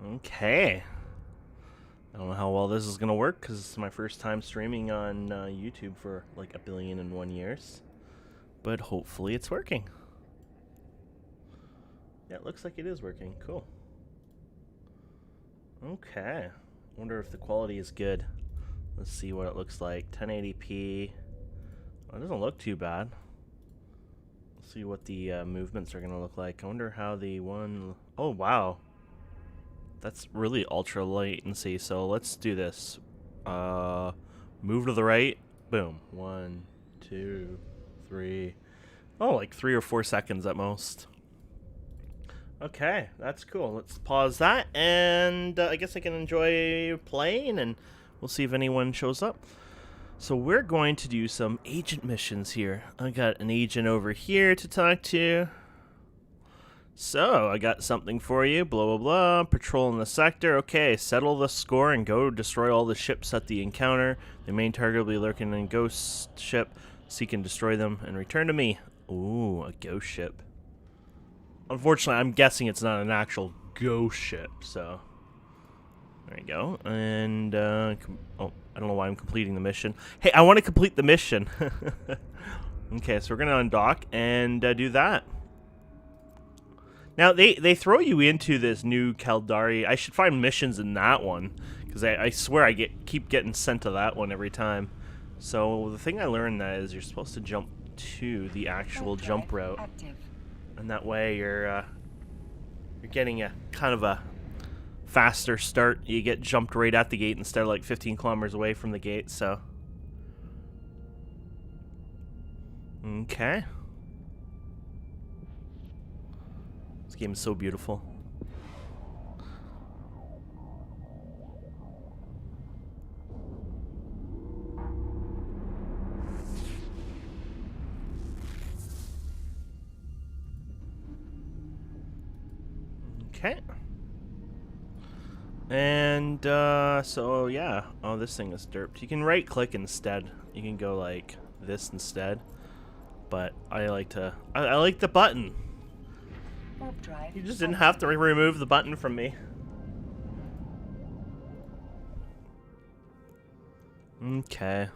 Okay. I don't know how well this is going to work because it's my first time streaming on YouTube for like 1,000,000,001 years. But hopefully it's working. Yeah, it looks like it is working. Cool. Okay. Wonder if the quality is good. Let's see what it looks like. 1080p. Well, it doesn't look too bad. Let's see what the movements are going to look like. I wonder how the one... Oh, wow. That's really ultra latency, so let's do this. Move to the right. Boom. 1, 2, 3. Oh, like 3 or 4 seconds at most. Okay, that's cool. Let's pause that, and I guess I can enjoy playing, and we'll see if anyone shows up. So we're going to do some agent missions here. I got an agent over here to talk to. So, I got something for you, blah blah blah, patrolling the sector, okay, settle the score and go destroy all the ships at the encounter. The main target will be lurking in a ghost ship, seek and destroy them, and return to me. Ooh, a ghost ship. Unfortunately, I'm guessing it's not an actual ghost ship, so... There you go, and, oh, I don't know why I'm completing the mission. Hey, I want to complete the mission! Okay, so we're gonna undock and do that. Now, they throw you into this new Caldari. I should find missions in that one, because I swear I keep getting sent to that one every time. So, the thing I learned that is you're supposed to jump to the actual jump route. Active. And that way you're getting a kind of a faster start. You get jumped right at the gate instead of like 15 kilometers away from the gate, so. Okay. This game is so beautiful. Okay. And, so, yeah. Oh, this thing is derped. You can right-click instead. You can go, like, this instead. But I like to... I like the button. Warp drive. You just didn't have to remove the button from me. Okay.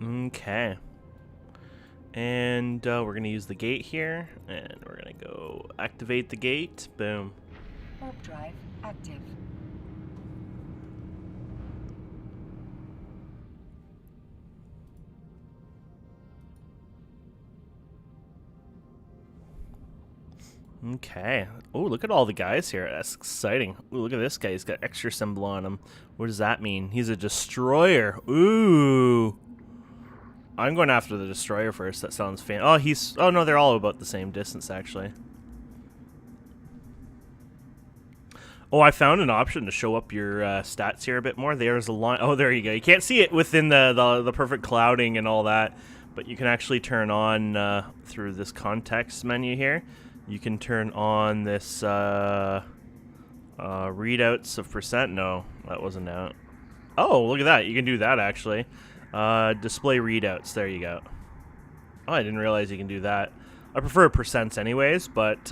Okay. And we're going to use the gate here, and we're going to go activate the gate. Boom. Warp drive active. Okay. Oh, look at all the guys here. That's exciting. Ooh, look at this guy. He's got extra symbol on him. What does that mean? He's a destroyer. Ooh. I'm going after the destroyer first. That sounds fan. Oh, he's... Oh, no, they're all about the same distance, actually. Oh, I found an option to show up your stats here a bit more. There's a line. Oh, there you go. You can't see it within the perfect clouding and all that, but you can actually turn on through this context menu here. You can turn on this readouts of percent. No, that wasn't out. Oh, look at that. You can do that, actually. Display readouts. There you go. Oh, I didn't realize you can do that. I prefer percents anyways, but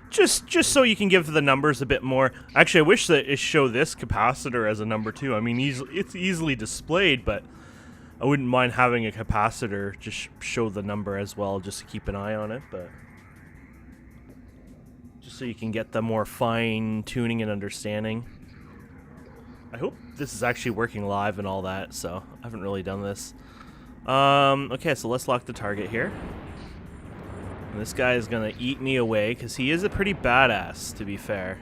just so you can give the numbers a bit more. Actually, I wish that it showed this capacitor as a number too. I mean, it's easily displayed, but I wouldn't mind having a capacitor just show the number as well, just to keep an eye on it, but just so you can get the more fine tuning and understanding. I hope this is actually working live and all that, so I haven't really done this. Okay, so let's lock the target here. And this guy is gonna eat me away, because he is a pretty badass, to be fair.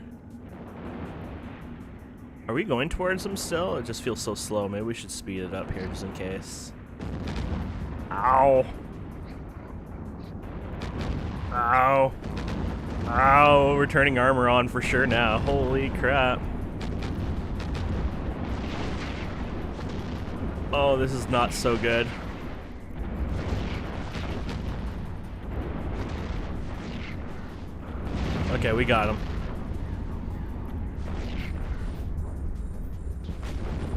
Are we going towards him still? It just feels so slow. Maybe we should speed it up here, just in case. Ow! Ow! Ow! We're turning armor on for sure now. Holy crap. Oh, this is not so good. Okay, we got him.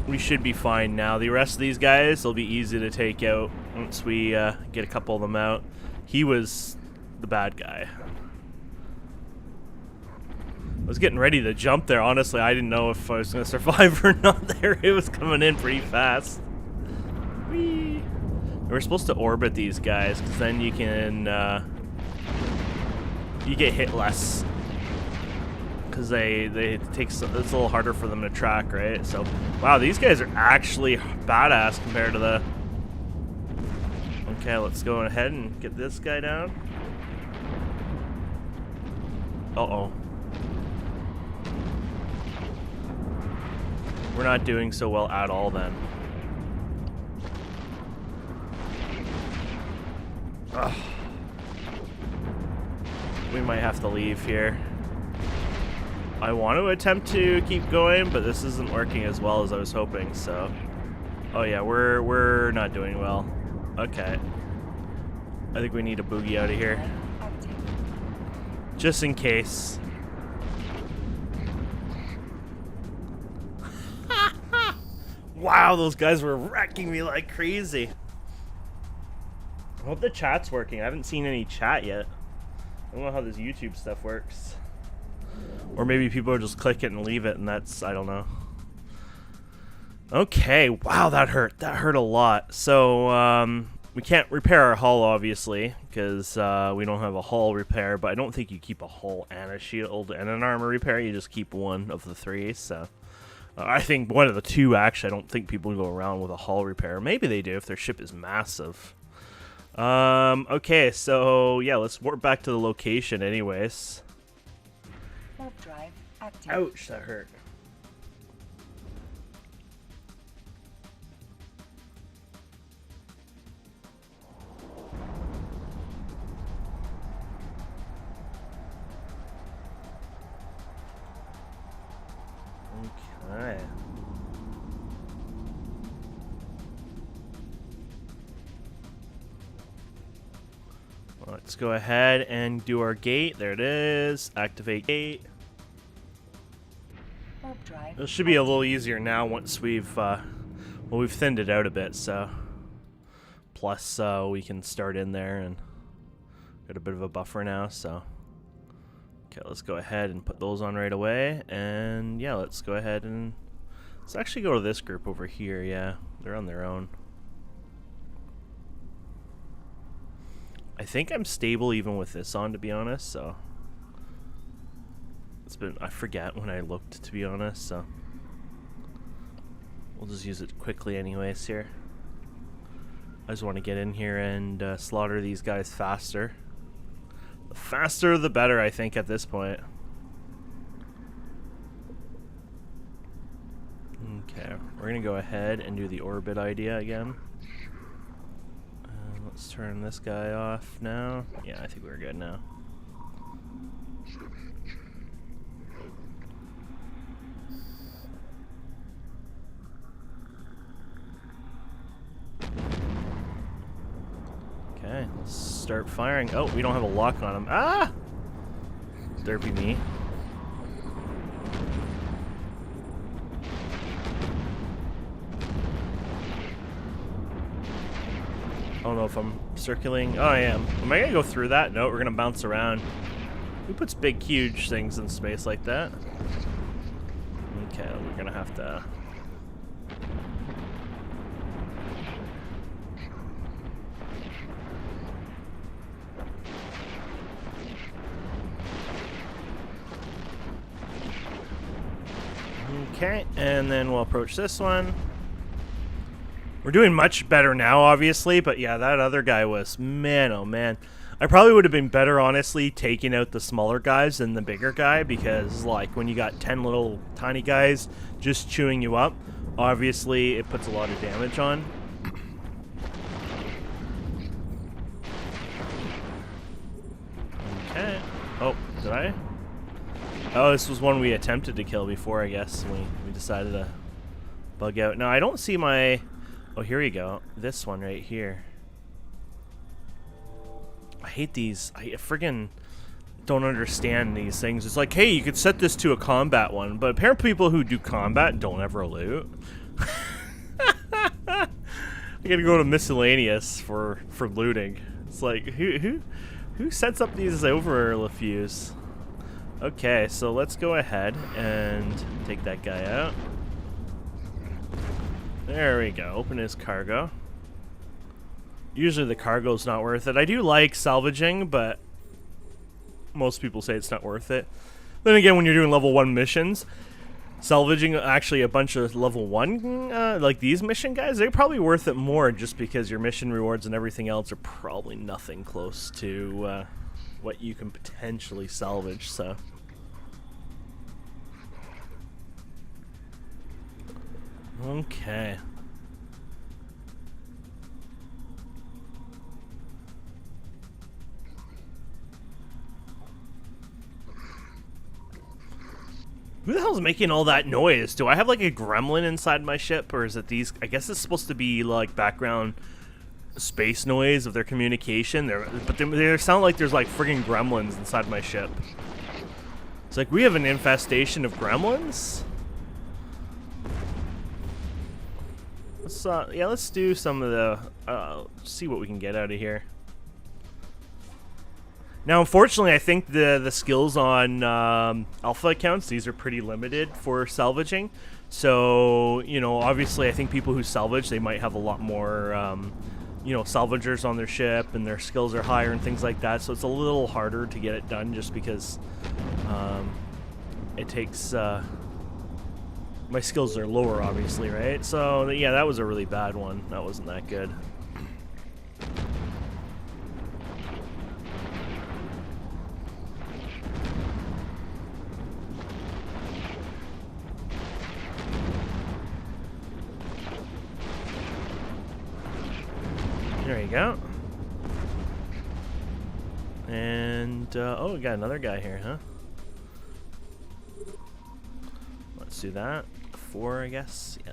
We should be fine now. The rest of these guys will be easy to take out once we get a couple of them out. He was the bad guy. I was getting ready to jump there. Honestly, I didn't know if I was going to survive or not there. It was coming in pretty fast. Whee! We're supposed to orbit these guys because then you can you get hit less. Because it takes, it's a little harder for them to track, right? So, wow, these guys are actually badass compared to the... Okay, let's go ahead and get this guy down. Uh-oh. We're not doing so well at all then. Ugh. We might have to leave here. I want to attempt to keep going, but this isn't working as well as I was hoping, so... Oh yeah, we're not doing well. Okay. I think we need a boogie out of here. Just in case. Wow, those guys were wrecking me like crazy. I hope the chat's working. I haven't seen any chat yet. I don't know how this YouTube stuff works. Or maybe people are just click it and leave it, and that's, I don't know. Okay, wow, that hurt. That hurt a lot. So, we can't repair our hull, obviously, because we don't have a hull repair, but I don't think you keep a hull and a shield and an armor repair. You just keep one of the three, so... I think one of the two, actually. I don't think people go around with a hull repair. Maybe they do if their ship is massive. Okay, so, yeah, let's warp back to the location anyways. Warp drive active. Ouch, that hurt. Okay. Let's go ahead and do our gate. There it is. Activate gate. Warp drive. This should be a little easier now once we've well, we've thinned it out a bit, so plus we can start in there and got a bit of a buffer now, so okay, let's go ahead and put those on right away, and yeah, let's go ahead and let's actually go to this group over here. Yeah, they're on their own. I think I'm stable even with this on, to be honest, so it's been, I forget when I looked, to be honest, so we'll just use it quickly anyways here. I just want to get in here and slaughter these guys faster. The faster the better, I think, at this point. Okay, we're gonna go ahead and do the orbit idea again. Let's turn this guy off now. Yeah, I think we're good now. Okay, let's start firing. Oh, we don't have a lock on him. Ah! There be me. I don't know if I'm circling. Oh, I am. Am I gonna go through that? No, we're gonna bounce around. Who puts big, huge things in space like that? Okay, we're gonna have to... Okay, and then we'll approach this one. We're doing much better now, obviously, but yeah, that other guy was, man, oh man. I probably would have been better, honestly, taking out the smaller guys than the bigger guy, because, like, when you got 10 little tiny guys just chewing you up, obviously it puts a lot of damage on. Okay. Oh, did I? Oh, this was one we attempted to kill before, I guess. We decided to bug out. No, I don't see my... Oh, here we go. This one right here. I hate these. I friggin' don't understand these things. It's like, hey, you could set this to a combat one, but apparently people who do combat don't ever loot. I gotta go to miscellaneous for looting. It's like, who sets up these overlifuse? Okay, so let's go ahead and take that guy out. There we go. Open his cargo. Usually the cargo's not worth it. I do like salvaging, but most people say it's not worth it. Then again, when you're doing level 1 missions, salvaging actually a bunch of level 1, like these mission guys, they're probably worth it more just because your mission rewards and everything else are probably nothing close to what you can potentially salvage, so. Okay. Who the hell's making all that noise? Do I have like a gremlin inside my ship, or is it these? I guess it's supposed to be like background space noise of their communication. But they sound like there's like friggin' gremlins inside my ship. It's like we have an infestation of gremlins. Let's do some of the see what we can get out of here. Now, unfortunately, I think the skills on alpha accounts, these are pretty limited for salvaging. So, you know, obviously, I think people who salvage, they might have a lot more, you know, salvagers on their ship, and their skills are higher and things like that. So it's a little harder to get it done just because it takes... my skills are lower, obviously, right? So, yeah, that was a really bad one. That wasn't that good. There you go. And, oh, we got another guy here, huh? Let's do that. 4, I guess. Yeah.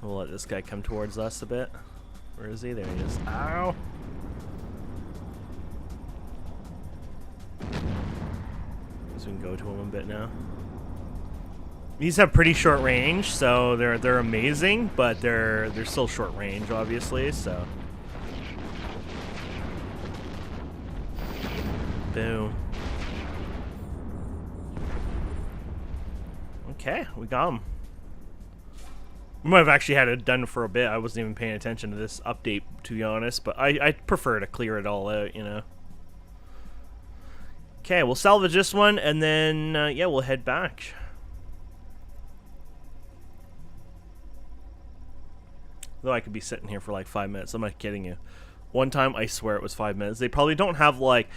We'll let this guy come towards us a bit. Where is he? There he is. Ow! So we can go to him a bit now. These have pretty short range, so they're amazing, but they're still short range, obviously. So, boom. Okay, we got him. We might have actually had it done for a bit. I wasn't even paying attention to this update, to be honest, but I prefer to clear it all out, you know. Okay, we'll salvage this one, and then yeah, we'll head back. Though I could be sitting here for like 5 minutes. I'm not kidding you. One time, I swear it was 5 minutes. They probably don't have like...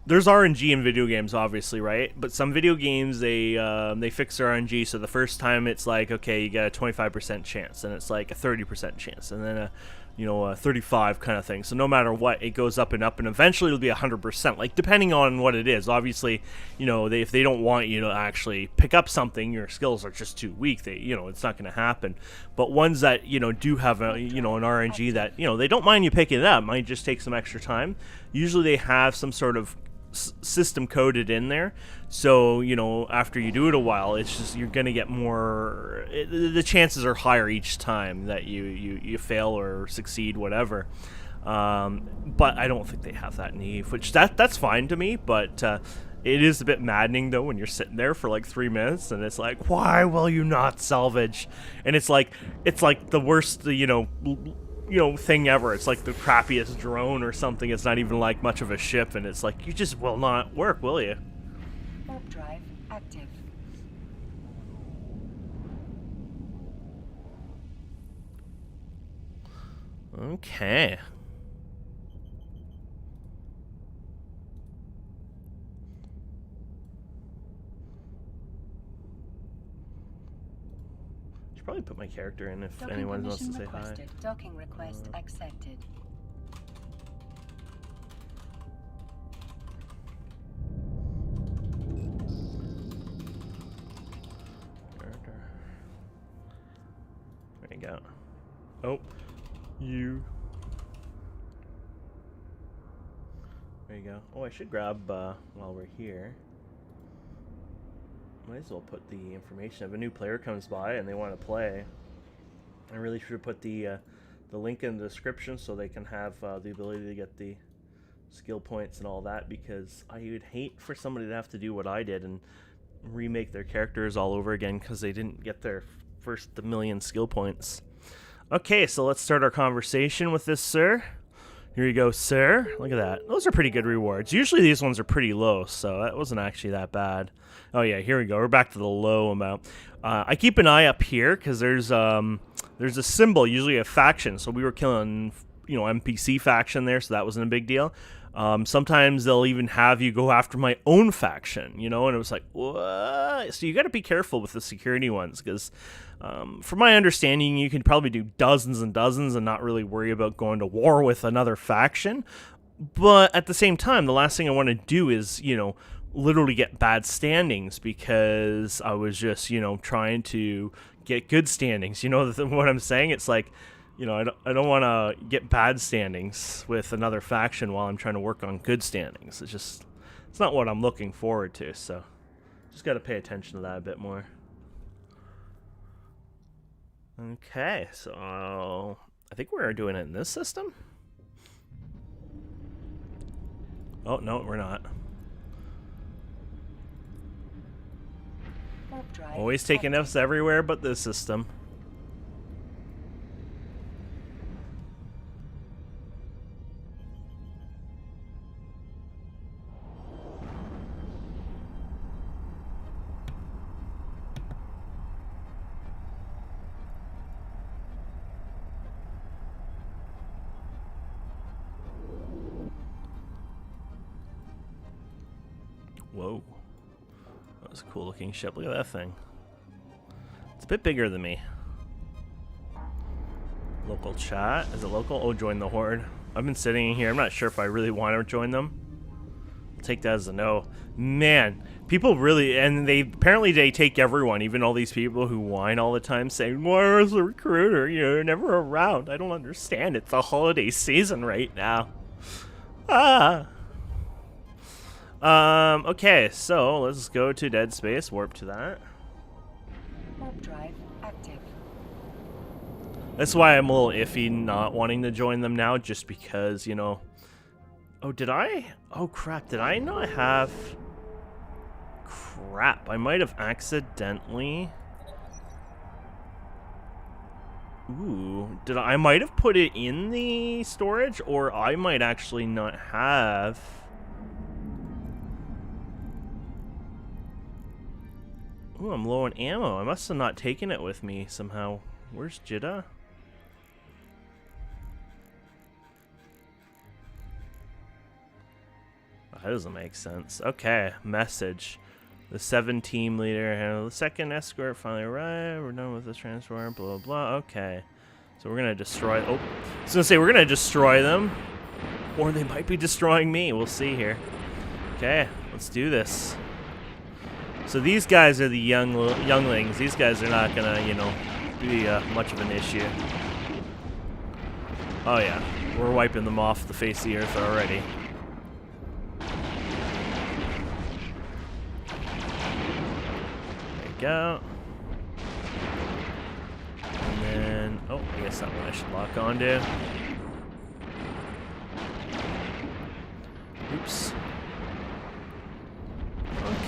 There's RNG in video games, obviously, right? But some video games, they fix their RNG. So the first time, it's like, okay, you got a 25% chance. And it's like a 30% chance. And then a, you know, a 35 kind of thing. So no matter what, it goes up. And eventually it'll be 100%. Like, depending on what it is. Obviously, you know, if they don't want you to actually pick up something, your skills are just too weak. You know, it's not going to happen. But ones that, you know, do have a, you know, an RNG that, you know, they don't mind you picking it up. Might just take some extra time. Usually they have some sort of system coded in there, so you know, after you do it a while, it's just you're gonna get more, the chances are higher each time that you fail or succeed, whatever. But I don't think they have that in Eve, which that's fine to me, but it is a bit maddening though when you're sitting there for like 3 minutes and it's like, why will you not salvage? And it's like the worst, you know, thing ever. It's like the crappiest drone or something. It's not even like much of a ship, and it's like, you just will not work, will you? Warp drive active. Okay. Should probably put my character in if Docking anyone wants to permission say hi. requested. Docking request accepted. There you go. Oh, you. There you go. Oh, I should grab while we're here. Might as well put the information. If a new player comes by and they want to play, I really should put the link in the description so they can have the ability to get the skill points and all that, because I would hate for somebody to have to do what I did and remake their characters all over again because they didn't get their first million skill points. Okay, so let's start our conversation with this sir. Here you go, sir. Look at that. Those are pretty good rewards. Usually these ones are pretty low, so that wasn't actually that bad. Oh yeah, here we go. We're back to the low amount. I keep an eye up here because there's a symbol, usually a faction. So we were killing, you know, NPC faction there, so that wasn't a big deal. Sometimes they'll even have you go after my own faction, you know, and it was like, what? So you got to be careful with the security ones because, from my understanding, you can probably do dozens and dozens and not really worry about going to war with another faction. But at the same time, the last thing I want to do is, you know, literally get bad standings because I was just, you know, trying to get good standings. You know what I'm saying? It's like, you know, I don't want to get bad standings with another faction while I'm trying to work on good standings. It's not what I'm looking forward to, so just got to pay attention to that a bit more. Okay, so I think we're doing it in this system. Oh, no, we're not. Always taking us everywhere but this system. Whoa. That was a cool looking ship. Look at that thing. It's a bit bigger than me. Local chat. Is it local? Oh, join the horde. I've been sitting in here. I'm not sure if I really want to join them. I'll take that as a no. Man, people really, and apparently they take everyone, even all these people who whine all the time saying, where's the recruiter? You're never around. I don't understand. It's the holiday season right now. Okay, so let's go to Dead Space, warp to that. Warp drive active. That's why I'm a little iffy not wanting to join them now, just because, you know... Oh, did I? Oh, crap, did I not have... Crap, I might have accidentally... Ooh, I might have put it in the storage, or I might actually not have... Ooh, I'm low on ammo. I must have not taken it with me somehow. Where's Jidda? Oh, that doesn't make sense. Okay, message. The 7 team leader, the second escort finally arrived. We're done with the transport, blah, blah, blah. Okay. So we're going to destroy... Oh, I was going to say, we're going to destroy them. Or they might be destroying me. We'll see here. Okay, let's do this. So these guys are the younglings. These guys are not gonna, you know, be much of an issue. Oh yeah, we're wiping them off the face of the earth already. There you go. And then, oh, I guess that's what I should lock onto. Oops.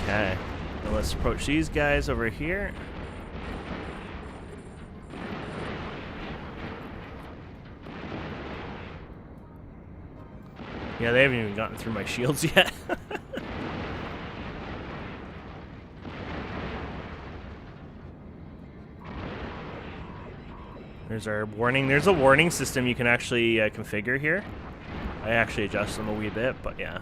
Okay. Now let's approach these guys over here. Yeah, they haven't even gotten through my shields yet. There's our warning. There's a warning system you can actually configure here. I actually adjust them a wee bit, but yeah.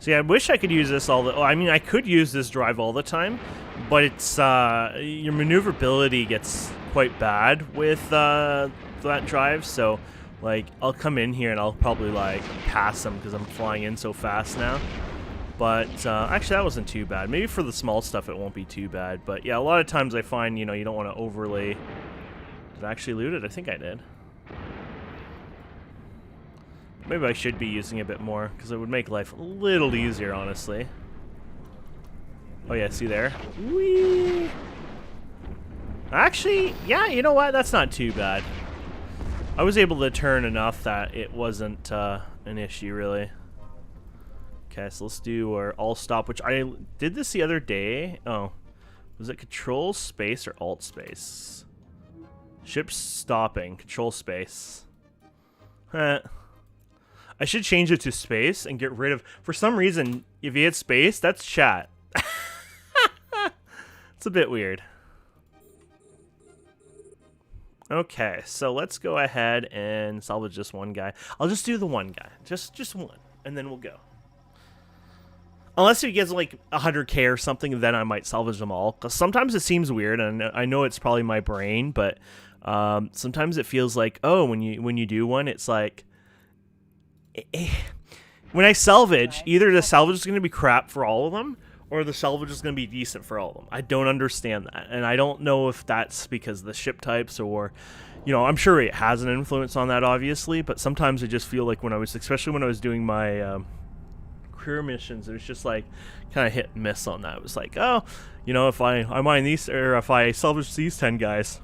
See, I wish I could use this all the... I mean, I could use this drive all the time, but it's... your maneuverability gets quite bad with that drive, so, like, I'll come in here and I'll probably, like, pass them because I'm flying in so fast now. But actually, that wasn't too bad. Maybe for the small stuff, it won't be too bad. But yeah, a lot of times I find, you know, you don't want to overlay. Did I actually loot it? I think I did. Maybe I should be using it a bit more, because it would make life a little easier, honestly. Oh yeah, see there? Whee! Actually, yeah, you know what? That's not too bad. I was able to turn enough that it wasn't an issue, really. Okay, so let's do our all stop, which I did this the other day. Oh, was it control space or alt space? Ship stopping, control space. I should change it to space and get rid of, for some reason, if you hit space, that's chat. It's a bit weird. Okay, so let's go ahead and salvage this one guy. I'll just do the one guy, just one, and then we'll go. Unless he gets like 100k or something, then I might salvage them all. Because sometimes it seems weird, and I know it's probably my brain, but sometimes it feels like, oh, when you do one, it's like, when I salvage, either the salvage is going to be crap for all of them, or the salvage is going to be decent for all of them. I don't understand that, and I don't know if that's because of the ship types or, you know, I'm sure it has an influence on that, obviously, but sometimes I just feel like when I was, especially when I was doing my career missions, it was just like kind of hit and miss on that. It was like, oh, you know, if I mine these, or if I salvage these 10 guys,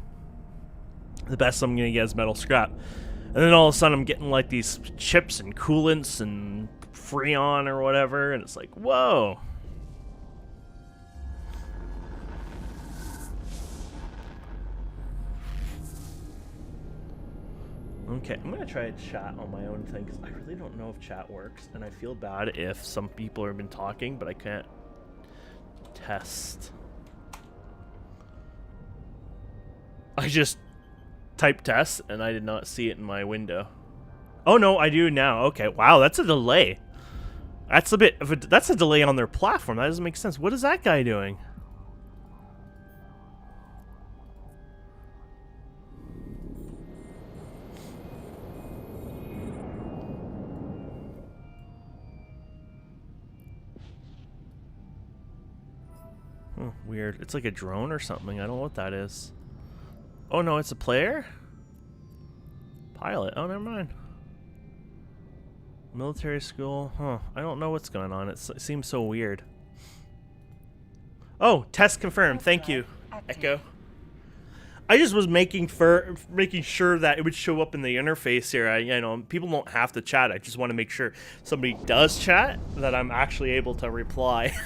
the best I'm going to get is metal scrap. And then all of a sudden I'm getting like these chips and coolants and freon or whatever, and it's like, whoa. Okay, I'm going to try chat on my own thing, because I really don't know if chat works, and I feel bad if some people have been talking, but I can't test. I just typed test, and I did not see it in my window. Oh, no, I do now. Okay, wow, that's a delay. That's a bit of a, that's a delay on their platform. That doesn't make sense. What is that guy doing? Weird. It's like a drone or something. I don't know what that is. Oh, no, it's a player? Pilot. Oh, never mind. Military school. Huh. I don't know what's going on. It seems so weird. Oh, test confirmed. Thank you, Echo. I just was making sure that it would show up in the interface here. You know, people don't have to chat. I just want to make sure somebody does chat, that I'm actually able to reply.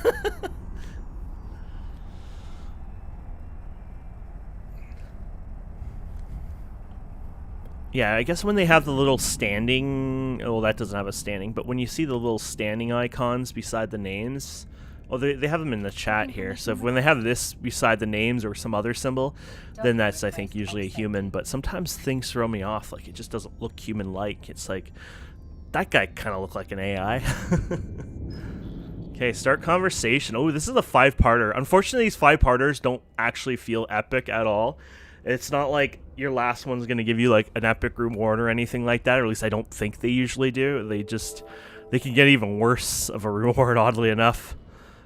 Yeah, I guess when they have the little standing... well, that doesn't have a standing, but when you see the little standing icons beside the names... well, they have them in the chat here, so when they have this beside the names or some other symbol, then that's, I think, usually a human, but sometimes things throw me off, like, it just doesn't look human-like. It's like, that guy kind of looked like an AI. Okay, start conversation. Oh, this is a 5-parter. Unfortunately, these 5-parters don't actually feel epic at all. It's not like your last one's going to give you like an epic reward or anything like that, or at least I don't think they usually do. They can get even worse of a reward, oddly enough.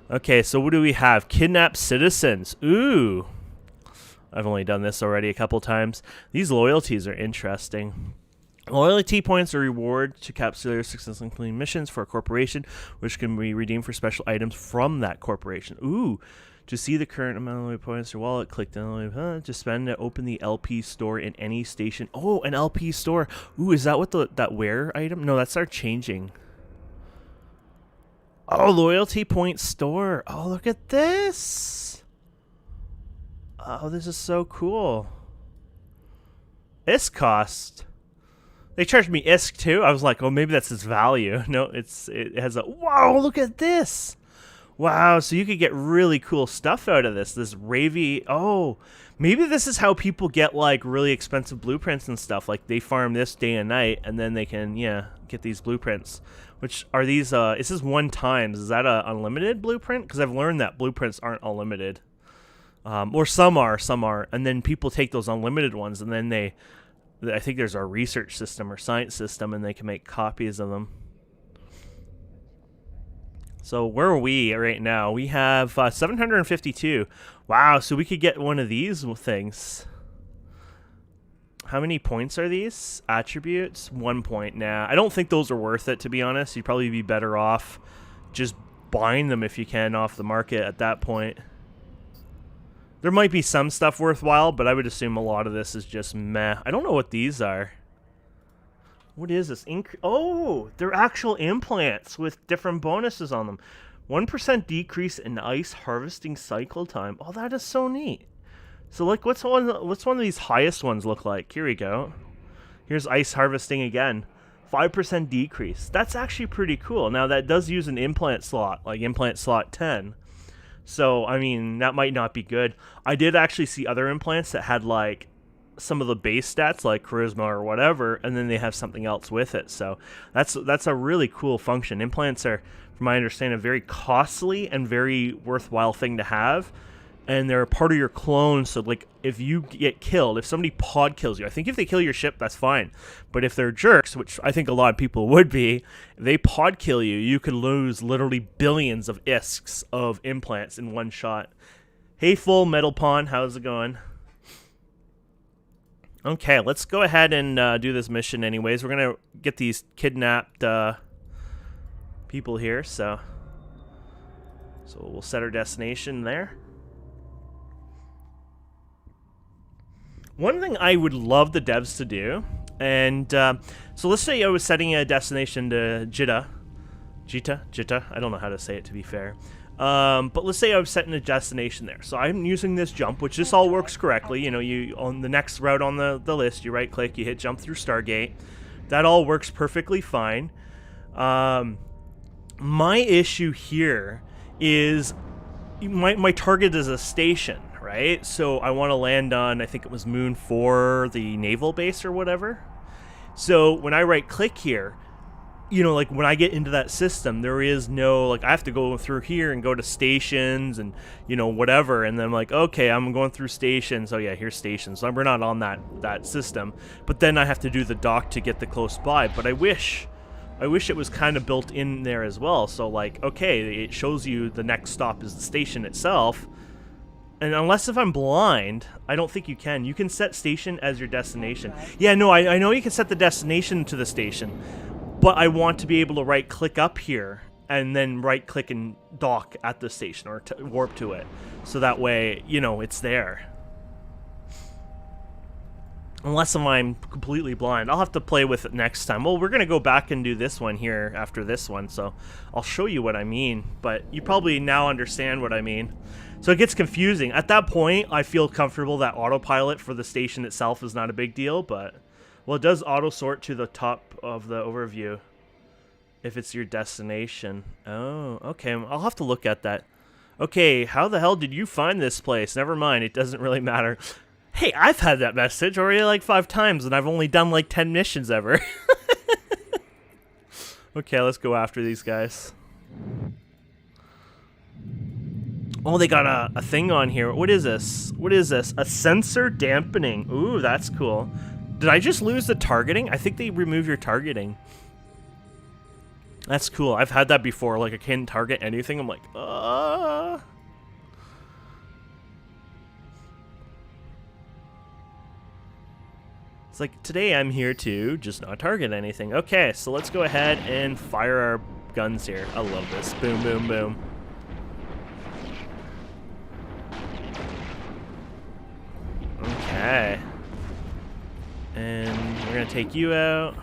Okay, so what do we have? Kidnap citizens. Ooh. I've only done this already a couple times. These loyalties are interesting. Loyalty points are reward to capture successful completing missions for a corporation, which can be redeemed for special items from that corporation. Ooh. To see the current amount of loyalty points in your wallet, click the to spend it, open the LP store in any station. Oh, an LP store. Ooh, is that what that wear item? No, that's our changing. Oh, loyalty point store. Oh, look at this. Oh, this is so cool. ISK cost. They charged me ISK too. I was like, oh, maybe that's its value. No, it has a, wow, look at this. Wow, so you could get really cool stuff out of this. This Ravy, oh, maybe this is how people get like really expensive blueprints and stuff. Like they farm this day and night, and then they can, yeah, get these blueprints. Which are these, this is 1 times. Is that a unlimited blueprint? Because I've learned that blueprints aren't unlimited. Or some are. And then people take those unlimited ones, and then I think there's a research system or science system, and they can make copies of them. So where are we right now? We have 752. Wow, so we could get one of these things. How many points are these? Attributes? 1 point. Nah, I don't think those are worth it, to be honest. You'd probably be better off just buying them if you can off the market at that point. There might be some stuff worthwhile, but I would assume a lot of this is just meh. I don't know what these are. What is this? Oh, they're actual implants with different bonuses on them. 1% decrease in ice harvesting cycle time. Oh, that is so neat. So, like, what's one of these highest ones look like? Here we go. Here's ice harvesting again. 5% decrease. That's actually pretty cool. Now, that does use an implant slot, like implant slot 10. So, I mean, that might not be good. I did actually see other implants that had, like, some of the base stats like charisma or whatever, and then they have something else with it. So that's a really cool function. Implants are, from my understanding, a very costly and very worthwhile thing to have, and they're a part of your clone. So like if you get killed, if somebody pod kills you, I think if they kill your ship, that's fine, but if they're jerks, which I think a lot of people would be, if they pod kill you, you could lose literally billions of isks of implants in one shot. Hey, Full Metal Pawn, how's it going? Okay, let's go ahead and do this mission anyways. We're going to get these kidnapped people here, so we'll set our destination there. One thing I would love the devs to do, and so let's say I was setting a destination to Jita, I don't know how to say it, to be fair. But let's say I was setting a destination there. So I'm using this jump, which this all works correctly. You know, you on the next route on the list, you right click, you hit jump through Stargate. That all works perfectly fine. My issue here is my target is a station, right? So I want to land on, I think it was Moon 4, the naval base or whatever. So when I right click here, you know, like when I get into that system, there is no, like I have to go through here and go to stations and, you know, whatever. And then I'm like, okay, I'm going through stations. Oh yeah, here's stations. So we're not on that system. But then I have to do the dock to get the close by. But I wish it was kind of built in there as well. So like, okay, it shows you the next stop is the station itself. And unless if I'm blind, I don't think you can. You can set station as your destination. Yeah, no, I know you can set the destination to the station. But I want to be able to right-click up here and then right-click and dock at the station or warp to it. So that way, you know, it's there. Unless I'm completely blind. I'll have to play with it next time. Well, we're going to go back and do this one here after this one. So I'll show you what I mean. But you probably now understand what I mean. So it gets confusing. At that point, I feel comfortable that autopilot for the station itself is not a big deal, but... Well, it does auto-sort to the top of the overview if it's your destination. Oh, okay. I'll have to look at that. Okay, how the hell did you find this place? Never mind. It doesn't really matter. Hey, I've had that message already like 5 times, and I've only done like 10 missions ever. Okay, let's go after these guys. Oh, they got a thing on here. What is this? What is this? A sensor dampening. Ooh, that's cool. Did I just lose the targeting? I think they remove your targeting. That's cool. I've had that before. Like, I can't target anything. I'm like, It's like, today I'm here to just not target anything. Okay, so let's go ahead and fire our guns here. I love this. Boom, boom, boom. Okay. And we're going to take you out.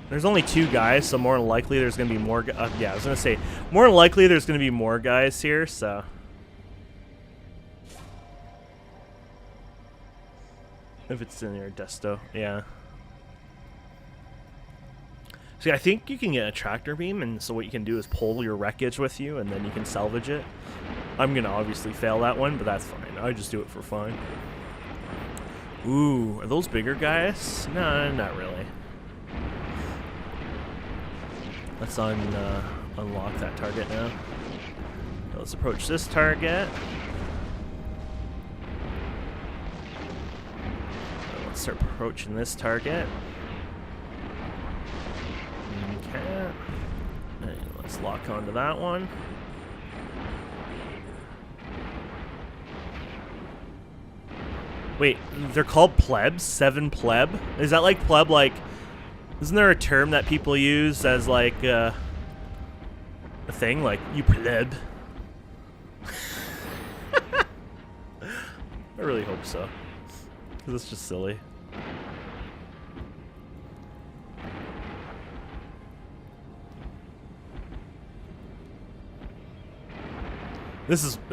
There's only 2 guys, so more than likely there's going to be more... yeah, I was going to say, more than likely there's going to be more guys here, so... If it's in your desto, yeah. See, I think you can get a tractor beam, and so what you can do is pull your wreckage with you, and then you can salvage it. I'm going to obviously fail that one, but that's fine. I just do it for fun. Ooh, are those bigger guys? No, not really. Let's unlock that target now. Let's approach this target. Let's start approaching this target. Okay. Let's lock onto that one. Wait, they're called plebs? 7 pleb? Is that like pleb, like... Isn't there a term that people use as like a thing? Like, you pleb? I really hope so. Because it's just silly.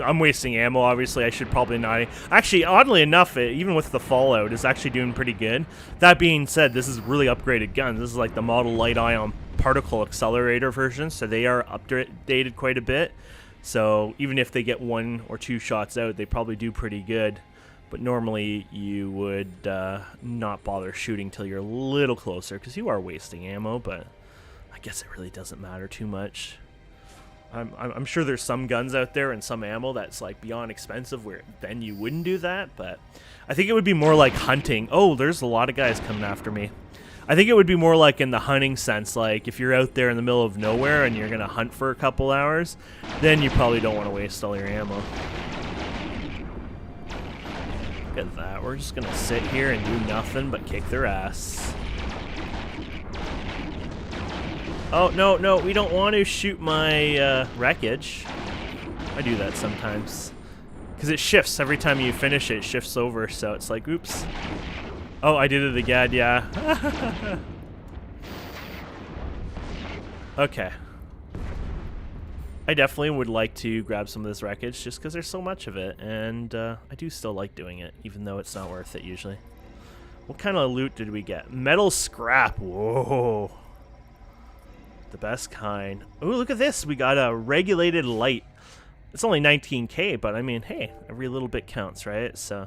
I'm wasting ammo, obviously. I should probably not. Actually, oddly enough, even with the Fallout, it's actually doing pretty good. That being said, this is really upgraded guns. This is like the Model Light Ion Particle Accelerator version, so they are updated quite a bit. So even if they get 1 or 2 shots out, they probably do pretty good. But normally, you would not bother shooting till you're a little closer, because you are wasting ammo, but I guess it really doesn't matter too much. I'm sure there's some guns out there and some ammo that's like beyond expensive where then you wouldn't do that, but I think it would be more like hunting. Oh, there's a lot of guys coming after me. I think it would be more like in the hunting sense, like if you're out there in the middle of nowhere and you're going to hunt for a couple hours, then you probably don't want to waste all your ammo. Look at that. We're just going to sit here and do nothing but kick their ass. Oh, no, no, we don't want to shoot my wreckage. I do that sometimes. Because it shifts every time you finish it, it shifts over, so it's like, oops. Oh, I did it again, yeah. Okay. I definitely would like to grab some of this wreckage just because there's so much of it, and I do still like doing it, even though it's not worth it usually. What kind of loot did we get? Metal scrap, whoa. The best kind. Oh, look at this. We got a regulated light. It's only 19k, but I mean, hey, every little bit counts, right? So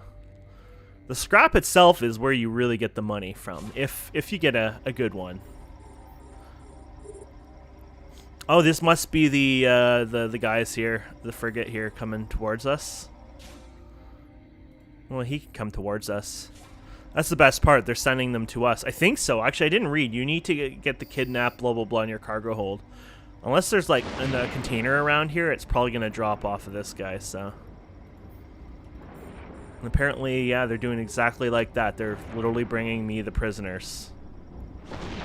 the scrap itself is where you really get the money from, if you get a good one. Oh, this must be the guys here, the frigate here coming towards us. Well, he can come towards us. That's the best part. They're sending them to us. I think so. Actually, I didn't read. You need to get the Kidnap, blah, blah, blah, in your cargo hold. Unless there's, like, a container around here, it's probably going to drop off of this guy, so. And apparently, yeah, they're doing exactly like that. They're literally bringing me the prisoners.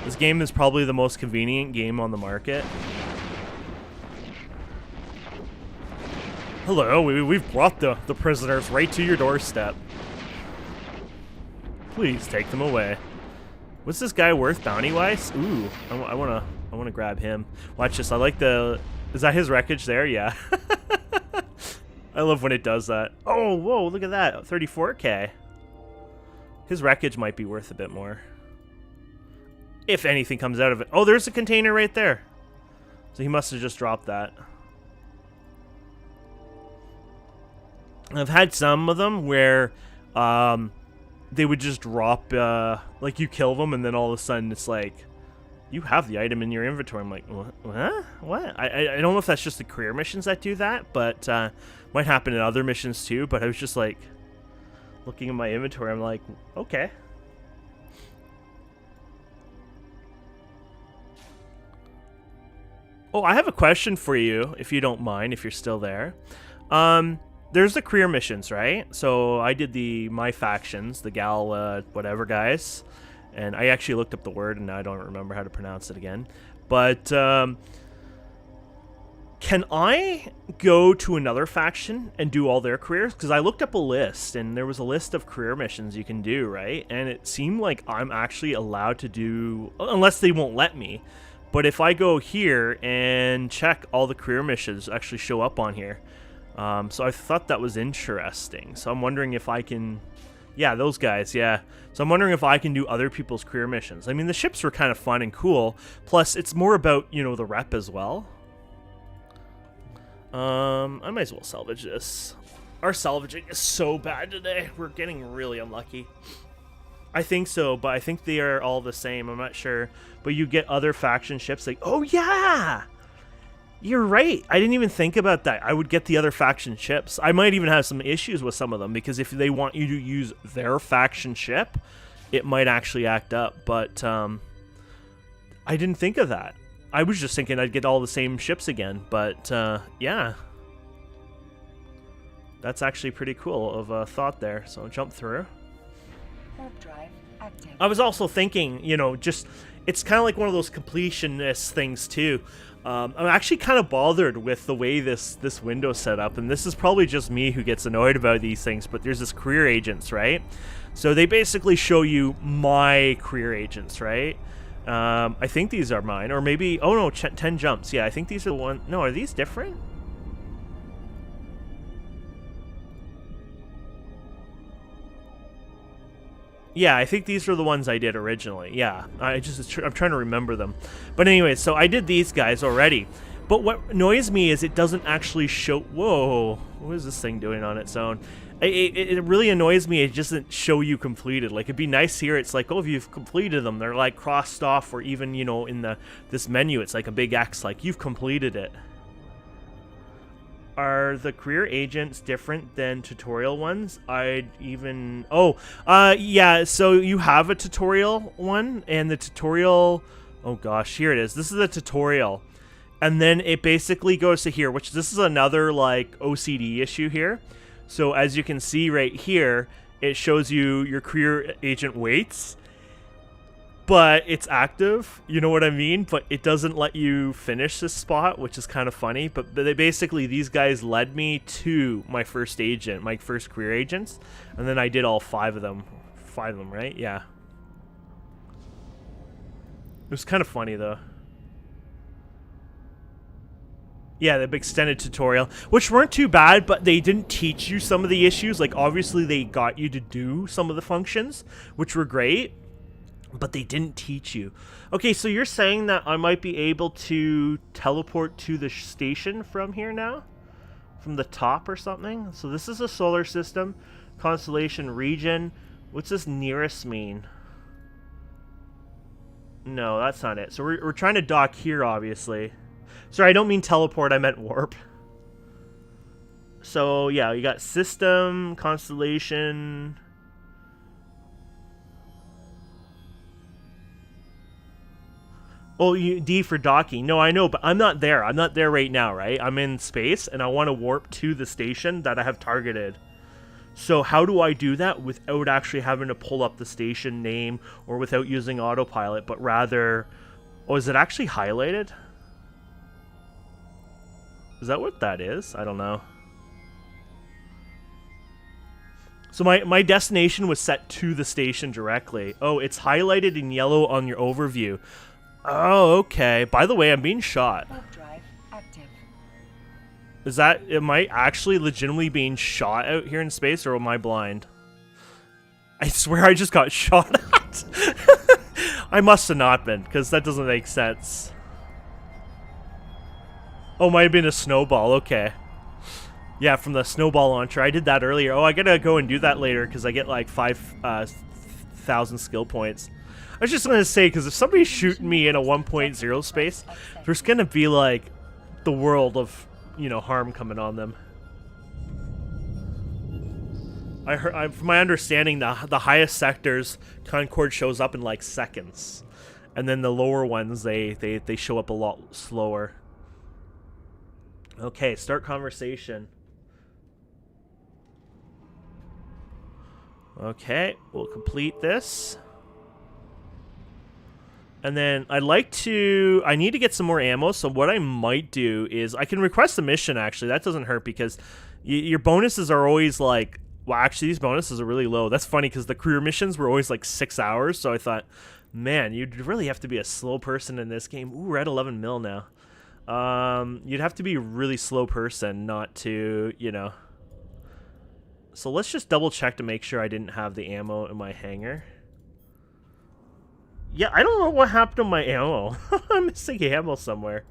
This game is probably the most convenient game on the market. Hello, we've brought the prisoners right to your doorstep. Please take them away. What's this guy worth bounty-wise? Ooh, I wanna grab him. Watch this. I like the. Is that his wreckage there? Yeah. I love when it does that. Oh, whoa! Look at that. 34k. His wreckage might be worth a bit more. If anything comes out of it. Oh, there's a container right there. So he must have just dropped that. I've had some of them where they would just drop, like you kill them and then all of a sudden it's like, you have the item in your inventory. I'm like, what? I don't know if that's just the career missions that do that, but might happen in other missions too, but I was just like, looking at my inventory, I'm like, okay. Oh, I have a question for you, if you don't mind, if you're still there. There's the career missions, right? So I did my factions, the gal, whatever guys, and I actually looked up the word, and now I don't remember how to pronounce it again. But can I go to another faction and do all their careers? Because I looked up a list, and there was a list of career missions you can do, right? And it seemed like I'm actually allowed to do, unless they won't let me. But if I go here and check, all the career missions actually show up on here. So I thought that was interesting. So I'm wondering if I can... Yeah, those guys, yeah. So I'm wondering if I can do other people's career missions. I mean, the ships were kind of fun and cool. Plus, it's more about, you know, the rep as well. I might as well salvage this. Our salvaging is so bad today. We're getting really unlucky. I think so, but I think they are all the same. I'm not sure. But you get other faction ships like... Oh, yeah! You're right. I didn't even think about that. I would get the other faction ships. I might even have some issues with some of them because if they want you to use their faction ship, it might actually act up. But I didn't think of that. I was just thinking I'd get all the same ships again, but yeah. That's actually pretty cool of a thought there. So I'll jump through. Warp drive active. I was also thinking, you know, just it's kind of like one of those completionist things too. I'm actually kind of bothered with the way this window's set up, and this is probably just me who gets annoyed about these things, but there's this career agents, right? So they basically show you my career agents, right? I think these are mine, or maybe, oh no, 10 jumps. Yeah, I think these are the one. No, are these different? Yeah, I think these are the ones I did originally. Yeah, I'm trying to remember them. But anyway, so I did these guys already. But what annoys me is it doesn't actually show... Whoa, what is this thing doing on its own? It really annoys me. It doesn't show you completed. Like, it'd be nice here. It's like, oh, if you've completed them, they're like crossed off, or even, you know, in this menu, it's like a big X, like you've completed it. Are the career agents different than tutorial ones? I'd even... Oh, yeah, so you have a tutorial one, and the tutorial... Oh gosh, here it is. This is the tutorial. And then it basically goes to here, which this is another, like, OCD issue here. So as you can see right here, it shows you your career agent weights. But it's active, you know what I mean? But it doesn't let you finish this spot, which is kind of funny. But they basically, these guys led me to my first agent, my first career agents. And then I did all 5 of them. 5 of them, right? Yeah. It was kind of funny, though. Yeah, the extended tutorial, which weren't too bad, but they didn't teach you some of the issues. Like, obviously, they got you to do some of the functions, which were great. But they didn't teach you. Okay, so you're saying that I might be able to teleport to the station from here now? From the top or something? So this is a solar system. Constellation region. What's this nearest mean? No, that's not it. So we're trying to dock here, obviously. Sorry, I don't mean teleport. I meant warp. So, yeah, you got system, constellation... Oh, D for docking. No, I know, but I'm not there. I'm not there right now, right? I'm in space, and I want to warp to the station that I have targeted. So how do I do that without actually having to pull up the station name or without using autopilot, but rather... Oh, is it actually highlighted? Is that what that is? I don't know. So my destination was set to the station directly. Oh, it's highlighted in yellow on your overview. Oh, okay. By the way, I'm being shot. Warp drive active. Is that... Am I actually legitimately being shot out here in space, or am I blind? I swear I just got shot at. I must have not been, because that doesn't make sense. Oh, might have been a snowball. Okay. Yeah, from the snowball launcher. I did that earlier. Oh, I gotta go and do that later, because I get like 5,000 skill points. I was just going to say, because if somebody's shooting me in a 1.0 space, there's going to be, like, the world of, you know, harm coming on them. From my understanding, the highest sectors, Concord shows up in, like, seconds. And then the lower ones, they show up a lot slower. Okay, start conversation. Okay, we'll complete this. And then I need to get some more ammo, so what I might do is I can request a mission, actually. That doesn't hurt, because your bonuses are always like, well, actually, these bonuses are really low. That's funny, because the career missions were always like 6 hours, so I thought, man, you'd really have to be a slow person in this game. Ooh, we're at 11 mil now. You'd have to be a really slow person not to, you know. So let's just double check to make sure I didn't have the ammo in my hangar. Yeah, I don't know what happened to my ammo. I'm missing ammo somewhere.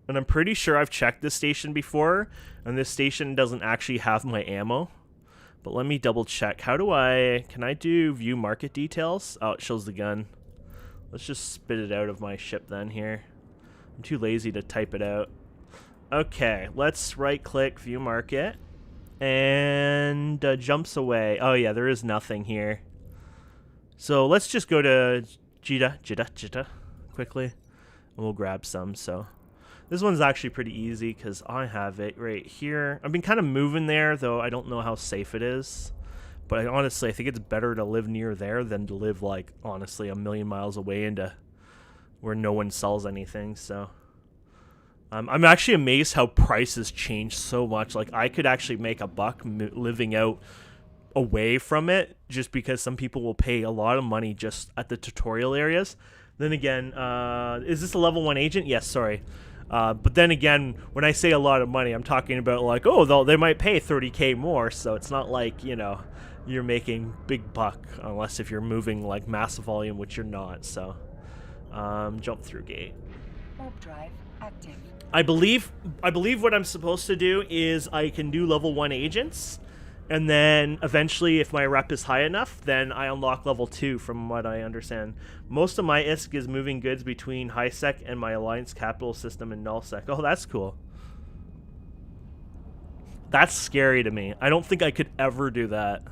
And I'm pretty sure I've checked this station before, and this station doesn't actually have my ammo. But let me double check. How do can I do view market details? Oh, it shows the gun. Let's just spit it out of my ship then here. I'm too lazy to type it out. Okay, let's right click view market. And jumps away. Oh yeah, there is nothing here. So let's just go to Jita quickly, and we'll grab some. So this one's actually pretty easy because I have it right here. I've been kind of moving there, though I don't know how safe it is. But honestly, I think it's better to live near there than to live, like, honestly, a million miles away into where no one sells anything. So I'm actually amazed how prices change so much. Like, I could actually make a buck living out away from it just because some people will pay a lot of money just at the tutorial areas. Then again, is this a level 1 agent? Yes, sorry. But then again, when I say a lot of money, I'm talking about like, oh, they might pay 30K more, so it's not like, you know, you're making big buck unless if you're moving like massive volume, which you're not. So jump through gate. Warp drive active. I believe what I'm supposed to do is I can do level 1 agents, and then eventually if my rep is high enough, then I unlock level 2 from what I understand. Most of my ISK is moving goods between high sec and my alliance capital system and null sec. Oh, that's cool. That's scary to me. I don't think I could ever do that.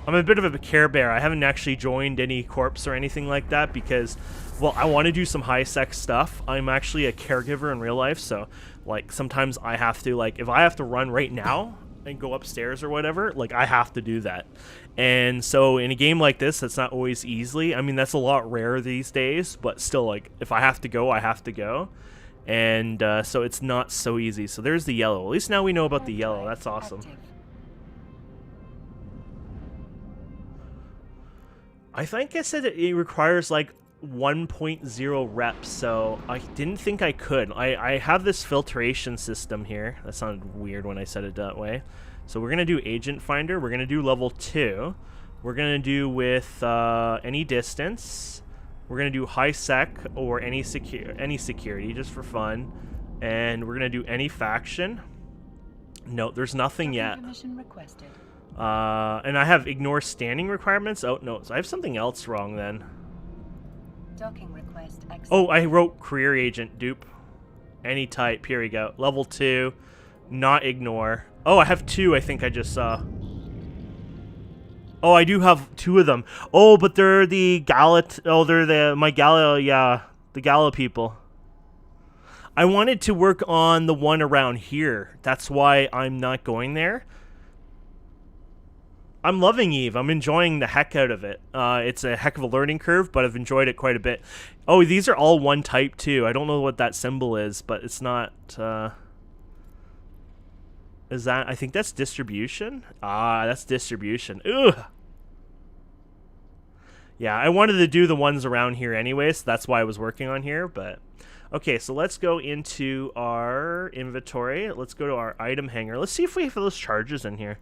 I'm a bit of a care bear. I haven't actually joined any corps or anything like that because, well, I want to do some high sec stuff. I'm actually a caregiver in real life, so like sometimes I have to, like, if I have to run right now and go upstairs or whatever, like I have to do that. And so in a game like this, that's not always easily. I mean, that's a lot rare these days, but still, like, if I have to go, I have to go. And so it's not so easy. So there's the yellow. At least now we know about the yellow. That's awesome. I think I said it requires like 1.0 reps, so I didn't think I could. I have this filtration system here. That sounded weird when I said it that way. So we're going to do Agent Finder. We're going to do level 2. We're going to do with any distance. We're going to do high sec or any security just for fun. And we're going to do any faction. No, there's nothing yet. Permission requested. And I have ignore standing requirements. Oh, no, so I have something else wrong then. Docking request accepted. Oh, I wrote career agent dupe. Any type. Here we go. Level 2. Not ignore. Oh, I have 2, I think I just saw. Oh, I do have 2 of them. Oh, but they're the my Gala, yeah. The Gala people. I wanted to work on the one around here. That's why I'm not going there. I'm loving Eve. I'm enjoying the heck out of it. It's a heck of a learning curve, but I've enjoyed it quite a bit. Oh, these are all one type, too. I don't know what that symbol is, but it's not... Is that... I think that's distribution? Ah, that's distribution. Ugh! Yeah, I wanted to do the ones around here anyway, so that's why I was working on here, but... Okay, so let's go into our inventory. Let's go to our item hanger. Let's see if we have those charges in here.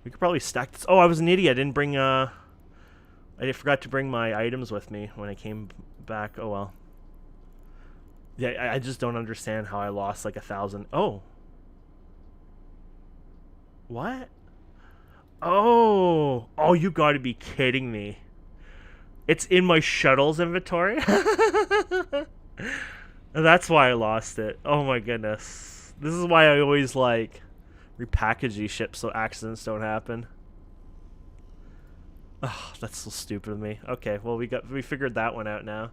We could probably stack this. Oh, I was an idiot. I didn't bring, I forgot to bring my items with me when I came back. Oh, well. Yeah, I just don't understand how I lost, like, 1,000. Oh. What? Oh. Oh, you gotta be kidding me. It's in my shuttles inventory? That's why I lost it. Oh, my goodness. This is why I always, like... repackage these ships so accidents don't happen. Oh, that's so stupid of me. Okay, well we figured that one out now.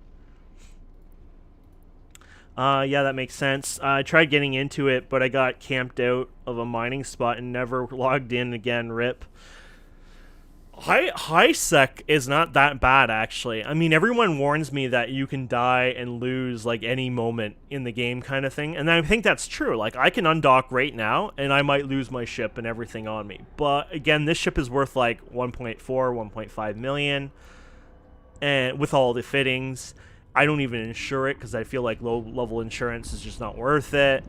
Yeah, that makes sense. I tried getting into it, but I got camped out of a mining spot and never logged in again. RIP. High sec is not that bad, actually. I mean, everyone warns me that you can die and lose, like, any moment in the game kind of thing. And I think that's true. Like, I can undock right now, and I might lose my ship and everything on me. But, again, this ship is worth, like, 1.4, 1.5 million. And with all the fittings, I don't even insure it because I feel like low-level insurance is just not worth it.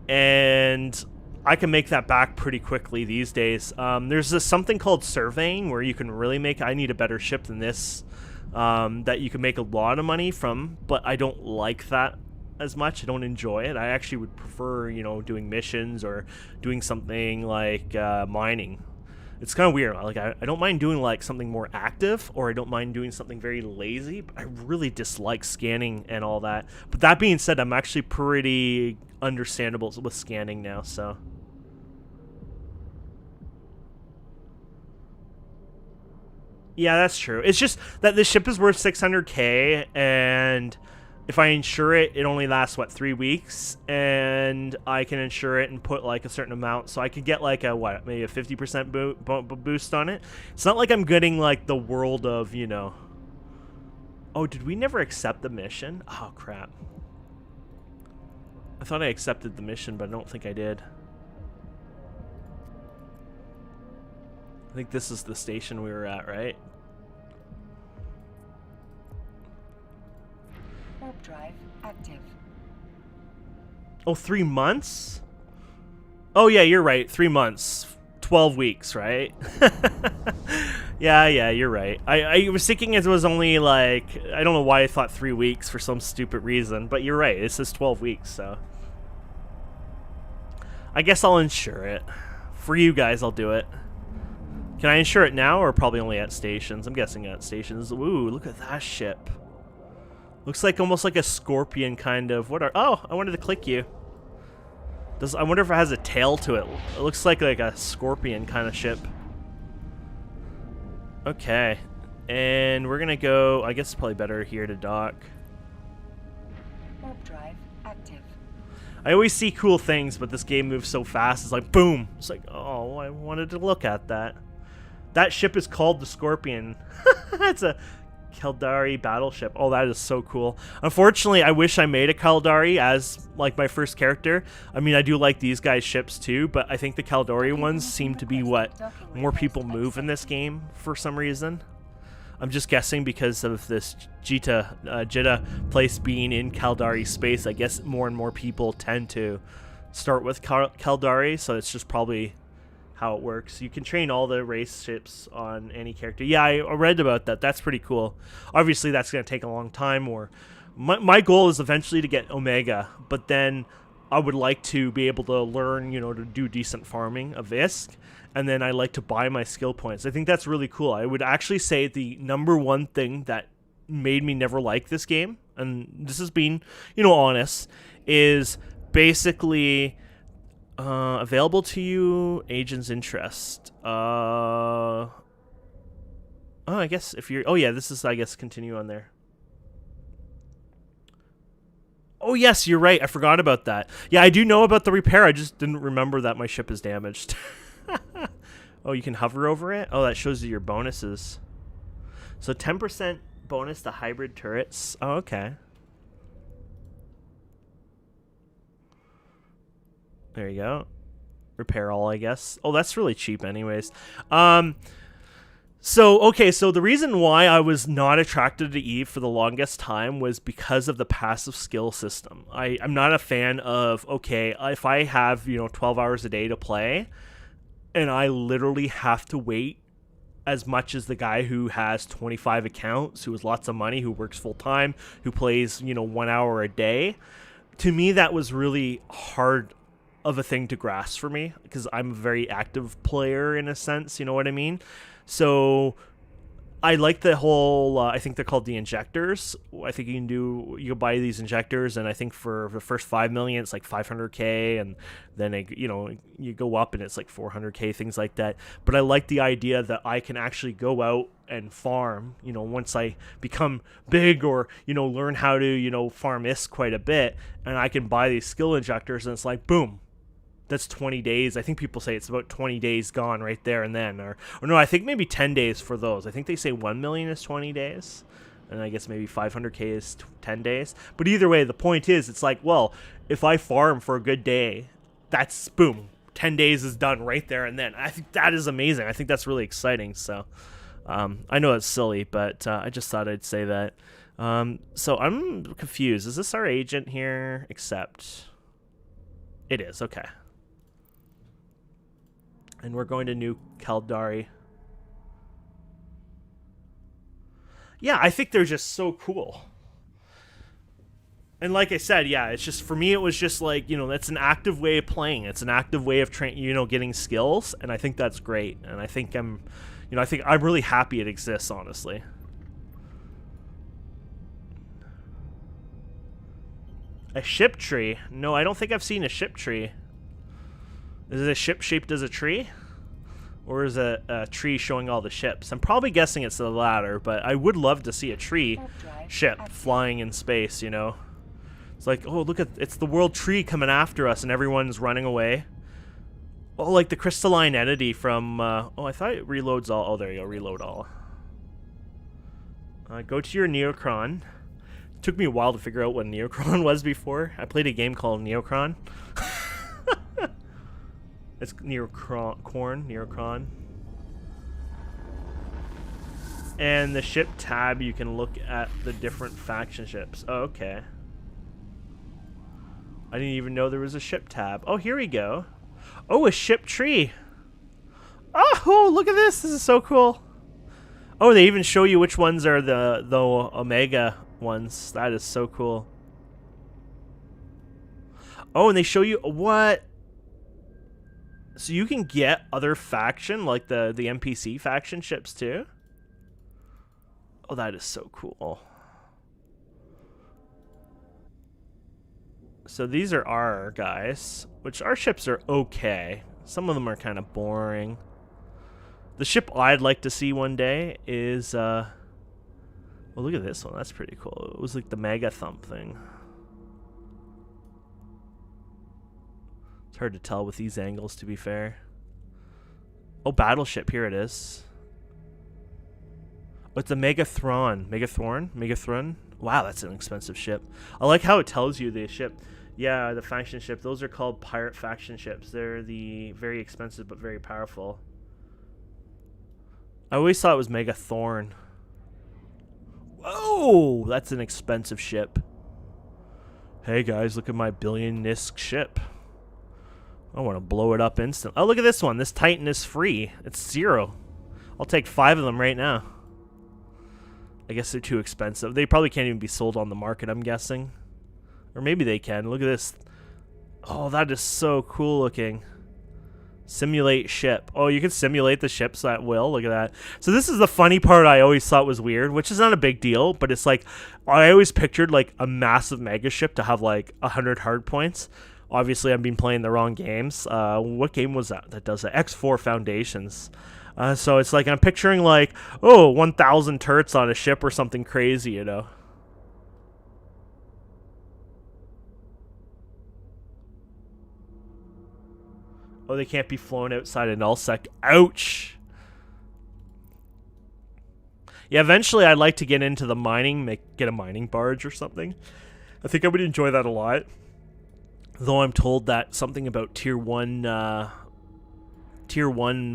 And... I can make that back pretty quickly these days. There's something called surveying where you can really make... I need a better ship than this. That you can make a lot of money from, but I don't like that as much. I don't enjoy it. I actually would prefer, you know, doing missions or doing something like mining. It's kind of weird. Like, I don't mind doing, like, something more active, or I don't mind doing something very lazy, but I really dislike scanning and all that. But that being said, I'm actually pretty understandable with scanning now, so... Yeah, that's true. It's just that the ship is worth 600k, and if I insure it, it only lasts, what, 3 weeks, and I can insure it and put like a certain amount, so I could get like a, what, maybe a 50% boost on it. It's not like I'm getting like the world of, you know. Oh, did we never accept the mission? Oh, crap. I thought I accepted the mission, but I don't think I did. I think this is the station we were at, right? Warp drive active. Oh, 3 months? Oh, yeah, you're right. 3 months. 12 weeks, right? Yeah, you're right. I was thinking it was only like, I don't know why I thought 3 weeks for some stupid reason, but you're right. It says 12 weeks, so. I guess I'll insure it. For you guys, I'll do it. Can I insure it now or probably only at stations? I'm guessing at stations. Ooh, look at that ship. Looks like almost like a scorpion kind of. What are? Oh, I wanted to click you. I wonder if it has a tail to it. It looks like a scorpion kind of ship. Okay. And we're gonna go, I guess it's probably better here to dock. Warp drive active. I always see cool things, but this game moves so fast. It's like, boom. It's like, oh, I wanted to look at that. That ship is called the Scorpion. It's a Caldari battleship. Oh, that is so cool. Unfortunately, I wish I made a Caldari as like my first character. I mean, I do like these guys' ships too, but I think the Caldari ones seem to be what more people move in this game for some reason. I'm just guessing because of this Jita place being in Caldari space. I guess more and more people tend to start with Caldari, so it's just probably how it works. You can train all the race ships on any character. Yeah, I read about that. That's pretty cool. Obviously, that's going to take a long time. Or my goal is eventually to get Omega, but then I would like to be able to learn, you know, to do decent farming of ISK, and then I like to buy my skill points. I think that's really cool. I would actually say the #1 thing that made me never like this game, and this is being, you know, honest, is basically available to you, agent's interest. Oh, I guess if you're, oh yeah, this is, I guess, continue on there. Oh yes, you're right. I forgot about that. Yeah, I do know about the repair. I just didn't remember that my ship is damaged. Oh, you can hover over it? Oh, that shows you your bonuses. So 10% bonus to hybrid turrets. Oh, okay. There you go. Repair all, I guess. Oh, that's really cheap anyways. So the reason why I was not attracted to Eve for the longest time was because of the passive skill system. I'm not a fan of, okay, if I have, you know, 12 hours a day to play, and I literally have to wait as much as the guy who has 25 accounts, who has lots of money, who works full-time, who plays, you know, 1 hour a day. To me, that was really hard of a thing to grasp for me, because I'm a very active player in a sense, you know what I mean? So I like the whole, I think they're called the injectors. I think you can buy these injectors, and I think for the first 5 million, it's like 500k, and then, you know, you go up and it's like 400k, things like that. But I like the idea that I can actually go out and farm, you know, once I become big, or, you know, learn how to, you know, farm ISK quite a bit, and I can buy these skill injectors, and it's like, boom. That's 20 days. I think people say it's about 20 days gone right there and then. Or no, I think maybe 10 days for those. I think they say 1 million is 20 days. And I guess maybe 500k is 10 days. But either way, the point is, it's like, well, if I farm for a good day, that's, boom, 10 days is done right there and then. I think that is amazing. I think that's really exciting. So I know it's silly, but I just thought I'd say that. So I'm confused. Is this our agent here? Accept. It is. Okay. And we're going to New Caldari. Yeah, I think they're just so cool. And like I said, yeah, it's just, for me, it was just like, you know, that's an active way of playing. It's an active way of you know, getting skills, and I think that's great. And I think I'm really happy it exists, honestly. A ship tree? No, I don't think I've seen a ship tree. Is it a ship shaped as a tree? Or is it a tree showing all the ships? I'm probably guessing it's the latter, but I would love to see a tree ship flying in space, you know? It's like, oh, look at, it's the world tree coming after us and everyone's running away. Oh, like the crystalline entity from, oh, I thought it reloads all. Oh, there you go, reload all. Go to your Neocron. It took me a while to figure out what Neocron was before. I played a game called Neocron. It's Neocron. And the ship tab, you can look at the different faction ships. Oh, okay. I didn't even know there was a ship tab. Oh, here we go. Oh, a ship tree. Oh, look at this. This is so cool. Oh, they even show you which ones are the Omega ones. That is so cool. Oh, and they show you what? So you can get other faction, like the NPC faction ships too? Oh, that is so cool. So these are our guys, which our ships are okay. Some of them are kind of boring. The ship I'd like to see one day is, well, look at this one. That's pretty cool. It was like the Mega Thump thing. It's hard to tell with these angles, to be fair. Oh, battleship. Here it is. Oh, it's a Megathron. Wow, that's an expensive ship. I like how it tells you the ship. Yeah, the faction ship. Those are called pirate faction ships. They're the very expensive but very powerful. I always thought it was Megathorn. Whoa, that's an expensive ship. Hey guys, look at my billion-nisk ship. I want to blow it up instantly. Oh, look at this one. This Titan is free. It's 0. I'll take 5 of them right now. I guess they're too expensive. They probably can't even be sold on the market, I'm guessing. Or maybe they can. Look at this. Oh, that is so cool looking. Simulate ship. Oh, you can simulate the ships at will. Look at that. So this is the funny part I always thought was weird, which is not a big deal, but it's like, I always pictured like a massive mega ship to have like 100 hard points. Obviously, I've been playing the wrong games. What game was that does that? X4 Foundations. So it's like I'm picturing like, oh, 1,000 turrets on a ship or something crazy, you know. Oh, they can't be flown outside of nullsec. Ouch! Yeah, eventually I'd like to get into the mining, get a mining barge or something. I think I would enjoy that a lot. Though I'm told that something about tier 1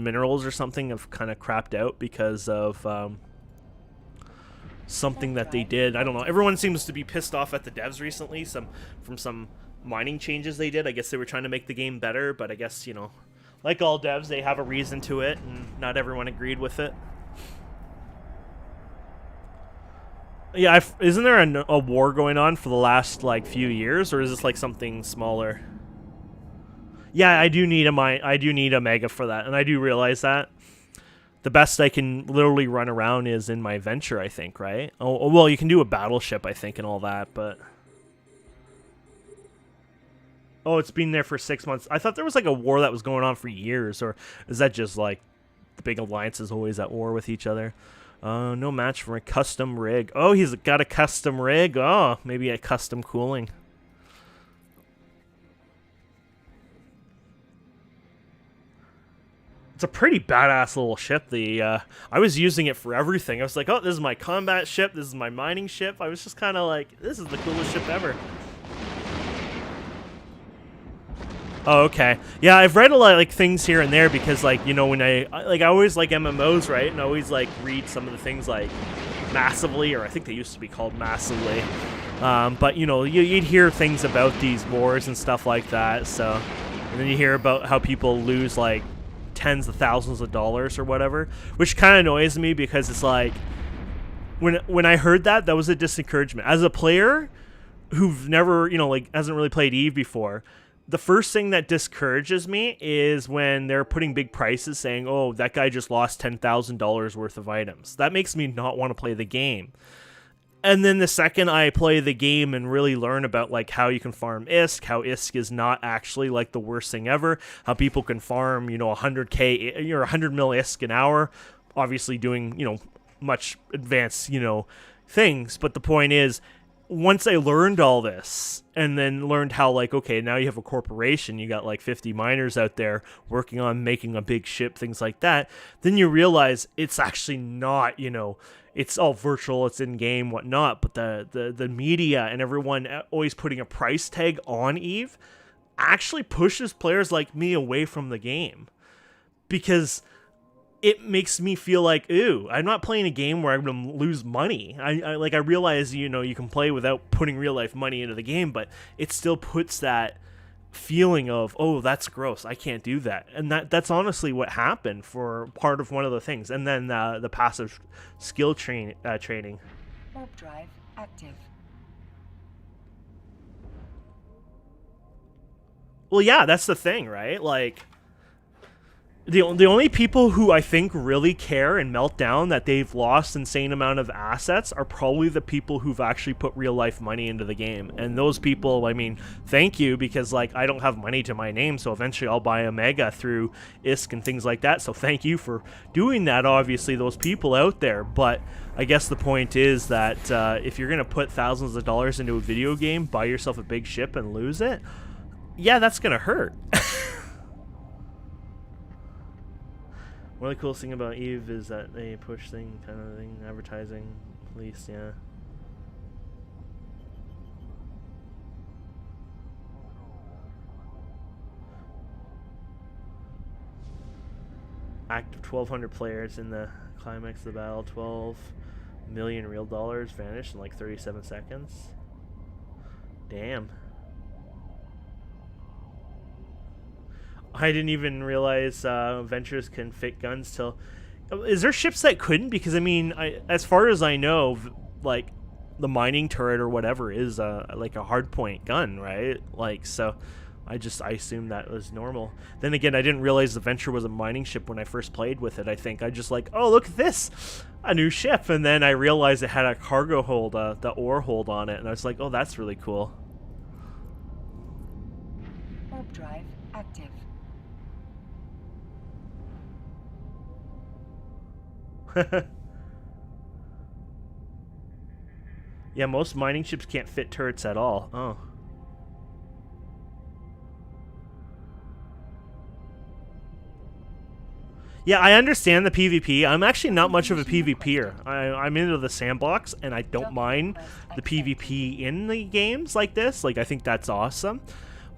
minerals or something have kind of crapped out because of something that they did. I don't know. Everyone seems to be pissed off at the devs recently. From some mining changes they did. I guess they were trying to make the game better, but I guess, you know, like all devs, they have a reason to it, and not everyone agreed with it. Yeah, isn't there a war going on for the last like few years, or is this like something smaller? Yeah, I do need a mega for that, and I do realize that. The best I can literally run around is in my venture, I think, right? Oh well, you can do a battleship, I think, and all that, but oh, it's been there for 6 months. I thought there was like a war that was going on for years, or is that just like the big alliances always at war with each other? No match for a custom rig. Oh, he's got a custom rig. Oh, maybe a custom cooling. It's a pretty badass little ship. I was using it for everything. I was like, oh, this is my combat ship. This is my mining ship. I was just kind of like, this is the coolest ship ever. Oh, okay. Yeah, I've read a lot of like things here and there because, like, you know, when I always like MMOs, right? And I always like read some of the things like Massively, or I think they used to be called Massively. But you know, you'd hear things about these wars and stuff like that. So, and then you hear about how people lose like tens of thousands of dollars or whatever, which kind of annoys me because it's like when I heard that was a disencouragement as a player who've never, you know, like hasn't really played EVE before. The first thing that discourages me is when they're putting big prices saying, oh, that guy just lost $10,000 worth of items. That makes me not want to play the game. And then the second I play the game and really learn about like how you can farm ISK, how ISK is not actually like the worst thing ever, how people can farm, 100k or 100 mil ISK an hour, obviously doing, much advanced, things. But the point is, once I learned all this and then learned how like, okay, now you have a corporation, you got like 50 miners out there working on making a big ship, things like that, then you realize it's actually not, it's all virtual, it's in game, whatnot, but the media and everyone always putting a price tag on EVE actually pushes players like me away from the game, because it makes me feel like, ooh, I'm not playing a game where I'm gonna lose money. I realize, you can play without putting real life money into the game, but it still puts that feeling of, oh, that's gross, I can't do that. And that's honestly what happened for part of one of the things. And then the passive skill training. Warp drive active. Well, yeah, that's the thing, right? Like, the only people who I think really care and melt down that they've lost insane amount of assets are probably the people who've actually put real life money into the game. And those people, I mean, thank you, because like I don't have money to my name, so eventually I'll buy a Mega through ISK and things like that. So thank you for doing that, obviously, those people out there. But I guess the point is that if you're going to put thousands of dollars into a video game, buy yourself a big ship and lose it, yeah, that's going to hurt. One of the coolest thing about EVE is that they push thing kind of thing, advertising, police, yeah. Active 1,200 players in the climax of the battle. 12 million real dollars vanished in like 37 seconds. Damn. I didn't even realize Ventures can fit guns till... Is there ships that couldn't? Because, I mean, as far as I know, like, the mining turret or whatever is like a hardpoint gun, right? Like, so I assumed that was normal. Then again, I didn't realize the Venture was a mining ship when I first played with it, I think. I just like, oh, look at this! A new ship! And then I realized it had a cargo hold, the ore hold on it, and I was like, oh, that's really cool. Warp drive active. Yeah, most mining ships can't fit turrets at all. Oh. Yeah, I understand the PvP. I'm actually not much of a PvPer. I'm into the sandbox, and I don't mind the PvP in the games like this. Like, I think that's awesome.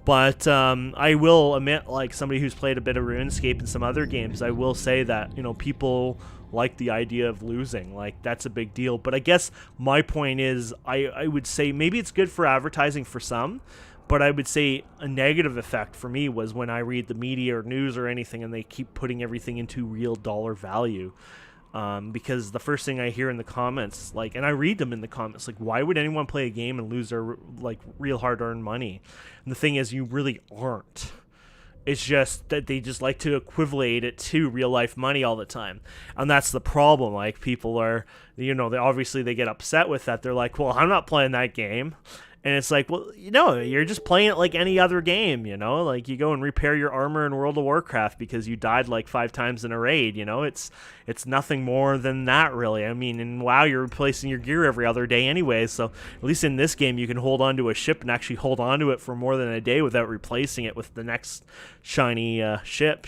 But I will admit, like somebody who's played a bit of RuneScape and some other games, I will say that, people like the idea of losing. Like, that's a big deal. But I guess my point is, I would say maybe it's good for advertising for some, but I would say a negative effect for me was when I read the media or news or anything and they keep putting everything into real dollar value. Because the first thing I hear in the comments, like, and I read them in the comments, like, why would anyone play a game and lose their, like, real hard-earned money? And the thing is, you really aren't. It's just that they just like to equivalate it to real-life money all the time. And that's the problem. Like, people are, they get upset with that. They're like, well, I'm not playing that game. And it's like, well, you're just playing it like any other game, Like, you go and repair your armor in World of Warcraft because you died like 5 times in a raid, It's nothing more than that, really. I mean, in WoW, you're replacing your gear every other day anyway, so at least in this game, you can hold on to a ship and actually hold on to it for more than a day without replacing it with the next shiny ship,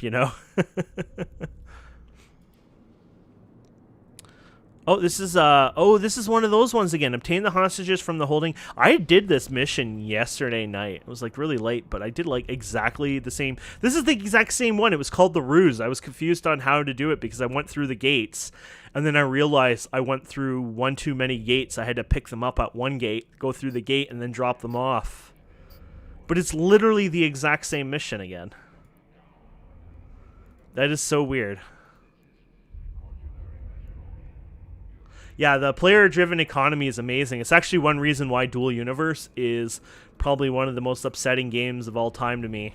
Oh, this is one of those ones again. Obtain the hostages from the holding. I did this mission yesterday night. It was like really late, but I did like exactly the same. This is the exact same one. It was called the Ruse. I was confused on how to do it because I went through the gates, and then I realized I went through one too many gates. I had to pick them up at one gate, go through the gate, and then drop them off. But it's literally the exact same mission again. That is so weird. Yeah, the player-driven economy is amazing. It's actually one reason why Dual Universe is probably one of the most upsetting games of all time to me.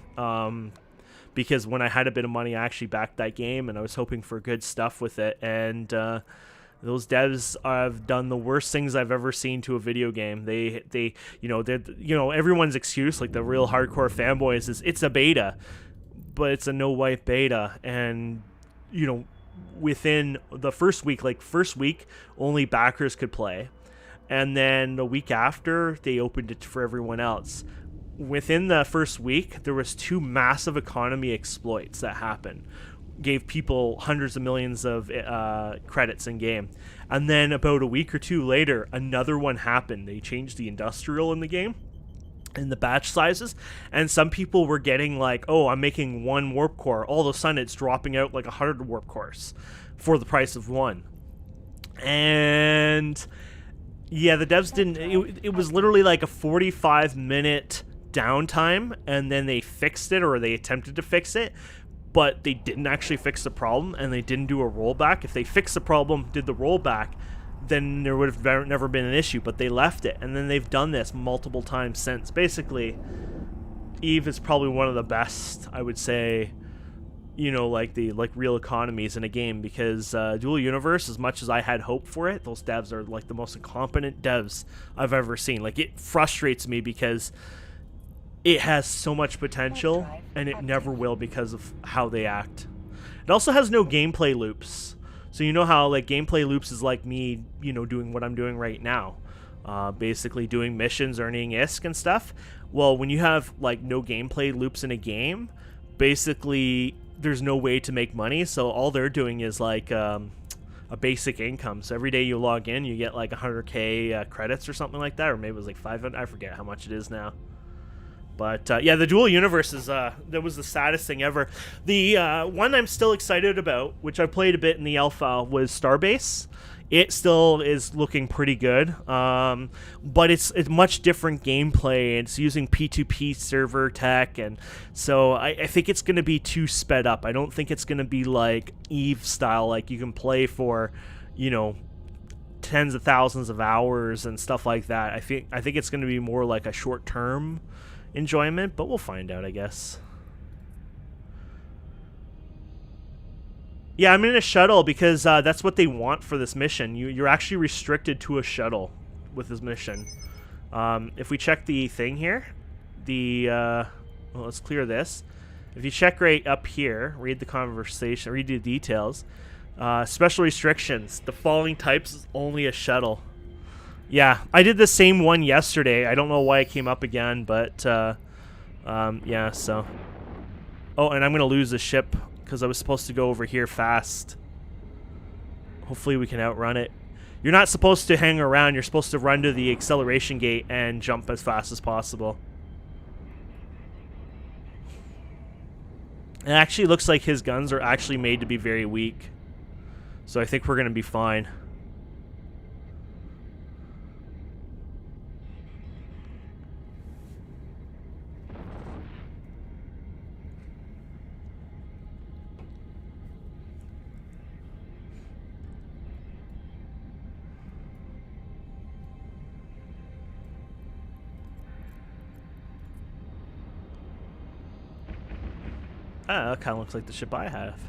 Because when I had a bit of money, I actually backed that game, and I was hoping for good stuff with it. And Those devs have done the worst things I've ever seen to a video game. They everyone's excuse, like the real hardcore fanboys, is it's a beta, but it's a no wipe beta, and within the first week, only backers could play, and then the week after they opened it for everyone else. Within the first week, there was 2 massive economy exploits that happened. Gave people hundreds of millions of credits in game, and then about a week or 2 later, another one happened. They changed the industrial in the game, in the batch sizes, and some people were getting like, oh, I'm making 1 warp core. All of a sudden, it's dropping out like 100 warp cores for the price of 1. And yeah, the devs didn't. It was literally like a 45-minute downtime, and then they fixed it, or they attempted to fix it. But they didn't actually fix the problem, and they didn't do a rollback. If they fixed the problem, did the rollback, then there would have never been an issue. But they left it, and then they've done this multiple times since. Basically, EVE is probably one of the best, I would say, like real economies in a game, because Dual Universe, as much as I had hope for it, those devs are like the most incompetent devs I've ever seen. Like, it frustrates me because it has so much potential, and it never will because of how they act. It also has no gameplay loops. So you know how like gameplay loops is like me, doing what I'm doing right now. Basically doing missions, earning ISK and stuff. Well, when you have like no gameplay loops in a game, basically there's no way to make money. So all they're doing is like a basic income. So every day you log in, you get like 100k credits or something like that, or maybe it was like 500. I forget how much it is now. But yeah, the Dual Universe is that was the saddest thing ever. The one I'm still excited about, which I played a bit in the alpha, was Starbase. It still is looking pretty good, but it's much different gameplay. It's using P2P server tech, and so I think it's going to be too sped up. I don't think it's going to be like EVE style, like you can play for, tens of thousands of hours and stuff like that. I think it's going to be more like a short-term enjoyment, but we'll find out, I guess. Yeah, I'm in a shuttle because that's what they want for this mission. You're actually restricted to a shuttle with this mission. If we check the thing here, well, let's clear this. If you check right up here, read the conversation, read the details. Special restrictions. The following types is only a shuttle. Yeah, I did the same one yesterday. I don't know why it came up again, but yeah, so. Oh, and I'm going to lose the ship because I was supposed to go over here fast. Hopefully we can outrun it. You're not supposed to hang around. You're supposed to run to the acceleration gate and jump as fast as possible. It actually looks like his guns are actually made to be very weak. So I think we're going to be fine. That kind of looks like the ship I have.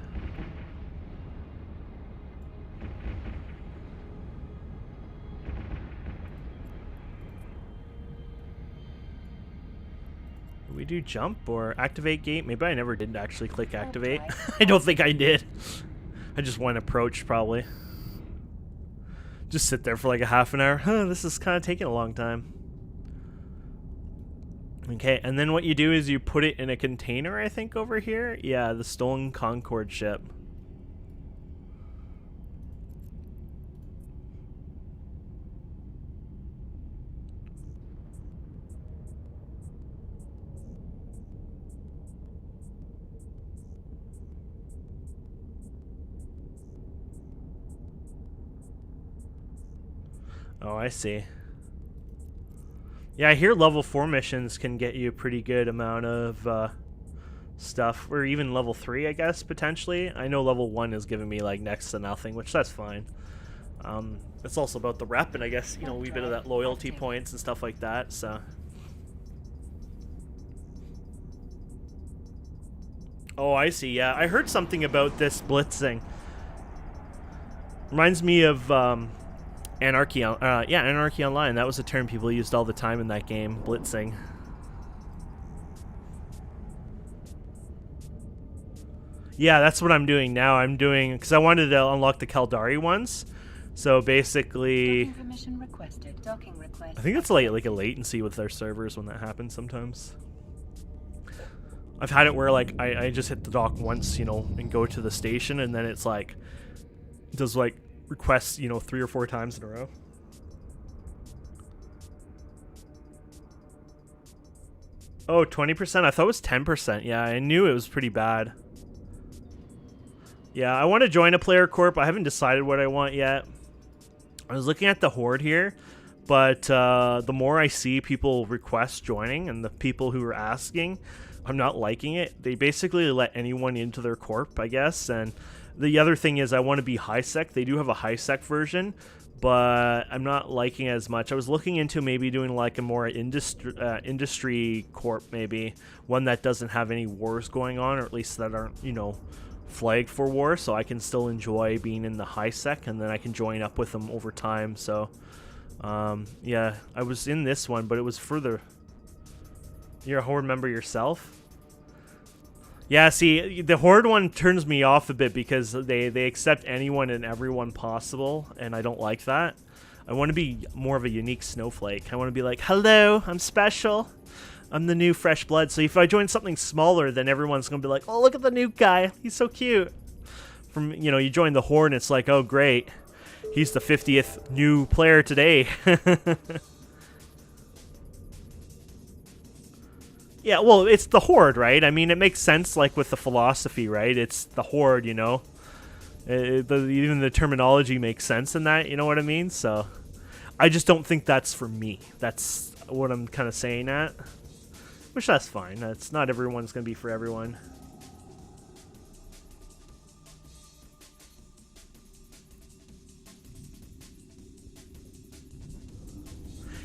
Do we do jump or activate gate? Maybe I never did actually click activate. I don't think I did. I just went approach probably. Just sit there for like a half an hour. This is kind of taking a long time. Okay, and then what you do is you put it in a container, I think, over here. Yeah, the stolen Concorde ship. Oh, I see. Yeah, I hear level 4 missions can get you a pretty good amount of stuff, or even level 3, I guess, potentially. I know level 1 is giving me like next to nothing, which that's fine. It's also about the rep, and I guess, a wee bit of that loyalty points and stuff like that, so. Oh, I see, yeah. I heard something about this blitzing. Reminds me of Anarchy. Yeah, Anarchy Online. That was a term people used all the time in that game, blitzing. Yeah, that's what I'm doing now. I'm doing because I wanted to unlock the Kaldari ones. So basically, Docking permission requested. Docking request. I think it's like a latency with their servers when that happens sometimes. I've had it where like I just hit the dock once, you know, and go to the station, and then it's like does like requests, you know, 3 or 4 times in a row. Oh, 20%? I thought it was 10%. Yeah, I knew it was pretty bad. Yeah, I want to join a player corp. I haven't decided what I want yet. I was looking at the Horde here, but the more I see people request joining and the people who are asking, I'm not liking it. They basically let anyone into their corp, I guess. And the other thing is I want to be high sec. They do have a high sec version, but I'm not liking it as much. I was looking into maybe doing like a more industry corp, maybe one that doesn't have any wars going on, or at least that aren't, you know, flagged for war, so I can still enjoy being in the high sec, and then I can join up with them over time. So yeah, I was in this one, but it was further. You're a Horde member yourself? Yeah, see, the Horde one turns me off a bit because they accept anyone and everyone possible, and I don't like that. I want to be more of a unique snowflake. I want to be like, hello, I'm special. I'm the new fresh blood. So if I join something smaller, then everyone's going to be like, oh, look at the new guy. He's so cute. From, you know, you join the Horde, and it's like, oh, great. He's the 50th new player today. Yeah, well, it's the Horde, right? I mean, it makes sense, like, with the philosophy, right? It's the Horde, you know? Even the terminology makes sense in that, you know what I mean? So, I just don't think that's for me. That's what I'm kind of saying at. Which, that's fine. That's not everyone's going to be for everyone.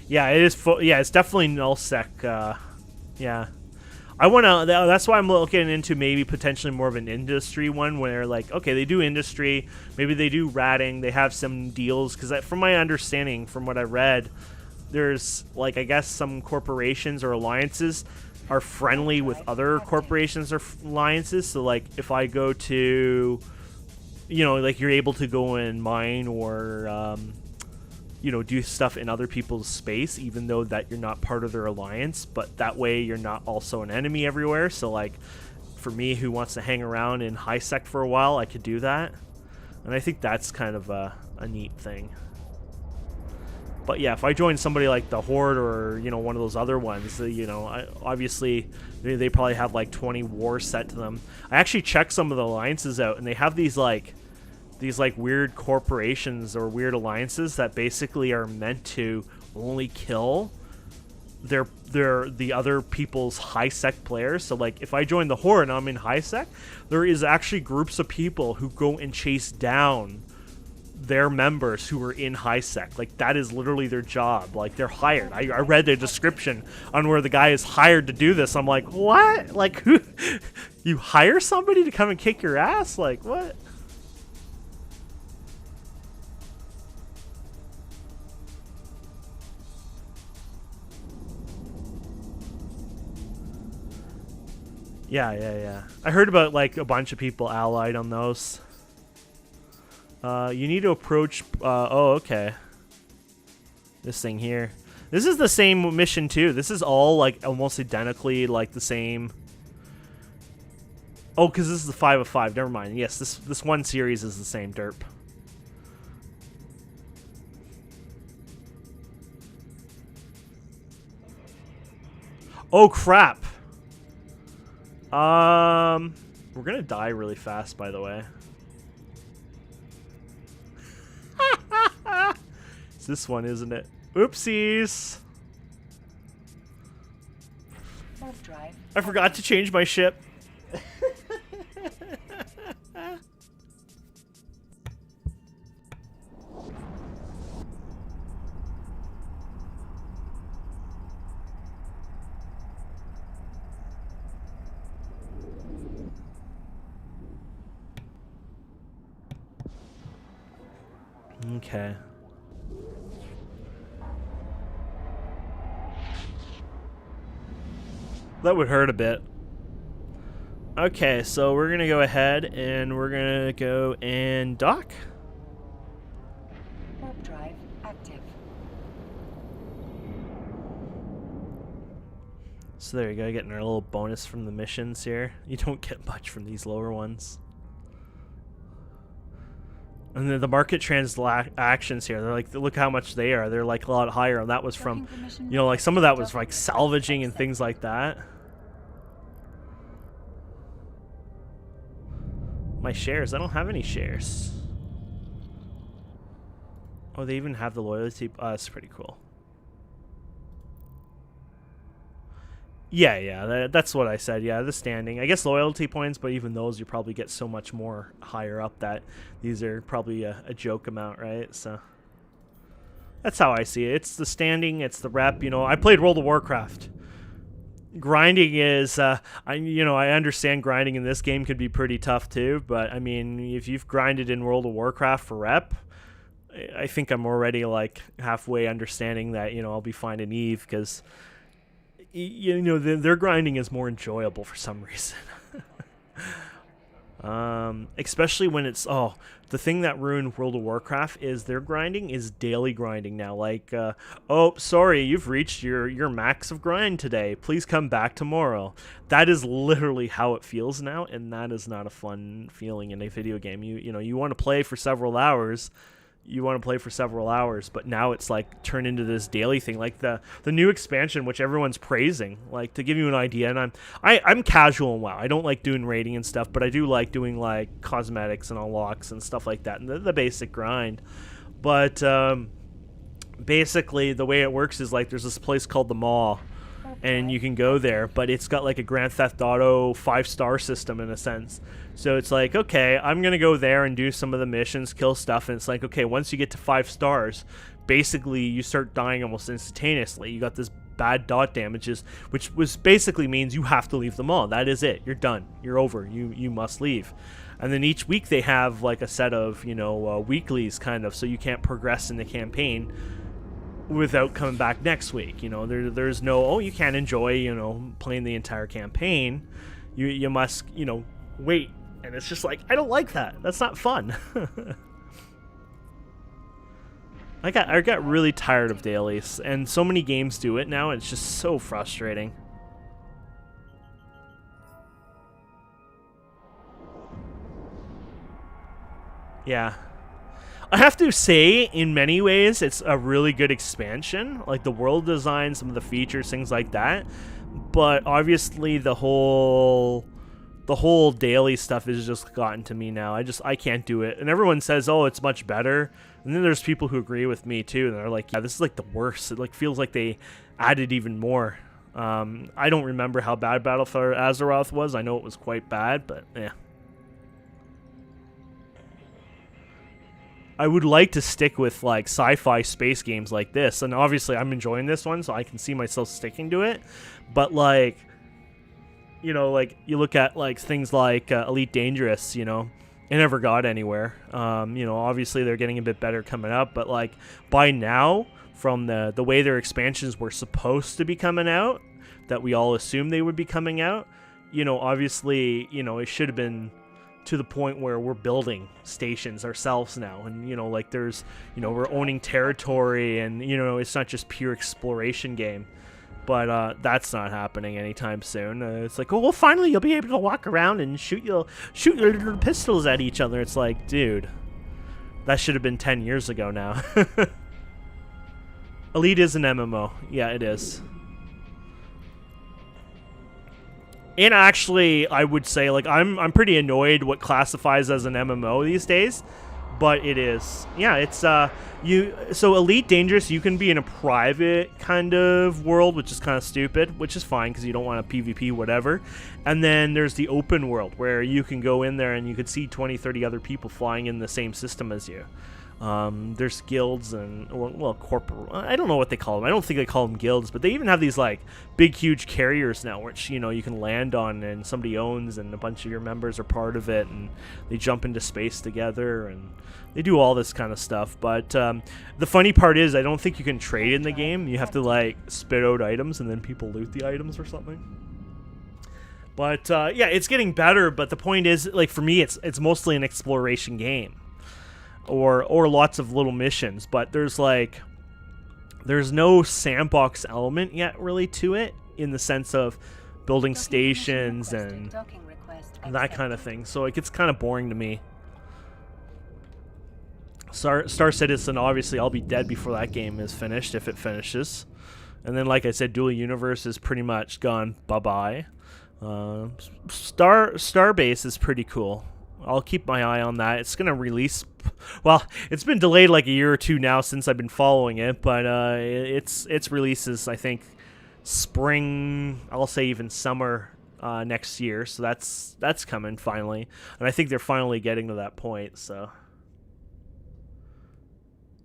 Yeah, it is. Yeah, it's definitely nullsec. Yeah, I want to. That's why I'm looking into maybe potentially more of an industry one, where like, okay, they do industry, maybe they do ratting, they have some deals. Because from my understanding, from what I read, there's like, I guess some corporations or alliances are friendly with other corporations or alliances. So like, if I go to, you know, like you're able to go and mine or you know, do stuff in other people's space, even though that you're not part of their alliance, but that way you're not also an enemy everywhere. So like, for me who wants to hang around in high sec for a while, I could do that. And I think that's kind of a neat thing. But yeah, if I join somebody like the Horde or, you know, one of those other ones, you know, obviously they probably have like 20 wars set to them. I actually checked some of the alliances out, and they have these like weird corporations or weird alliances that basically are meant to only kill the other people's high sec players. So like, if I join the Horde and I'm in high sec, there is actually groups of people who go and chase down their members who are in high sec. Like, that is literally their job. Like, they're hired. I read the description on where the guy is hired to do this. I'm like, what? Like, who? You hire somebody to come and kick your ass? Like, what? Yeah. I heard about, like, a bunch of people allied on those. You need to approach... oh, okay. This thing here. This is the same mission, too. This is all, like, almost identically, like, the same... Oh, because this is the 5 of 5. Never mind. Yes, this one series is the same derp. Oh, crap. We're gonna die really fast, by the way. It's this one, isn't it? Oopsies. I forgot to change my ship. Okay. That would hurt a bit. Okay, so we're gonna go ahead and we're gonna go and dock. Warp drive active. So there you go, getting our little bonus from the missions here. You don't get much from these lower ones. And then the market transactions here, they're like, look how much they are. They're like a lot higher, and that was from, you know, like some of that was like salvaging and things like that. My shares, I don't have any shares. Oh, they even have the loyalty. That's pretty cool. Yeah, that's what I said. Yeah, the standing. I guess loyalty points, but even those you probably get so much more higher up that these are probably a joke amount, right? So that's how I see it. It's the standing, it's the rep. You know, I played World of Warcraft. Grinding is, I understand grinding in this game could be pretty tough too, but I mean, if you've grinded in World of Warcraft for rep, I think I'm already like halfway understanding that, you know, I'll be fine in Eve because, you know, their grinding is more enjoyable for some reason. Especially when it's, the thing that ruined World of Warcraft is their grinding is daily grinding now. Like, oh, sorry, you've reached your max of grind today. Please come back tomorrow. That is literally how it feels now, and that is not a fun feeling in a video game. You know, you want to play for several hours. But now it's like turned into this daily thing, like the new expansion, which everyone's praising. Like, to give you an idea, and I'm casual in WoW. I don't like doing raiding and stuff, but I do like doing like cosmetics and unlocks and stuff like that, and the basic grind. But basically, the way it works is like there's this place called the Mall, and you can go there, but it's got like a Grand Theft Auto 5-star system in a sense. So it's like, okay, I'm going to go there and do some of the missions, kill stuff, and it's like, okay, once you get to 5 stars, basically you start dying almost instantaneously. You got this bad dot damages, which basically means you have to leave the mall. That is it. You're done. You're over. You must leave. And then each week they have like a set of, you know, weeklies kind of, so you can't progress in the campaign without coming back next week. You know, there's no, you can't enjoy, you know, playing the entire campaign. You must, you know, wait. And it's just like, I don't like that. That's not fun. I got really tired of dailies, and so many games do it now. It's just so frustrating. Yeah. I have to say, in many ways, it's a really good expansion. Like the world design, some of the features, things like that. But obviously the whole daily stuff has just gotten to me now. I can't do it. And everyone says, oh, it's much better. And then there's people who agree with me too, and they're like, yeah, this is like the worst. It like feels like they added even more. I don't remember how bad Battle for Azeroth was. I know it was quite bad, but yeah. I would like to stick with like sci-fi space games like this, and obviously I'm enjoying this one, so I can see myself sticking to it. But like, you know, like you look at like things like Elite Dangerous, you know, it never got anywhere. You know, obviously they're getting a bit better coming up, but like by now, from the way their expansions were supposed to be coming out, that we all assumed they would be coming out, you know, obviously, you know, it should have been to the point where we're building stations ourselves now, and you know, like there's, you know, we're owning territory, and you know, it's not just pure exploration game. But that's not happening anytime soon. It's like, oh, well, finally you'll be able to walk around and shoot your little pistols at each other. It's like, dude, that should have been 10 years ago now. Elite is an MMO. Yeah, it is. And actually, I would say, like, I'm pretty annoyed what classifies as an MMO these days, but it is. Yeah, it's so Elite Dangerous, you can be in a private kind of world, which is kind of stupid, which is fine because you don't want a PvP whatever. And then there's the open world where you can go in there and you can see 20, 30 other people flying in the same system as you. There's guilds and, well, corporate. I don't know what they call them. I don't think they call them guilds, but they even have these like big, huge carriers now, which you can land on and somebody owns, and a bunch of your members are part of it, and they jump into space together, and they do all this kind of stuff. But the funny part is, I don't think you can trade in the game. You have to like spit out items, and then people loot the items or something. But yeah, it's getting better. But the point is, like for me, it's mostly an exploration game. Or lots of little missions, but there's no sandbox element yet really to it, in the sense of building stations and that kind of thing. So it gets kind of boring to me. Star Citizen, obviously I'll be dead before that game is finished, if it finishes. And then, like I said, Dual Universe is pretty much gone bye-bye. Starbase is pretty cool. I'll keep my eye on that. It's going to release... Well, it's been delayed like a year or two now since I've been following it, but its releases, I think, spring, I'll say even summer next year, so that's coming finally. And I think they're finally getting to that point, so...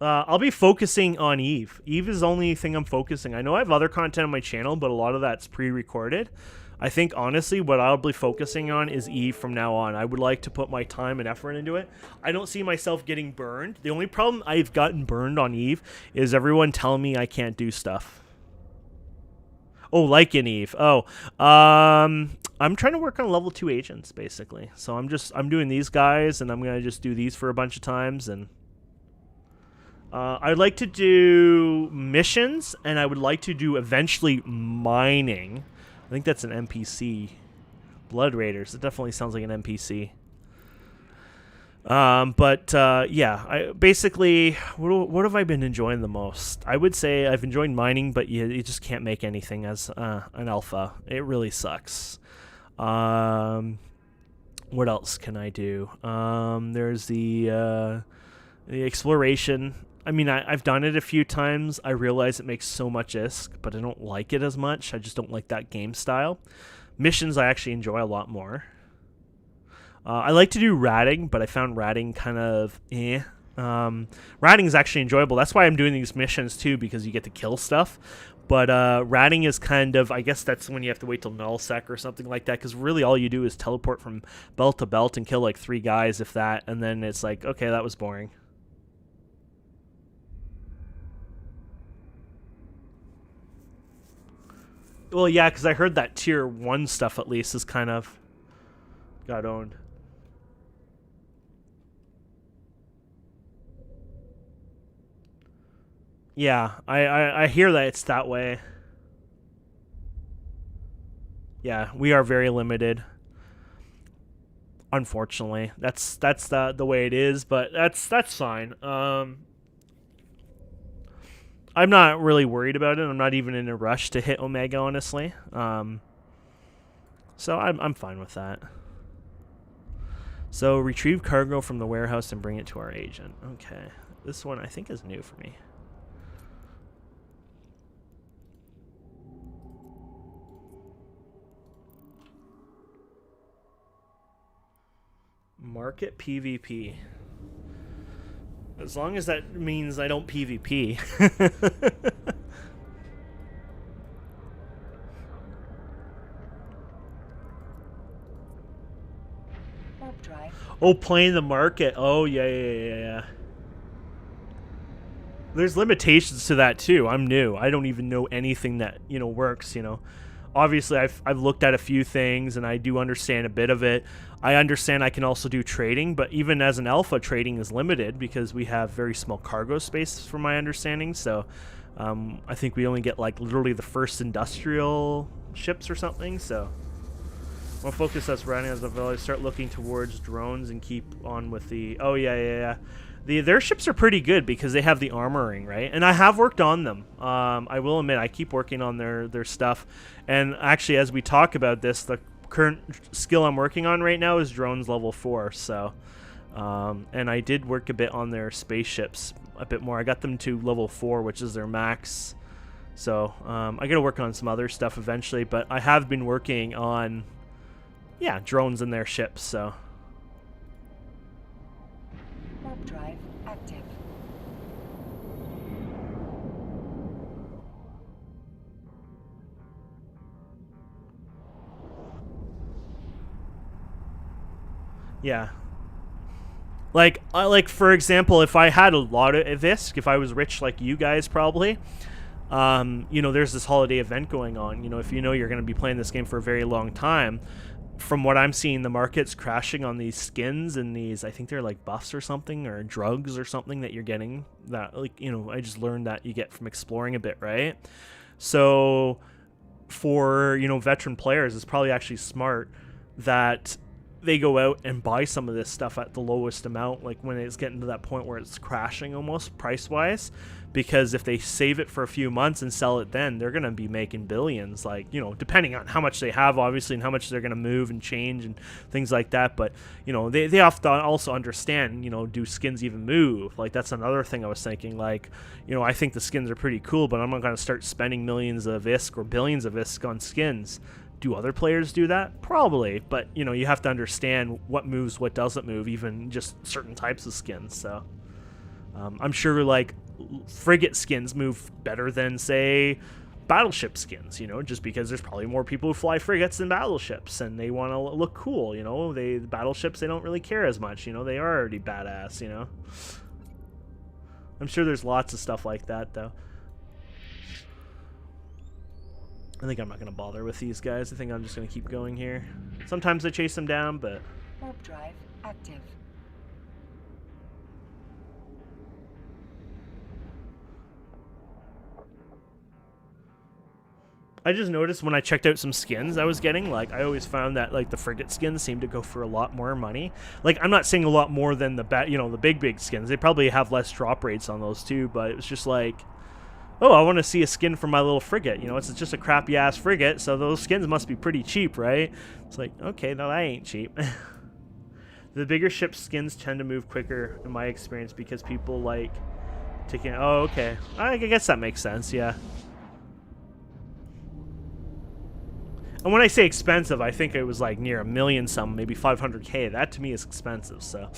I'll be focusing on Eve. Eve is the only thing I'm focusing. I know I have other content on my channel, but a lot of that's pre-recorded. I think, honestly, what I'll be focusing on is Eve from now on. I would like to put my time and effort into it. I don't see myself getting burned. The only problem I've gotten burned on Eve is everyone telling me I can't do stuff. Oh, like in Eve. Oh, I'm trying to work on level 2 agents, basically. So I'm doing these guys, and I'm going to just do these for a bunch of times, and... I'd like to do missions, and I would like to do eventually mining. I think that's an NPC. Blood Raiders. It definitely sounds like an NPC. Yeah. Basically, what have I been enjoying the most? I would say I've enjoyed mining, but you just can't make anything as an alpha. It really sucks. What else can I do? There's the exploration. I mean, I've done it a few times. I realize it makes so much ISK, but I don't like it as much. I just don't like that game style. Missions I actually enjoy a lot more. I like to do ratting, but I found ratting kind of eh. Ratting is actually enjoyable. That's why I'm doing these missions too, because you get to kill stuff. But ratting is kind of, I guess that's when you have to wait till nullsec or something like that, because really all you do is teleport from belt to belt and kill like 3 guys, if that, and then it's like, okay, that was boring. Well, yeah, because I heard that tier 1 stuff at least is kind of got owned. Yeah, I hear that it's that way. Yeah, we are very limited. Unfortunately, that's the way it is, but that's fine. I'm not really worried about it. I'm not even in a rush to hit Omega, honestly. So I'm fine with that. So retrieve cargo from the warehouse and bring it to our agent. Okay, this one I think is new for me. Market PvP. As long as that means I don't PvP. Oh, playing the market. Oh, yeah. There's limitations to that too. I'm new. I don't even know anything that, works, Obviously, I've looked at a few things, and I do understand a bit of it. I understand I can also do trading, but even as an alpha, trading is limited because we have very small cargo space, from my understanding. So I think we only get, like, literally the first industrial ships or something. So I'll focus us running as the village, start looking towards drones, and keep on with the... Oh, yeah. Their ships are pretty good because they have the armoring, right? And I have worked on them. I will admit, I keep working on their stuff. And actually, as we talk about this, the current skill I'm working on right now is drones level 4. So, and I did work a bit on their spaceships, a bit more. I got them to level 4, which is their max. So I got to work on some other stuff eventually. But I have been working on, yeah, drones and their ships. So. Warp drive active. Yeah. Like for example, if I had a lot of this, if I was rich like you guys probably, there's this holiday event going on. If you know you're going to be playing this game for a very long time, from what I'm seeing, the market's crashing on these skins and these, I think they're like buffs or something, or drugs or something that you're getting that, I just learned that you get from exploring a bit, right? So for, veteran players, it's probably actually smart that they go out and buy some of this stuff at the lowest amount, like when it's getting to that point where it's crashing almost price-wise, because if they save it for a few months and sell it then, they're going to be making billions, depending on how much they have, obviously, and how much they're going to move and change and things like that. But, they have to also understand, do skins even move? Like, that's another thing I was thinking. Like, I think the skins are pretty cool, but I'm not going to start spending millions of ISK or billions of ISK on skins. Do other players do that? Probably, but you have to understand what moves, what doesn't move, even just certain types of skins. So I'm sure like frigate skins move better than say battleship skins, just because there's probably more people who fly frigates than battleships and they want to look cool. The battleships, they don't really care as much. They are already badass. I'm sure there's lots of stuff like that though. I think I'm not going to bother with these guys. I think I'm just going to keep going here. Sometimes I chase them down, but... Warp drive active. I just noticed when I checked out some skins I was getting, like, I always found that, like, the frigate skins seem to go for a lot more money. Like, I'm not saying a lot more than the big skins. They probably have less drop rates on those, too, but it was just like... Oh, I want to see a skin for my little frigate. It's just a crappy-ass frigate, so those skins must be pretty cheap, right? It's like, okay, no, that ain't cheap. The bigger ship skins tend to move quicker, in my experience, because people like taking... Oh, okay. I guess that makes sense, yeah. And when I say expensive, I think it was like near $1 million some, maybe 500K. That to me is expensive, so.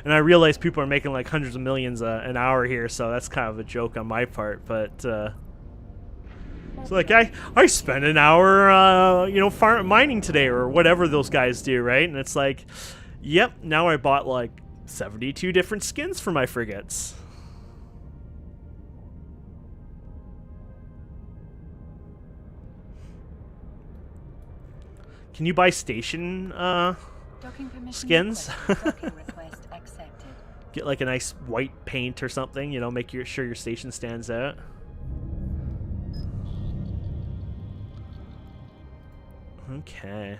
And I realize people are making like hundreds of millions an hour here, so that's kind of a joke on my part. But so like I spent an hour, mining today or whatever those guys do, right? And it's like, yep, now I bought like 72 different skins for my frigates. Can you buy station skins? Request accepted. Get like a nice white paint or something, make sure your station stands out. Okay.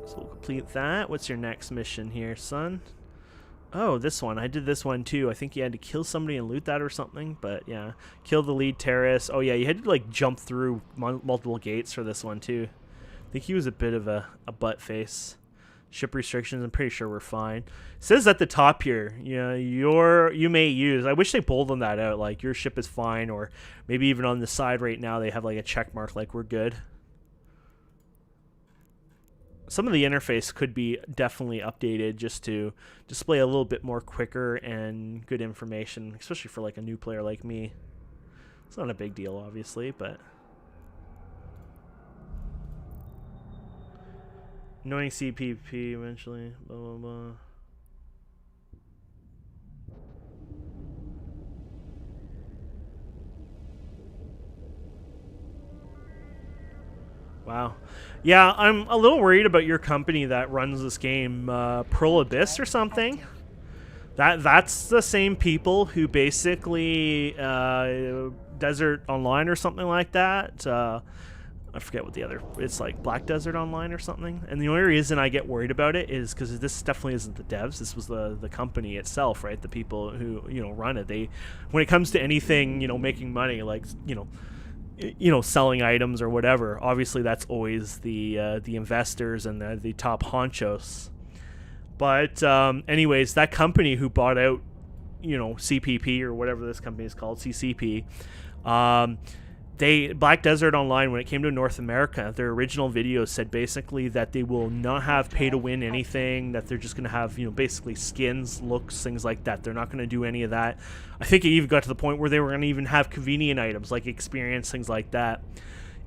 So we'll complete that. What's your next mission here, son? Oh, this one. I did this one too. I think you had to kill somebody and loot that or something, but yeah. Kill the lead terrorist. Oh yeah, you had to like jump through multiple gates for this one too. I think he was a bit of a butt face. Ship restrictions, I'm pretty sure we're fine. It says at the top here, you may use. I wish they bolded that out, like your ship is fine, or maybe even on the side right now they have like a check mark like we're good. Some of the interface could be definitely updated just to display a little bit more quicker and good information, especially for like a new player like me. It's not a big deal, obviously, but annoying CPP eventually, blah, blah, blah. Wow. Yeah, I'm a little worried about your company that runs this game, Pearl Abyss or something. That's the same people who basically Desert Online or something like that. I forget what the other... It's like Black Desert Online or something. And the only reason I get worried about it is because this definitely isn't the devs. This was the company itself, right? The people who, run it. They, when it comes to anything, making money, like, selling items or whatever, obviously that's always the investors and the top honchos. But anyways, that company who bought out, CPP or whatever this company is called, CCP, Black Desert Online, when it came to North America, their original video said basically that they will not have pay to win anything, that they're just going to have, basically skins, looks, things like that. They're not going to do any of that. I think it even got to the point where they were going to even have convenient items like experience, things like that.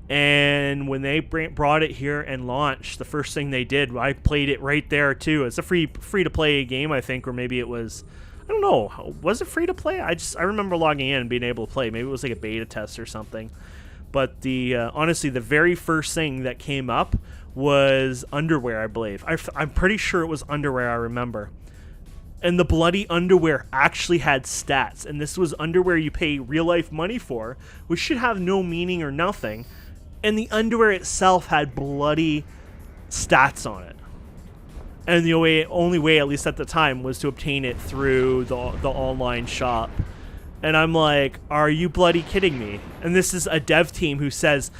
And when they brought it here and launched, the first thing they did, I played it right there too. It's a free to play game, I think, or maybe it was, I don't know, was it free to play? I remember logging in and being able to play. Maybe it was like a beta test or something. But the honestly, the very first thing that came up was underwear, I believe. I'm pretty sure it was underwear, I remember. And the bloody underwear actually had stats, and this was underwear you pay real life money for, which should have no meaning or nothing. And the underwear itself had bloody stats on it. And the only way, at least at the time, was to obtain it through the online shop. And I'm like, are you bloody kidding me? And this is a dev team who says,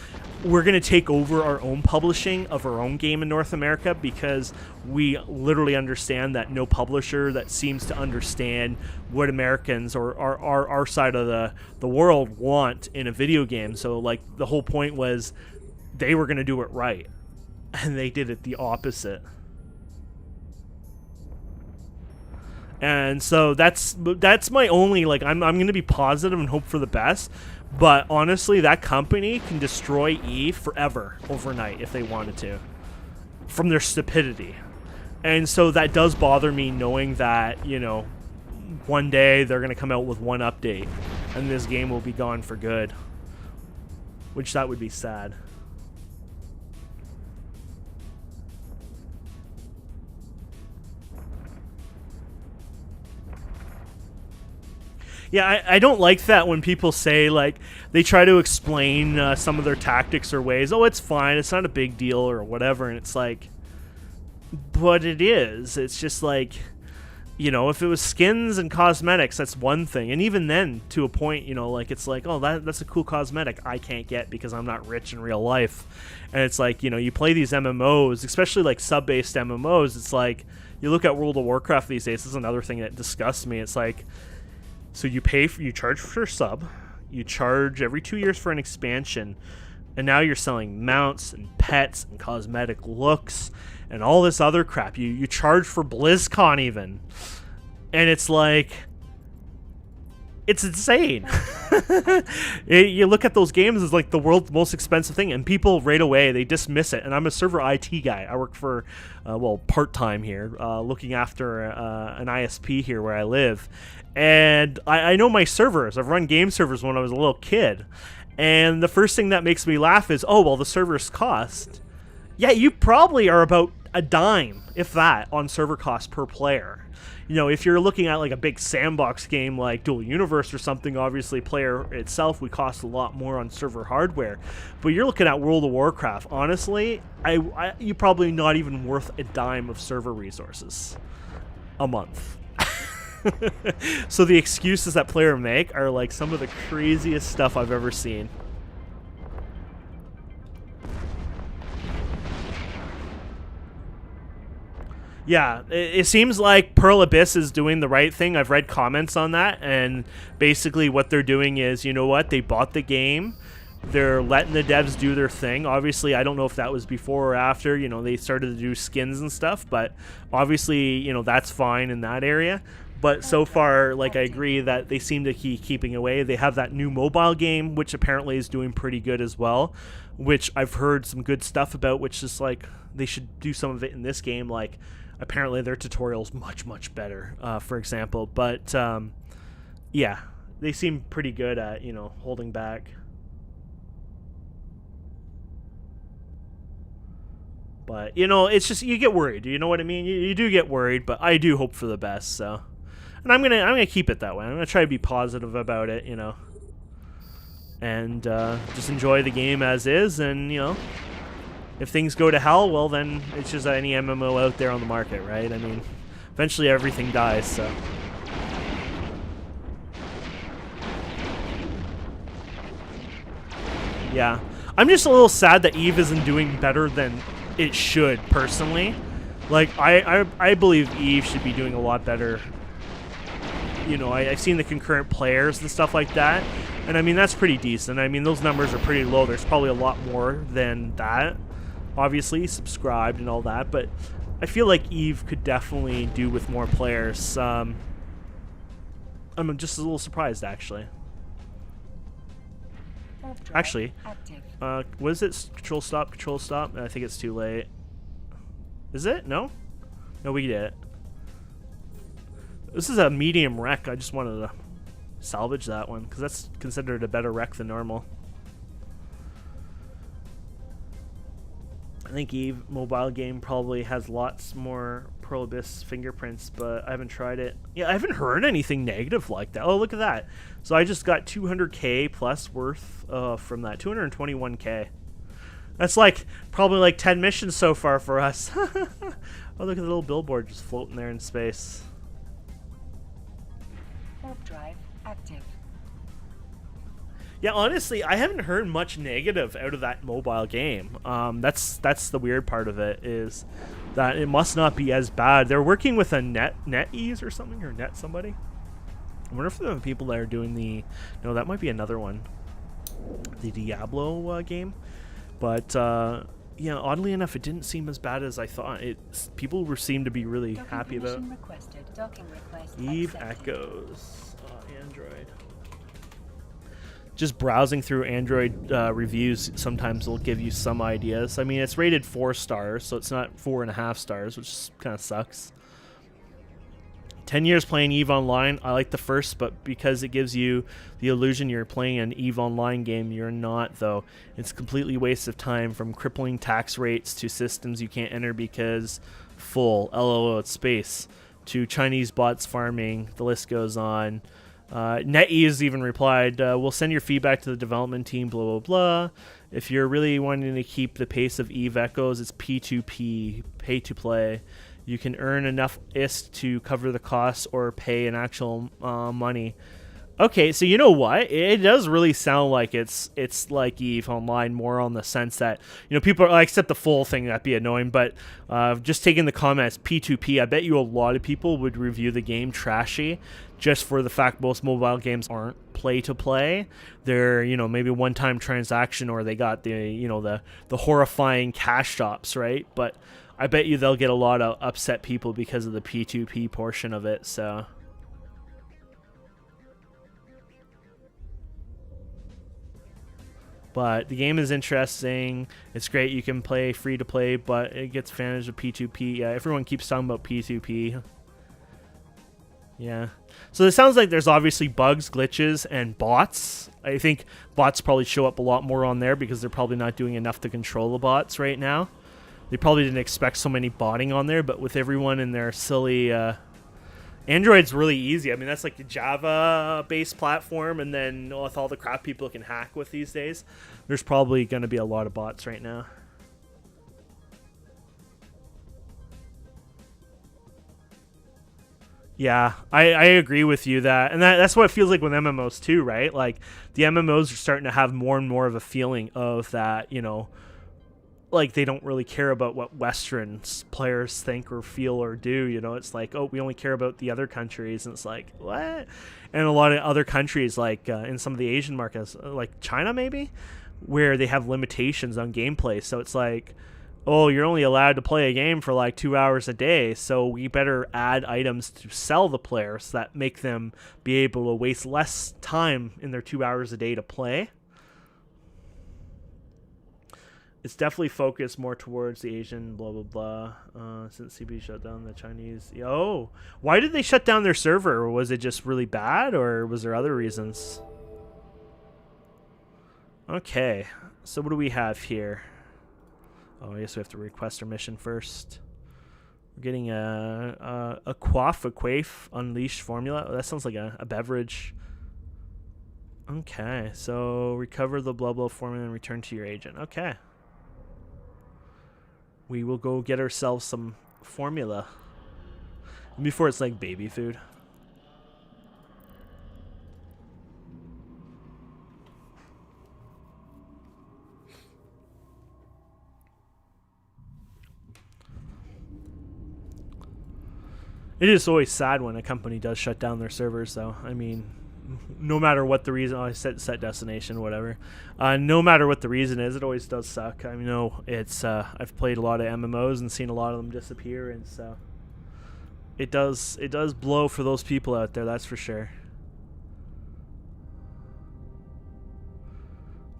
we're going to take over our own publishing of our own game in North America because we literally understand that no publisher that seems to understand what Americans or our side of the world want in a video game. So, like, the whole point was they were going to do it right. And they did it the opposite. And so that's my only, like, I'm going to be positive and hope for the best. But honestly, that company can destroy EVE forever overnight if they wanted to, from their stupidity. And so that does bother me, knowing that, you know, one day they're going to come out with one update and this game will be gone for good, which that would be sad. Yeah, I don't like that when people say, like, they try to explain some of their tactics or ways. Oh, it's fine. It's not a big deal or whatever. And it's like, but it is. It's just like, you know, if it was skins and cosmetics, that's one thing. And even then, to a point, you know, like, it's like, oh, that's a cool cosmetic I can't get because I'm not rich in real life. And it's like, you know, you play these MMOs, especially like sub-based MMOs. It's like, you look at World of Warcraft these days. This is another thing that disgusts me. It's like, so you charge for a sub, you charge every 2 years for an expansion, and now you're selling mounts and pets and cosmetic looks and all this other crap. You charge for BlizzCon even. And it's like, it's insane. You look at those games as like the world's most expensive thing, and people right away, they dismiss it. And I'm a server IT guy. I work for, part-time here, looking after an ISP here where I live. And I know my servers. I've run game servers when I was a little kid. And the first thing that makes me laugh is, oh, well, the servers cost. Yeah, you probably are about a dime, if that, on server cost per player. You know, if you're looking at like a big sandbox game like Dual Universe or something, obviously player itself would cost a lot more on server hardware. But you're looking at World of Warcraft, honestly, you're probably not even worth a dime of server resources a month. So the excuses that players make are like some of the craziest stuff I've ever seen. Yeah, it seems like Pearl Abyss is doing the right thing. I've read comments on that, and basically what they're doing is, you know what, they bought the game. They're letting the devs do their thing. Obviously, I don't know if that was before or after, you know, they started to do skins and stuff, but obviously, you know, that's fine in that area. But so far, like, I agree that they seem to keep keeping away. They have that new mobile game, which apparently is doing pretty good as well, which I've heard some good stuff about, which is like, they should do some of it in this game. Like, apparently their tutorial's much, much better, for example. But, yeah, they seem pretty good at, you know, holding back. But, you know, it's just, you get worried. You know what I mean? You do get worried, but I do hope for the best, so. And I'm gonna keep it that way. I'm gonna try to be positive about it, you know, and just enjoy the game as is. And, you know, if things go to hell, well, then it's just any MMO out there on the market, right? I mean, eventually everything dies, so. Yeah, I'm just a little sad that EVE isn't doing better than it should, personally. Like, I believe EVE should be doing a lot better. You know, I've seen the concurrent players and stuff like that, and I mean, that's pretty decent. I mean, those numbers are pretty low. There's probably a lot more than that, obviously, subscribed and all that, but I feel like EVE could definitely do with more players. I'm just a little surprised, actually. Warp drive Actually, active. was it control stop, control stop? I think it's too late. Is it? No? No, we did it. This is a medium wreck. I just wanted to salvage that one because that's considered a better wreck than normal. I think Eve mobile game probably has lots more Pearl Abyss fingerprints, but I haven't tried it. Yeah, I haven't heard anything negative like that. Oh, look at that. So I just got 200k plus worth from that. 221k. That's like probably like 10 missions so far for us. Oh, look at the little billboard just floating there in space. Warp drive active. Yeah, honestly, I haven't heard much negative out of that mobile game. That's the weird part of it, is that it must not be as bad. They're working with a NetEase or something, or Net somebody. I wonder if the people that are doing the... No, that might be another one. The Diablo game. But, yeah, oddly enough, it didn't seem as bad as I thought. People seemed to be really Docking happy about permission requested. Docking request Eve accepted. Echoes. Android. Just browsing through Android reviews sometimes will give you some ideas. I mean, it's rated 4 stars, so it's not 4.5 stars, which kind of sucks. 10 years playing EVE Online. I like the first, but because it gives you the illusion you're playing an EVE Online game, you're not, though. It's completely waste of time, from crippling tax rates to systems you can't enter because full, LOL, it's space, to Chinese bots farming. The list goes on. NetEase even replied, we'll send your feedback to the development team, blah, blah, blah. If you're really wanting to keep the pace of EVE Echoes, it's P2P, pay to play. You can earn enough ISK to cover the costs or pay an actual money. Okay, so you know what? It does really sound like it's like EVE Online, more on the sense that, you know, people are, except the full thing, that'd be annoying, but just taking the comments, P2P, I bet you a lot of people would review the game trashy just for the fact most mobile games aren't play-to-play. They're, you know, maybe one-time transaction, or they got the, you know, the horrifying cash shops, right? But I bet you they'll get a lot of upset people because of the P2P portion of it, so... But the game is interesting. It's great. You can play free to play, but it gets advantage of P2P. Yeah, everyone keeps talking about P2P. Yeah. So it sounds like there's obviously bugs, glitches, and bots. I think bots probably show up a lot more on there because they're probably not doing enough to control the bots right now. They probably didn't expect so many botting on there, but with everyone in their silly... Android's really easy. I mean, that's like the Java-based platform, and then with all the crap people can hack with these days, there's probably going to be a lot of bots right now. Yeah, I agree with you that, and that's what it feels like with MMOs too, right? Like, the MMOs are starting to have more and more of a feeling of that, you know, like they don't really care about what Western players think or feel or do, you know. It's like, oh, we only care about the other countries, and it's like, what? And a lot of other countries, like in some of the Asian markets, like China maybe, where they have limitations on gameplay. So it's like, oh, you're only allowed to play a game for like 2 hours a day, so we better add items to sell the players that make them be able to waste less time in their 2 hours a day to play. It's definitely focused more towards the Asian, blah, blah, blah, since CB shut down the Chinese. Oh, why did they shut down their server? Was it just really bad, or was there other reasons? Okay, so what do we have here? Oh, I guess we have to request our mission first. We're getting a quaff unleashed formula. Oh, that sounds like a beverage. Okay, so recover the blah, blah formula and return to your agent. Okay. We will go get ourselves some formula before it's like baby food. It is always sad when a company does shut down their servers, though. I mean, no matter what the reason, I said set destination, whatever. No matter what the reason is, it always does suck. I know it's. I've played a lot of MMOs and seen a lot of them disappear, and so it does blow for those people out there. That's for sure.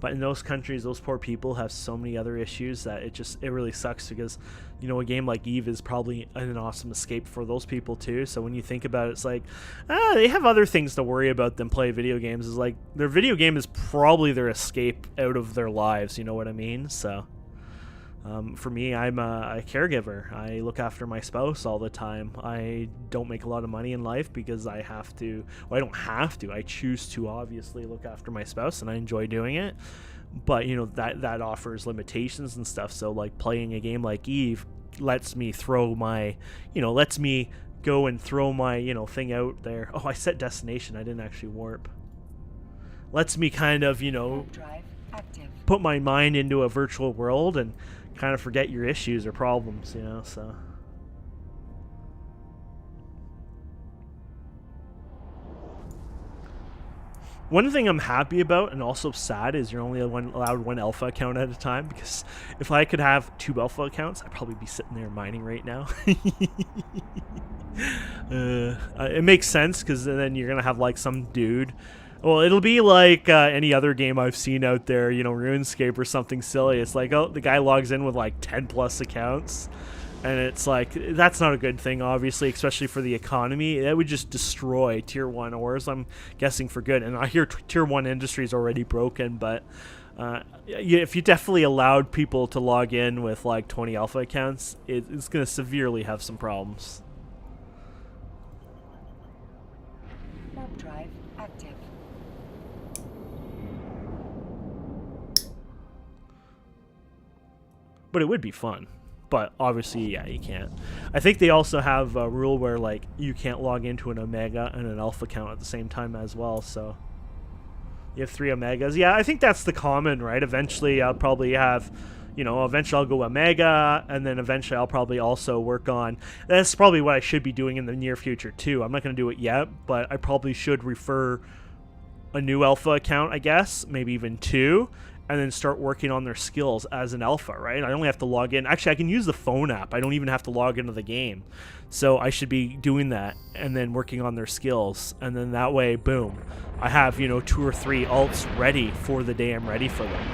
But in those countries, those poor people have so many other issues that it really sucks, because you know, a game like Eve is probably an awesome escape for those people too. So when you think about it, it's like, they have other things to worry about than play video games. Is like their video game is probably their escape out of their lives, you know what I mean? So for me, I'm a caregiver. I look after my spouse all the time. I don't make a lot of money in life because I have to. Well, I don't have to. I choose to obviously look after my spouse, and I enjoy doing it. But you know, that offers limitations and stuff. So like playing a game like Eve lets me throw my, lets me go and throw my, thing out there. Oh, I set destination. I didn't actually warp. Lets me kind of, Warp drive active. put my mind into a virtual world and kind of forget your issues or problems, so. One thing I'm happy about and also sad is you're only allowed one alpha account at a time, because if I could have 2 alpha accounts, I'd probably be sitting there mining right now. It makes sense, because then you're going to have like some dude. Well, it'll be like any other game I've seen out there, RuneScape or something silly. It's like, oh, the guy logs in with like 10 plus accounts. And it's like, that's not a good thing, obviously, especially for the economy. That would just destroy Tier 1 ores, I'm guessing, for good. And I hear Tier 1 industry is already broken, but if you definitely allowed people to log in with like 20 alpha accounts, it's going to severely have some problems. Warp drive active. But it would be fun. But obviously, yeah, you can't. I think they also have a rule where like you can't log into an Omega and an Alpha account at the same time as well. So you have 3 Omegas. Yeah, I think that's the common, right? Eventually, I'll probably have, eventually I'll go Omega, and then eventually I'll probably also work on. That's probably what I should be doing in the near future too. I'm not going to do it yet, but I probably should refer a new Alpha account, I guess, maybe even 2. And then start working on their skills as an alpha, right? I only have to log in. Actually, I can use the phone app. I don't even have to log into the game. So I should be doing that and then working on their skills. And then that way, boom, I have, 2 or 3 alts ready for the day I'm ready for them.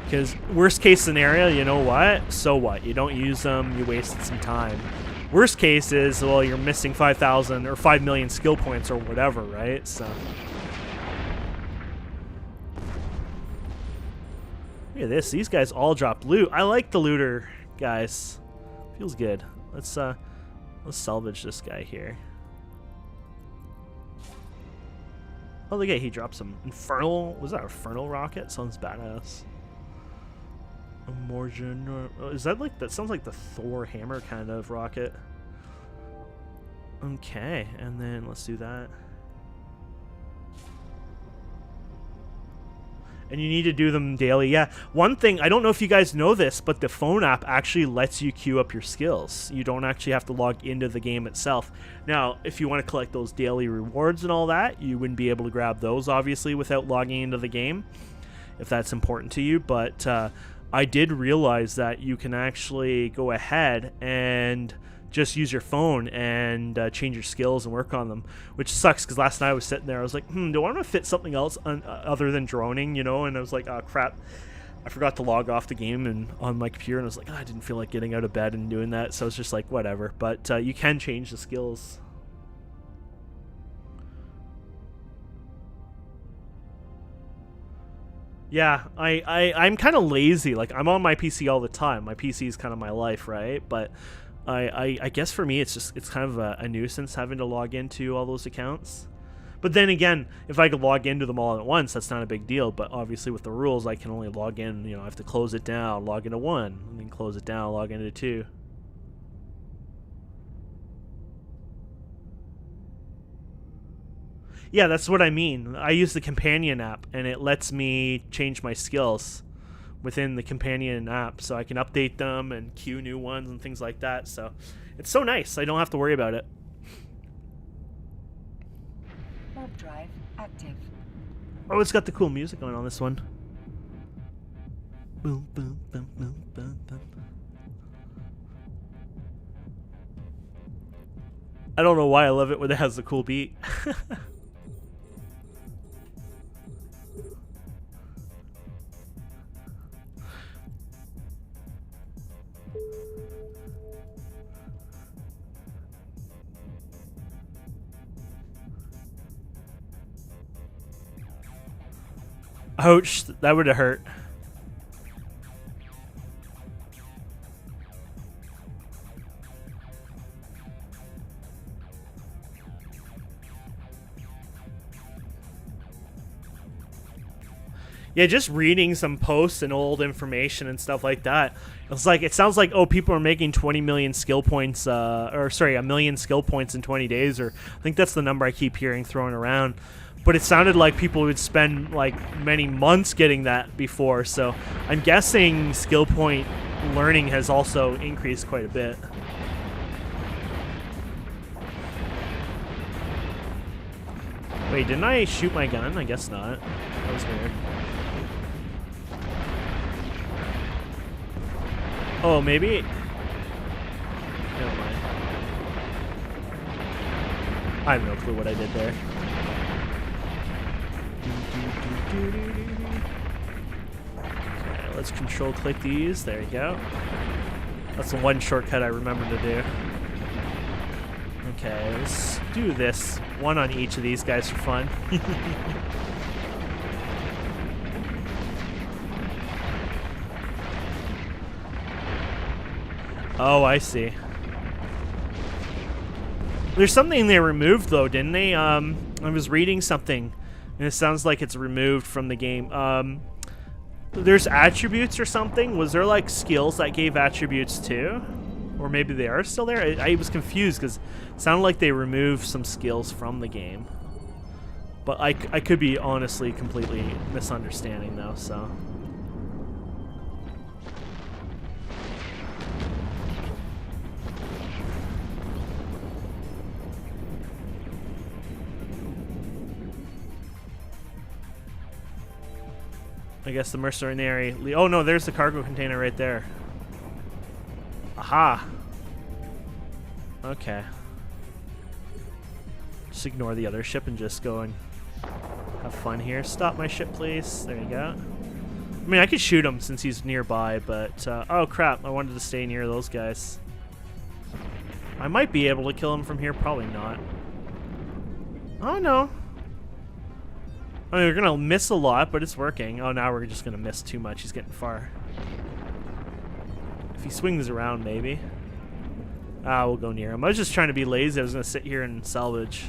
Because worst case scenario, you know what? So what? You don't use them, you wasted some time. Worst case is, well, you're missing 5,000 or 5 million skill points or whatever, right? So... look at this. These guys all drop loot. I like the looter, guys. Feels good. Let's salvage this guy here. Oh, look at, he dropped some infernal. Was that a infernal rocket? Sounds badass. A Morgan. Is that like, that sounds like the Thor hammer kind of rocket. Okay, and then let's do that. And you need to do them daily. Yeah, one thing, I don't know if you guys know this, but the phone app actually lets you queue up your skills. You don't actually have to log into the game itself. Now, if you want to collect those daily rewards and all that, you wouldn't be able to grab those, obviously, without logging into the game, if that's important to you. But I did realize that you can actually go ahead and just use your phone and change your skills and work on them, which sucks, because last night I was sitting there, I was like, do I want to fit something else other than droning, and I was like, oh crap, I forgot to log off the game and on my computer, and I was like, I didn't feel like getting out of bed and doing that, so it's just like, whatever. But you can change the skills. Yeah, I'm kind of lazy. Like, I'm on my PC all the time. My PC is kind of my life, right? But I guess for me, it's kind of a nuisance having to log into all those accounts. But then again, if I could log into them all at once, that's not a big deal. But obviously with the rules, I can only log in, I have to close it down, log into 1, and then close it down, log into 2. Yeah, that's what I mean. I use the companion app, and it lets me change my skills within the companion app, so I can update them and queue new ones and things like that. So it's so nice. I don't have to worry about it. Warp drive active. Oh, it's got the cool music going on this one. Boom, boom, boom, boom, boom, boom. I don't know why I love it when it has the cool beat. Ouch, that would have hurt. Yeah, just reading some posts and old information and stuff like that. It's like, it sounds like, oh, people are making 20 million skill points, or sorry, 1 million skill points in 20 days, or I think that's the number I keep hearing thrown around. But it sounded like people would spend like many months getting that before, so I'm guessing skill point learning has also increased quite a bit. Wait, didn't I shoot my gun? I guess not. That was weird. Oh, maybe. Never mind. I have no clue what I did there. Okay, let's control click these. There you go. That's the one shortcut I remember to do. Okay, let's do this. One on each of these guys for fun. Oh, I see. There's something they removed, though, didn't they? I was reading something, and it sounds like it's removed from the game. There's attributes or something? Was there, like, skills that gave attributes, too? Or maybe they are still there? I was confused, because it sounded like they removed some skills from the game. But I could be, honestly, completely misunderstanding, though, so... I guess the mercenary... Oh, no, there's the cargo container right there. Aha! Okay. Just ignore the other ship and just go and have fun here. Stop my ship, please. There you go. I mean, I could shoot him since he's nearby, but... oh, crap. I wanted to stay near those guys. I might be able to kill him from here. Probably not. Oh, no. I mean, we're going to miss a lot, but it's working. Oh, now we're just going to miss too much. He's getting far. If he swings around, maybe. Ah, we'll go near him. I was just trying to be lazy. I was going to sit here and salvage.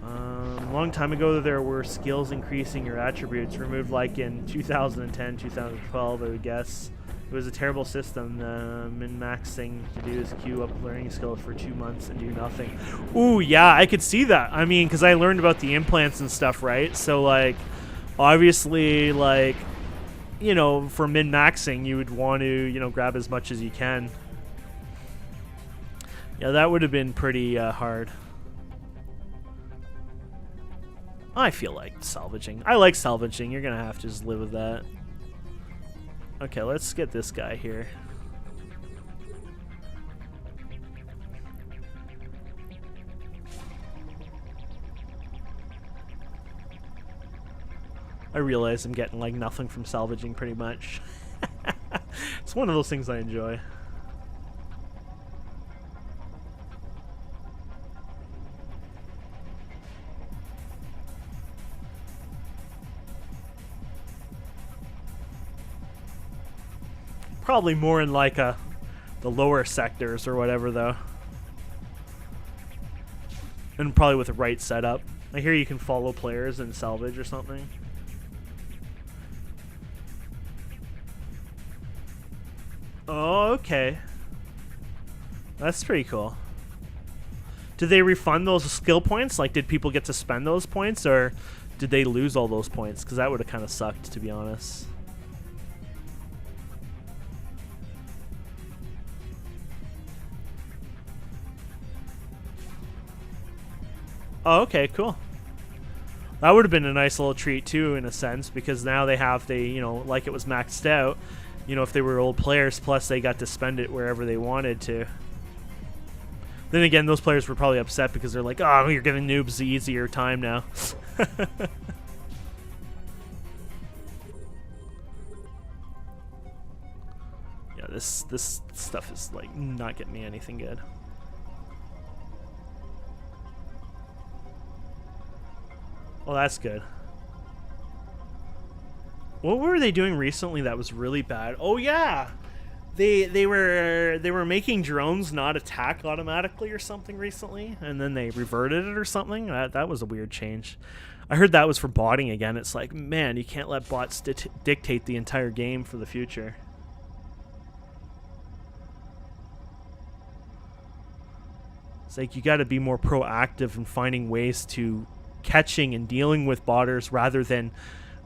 A long time ago, there were skills increasing your attributes removed, like in 2010, 2012, I would guess. It was a terrible system. Min-maxing to do is queue up learning skills for 2 months and do nothing. Ooh, yeah, I could see that. I mean, because I learned about the implants and stuff, right? So, like, obviously, like, you know, for min-maxing, you would want to, you know, grab as much as you can. Yeah, that would have been pretty hard. I feel like salvaging. I like salvaging. You're going to have to just live with that. Okay, let's get this guy here. I realize I'm getting like nothing from salvaging pretty much. It's one of those things I enjoy. Probably more in like the lower sectors or whatever, though. And probably with the right setup. I hear you can follow players and salvage or something. Oh, okay. That's pretty cool. Did they refund those skill points? Like, did people get to spend those points, or did they lose all those points? Because that would have kind of sucked, to be honest. Oh, okay, cool. That would have been a nice little treat too, in a sense, because now they you know, like it was maxed out. You know, if they were old players, plus they got to spend it wherever they wanted to. Then again, those players were probably upset because they're like, "Oh, you're giving noobs the easier time now." Yeah, this stuff is like not getting me anything good. Well, that's good. What were they doing recently that was really bad? Oh yeah, they were making drones not attack automatically or something recently, and then they reverted it or something. That was a weird change. I heard that was for botting again. It's like, man, you can't let bots dictate the entire game for the future. It's like you got to be more proactive in finding ways to catching and dealing with botters rather than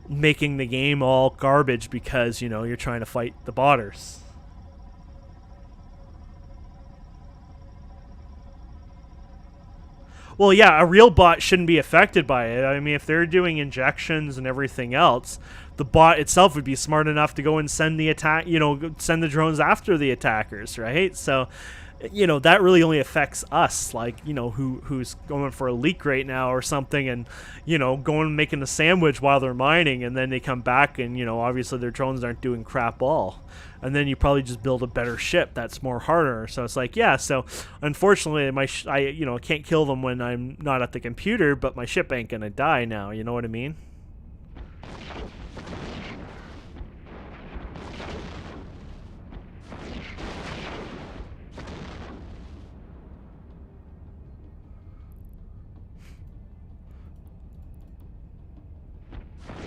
making the game all garbage because, you know, you're trying to fight the botters. Well, yeah, a real bot shouldn't be affected by it. I mean, if they're doing injections and everything else, the bot itself would be smart enough to go and send the attack, you know, send the drones after the attackers, right? So, you know, that really only affects us, like, you know, who's going for a leak right now or something, and, you know, going and making a sandwich while they're mining, and then they come back and, you know, obviously their drones aren't doing crap all. And then you probably just build a better ship that's more harder. So it's like, yeah, so unfortunately I you know, can't kill them when I'm not at the computer, but my ship ain't gonna die now, you know what I mean?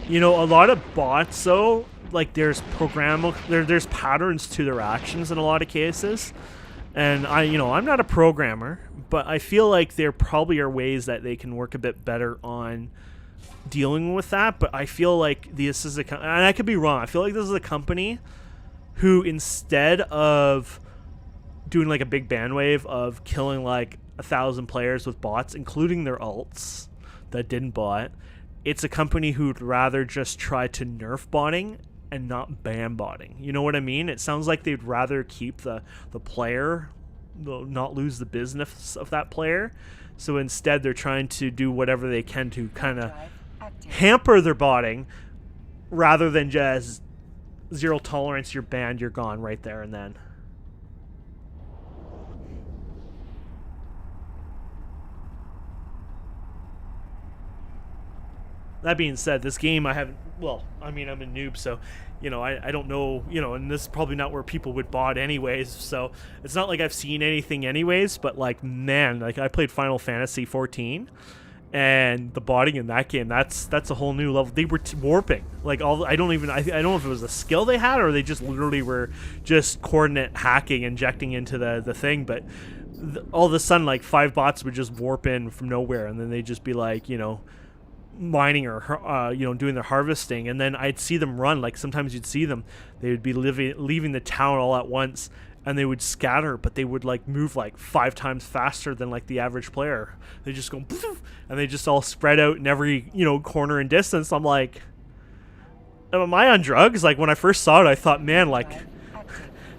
You know, a lot of bots though, like there's there's patterns to their actions in a lot of cases. And you know, I'm not a programmer, but I feel like there probably are ways that they can work a bit better on dealing with that. But I feel like this is and I could be wrong. I feel like this is a company who, instead of doing like a big bandwave of killing like 1,000 players with bots, including their alts that didn't bot, it's a company who'd rather just try to nerf botting and not ban botting. You know what I mean? It sounds like they'd rather keep the player, not lose the business of that player. So instead, they're trying to do whatever they can to kind of hamper their botting rather than just zero tolerance, you're banned, you're gone right there and then. That being said, this game I haven't, well, I mean, I'm a noob, so, you know, I don't know, you know, and this is probably not where people would bot anyways, so it's not like I've seen anything anyways, but, like, man, like, I played Final Fantasy 14, and the botting in that game, that's a whole new level. They were warping, like, I don't know if it was a skill they had, or they just literally were just coordinate hacking, injecting into the thing, but all of a sudden, like, 5 bots would just warp in from nowhere, and then they'd just be like, you know, mining or you know, doing their harvesting, and then I'd see them run. Like, sometimes you'd see them, they would be leaving the town all at once, and they would scatter, but they would like move like 5 times faster than like the average player. They just go poof, and they just all spread out in every, you know, corner and distance. I'm like, am I on drugs? Like, when I first saw it, I thought, man, like,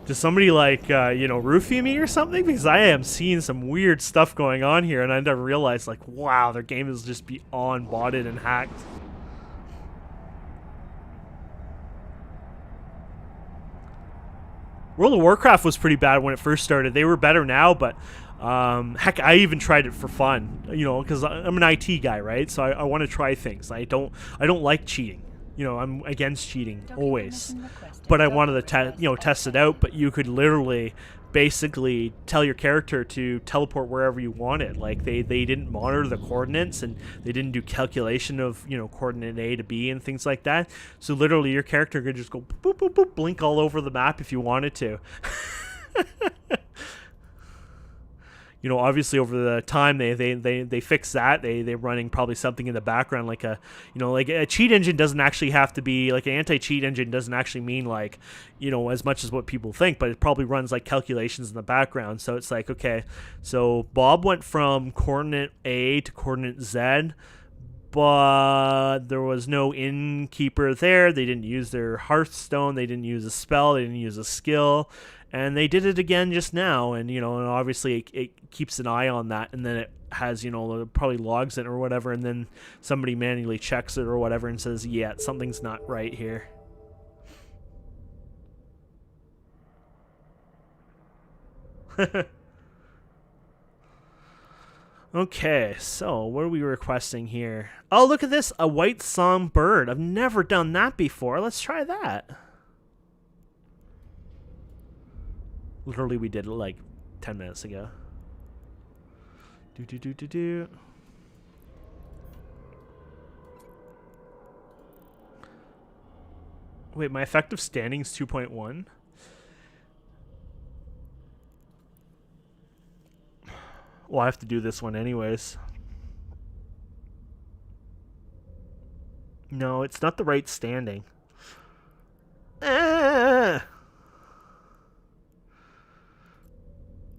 does somebody like you know, roofie me or something? Because I am seeing some weird stuff going on here, and I never realized, like, wow, their game is just beyond botted and hacked. World of Warcraft was pretty bad when it first started. They were better now, but heck, I even tried it for fun, you know, because I'm an IT guy, right? So I want to try things. I don't like cheating. You know, I'm against cheating always, but I wanted to test it out. But you could literally basically tell your character to teleport wherever you wanted. Like, they didn't monitor the coordinates, and they didn't do calculation of, you know, coordinate A to B and things like that. So literally your character could just go boop, boop, boop, blink all over the map if you wanted to. You know, obviously over the time they fix that. They're running probably something in the background, like a, you know, like a cheat engine doesn't actually have to be like an anti-cheat engine, doesn't actually mean like, you know, as much as what people think, but it probably runs like calculations in the background. So it's like, okay, so Bob went from coordinate A to coordinate Z, but there was no innkeeper there. They didn't use their Hearthstone. They didn't use a spell. They didn't use a skill. And they did it again just now, and, you know, and obviously it keeps an eye on that, and then it has, you know, probably logs it or whatever, and then somebody manually checks it or whatever and says, yeah, something's not right here. Okay, so what are we requesting here? Oh, look at this. A white song bird. I've never done that before. Let's try that. Literally, we did it like 10 minutes ago. Do. Wait, my effective standing is 2.1? Well, I have to do this one anyways. No, it's not the right standing. I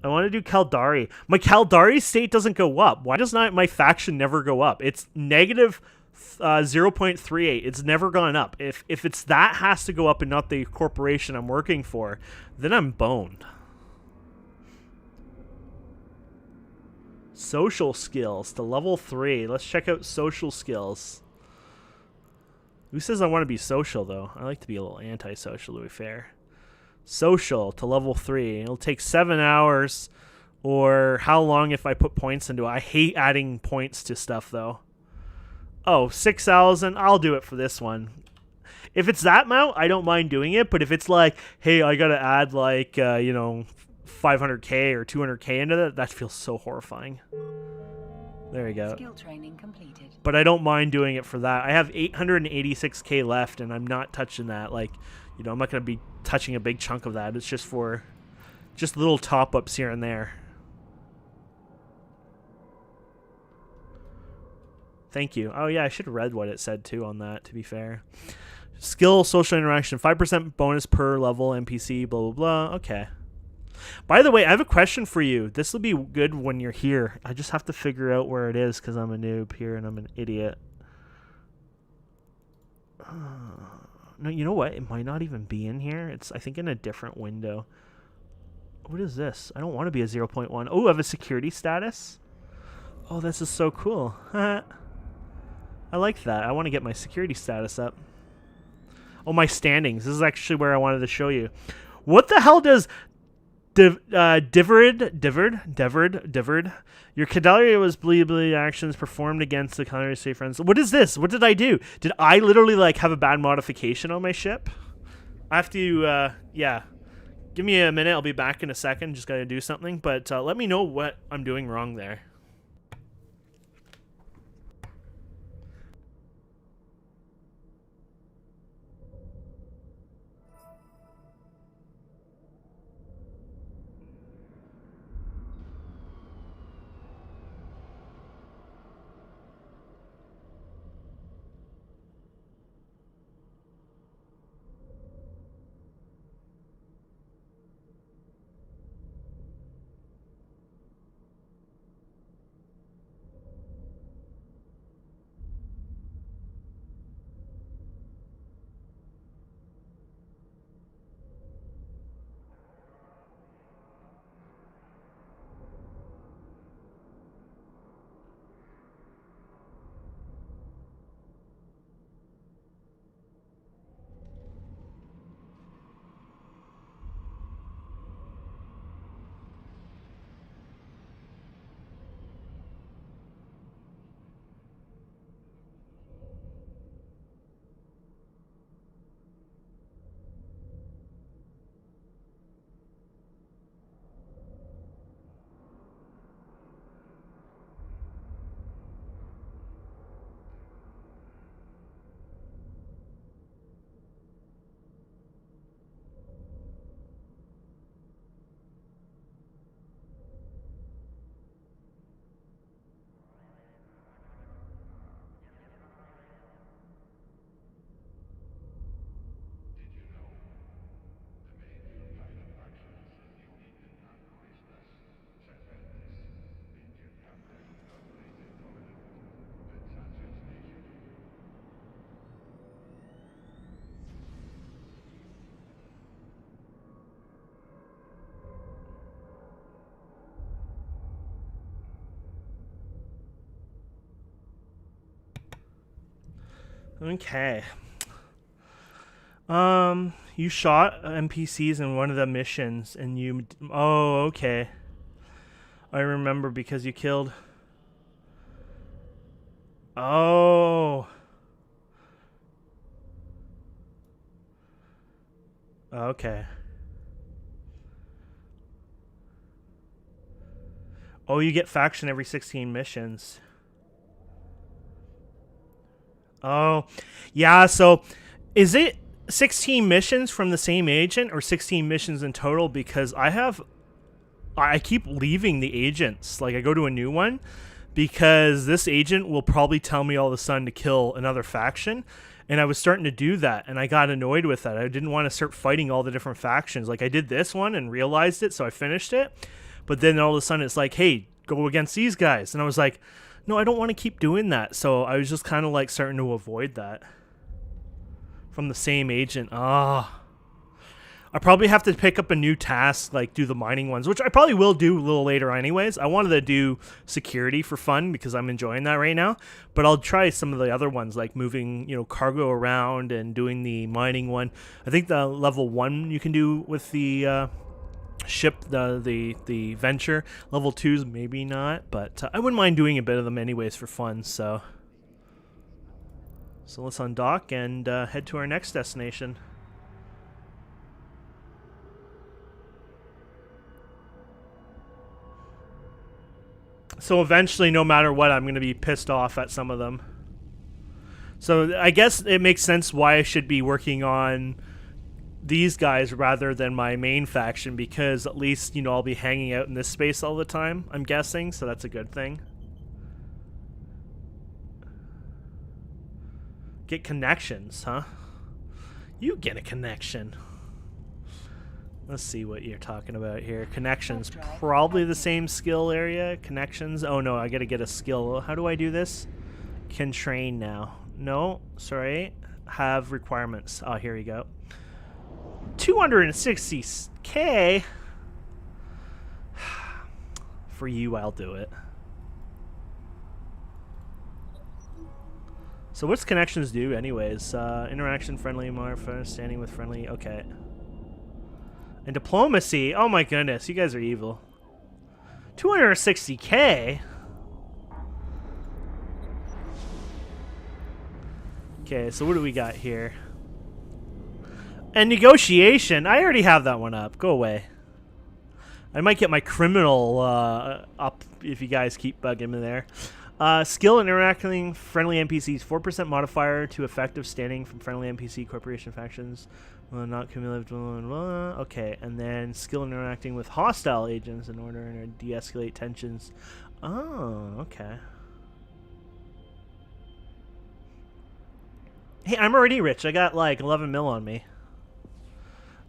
want to do Caldari. My Caldari state doesn't go up. Why does not my faction never go up? It's negative 0.38. It's never gone up. If it's that has to go up and not the corporation I'm working for, then I'm boned. Social skills to level 3. Let's check out social skills. Who says I want to be social, though? I like to be a little antisocial, to be fair. Social to level 3. It'll take 7 hours. Or how long if I put points into it? I hate adding points to stuff, though. Oh, 6,000. I'll do it for this one. If it's that amount, I don't mind doing it. But if it's like, hey, I got to add like, 500k or 200k into that feels so horrifying. There we go. Skill training completed. But I don't mind doing it for that. I have 886k left, and I'm not touching that. Like, I'm not going to be touching a big chunk of that. It's just for little top-ups here and there. Thank you. Oh, yeah, I should have read what it said, too, on that, to be fair. Skill, social interaction, 5% bonus per level, NPC, blah, blah, blah. Okay. By the way, I have a question for you. This will be good when you're here. I just have to figure out where it is because I'm a noob here and I'm an idiot. No, you know what? It might not even be in here. It's, I think, in a different window. What is this? I don't want to be a 0.1. Oh, I have a security status? Oh, this is so cool. I like that. I want to get my security status up. Oh, my standings. This is actually where I wanted to show you. What the hell does... Divered. Your Cadalia was believably actions performed against the culinary safe friends. What is this? What did I do? Did I literally like have a bad modification on my ship? I have to, yeah. Give me a minute. I'll be back in a second. Just gotta do something. But let me know what I'm doing wrong there. Okay. You shot NPCs in one of the missions, and you... Oh, okay. I remember because you killed... Oh. Okay. Oh, you get faction every 16 missions. Oh. Yeah, so is it 16 missions from the same agent or 16 missions in total? Because I keep leaving the agents. Like, I go to a new one because this agent will probably tell me all of a sudden to kill another faction. And I was starting to do that, and I got annoyed with that. I didn't want to start fighting all the different factions. Like, I did this one and realized it, so I finished it. But then all of a sudden it's like, hey, go against these guys. And I was like, no, I don't want to keep doing that. So I was just kind of like starting to avoid that from the same agent. I probably have to pick up a new task, like do the mining ones, which I probably will do a little later anyways. I wanted to do security for fun because I'm enjoying that right now. But I'll try some of the other ones, like moving, cargo around and doing the mining one. I think the level 1 you can do with the ship, the venture. Level 2's maybe not, but I wouldn't mind doing a bit of them anyways for fun. So let's undock and head to our next destination. So eventually, no matter what, I'm going to be pissed off at some of them. So I guess it makes sense why I should be working on these guys rather than my main faction, because at least, I'll be hanging out in this space all the time, I'm guessing, so that's a good thing. Get connections, huh? You get a connection. Let's see what you're talking about here. Connections, probably the same skill area. Connections, oh no, I gotta get a skill. How do I do this? Can train now. No, sorry. Have requirements. Oh, here you go. 260k. For you, I'll do it. So what's connections do anyways? Interaction, friendly, modifier, standing with friendly, okay. And diplomacy, oh my goodness, you guys are evil. 260k? Okay, so what do we got here? And negotiation, I already have that one up, go away. I might get my criminal up if you guys keep bugging me there. Skill in interacting friendly NPCs, 4% modifier to effective standing from friendly NPC corporation factions. Not cumulative. Okay, and then skill in interacting with hostile agents in order to de-escalate tensions. Oh, okay. Hey, I'm already rich. I got like 11 mil on me.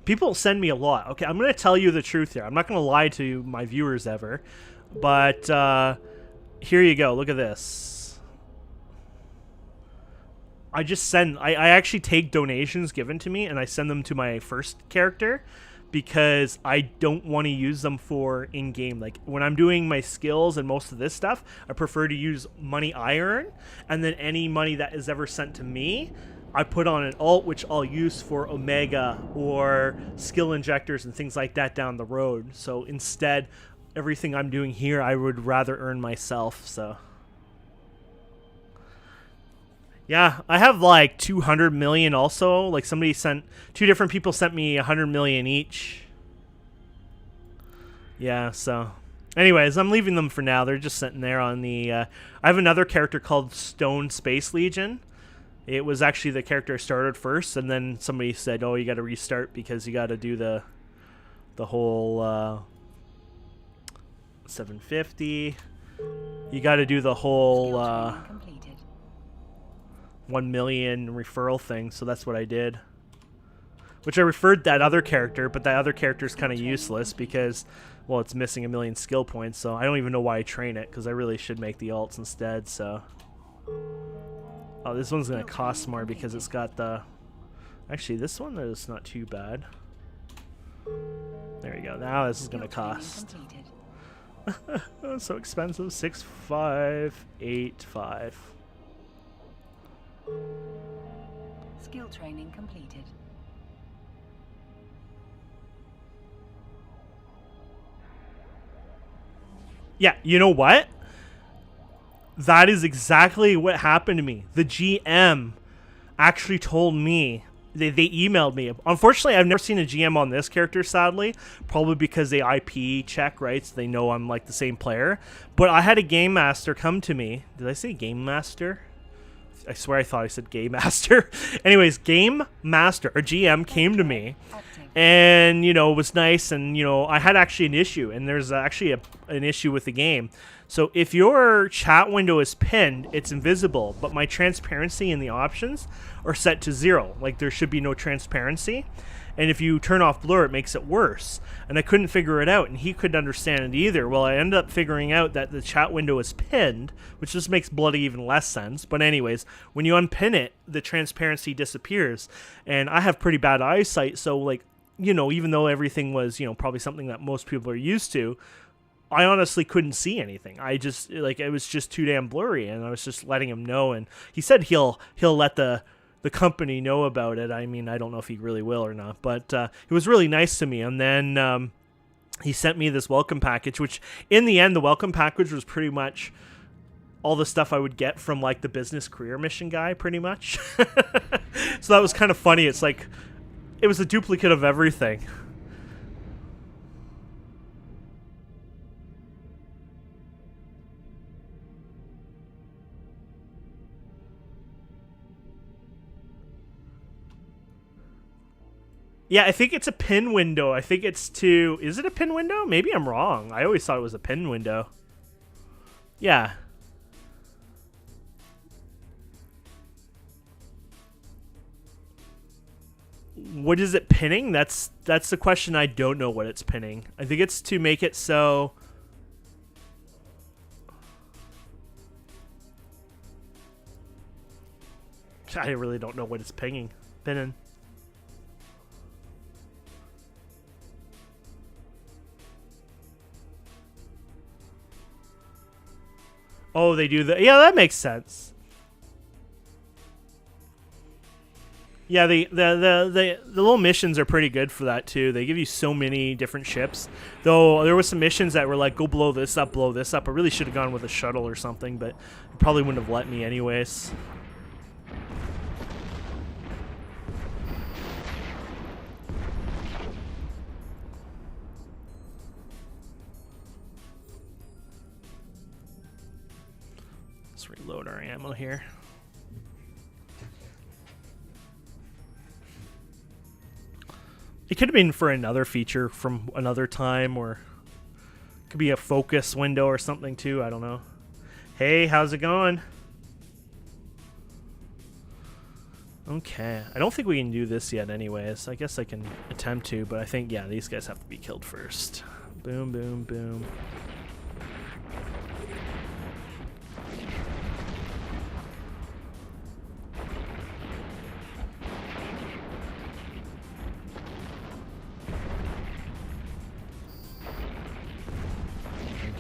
People send me a lot. Okay, I'm going to tell you the truth here. I'm not going to lie to my viewers ever. But here you go. Look at this. I actually take donations given to me and I send them to my first character because I don't want to use them for in-game. Like when I'm doing my skills and most of this stuff, I prefer to use money I earn, and then any money that is ever sent to me, I put on an alt which I'll use for Omega or skill injectors and things like that down the road. So instead, everything I'm doing here, I would rather earn myself, so... Yeah, I have like 200 million also. Like somebody sent, 2 different people sent me 100 million each. Yeah, so. Anyways, I'm leaving them for now. They're just sitting there on the... I have another character called Stone Space Legion. It was actually the character I started first, and then somebody said, oh, you got to restart because you got to do the whole 750. You got to do the whole... 1 million referral thing, so that's what I did. Which I referred that other character, but that other character is kind of useless because, well, it's missing 1 million skill points, so I don't even know why I train it, because I really should make the alts instead, so... Oh, this one's going to cost more because it's got the... Actually, this one is not too bad. There we go. Now this is going to cost... Oh, it's so expensive. 6585. Skill training completed. Yeah, you know what? That is exactly what happened to me. The GM actually told me, they emailed me. Unfortunately, I've never seen a GM on this character, sadly, probably because they IP check, right? So they know I'm like the same player. But I had a game master come to me. Did I say game master? I swear I thought I said game master. Anyways, game master or GM came to me and, you know, it was nice. And, you know, I had actually an issue, and there's actually an issue with the game. So if your chat window is pinned, it's invisible, but my transparency in the options are set to 0. Like, there should be no transparency. And if you turn off blur, it makes it worse. And I couldn't figure it out, and he couldn't understand it either. Well, I ended up figuring out that the chat window is pinned, which just makes bloody even less sense. But anyways, when you unpin it, the transparency disappears. And I have pretty bad eyesight, so, like, you know, even though everything was, you know, probably something that most people are used to, I honestly couldn't see anything. I just, like, it was just too damn blurry, and I was just letting him know. And he said he'll let the company know about it. I mean, I don't know if he really will or not, but he was really nice to me. And then he sent me this welcome package, which in the end, the welcome package was pretty much all the stuff I would get from, like, the business career mission guy, pretty much. So that was kind of funny. It's like, it was a duplicate of everything. Yeah, I think it's a pin window. I think it's to... Is it a pin window? Maybe I'm wrong. I always thought it was a pin window. Yeah. What is it pinning? That's the question. I don't know what it's pinning. I think it's to make it so... I really don't know what it's pinning. Pinning. Oh, they do that. Yeah, that makes sense. Yeah, the little missions are pretty good for that too. They give you so many different ships. Though there was some missions that were like, go blow this up, blow this up. I really should have gone with a shuttle or something, but it probably wouldn't have let me anyways. Let's reload our ammo here. It could have been for another feature from another time, or it could be a focus window or something too. I don't know. Hey, how's it going? Okay, I don't think we can do this yet anyways. I guess I can attempt to, but I think, yeah, these guys have to be killed first. Boom, boom, boom.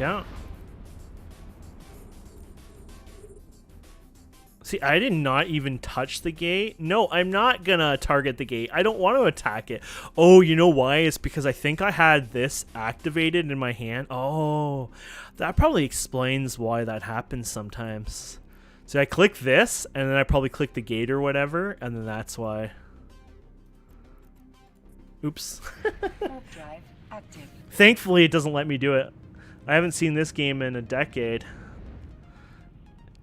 Out. See, I did not even touch the gate. No, I'm not gonna target the gate. I don't want to attack it. Oh, you know why? It's because I think I had this activated in my hand. Oh, that probably explains why that happens sometimes. So I click this, and then I probably click the gate or whatever, and then that's why. Oops. Drive active. Thankfully, it doesn't let me do it. I haven't seen this game in a decade.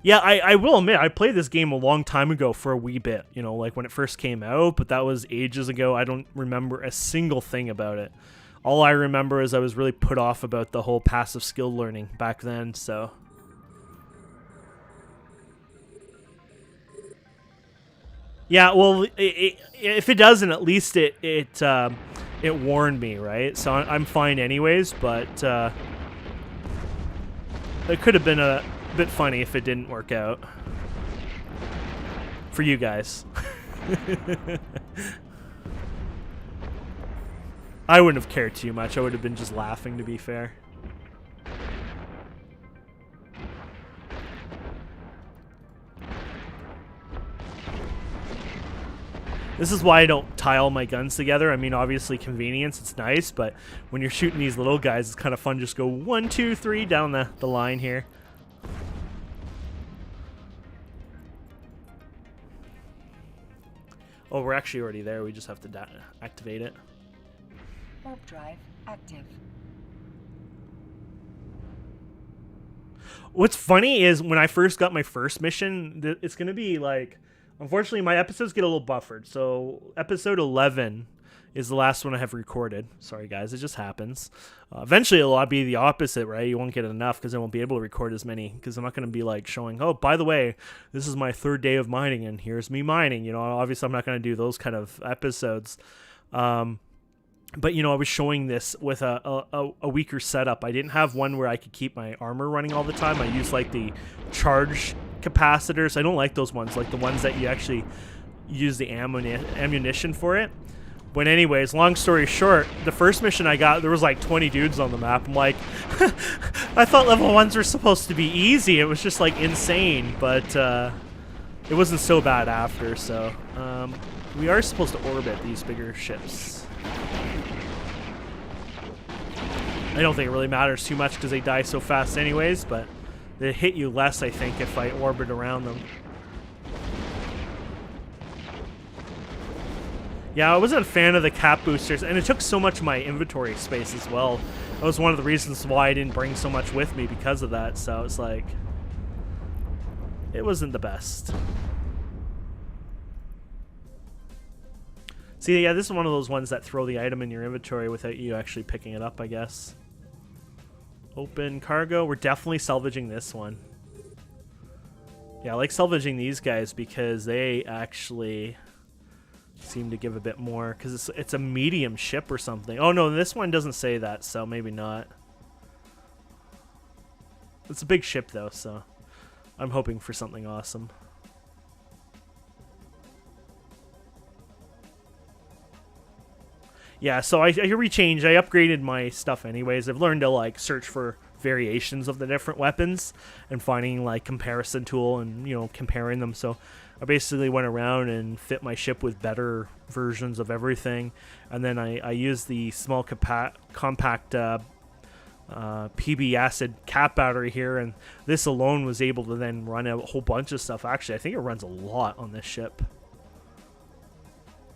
Yeah, I will admit, I played this game a long time ago for a wee bit, you know, like when it first came out, but that was ages ago. I don't remember a single thing about it. All I remember is I was really put off about the whole passive skill learning back then, so... Yeah, well, if it doesn't, at least it warned me, right? So I'm fine anyways, but... It could have been a bit funny if it didn't work out. For you guys. I wouldn't have cared too much. I would have been just laughing, to be fair. This is why I don't tie all my guns together. I mean, obviously convenience, it's nice, but when you're shooting these little guys, it's kind of fun. Just go 1, 2, 3 down the line here. Oh, we're actually already there. We just have to activate it. Warp drive active. What's funny is when I first got my first mission, it's going to be like, unfortunately, my episodes get a little buffered. So episode 11 is the last one I have recorded. Sorry, guys. It just happens. Eventually, it'll be the opposite, right? You won't get enough because I won't be able to record as many because I'm not going to be like showing, oh, by the way, this is my 3rd day of mining and here's me mining. You know, obviously, I'm not going to do those kind of episodes. But, you know, I was showing this with a weaker setup. I didn't have one where I could keep my armor running all the time. I used, like, the charge capacitors. I don't like those ones, like the ones that you actually use the ammunition for it. But anyways, long story short, the first mission I got, there was, like, 20 dudes on the map. I'm like, I thought level 1s were supposed to be easy. It was just, like, insane. But it wasn't so bad after, so... we are supposed to orbit these bigger ships. I don't think it really matters too much because they die so fast anyways, but they hit you less, I think, if I orbit around them. Yeah, I wasn't a fan of the cap boosters, and it took so much of my inventory space as well. That was one of the reasons why I didn't bring so much with me because of that, so it's like... it wasn't the best. See, yeah, this is one of those ones that throw the item in your inventory without you actually picking it up, I guess. Open cargo. We're definitely salvaging this one. Yeah, I like salvaging these guys because they actually seem to give a bit more. Because it's a medium ship or something. Oh, no, this one doesn't say that, so maybe not. It's a big ship, though, so I'm hoping for something awesome. Yeah, so I rechanged. I upgraded my stuff anyways. I've learned to, like, search for variations of the different weapons and finding, like, comparison tool and, you know, comparing them. So I basically went around and fit my ship with better versions of everything. And then I used the small compact PB acid cap battery here. And this alone was able to then run a whole bunch of stuff. Actually, I think it runs a lot on this ship,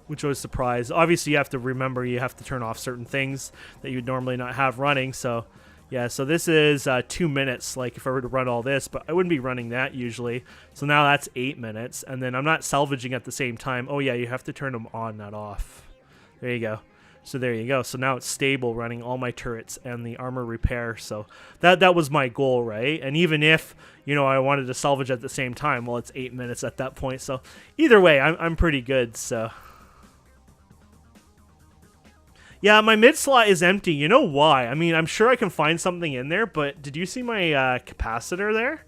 which I was surprised. Obviously, you have to remember you have to turn off certain things that you'd normally not have running. So, yeah, so this is 2 minutes, like if I were to run all this, but I wouldn't be running that usually. So now that's 8 minutes, and then I'm not salvaging at the same time. Oh, yeah, you have to turn them on, not off. There you go. So there you go. So now it's stable running all my turrets and the armor repair. So that was my goal, right? And even if, you know, I wanted to salvage at the same time, well, it's 8 minutes at that point. So either way, I'm pretty good, so... Yeah, my mid slot is empty. You know why? I mean, I'm sure I can find something in there, but did you see my capacitor there?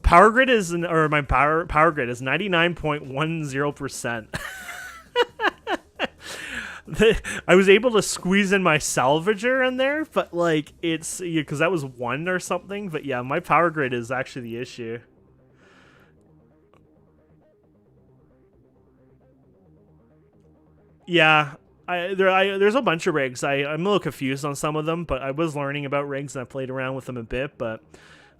Power grid is, or my power grid is 99.10%. I was able to squeeze in my salvager in there, but like it's because that was 1 or something. But yeah, my power grid is actually the issue. Yeah. There's a bunch of rigs. I'm a little confused on some of them, but I was learning about rigs and I played around with them a bit. But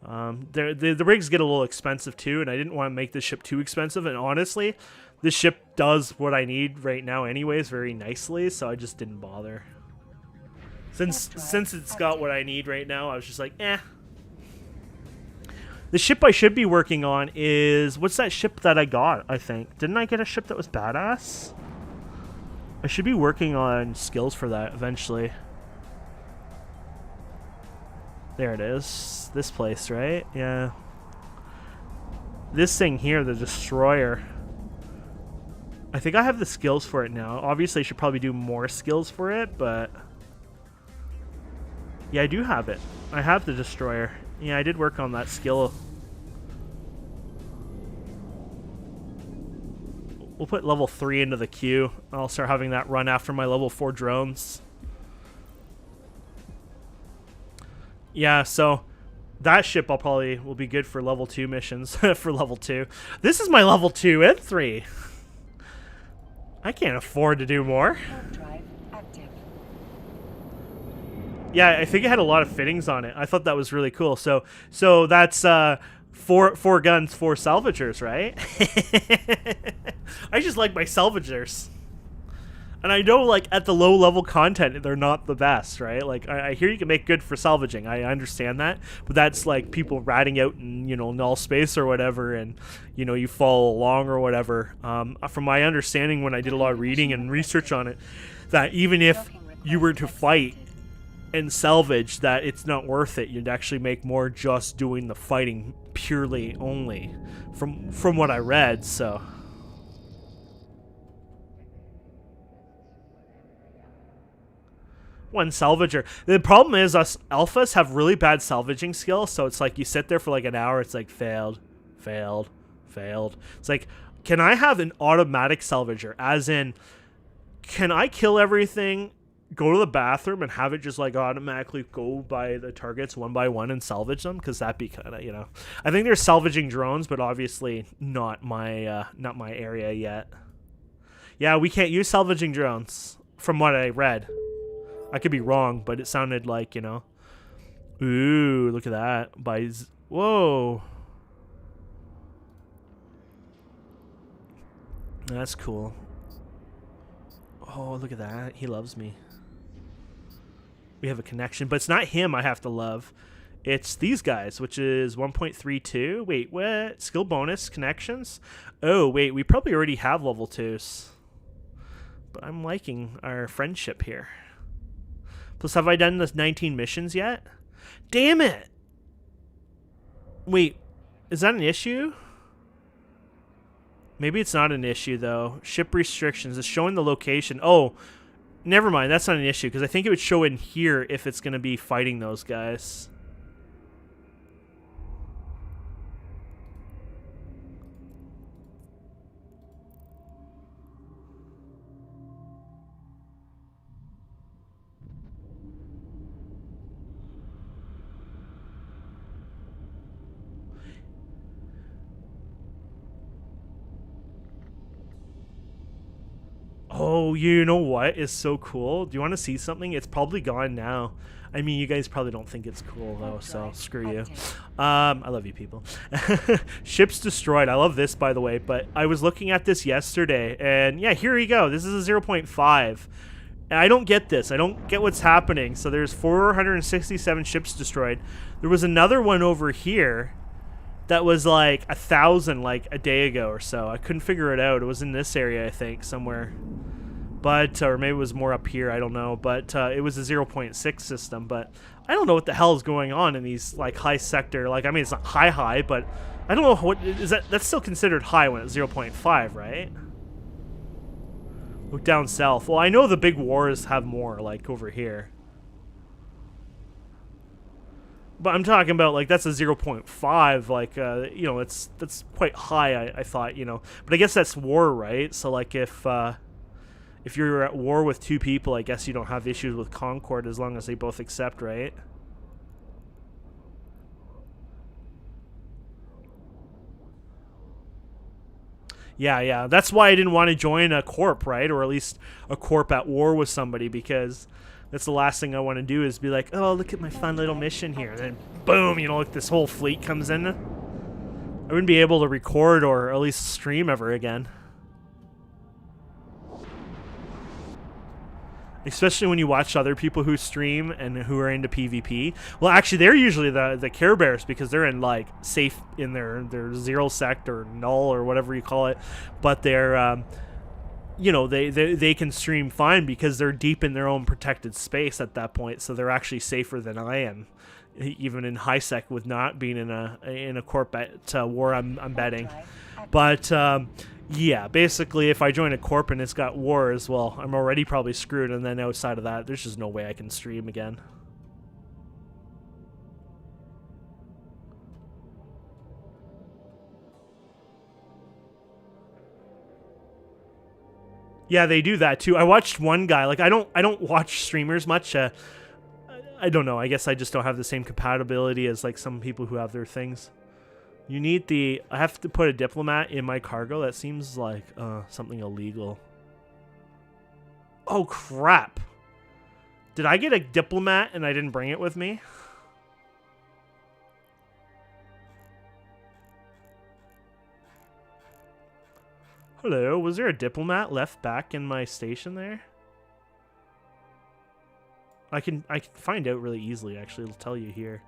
the rigs get a little expensive too, and I didn't want to make this ship too expensive. And honestly, this ship does what I need right now anyways very nicely, so I just didn't bother. Since it's got what I need right now, I was just like, eh. The ship I should be working on is... what's that ship that I got, I think? Didn't I get a ship that was badass? I should be working on skills for that eventually. There it is. This place, right? Yeah. This thing here, the destroyer. I think I have the skills for it now. Obviously, I should probably do more skills for it, but... yeah, I do have it. I have the destroyer. Yeah, I did work on that skill. We'll put level 3 into the queue. I'll start having that run after my level 4 drones. Yeah, so that ship will be good for level 2 missions. For level 2. This is my level 2 and 3. I can't afford to do more. Drive active. Yeah, I think it had a lot of fittings on it. I thought that was really cool. So that's Four guns, four salvagers, right? I just like my salvagers. And I know, like, at the low level content, they're not the best, right? Like, I hear you can make good for salvaging. I understand that. But that's, like, people ratting out in, you know, null space or whatever, and, you know, you follow along or whatever. From my understanding, when I did a lot of reading and research on it, that even if you were to fight and salvage, that it's not worth it. You'd actually make more just doing the fighting purely only, from what I read, so... One salvager. The problem is us alphas have really bad salvaging skills, so it's like you sit there for like an hour, it's like failed, failed, failed. It's like, can I have an automatic salvager? As in, can I kill everything, go to the bathroom, and have it just like automatically go by the targets one by one and salvage them? Because that'd be kind of, you know. I think there's salvaging drones, but obviously not my area yet. Yeah, we can't use salvaging drones, from what I read. I could be wrong, but it sounded like, you know. Ooh, look at that. Whoa. That's cool. Oh, look at that. He loves me. We have a connection, but it's not him I have to love. It's these guys, which is 1.32. Wait, what? Skill bonus connections? Oh, wait, we probably already have level 2s. But I'm liking our friendship here. Plus, have I done the 19 missions yet? Damn it! Wait, is that an issue? Maybe it's not an issue, though. Ship restrictions is showing the location. Oh, never mind. That's not an issue, because I think it would show in here if it's going to be fighting those guys. Oh, you know what is so cool? Do you want to see something? It's probably gone now. I mean, you guys probably don't think it's cool, though, so screw you. I love you, people. Ships destroyed. I love this, by the way, but I was looking at this yesterday, and yeah, here you go. This is a 0.5. And I don't get this. I don't get what's happening. So there's 467 ships destroyed. There was another one over here that was like 1,000 like a day ago or so. I couldn't figure it out. It was in this area, I think, somewhere. But, or maybe it was more up here, I don't know. But it was a 0.6 system. But I don't know what the hell is going on in these like high sector. Like, I mean, it's not high, but I don't know what is that. That's still considered high when it's 0.5, right? Look down south. Well, I know the big wars have more, like over here. But I'm talking about, like, that's a 0.5, like, you know, that's quite high, I thought, you know. But I guess that's war, right? So, like, if you're at war with two people, I guess you don't have issues with Concord as long as they both accept, right? Yeah, that's why I didn't want to join a corp, right? Or at least a corp at war with somebody, because that's the last thing I want to do is be like, oh, look at my fun little mission here. And then, boom, you know, like this whole fleet comes in. I wouldn't be able to record or at least stream ever again. Especially when you watch other people who stream and who are into PvP. Well, actually, they're usually the Care Bears because they're in, like, safe in their zero sect or null or whatever you call it. But they're... you know, they can stream fine because they're deep in their own protected space at that point, so they're actually safer than I am, even in high sec with not being in a corp war. I'm betting, but yeah, basically, if I join a corp and it's got wars, well, I'm already probably screwed, and then outside of that, there's just no way I can stream again. Yeah, they do that too. I watched one guy. Like, I don't watch streamers much. I don't know. I guess I just don't have the same compatibility as like some people who have their things. You need the... I have to put a diplomat in my cargo. That seems like something illegal. Oh, crap. Did I get a diplomat and I didn't bring it with me? Hello, was there a diplomat left back in my station there? I can find out really easily, actually. It'll tell you here.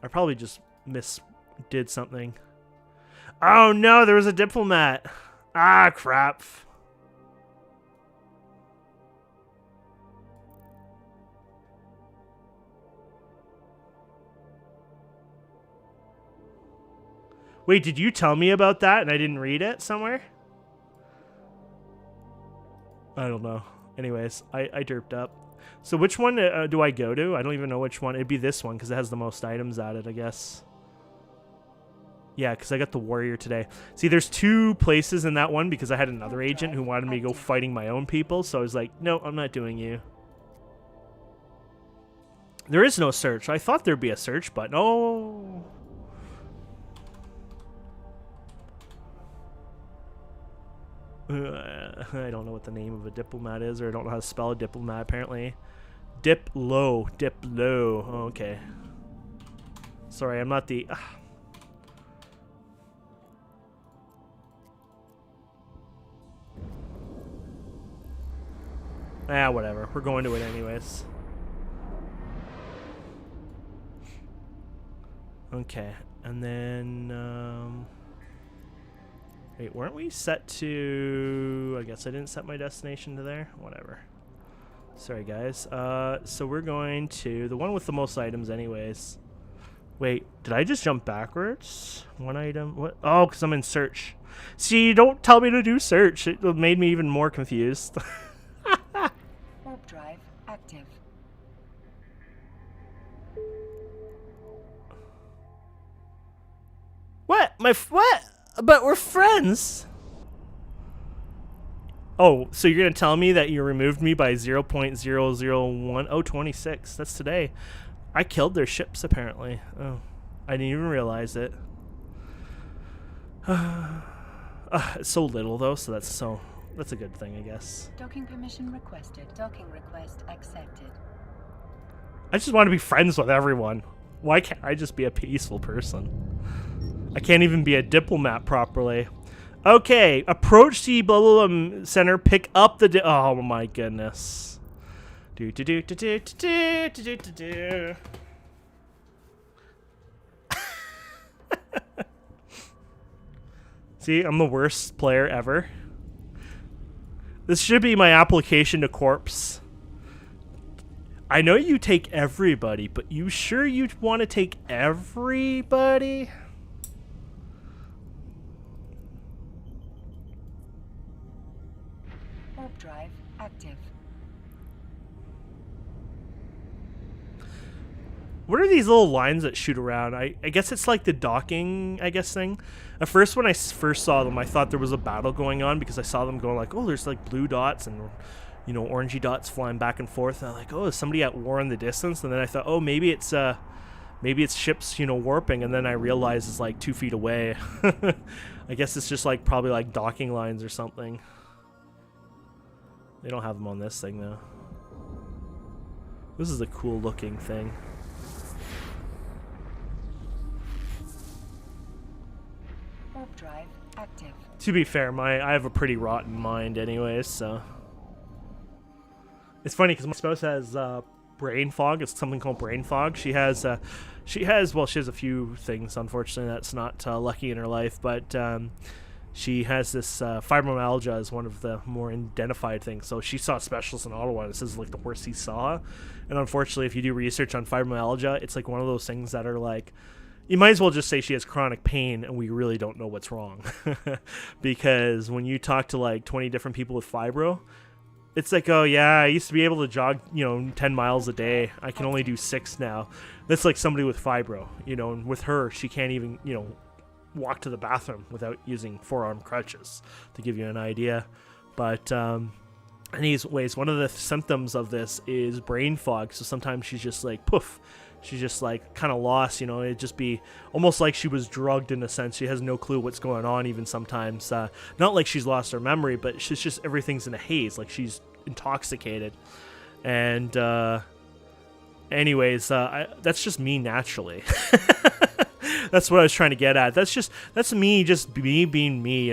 I probably just did something. Oh no, there was a diplomat. Ah, crap. Wait, did you tell me about that and I didn't read it somewhere? I don't know. Anyways, I derped up. So which one do I go to? I don't even know which one. It'd be this one because it has the most items added, I guess. Yeah, because I got the warrior today. See, there's 2 places in that one because I had another agent who wanted me to go fighting my own people. So I was like, no, I'm not doing you. There is no search. I thought there'd be a search button. Oh. I don't know what the name of a diplomat is, or I don't know how to spell a diplomat, apparently. Dip low. Oh, okay. Sorry, I'm not the... whatever. We're going to it anyways. Okay, and then... Wait, weren't we set to... I guess I didn't set my destination to there. Whatever. Sorry, guys. So we're going to the one with the most items anyways. Wait, did I just jump backwards? One item? What? Oh, because I'm in search. See, don't tell me to do search. It made me even more confused. Warp drive active. What? What? But we're friends. Oh, so you're going to tell me that you removed me by 0.001? Oh, 26. That's today. I killed their ships, apparently. Oh, I didn't even realize it. It's so little, though, so that's a good thing, I guess. Docking permission requested. Docking request accepted. I just want to be friends with everyone. Why can't I just be a peaceful person? I can't even be a diplomat properly. Okay, approach the blah blah blah center. Pick up the. Oh my goodness. Do do do do do do do do do. See, I'm the worst player ever. This should be my application to Corpse. I know you take everybody, but you sure you'd want to take everybody? Warp drive active. What are these little lines that shoot around? I guess it's like the docking, thing. At first, when I first saw them, I thought there was a battle going on because I saw them going like, oh, there's like blue dots and, you know, orangey dots flying back and forth. And I'm like, oh, is somebody at war in the distance? And then I thought, oh, maybe it's ships, you know, warping. And then I realized it's like 2 feet away. I guess it's just like probably like docking lines or something. They don't have them on this thing though. This is a cool looking thing. Warp drive active. To be fair, I have a pretty rotten mind anyways, so. It's funny because my spouse has brain fog. It's something called brain fog. She has a few things, unfortunately, that's not lucky in her life, but she has this fibromyalgia as one of the more identified things. So she saw a specialist in Ottawa, and this is like the worst he saw. And unfortunately, if you do research on fibromyalgia, it's like one of those things that are like, you might as well just say she has chronic pain and we really don't know what's wrong. Because when you talk to like 20 different people with fibro, it's like, oh yeah, I used to be able to jog, 10 miles a day. I can only do 6 now. That's like somebody with fibro, and with her, she can't even, walk to the bathroom without using forearm crutches, to give you an idea. But anyways, one of the symptoms of this is brain fog. So sometimes she's just like, poof. She's just like kind of lost, it'd just be almost like she was drugged in a sense. She has no clue what's going on even sometimes. Not like she's lost her memory, but she's just, everything's in a haze, like she's intoxicated. And anyways, that's just me naturally. That's what I was trying to get at. That's me being me,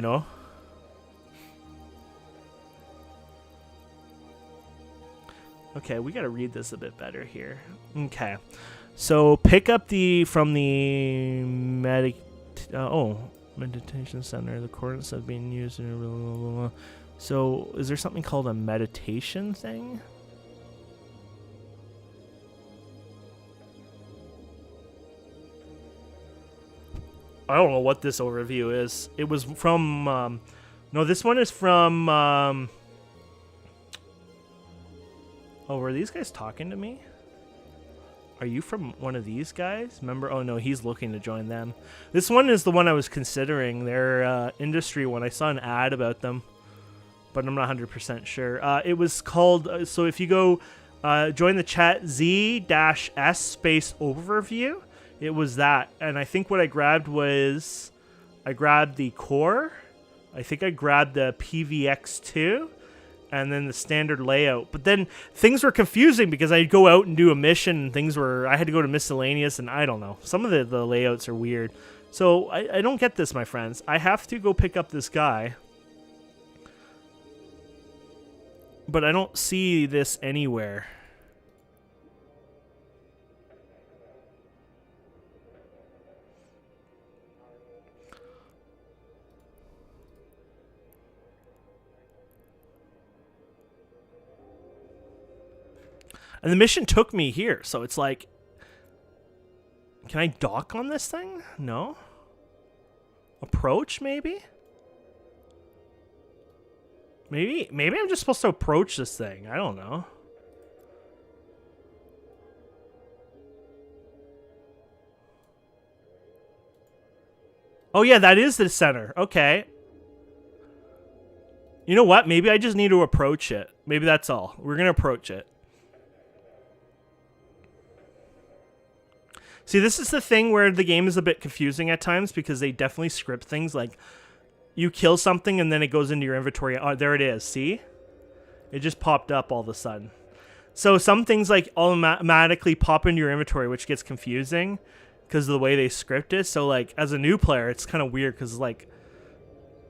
Okay, we got to read this a bit better here. Okay. So pick up from the meditation center. The coordinates have been used in blah, blah, blah, blah. So is there something called a meditation thing? I don't know what this overview is. It was from no, this one is from oh, were these guys talking to me? Are you from one of these guys? Remember? Oh, no, he's looking to join them. This one is the one I was considering. Their industry one. I saw an ad about them, but I'm not 100% sure. It was called, so if you go join the chat, Z-S space overview, it was that. And I think what I grabbed was, I grabbed the core. I think I grabbed the PVX2. And then the standard layout. But then things were confusing because I'd go out and do a mission and I had to go to miscellaneous and I don't know. Some of the layouts are weird. So I don't get this, my friends. I have to go pick up this guy. But I don't see this anywhere. And the mission took me here, so it's like, can I dock on this thing? No? Approach, maybe? Maybe I'm just supposed to approach this thing. I don't know. Oh yeah, that is the center. Okay. You know what? Maybe I just need to approach it. Maybe that's all. We're going to approach it. See, this is the thing where the game is a bit confusing at times because they definitely script things like you kill something and then it goes into your inventory. Oh, there it is. See? It just popped up all of a sudden. So some things like automatically pop into your inventory, which gets confusing because of the way they script it. So like as a new player, it's kind of weird because like,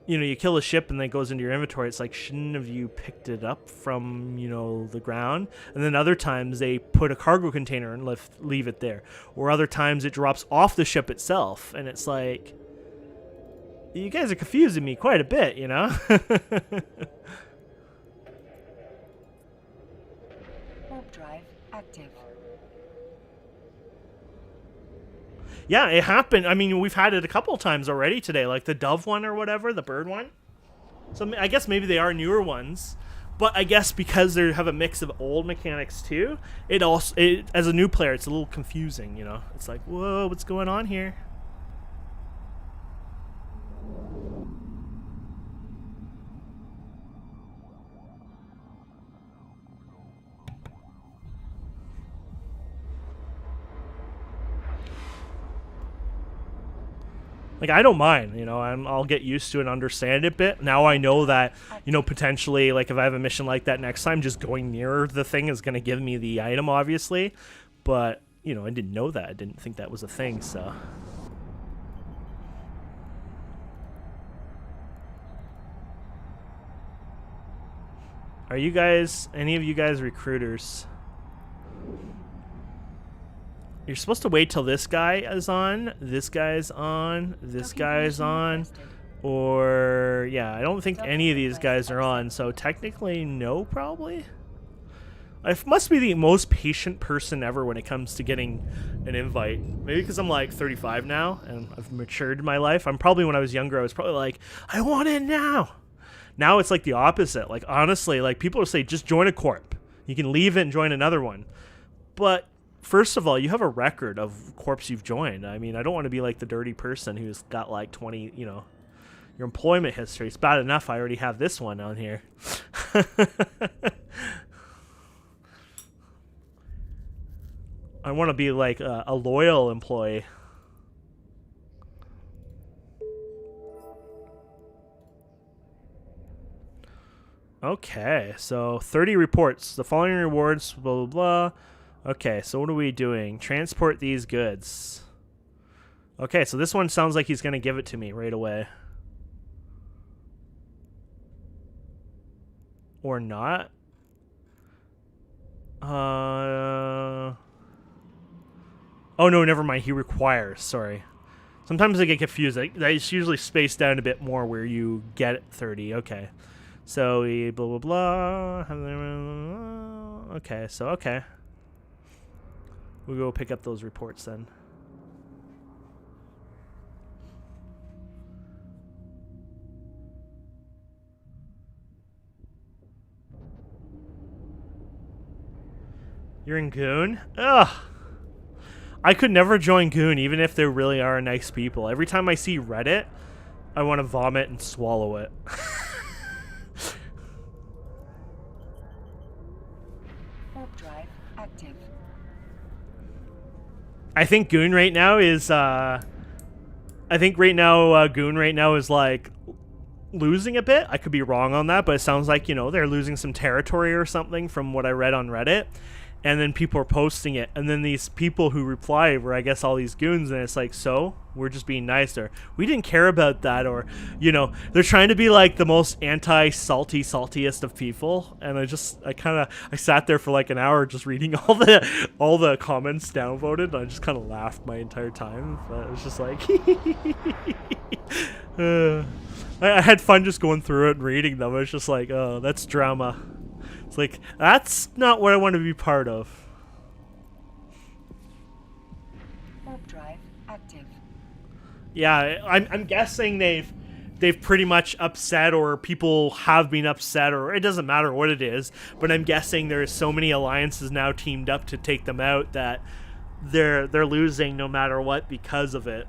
you know, you kill a ship and then it goes into your inventory. It's like, shouldn't have you picked it up from, you know, the ground? And then other times they put a cargo container and leave it there. Or other times it drops off the ship itself. And it's like, you guys are confusing me quite a bit, you know? Warp drive active. Yeah, it happened. I mean, we've had it a couple times already today, like the dove one or whatever, the bird one. So I guess maybe they are newer ones, but I guess because they have a mix of old mechanics too, it as a new player, it's a little confusing, you know? It's like, whoa, what's going on here? Like, I don't mind, you know, I'll get used to it and understand it a bit. Now I know that, you know, potentially, like, if I have a mission like that next time, just going near the thing is going to give me the item, obviously. But, you know, I didn't know that. I didn't think that was a thing, so. Are you guys, any of you guys recruiters? You're supposed to wait till this guy is on, this guy's on, this guy's on, or, yeah, I don't think any of these guys are on, so technically, no, probably? I must be the most patient person ever when it comes to getting an invite. Maybe because I'm like 35 now, and I've matured in my life. I'm probably, when I was younger, I was probably like, I want it now! Now it's like the opposite. Like, honestly, like, people will say, just join a corp. You can leave it and join another one. But first of all, you have a record of corps you've joined. I mean, I don't want to be like the dirty person who's got like 20, you know, your employment history. It's bad enough I already have this one on here. I want to be like a loyal employee. Okay, so 30 reports. The following rewards, blah, blah, blah. Okay, so what are we doing? Transport these goods. Okay, so this one sounds like he's going to give it to me right away. Or not. Oh no, never mind. He requires. Sorry. Sometimes I get confused. It's usually spaced out a bit more where you get 30. Okay. So we blah blah blah. Okay. So okay. We'll go pick up those reports then. You're in Goon? Ugh. I could never join Goon, even if they really are nice people. Every time I see Reddit, I want to vomit and swallow it. Warp drive active. I think Goon right now is, Goon right now is, like, losing a bit. I could be wrong on that, but it sounds like, you know, they're losing some territory or something from what I read on Reddit. And then people are posting it, and then these people who reply were, I guess, all these goons, and it's like, so we're just being nice, or we didn't care about that, or, you know, they're trying to be like the most saltiest of people. And I sat there for like an hour just reading all the comments downvoted, and I just kind of laughed my entire time. But it was just like I had fun just going through it and reading them. It was just like, oh, that's drama. It's like, that's not what I want to be part of. Warp drive active. Yeah, I'm guessing they've pretty much upset, or people have been upset, or it doesn't matter what it is, but I'm guessing there's so many alliances now teamed up to take them out that they're losing no matter what because of it.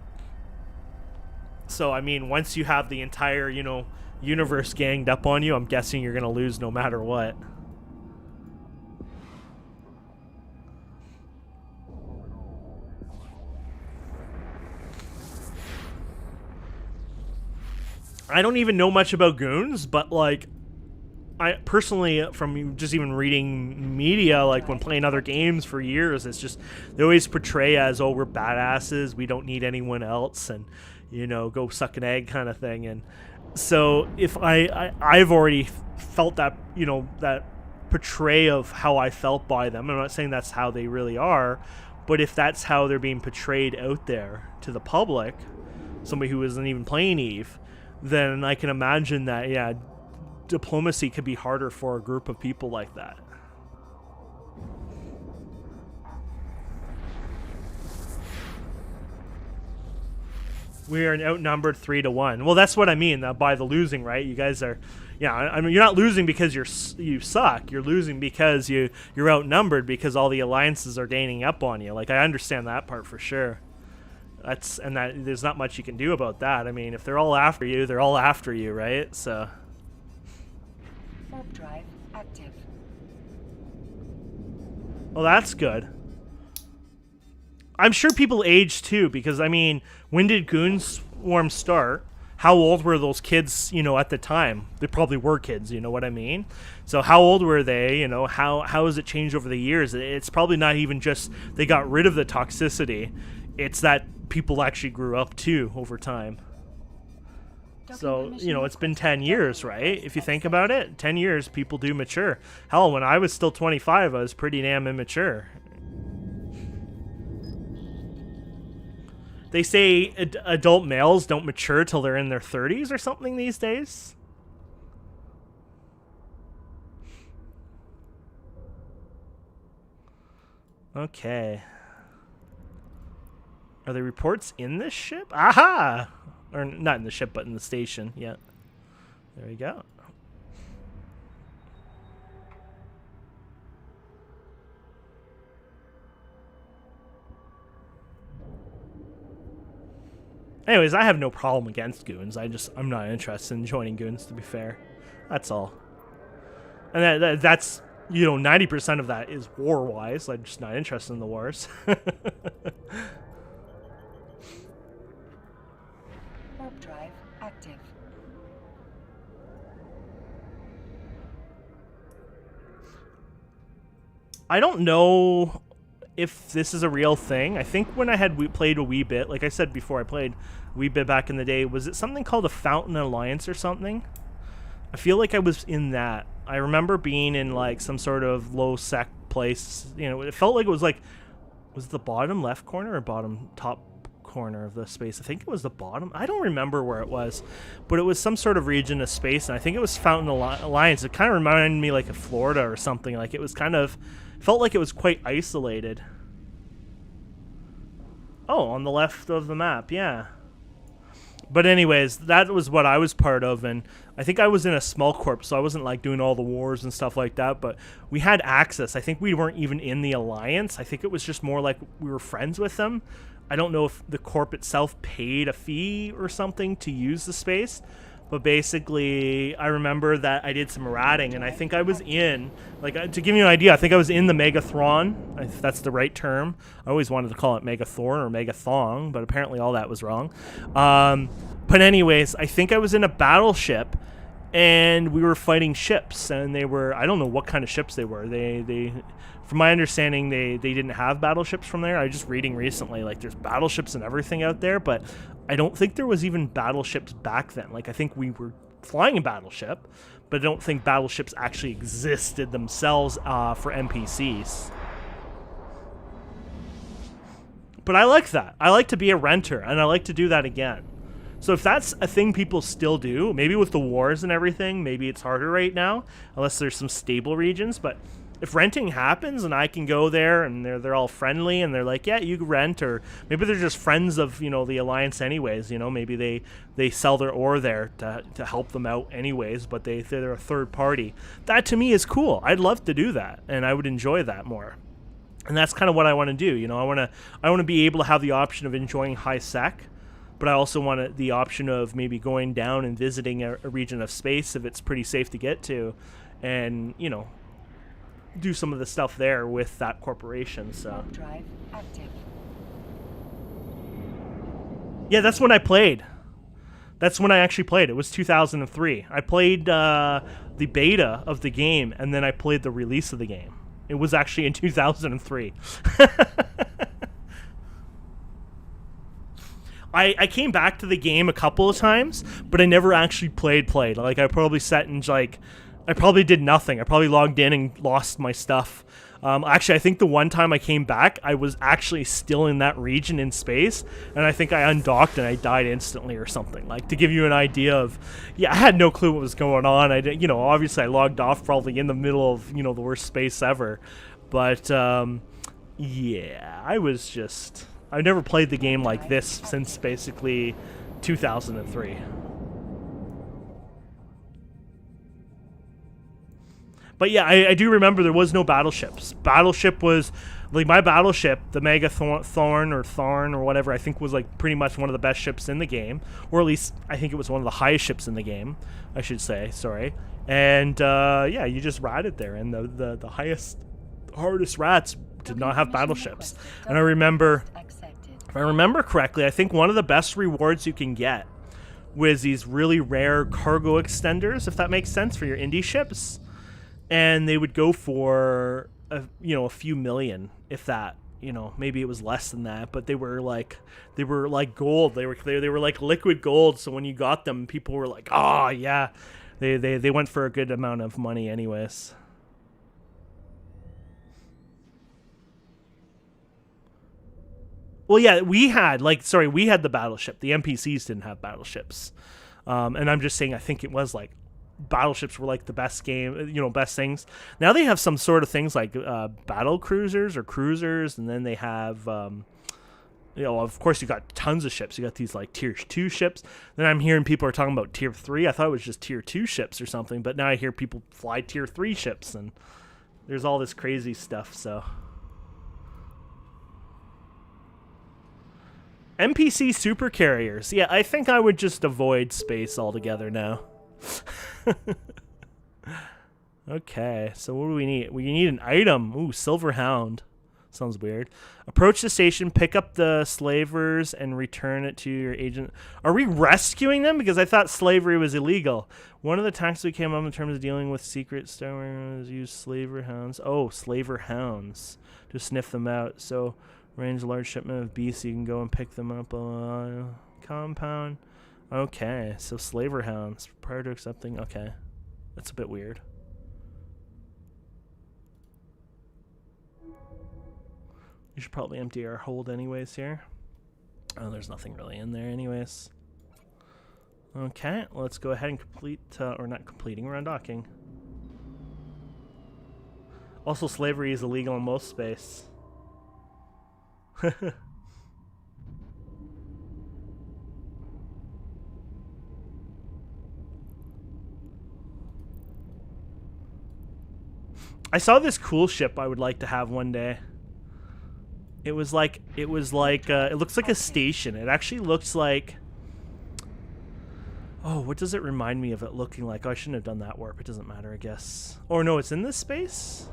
So I mean, once you have the entire, you know, universe ganged up on you, I'm guessing you're gonna lose no matter what. I don't even know much about goons, but like, I personally, from just even reading media, like when playing other games for years, it's just, they always portray as, oh, we're badasses, we don't need anyone else, and, you know, go suck an egg kind of thing. And so if I've already felt that, you know, that portray of how I felt by them. I'm not saying that's how they really are, but if that's how they're being portrayed out there to the public, somebody who isn't even playing Eve, then I can imagine that, yeah, diplomacy could be harder for a group of people like that. We are outnumbered 3-1. Well, that's what I mean by the losing, right? You guys are, yeah. I mean, you're not losing because you suck. You're losing because you're outnumbered, because all the alliances are gaining up on you. Like, I understand that part for sure. That there's not much you can do about that. I mean, if they're all after you, they're all after you, right? So. Warp drive active. Well, that's good. I'm sure people age too, because I mean, when did Goon Swarm start? How old were those kids, you know, at the time? They probably were kids, you know what I mean? So how old were they, you know? How has it changed over the years? It's probably not even just they got rid of the toxicity. It's that people actually grew up too over time. So, you know, it's been 10 years, right? If you think about it, 10 years, people do mature. Hell, when I was still 25, I was pretty damn immature. They say adult males don't mature till they're in their 30s or something these days. Okay. Are there reports in this ship? Aha! Or not in the ship, but in the station. Yeah. There we go. Anyways, I have no problem against goons. I'm not interested in joining goons, to be fair. That's all. And that's, you know, 90% of that is war-wise. I'm just not interested in the wars. Warp drive active. I don't know if this is a real thing. I think when I had played a wee bit, like I said before, I played a wee bit back in the day. Was it something called a Fountain Alliance or something? I feel like I was in that. I remember being in like some sort of low sec place. You know, it felt like it was like, was it the bottom left corner or bottom top corner of the space? I think it was the bottom. I don't remember where it was, but it was some sort of region of space, and I think it was Fountain Alliance. It kind of reminded me like of Florida or something. Like it was kind of, felt like it was quite isolated. Oh, on the left of the map, yeah. But anyways, that was what I was part of, and I think I was in a small corp, so I wasn't like doing all the wars and stuff like that, but we had access. I think we weren't even in the alliance. I think it was just more like we were friends with them. I don't know if the corp itself paid a fee or something to use the space, but basically I remember that I did some ratting, and I think I was in, like, to give you an idea, I think I was in the Megathron, if that's the right term. I always wanted to call it Megathorn or Megathong, but apparently all that was wrong. But anyways, I think I was in a battleship, and we were fighting ships, and they were, I don't know what kind of ships they were. They from my understanding, they didn't have battleships from there. I was just reading recently, like, there's battleships and everything out there, but I don't think there was even battleships back then. Like, I think we were flying a battleship, but I don't think battleships actually existed themselves for NPCs. But I like that. I like to be a renter, and I like to do that again. So if that's a thing people still do, maybe with the wars and everything, maybe it's harder right now, unless there's some stable regions, but if renting happens and I can go there and they're all friendly and they're like, yeah, you rent, or maybe they're just friends of, you know, the alliance anyways, you know, maybe they sell their ore there to help them out anyways, but they're a third party. That to me is cool. I'd love to do that, and I would enjoy that more. And that's kind of what I want to do. You know, I want to be able to have the option of enjoying high sec, but I also want the option of maybe going down and visiting a region of space if it's pretty safe to get to, and, you know, do some of the stuff there with that corporation. So Drive active. yeah, that's when I played. That's when I actually played. It was 2003. I played the beta of the game, and then I played the release of the game. It was actually in 2003. I came back to the game a couple of times, but I never actually played. Like, I probably sat and, like, I probably did nothing. I probably logged in and lost my stuff. Actually, I think the one time I came back, I was actually still in that region in space, and I think I undocked and I died instantly or something. Like, to give you an idea of, yeah, I had no clue what was going on. I did, you know, obviously I logged off probably in the middle of, you know, the worst space ever. But yeah, I've never played the game like this since basically 2003. But yeah, I do remember there was no battleships. Battleship was, like, my battleship, the Thorn or whatever, I think was, like, pretty much one of the best ships in the game. Or at least, I think it was one of the highest ships in the game, I should say, sorry. And, yeah, you just ratted there, and the hardest rats did not have battleships. And I remember, if I remember correctly, I think one of the best rewards you can get was these really rare cargo extenders, if that makes sense, for your indie ships. And they would go for a few million, if that. You know, maybe it was less than that, but they were like gold. They were like liquid gold. So when you got them, people were like, "Oh yeah," they went for a good amount of money, anyways. Well, yeah, we had the battleship. The NPCs didn't have battleships, and I'm just saying, I think it was like, battleships were like the best best things. Now they have some sort of things like battle cruisers or cruisers, and then they have, of course you got tons of ships. You got these like tier 2 ships. Then I'm hearing people are talking about tier 3. I thought it was just tier 2 ships or something, but now I hear people fly tier 3 ships, and there's all this crazy stuff. So NPC super carriers. Yeah, I think I would just avoid space altogether now. Okay, so what do we need? We need an item. Ooh, Silver Hound. Sounds weird. Approach the station, pick up the slavers, and return it to your agent. Are we rescuing them? Because I thought slavery was illegal. One of the tactics we came up in terms of dealing with secret stowers use slaver hounds. Oh, slaver hounds. To sniff them out. So, range a large shipment of beasts, so you can go and pick them up. Compound. Okay, so slaver hounds. Prior to accepting. Okay. That's a bit weird. We should probably empty our hold anyways here. Oh, there's nothing really in there anyways. Okay, let's go ahead and complete, or not completing, we're undocking. Also, slavery is illegal in most space. I saw this cool ship I would like to have one day. It looks like a station. It actually looks like, oh, what does it remind me of it looking like? Oh, I shouldn't have done that warp. It doesn't matter, I guess. Or no, it's in this space?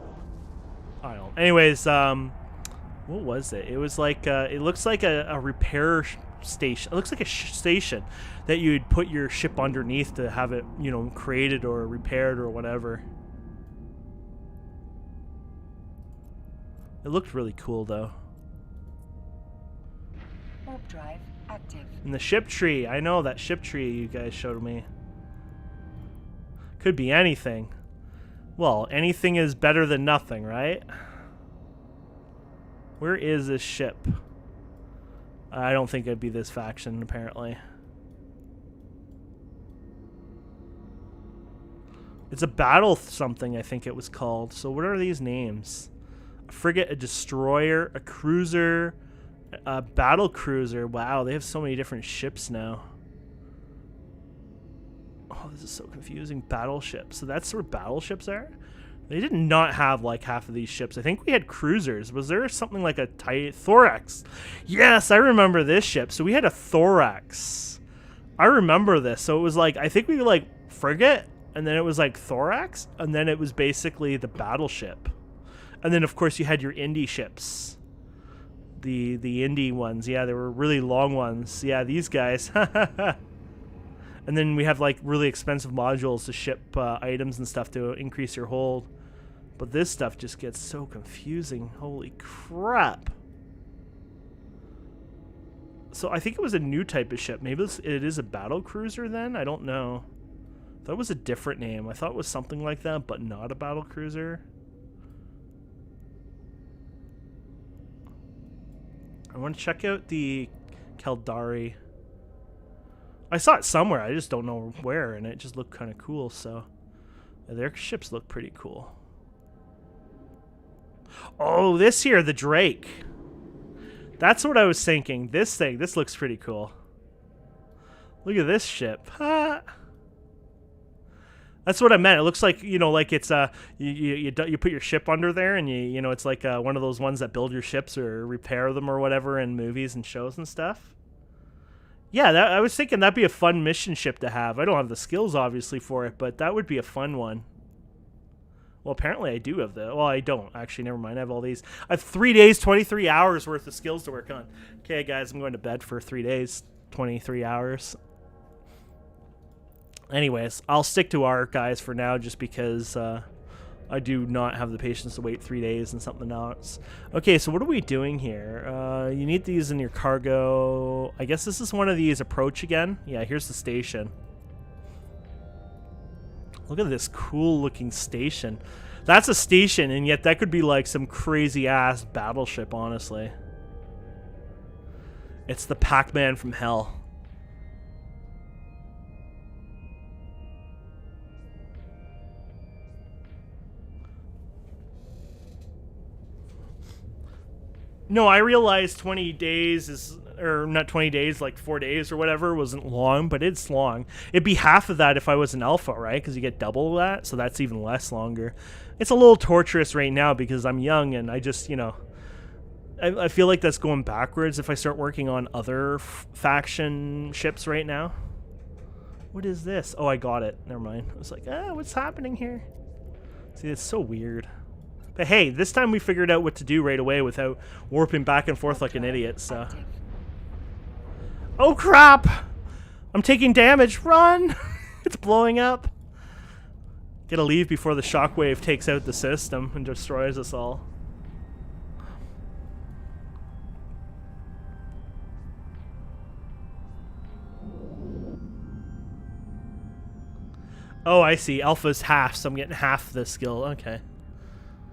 I don't know. Anyways, what was it? It was like, it looks like a repair station. It looks like a station that you'd put your ship underneath to have it, you know, created or repaired or whatever. It looked really cool, though. Warp drive active. And the ship tree. I know that ship tree you guys showed me. Could be anything. Well, anything is better than nothing, right? Where is this ship? I don't think it'd be this faction, apparently. It's a battle something, I think it was called. So what are these names? A frigate, a destroyer, a cruiser, a battle cruiser. Wow, they have so many different ships now. Oh, this is so confusing. Battleships. So that's where battleships are? They did not have like half of these ships. I think we had cruisers. Was there something like a Thorax? Yes, I remember this ship. So we had a Thorax. I remember this. So it was like, I think we were like frigate, and then it was like Thorax, and then it was basically the battleship. And then, of course, you had your indie ships. The indie ones. Yeah, they were really long ones. Yeah, these guys. And then we have, like, really expensive modules to ship items and stuff to increase your hold. But this stuff just gets so confusing. Holy crap. So I think it was a new type of ship. Maybe it is a battle cruiser then? I don't know. That was a different name. I thought it was something like that, but not a battle cruiser. I want to check out the Caldari. I saw it somewhere. I just don't know where, and it just looked kind of cool. So their ships look pretty cool. Oh, this here, the Drake. That's what I was thinking. This thing, this looks pretty cool. Look at this ship. Ha! That's what I meant. It looks like, you know, like it's you put your ship under there, and you know, it's like one of those ones that build your ships or repair them or whatever in movies and shows and stuff. Yeah, I was thinking that'd be a fun mission ship to have. I don't have the skills obviously for it, but that would be a fun one. Well, apparently I do have well, I don't actually. Never mind. I have all these. I have 3 days, 23 hours worth of skills to work on. Okay, guys, I'm going to bed for 3 days, 23 hours. Anyways, I'll stick to our guys for now just because I do not have the patience to wait 3 days and something else. Okay, so what are we doing here? You need these in your cargo. I guess this is one of these approach again. Yeah, here's the station. Look at this cool looking station. That's a station, and yet that could be like some crazy ass battleship, honestly. It's the Pac-Man from hell. No, I realized 20 days is, or not 20 days, like 4 days or whatever, wasn't long, but it's long. It'd be half of that if I was an alpha, right? Because you get double that, so that's even less longer. It's a little torturous right now because I'm young and I just, you know, I feel like that's going backwards if I start working on other faction ships right now. What is this? Oh, I got it. Never mind. I was like, what's happening here? See, it's so weird. But hey, this time we figured out what to do right away without warping back and forth like an idiot, so. Oh crap! I'm taking damage. Run! It's blowing up. Gotta leave before the shockwave takes out the system and destroys us all. Oh, I see. Alpha's half, so I'm getting half the skill. Okay.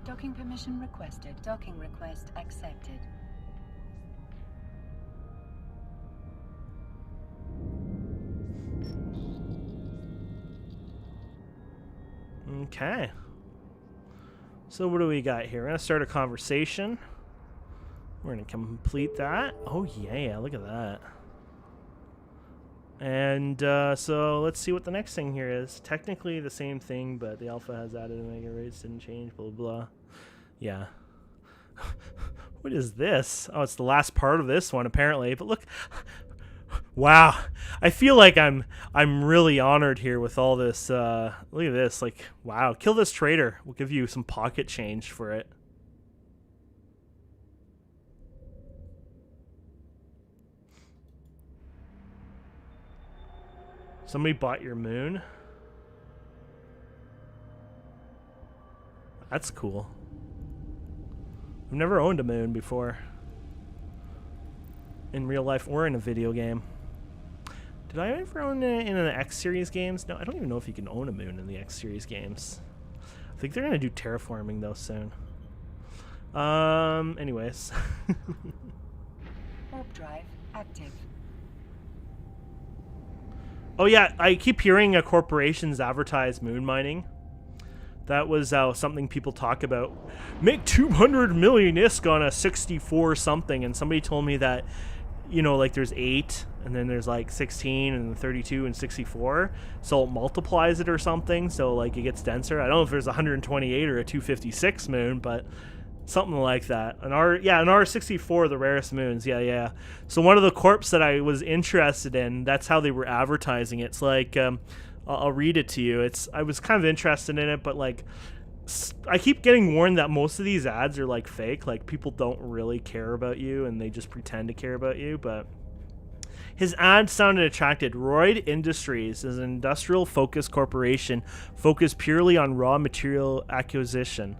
Docking permission requested. Docking request accepted. Okay. So what do we got here? We're going to start a conversation. We're going to complete that. Oh, yeah. Look at that. And so let's see what the next thing here is. Technically the same thing, but the alpha has added omega rates, didn't change, blah, blah, blah. Yeah. What is this? Oh, it's the last part of this one, apparently. But look. Wow. I feel like I'm really honored here with all this. Look at this. Like, wow. Kill this traitor. We'll give you some pocket change for it. Somebody bought your moon? That's cool. I've never owned a moon before. In real life or in a video game. Did I ever own it in an X series games? No, I don't even know if you can own a moon in the X series games. I think they're going to do terraforming though soon. Anyways. Warp drive active. Oh yeah, I keep hearing corporations advertise moon mining. That was something people talk about. Make 200 million ISK on a 64 something, and somebody told me that, you know, like there's 8, and then there's like 16, and 32, and 64, so it multiplies it or something, so like it gets denser. I don't know if there's 128 or a 256 moon, but something like that. An R64, the rarest moons. Yeah. So one of the corps that I was interested in, that's how they were advertising it. It's like, I'll read it to you. I was kind of interested in it, but like, I keep getting warned that most of these ads are like fake. Like people don't really care about you, and they just pretend to care about you. But his ad sounded attractive. Royd Industries is an industrial-focused corporation focused purely on raw material acquisition.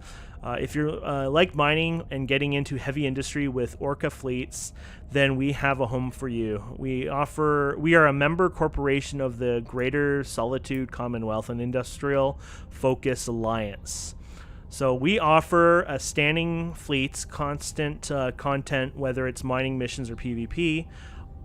If you're like mining and getting into heavy industry with Orca fleets, then we have a home for you. We are a member corporation of the Greater Solitude Commonwealth and Industrial Focus Alliance. So we offer a standing fleets, constant content, whether it's mining missions or PvP,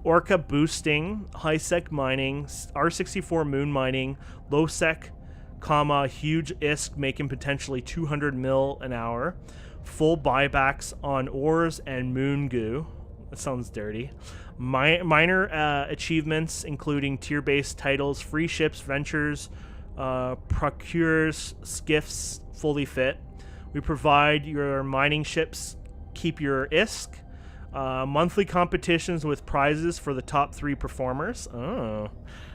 Orca boosting, high-sec mining, R64 moon mining, low-sec, huge ISK making potentially 200 mil an hour, full buybacks on ores and moon goo. That sounds dirty. Minor achievements including tier-based titles, free ships, ventures, procures, skiffs, fully fit. We provide your mining ships, keep your ISK, monthly competitions with prizes for the top 3 performers. Oh,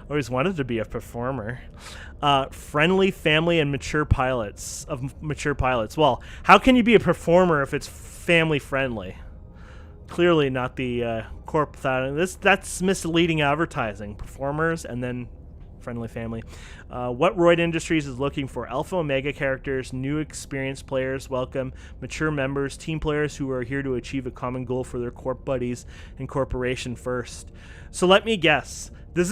always wanted to be a performer. Friendly family and mature pilots. Well, how can you be a performer if it's family friendly? Clearly not the corp that's misleading advertising. Performers and then friendly family. What Royd Industries is looking for: alpha omega characters, new experienced players, welcome mature members, team players who are here to achieve a common goal for their corp buddies and corporation first. So let me guess. This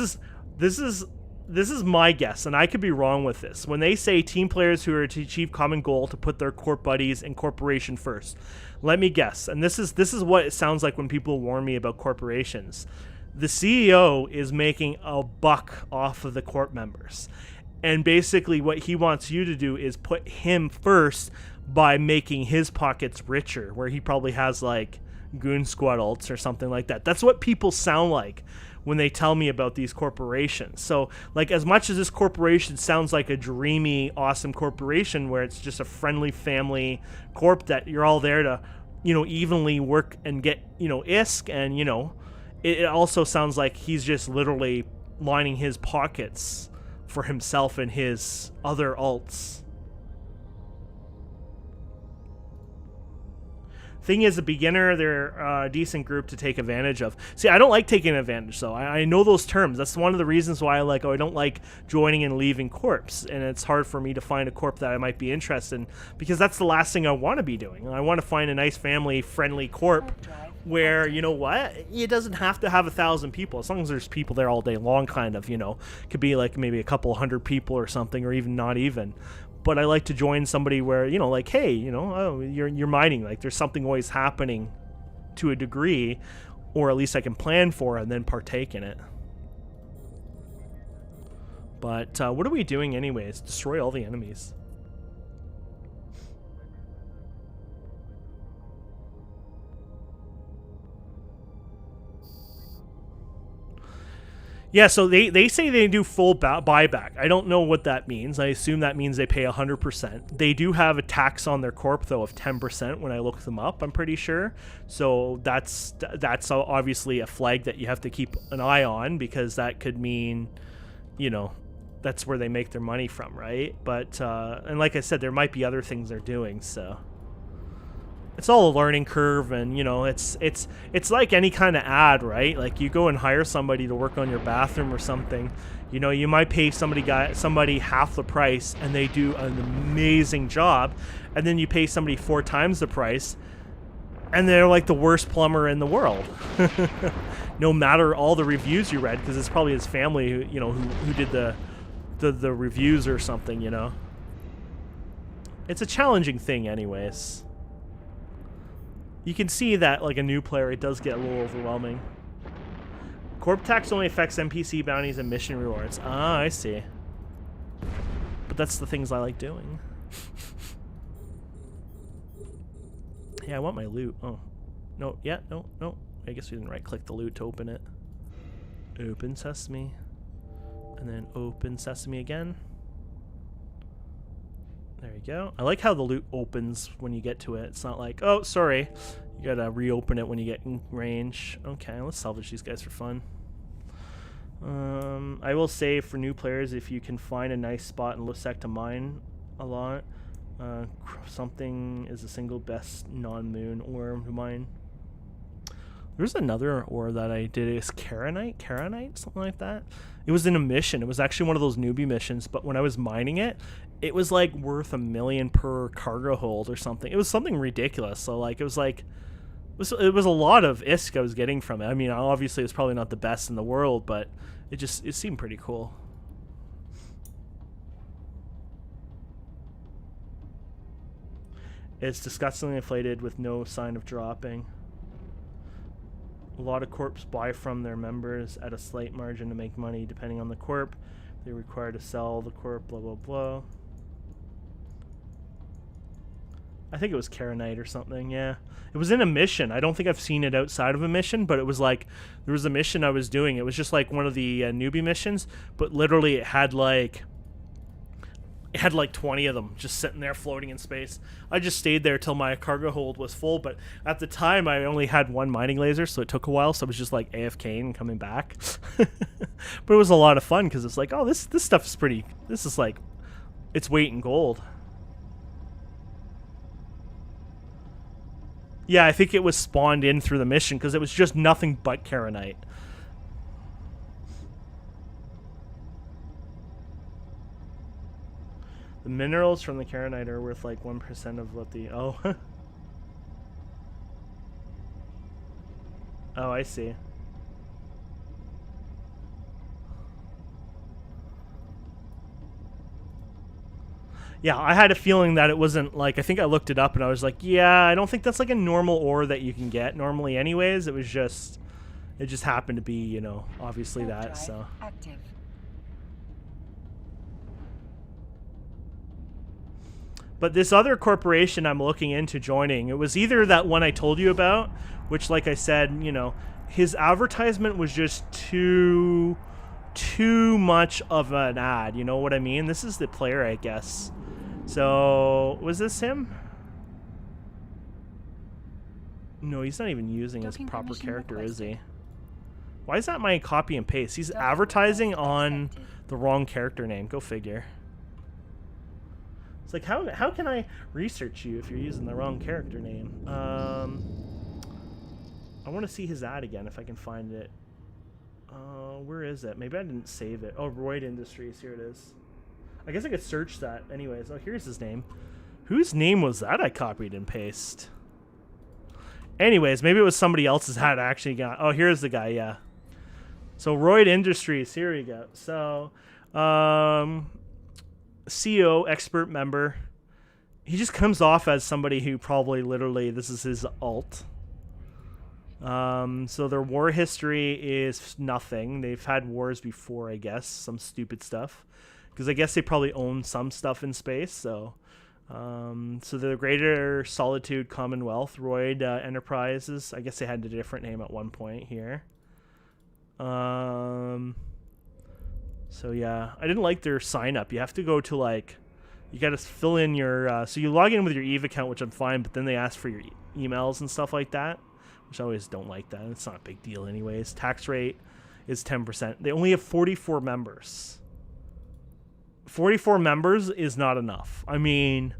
is my guess, and I could be wrong with this. When they say team players who are to achieve common goal to put their corp buddies and corporation first, let me guess. And this is what it sounds like when people warn me about corporations. The CEO is making a buck off of the corp members. And basically what he wants you to do is put him first by making his pockets richer, where he probably has like goon squad ults or something like that. That's what people sound like when they tell me about these corporations. So like, as much as this corporation sounds like a dreamy, awesome corporation where it's just a friendly family corp that you're all there to, evenly work and get, ISK, and, it also sounds like he's just literally lining his pockets for himself and his other alts. Thing is, a beginner, they're a decent group to take advantage of. See, I don't like taking advantage, though. I know those terms. That's one of the reasons why I don't like joining and leaving corps. And it's hard for me to find a corp that I might be interested in, because that's the last thing I want to be doing. I want to find a nice family-friendly corp where, you know what, it doesn't have to have 1,000 people. As long as there's people there all day long, kind of, could be like maybe a couple hundred people or something, or even not even. but I like to join somebody where, you know, like, hey, you know, oh, you're mining, like there's something always happening to a degree, or at least I can plan for and then partake in it. But what are we doing anyways? Destroy all the enemies. Yeah, so they say they do full buyback. I don't know what that means. I assume that means they pay 100%. They do have a tax on their corp, though, of 10% when I look them up, I'm pretty sure. So that's obviously a flag that you have to keep an eye on, because that could mean, you know, that's where they make their money from, right? But, and like I said, there might be other things they're doing, so... It's all a learning curve, and you know, it's like any kind of ad, right? Like you go and hire somebody to work on your bathroom or something. You know, you might pay somebody half the price and they do an amazing job, and then you pay somebody 4 times the price and they're like the worst plumber in the world. No matter all the reviews you read, because it's probably his family who, you know, who did the reviews or something, you know. It's a challenging thing anyways. You can see that, like a new player, it does get a little overwhelming. Corp tax only affects NPC bounties and mission rewards. Ah, I see. But that's the things I like doing. Yeah, I want my loot. Oh. No, yeah, no. I guess we didn't right-click the loot to open it. Open sesame. And then open sesame again. There you go. I like how the loot opens when you get to it. It's not like, oh, sorry. You gotta reopen it when you get in range. Okay, let's salvage these guys for fun. I will say for new players, if you can find a nice spot in Lusek to mine a lot, something is the single best non-moon ore to mine. There's another ore that I did. Is Karanite, something like that. It was in a mission. It was actually one of those newbie missions, but when I was mining it, it was like worth $1 million per cargo hold or something. It was something ridiculous. So like it was a lot of ISK I was getting from it. I mean, obviously it's probably not the best in the world, but it seemed pretty cool. It's disgustingly inflated with no sign of dropping. A lot of corps buy from their members at a slight margin to make money. Depending on the corp, they're required to sell the corp, blah, blah, blah. I think it was Karanite or something, yeah. It was in a mission. I don't think I've seen it outside of a mission, but it was like, there was a mission I was doing. It was just like one of the newbie missions, but literally it had like 20 of them just sitting there floating in space. I just stayed there till my cargo hold was full, but at the time I only had 1 mining laser, so it took a while, so it was just like AFK and coming back. But it was a lot of fun because it's like, oh, this stuff is pretty, this is like, it's weight in gold. Yeah, I think it was spawned in through the mission because it was just nothing but Karanite. The minerals from the Karanite are worth like 1% of what the... Oh. Oh, I see. Yeah, I had a feeling that it wasn't like... I think I looked it up and I was like, yeah, I don't think that's like a normal ore that you can get normally anyways. It was just... It just happened to be, you know, obviously that, so... Active. But this other corporation I'm looking into joining, it was either that one I told you about, which, like I said, you know, his advertisement was just too much of an ad. You know what I mean? This is the player, I guess. So, was this him? No, he's not even using his proper character, is he? Why is that my copy and paste? He's advertising on the wrong character name. Go figure. It's like, how can I research you if you're using the wrong character name? I want to see his ad again if I can find it. Where is it? Maybe I didn't save it. Oh, Royd Industries. Here it is. I guess I could search that anyways. Oh, here's his name. Whose name was that I copied and pasted? Anyways, maybe it was somebody else's ad I actually got. Oh, here's the guy, yeah. So, Royd Industries. Here we go. So, CEO, expert member. He just comes off as somebody who probably literally this is his alt. So their war history is nothing. They've had wars before, I guess, some stupid stuff. Because I guess they probably own some stuff in space, so... so the Greater Solitude Commonwealth, Royd Enterprises, I guess they had a different name at one point here. So yeah, I didn't like their sign up. You have to go to like, you got to fill in your, so you log in with your Eve account, which I'm fine, but then they ask for your emails and stuff like that, which I always don't like that. It's not a big deal anyways. Tax rate is 10%. They only have 44 members. 44 members is not enough. I mean,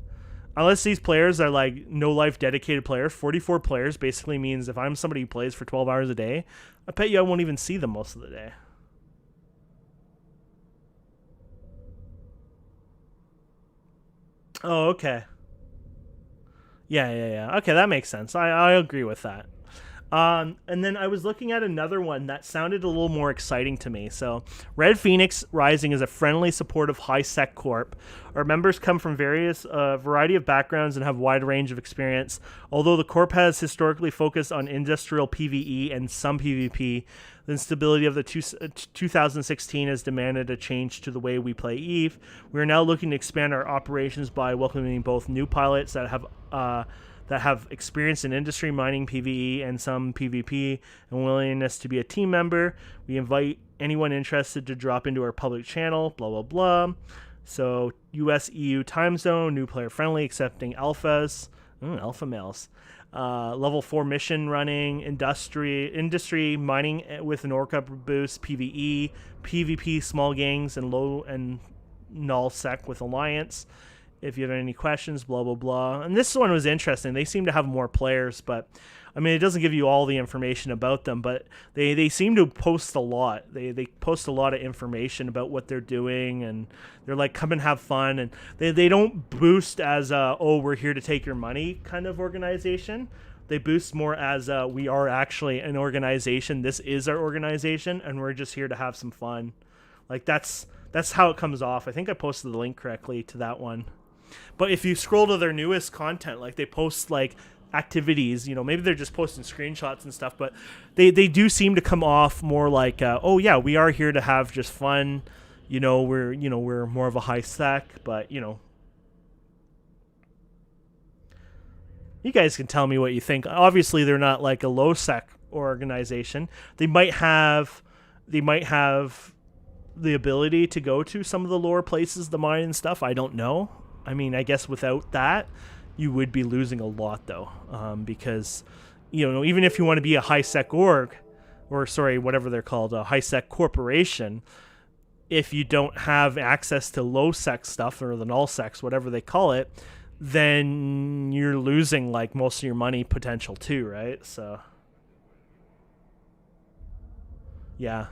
unless these players are like no life dedicated players, 44 players basically means if I'm somebody who plays for 12 hours a day, I bet you I won't even see them most of the day. Oh, okay. Yeah. Okay, that makes sense. I agree with that. And then I was looking at another one that sounded a little more exciting to me. So, Red Phoenix Rising is a friendly, supportive, high-sec corp. Our members come from various variety of backgrounds and have a wide range of experience. Although the corp has historically focused on industrial PvE and some PvP, the instability of the 2016 has demanded a change to the way we play EVE. We are now looking to expand our operations by welcoming both new pilots that have experience in industry, mining, PvE, and some PvP, and willingness to be a team member. We invite anyone interested to drop into our public channel, blah, blah, blah. So, US, EU time zone, new player friendly, accepting alphas, alpha males. Level 4 mission running, industry, mining with an Orca boost, PvE, PvP, small gangs, and low and null sec with Alliance. If you have any questions, blah, blah, blah. And this one was interesting. They seem to have more players, but, I mean, it doesn't give you all the information about them, but they seem to post a lot. They post a lot of information about what they're doing, and they're like, come and have fun. And they don't boost as, oh, we're here to take your money kind of organization. They boost more as, we are actually an organization. This is our organization, and we're just here to have some fun. Like, that's how it comes off. I think I posted the link correctly to that one. But if you scroll to their newest content, like they post like activities, maybe they're just posting screenshots and stuff, but they do seem to come off more like, oh yeah, we are here to have just fun. We're more of a high sec, but you guys can tell me what you think. Obviously, they're not like a low sec organization. They might have the ability to go to some of the lower places, the mine and stuff. I don't know. I mean, I guess without that, you would be losing a lot, though, because, even if you want to be a high-sec org, or, sorry, whatever they're called, a high-sec corporation, if you don't have access to low-sec stuff, or the null-secs, whatever they call it, then you're losing, like, most of your money potential, too, right? So, yeah.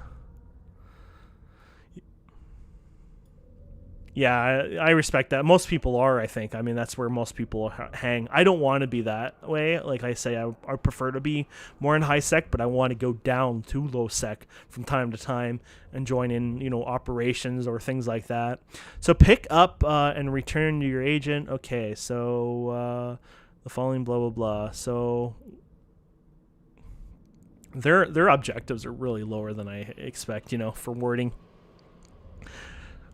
Yeah, I respect that. Most people are, I think. I mean, that's where most people hang. I don't want to be that way. Like I say, I prefer to be more in high sec, but I want to go down to low sec from time to time and join in, operations or things like that. So pick up and return to your agent. Okay, so the following blah, blah, blah. So their objectives are really lower than I expect, for wording.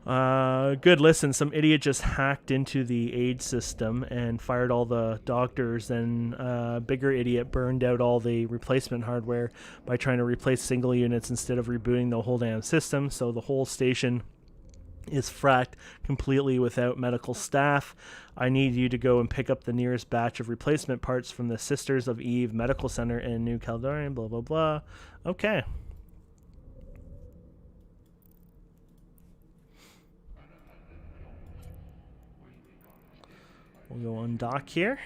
Good. Listen, some idiot just hacked into the aid system and fired all the doctors, and bigger idiot burned out all the replacement hardware by trying to replace single units instead of rebooting the whole damn system. So the whole station is fracked completely without medical staff. I need you to go and pick up the nearest batch of replacement parts from the Sisters of Eve Medical Center in New Caledonia, blah, blah, blah. Okay. We'll go on dock here.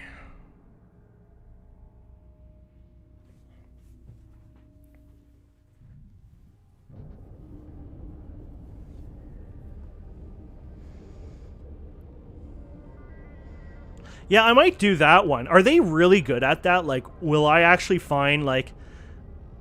Yeah, I might do that one. Are they really good at that? Like, will I actually find, like,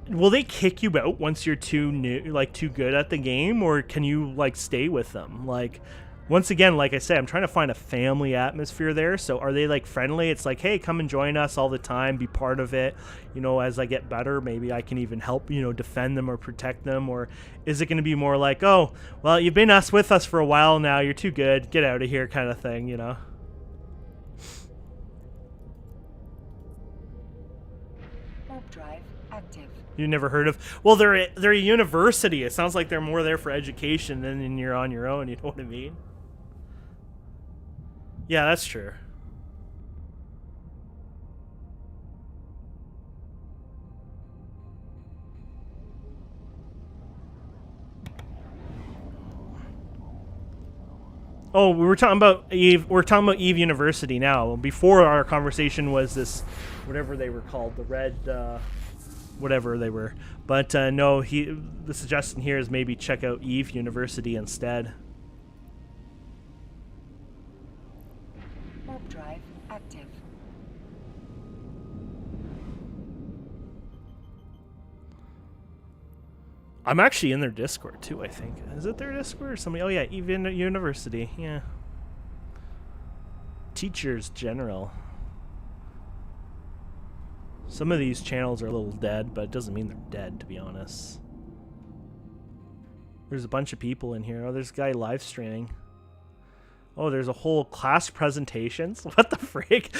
will they kick you out once you're too good at the game, or can you, like, stay with them? Like, once again, like I say, I'm trying to find a family atmosphere there. So are they like friendly? It's like, hey, come and join us all the time, be part of it. You know, as I get better, maybe I can even help, you know, defend them or protect them. Or is it going to be more like, oh, well, you've been with us for a while now, you're too good, get out of here kind of thing, you know? Warp drive active. You never heard of? Well, they're a university. It sounds like they're more there for education than you're on your own. You know what I mean? Yeah, that's true. Oh, we were talking about Eve. We're talking about Eve University now. Before our conversation was this, whatever they were called, the red, whatever they were. But no, the suggestion here is maybe check out Eve University instead. Warp drive active. I'm actually in their Discord too, I think. Is it their Discord or somebody? Oh yeah, Eve University. Yeah. Teachers General. Some of these channels are a little dead, but it doesn't mean they're dead, to be honest. There's a bunch of people in here. Oh, there's a guy live streaming. Oh, there's a whole class presentations. What the freak?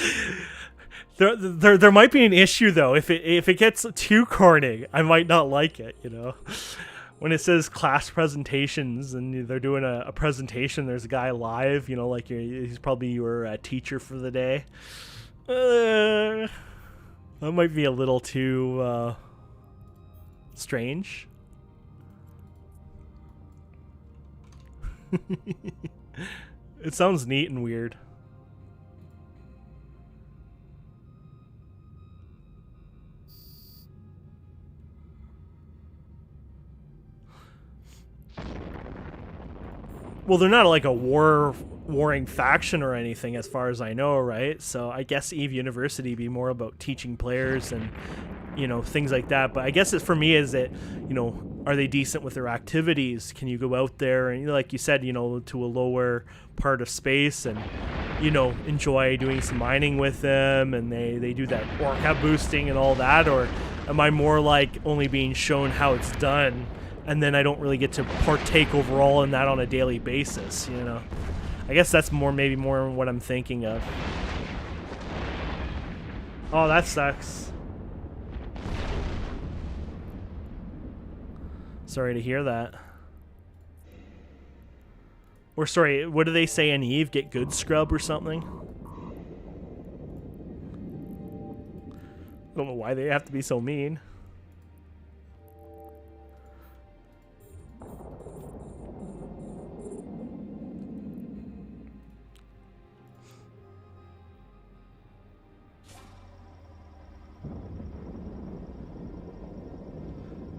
There might be an issue though. If it gets too corny, I might not like it. You know, when it says class presentations and they're doing a presentation, there's a guy live. You know, like he's probably your teacher for the day. That might be a little too strange. It sounds neat and weird. Well, they're not like a warring faction or anything as far as I know, right? So I guess Eve University be more about teaching players and, you know, things like that. But I guess for me is that, you know, are they decent with their activities? Can you go out there and, like you said, you know, to a lower part of space and, you know, enjoy doing some mining with them, and they do that orca boosting and all that? Or am I more like only being shown how it's done, and then I don't really get to partake overall in that on a daily basis, you know? I guess that's maybe more what I'm thinking of. Oh, that sucks. Sorry to hear that. Or sorry, what do they say in Eve? Get good scrub or something? I don't know why they have to be so mean.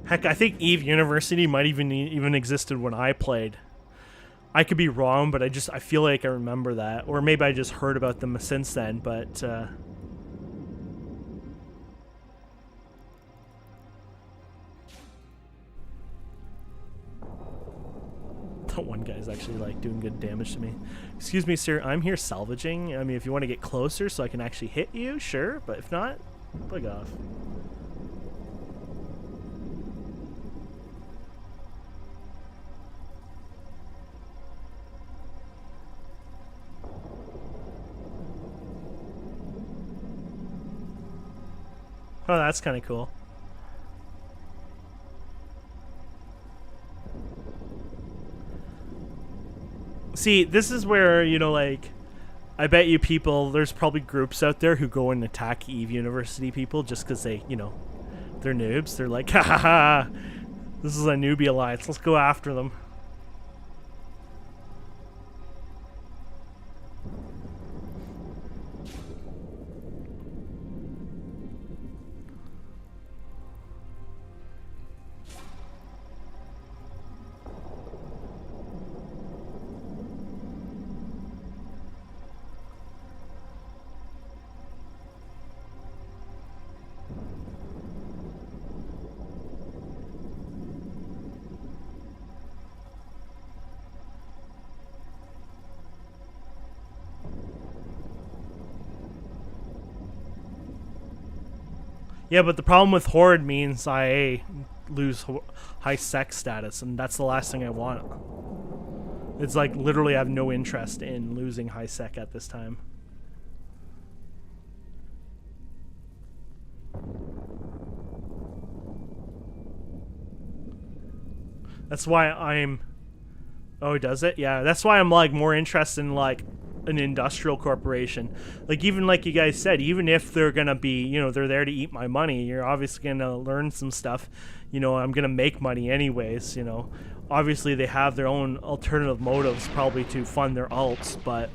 Heck, I think Eve University might even existed when I played. I could be wrong, but I feel like I remember that, or maybe I just heard about them since then. But that one guy's actually like doing good damage to me. Excuse me, sir. I'm here salvaging. I mean, if you want to get closer so I can actually hit you, sure. But if not, bug off. Oh, that's kind of cool. See, this is where, you know, like, I bet you there's probably groups out there who go and attack Eve University people just because they, you know, they're noobs. They're like, ha ha ha, this is a newbie alliance. Let's go after them. Yeah, but the problem with Horde means I lose high sec status, and that's the last thing I want. It's like literally I have no interest in losing high sec at this time. That's why I'm... Oh, does it? Yeah, that's why I'm like more interested in like an industrial corporation. Like even like you guys said, even if they're gonna be, you know, they're there to eat my money, you're obviously gonna learn some stuff. You know, I'm gonna make money anyways, you know. Obviously they have their own alternative motives probably to fund their alts, but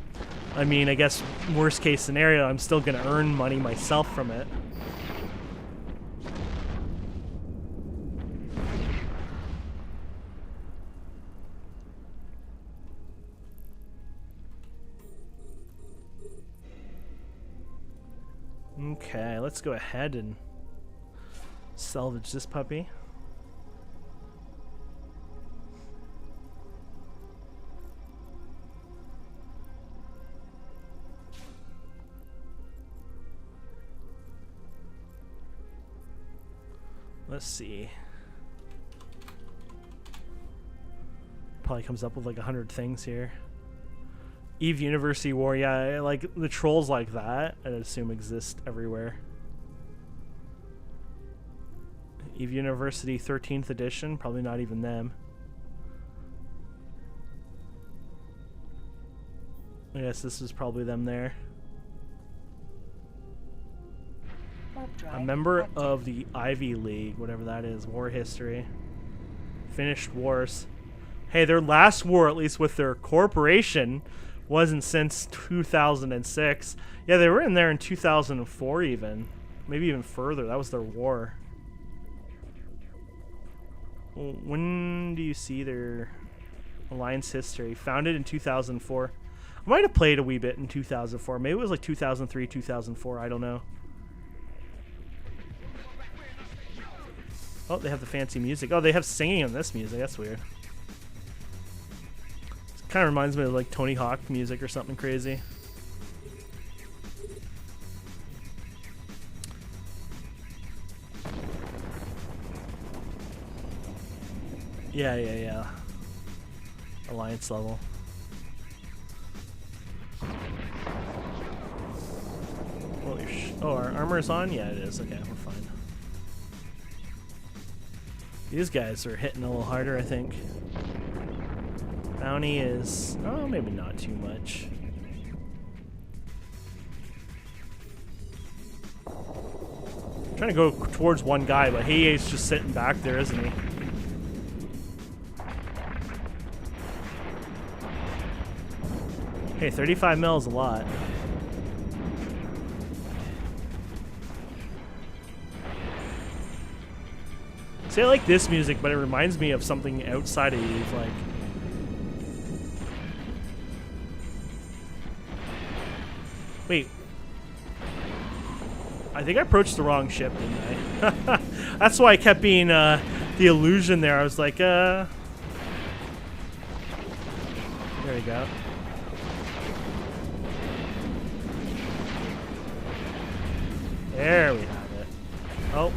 I mean, I guess worst case scenario, I'm still gonna earn money myself from it. Okay, let's go ahead and salvage this puppy. Let's see. Probably comes up with like 100 things here. Eve University War, yeah, like the trolls like that, I'd assume exist everywhere. Eve University 13th edition, probably not even them. I guess this is probably them there. A member of the Ivy League, whatever that is, war history. Finished wars. Hey, their last war, at least with their corporation, wasn't since 2006. Yeah, they were in there in 2004 even. Maybe even further. That was their war. When do you see their alliance history? Founded in 2004. I might have played a wee bit in 2004. Maybe it was like 2003, 2004. I don't know. Oh, they have the fancy music. Oh, they have singing in this music. That's weird. Kind of reminds me of like Tony Hawk music or something crazy. Yeah. Alliance level. Holy oh, our armor's on? Yeah, it is. Okay, we're fine. These guys are hitting a little harder, I think. Bounty is... oh, maybe not too much. I'm trying to go towards one guy, but he is just sitting back there, isn't he? Hey, 35 mil is a lot. See, I like this music, but it reminds me of something outside of Eve, like... Wait. I think I approached the wrong ship, didn't I? That's why I kept being, the illusion there. I was like, There we go. There we have it. Oh.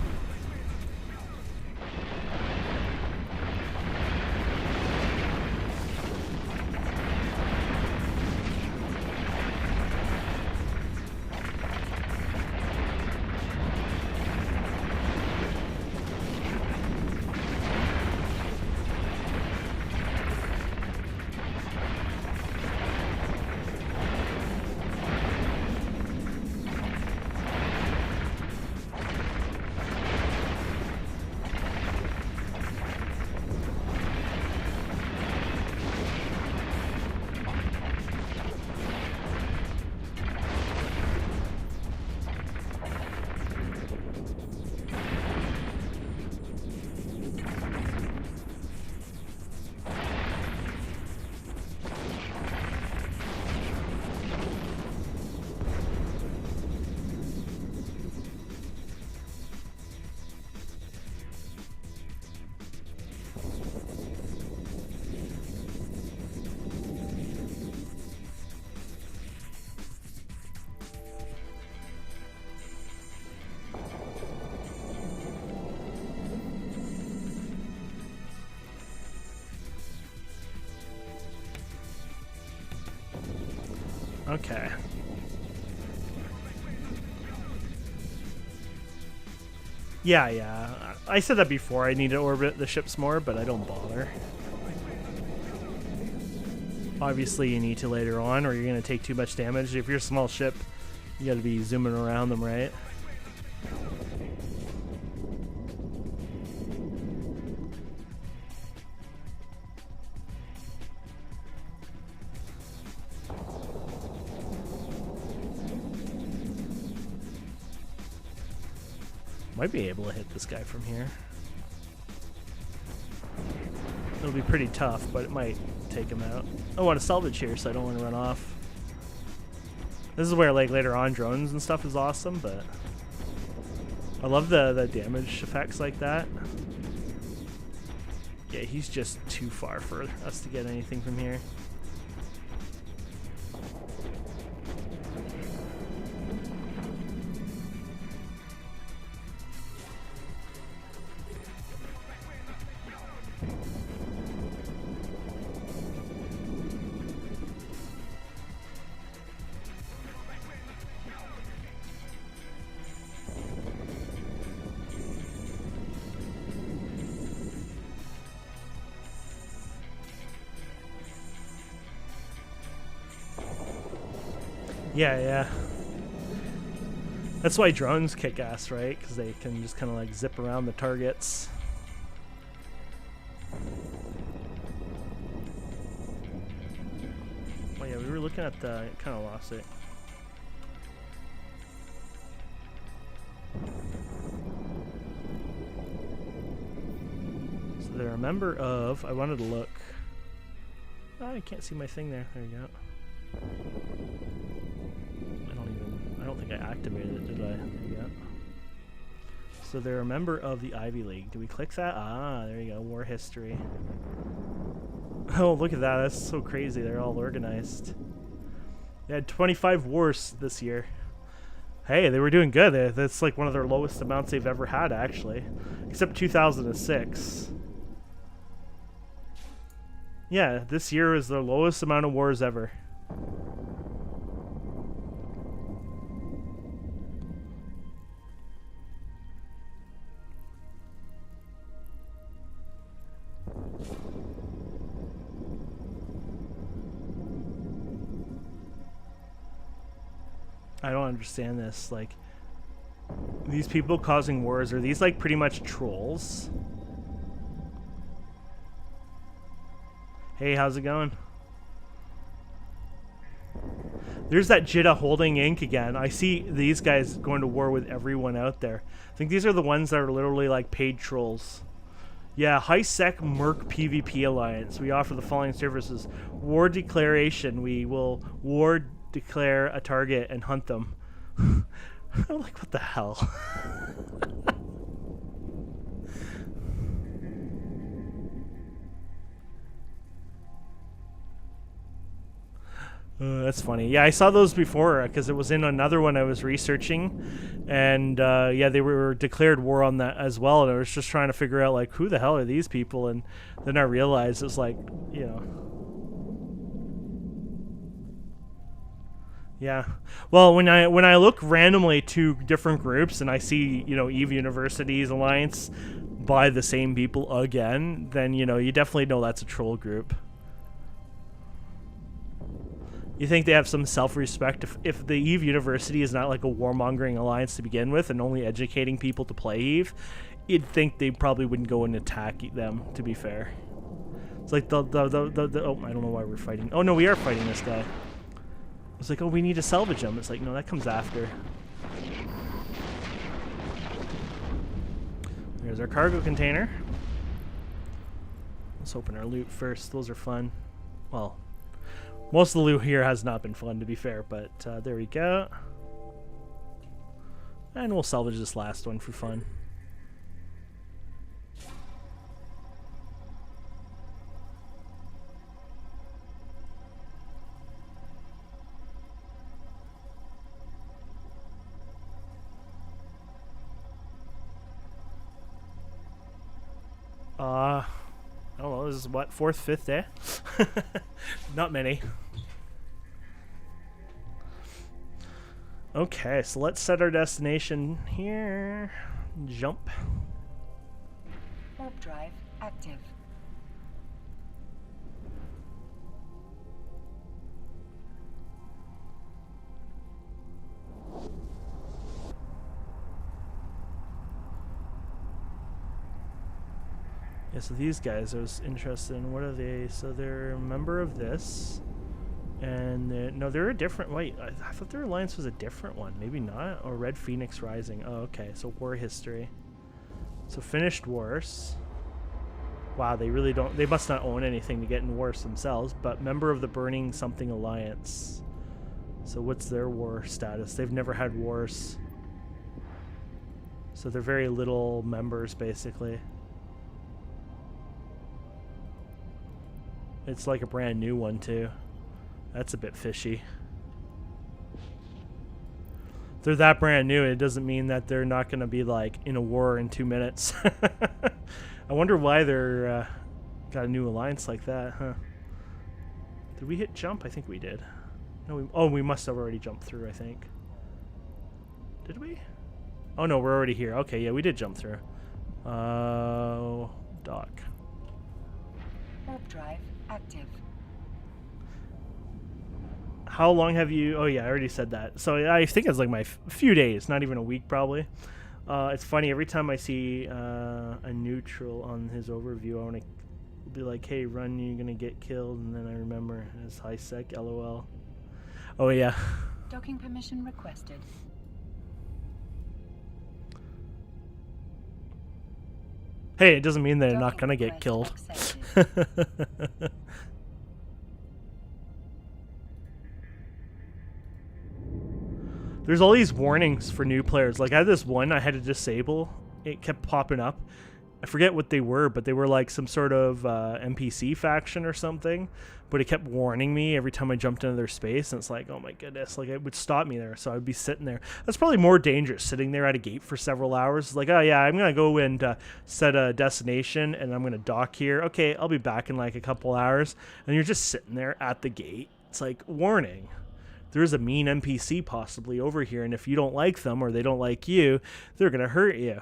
Okay. Yeah. I said that before. I need to orbit the ships more, but I don't bother. Obviously, you need to later on, or you're going to take too much damage. If you're a small ship, you got to be zooming around them, right? Might be able to hit this guy from here. It'll be pretty tough, but it might take him out. I want to salvage here, so I don't want to run off. This is where, like, later on drones and stuff is awesome, but I love the damage effects like that. Yeah, he's just too far for us to get anything from here. Yeah. That's why drones kick ass, right? Because they can just kind of like zip around the targets. Oh yeah, we were looking at the... kind of lost it. So they're a member of... I wanted to look. Oh, I can't see my thing there. There you go. I don't think I activated it, did I? There you go. So they're a member of the Ivy League. Do we click that? Ah, there you go. War history. Oh, look at that. That's so crazy. They're all organized. They had 25 wars this year. Hey, they were doing good. That's like one of their lowest amounts they've ever had, actually. Except 2006. Yeah, this year is their lowest amount of wars ever. I don't understand this. Like, these people causing wars, are these like pretty much trolls? Hey, how's it going? There's that Jitta holding ink again. I see these guys going to war with everyone out there. I think these are the ones that are literally like paid trolls. Yeah, high-sec Merc PvP Alliance. We offer the following services. War declaration. We will war declare a target and hunt them. I'm like, what the hell? That's funny. Yeah, I saw those before because it was in another one I was researching, and yeah, they were declared war on that as well. And I was just trying to figure out like who the hell are these people, and then I realized it's like, you know. Yeah. Well, when I look randomly to different groups and I see, you know, Eve University's alliance by the same people again, then, you know, you definitely know that's a troll group. You think they have some self-respect if the Eve University is not like a warmongering alliance to begin with and only educating people to play Eve, you'd think they probably wouldn't go and attack them, to be fair. It's like oh, I don't know why we're fighting. Oh no, we are fighting this guy. It's like, oh, we need to salvage him. It's like, no, that comes after. There's our cargo container. Let's open our loot first. Those are fun. Well, most of the loot here has not been fun, to be fair, but there we go. And we'll salvage this last one for fun. I don't know, this is what, 4th, 5th day? Not many. Okay, so let's set our destination here. Jump. Warp drive active. Yeah, so these guys I was interested in. What are they? So they're a member of this. And no, they're a different. Wait, I thought their alliance was a different one. Maybe not. Or Red Phoenix Rising. Oh, okay. So war history. So finished wars. Wow, they really don't. They must not own anything to get in wars themselves. But member of the Burning Something Alliance. So what's their war status? They've never had wars. So they're very little members, basically. It's like a brand new one, too. That's a bit fishy. If they're that brand new, it doesn't mean that they're not going to be, like, in a war in 2 minutes. I wonder why they're got a new alliance like that, huh? Did we hit jump? I think we did. No, we must have already jumped through, I think. Did we? Oh, no, we're already here. Okay, yeah, we did jump through. Dock. Warp drive active. How long have you... Oh, yeah, I already said that. So I think it's like my few days, not even a week, probably. It's funny, every time I see a neutral on his overview, I want to be like, hey, run, you're going to get killed. And then I remember it's high sec, LOL. Oh, yeah. Docking permission requested. Hey, it doesn't mean they're not going to get killed. There's all these warnings for new players. Like, I had this one I had to disable. It kept popping up. I forget what they were, but they were like some sort of NPC faction or something. But it kept warning me every time I jumped into their space. And it's like, oh my goodness. Like, it would stop me there. So I would be sitting there. That's probably more dangerous, sitting there at a gate for several hours. It's like, oh yeah, I'm going to go and set a destination. And I'm going to dock here. Okay, I'll be back in like a couple hours. And you're just sitting there at the gate. It's like, warning. There's a mean NPC possibly over here, and if you don't like them or they don't like you, they're going to hurt you.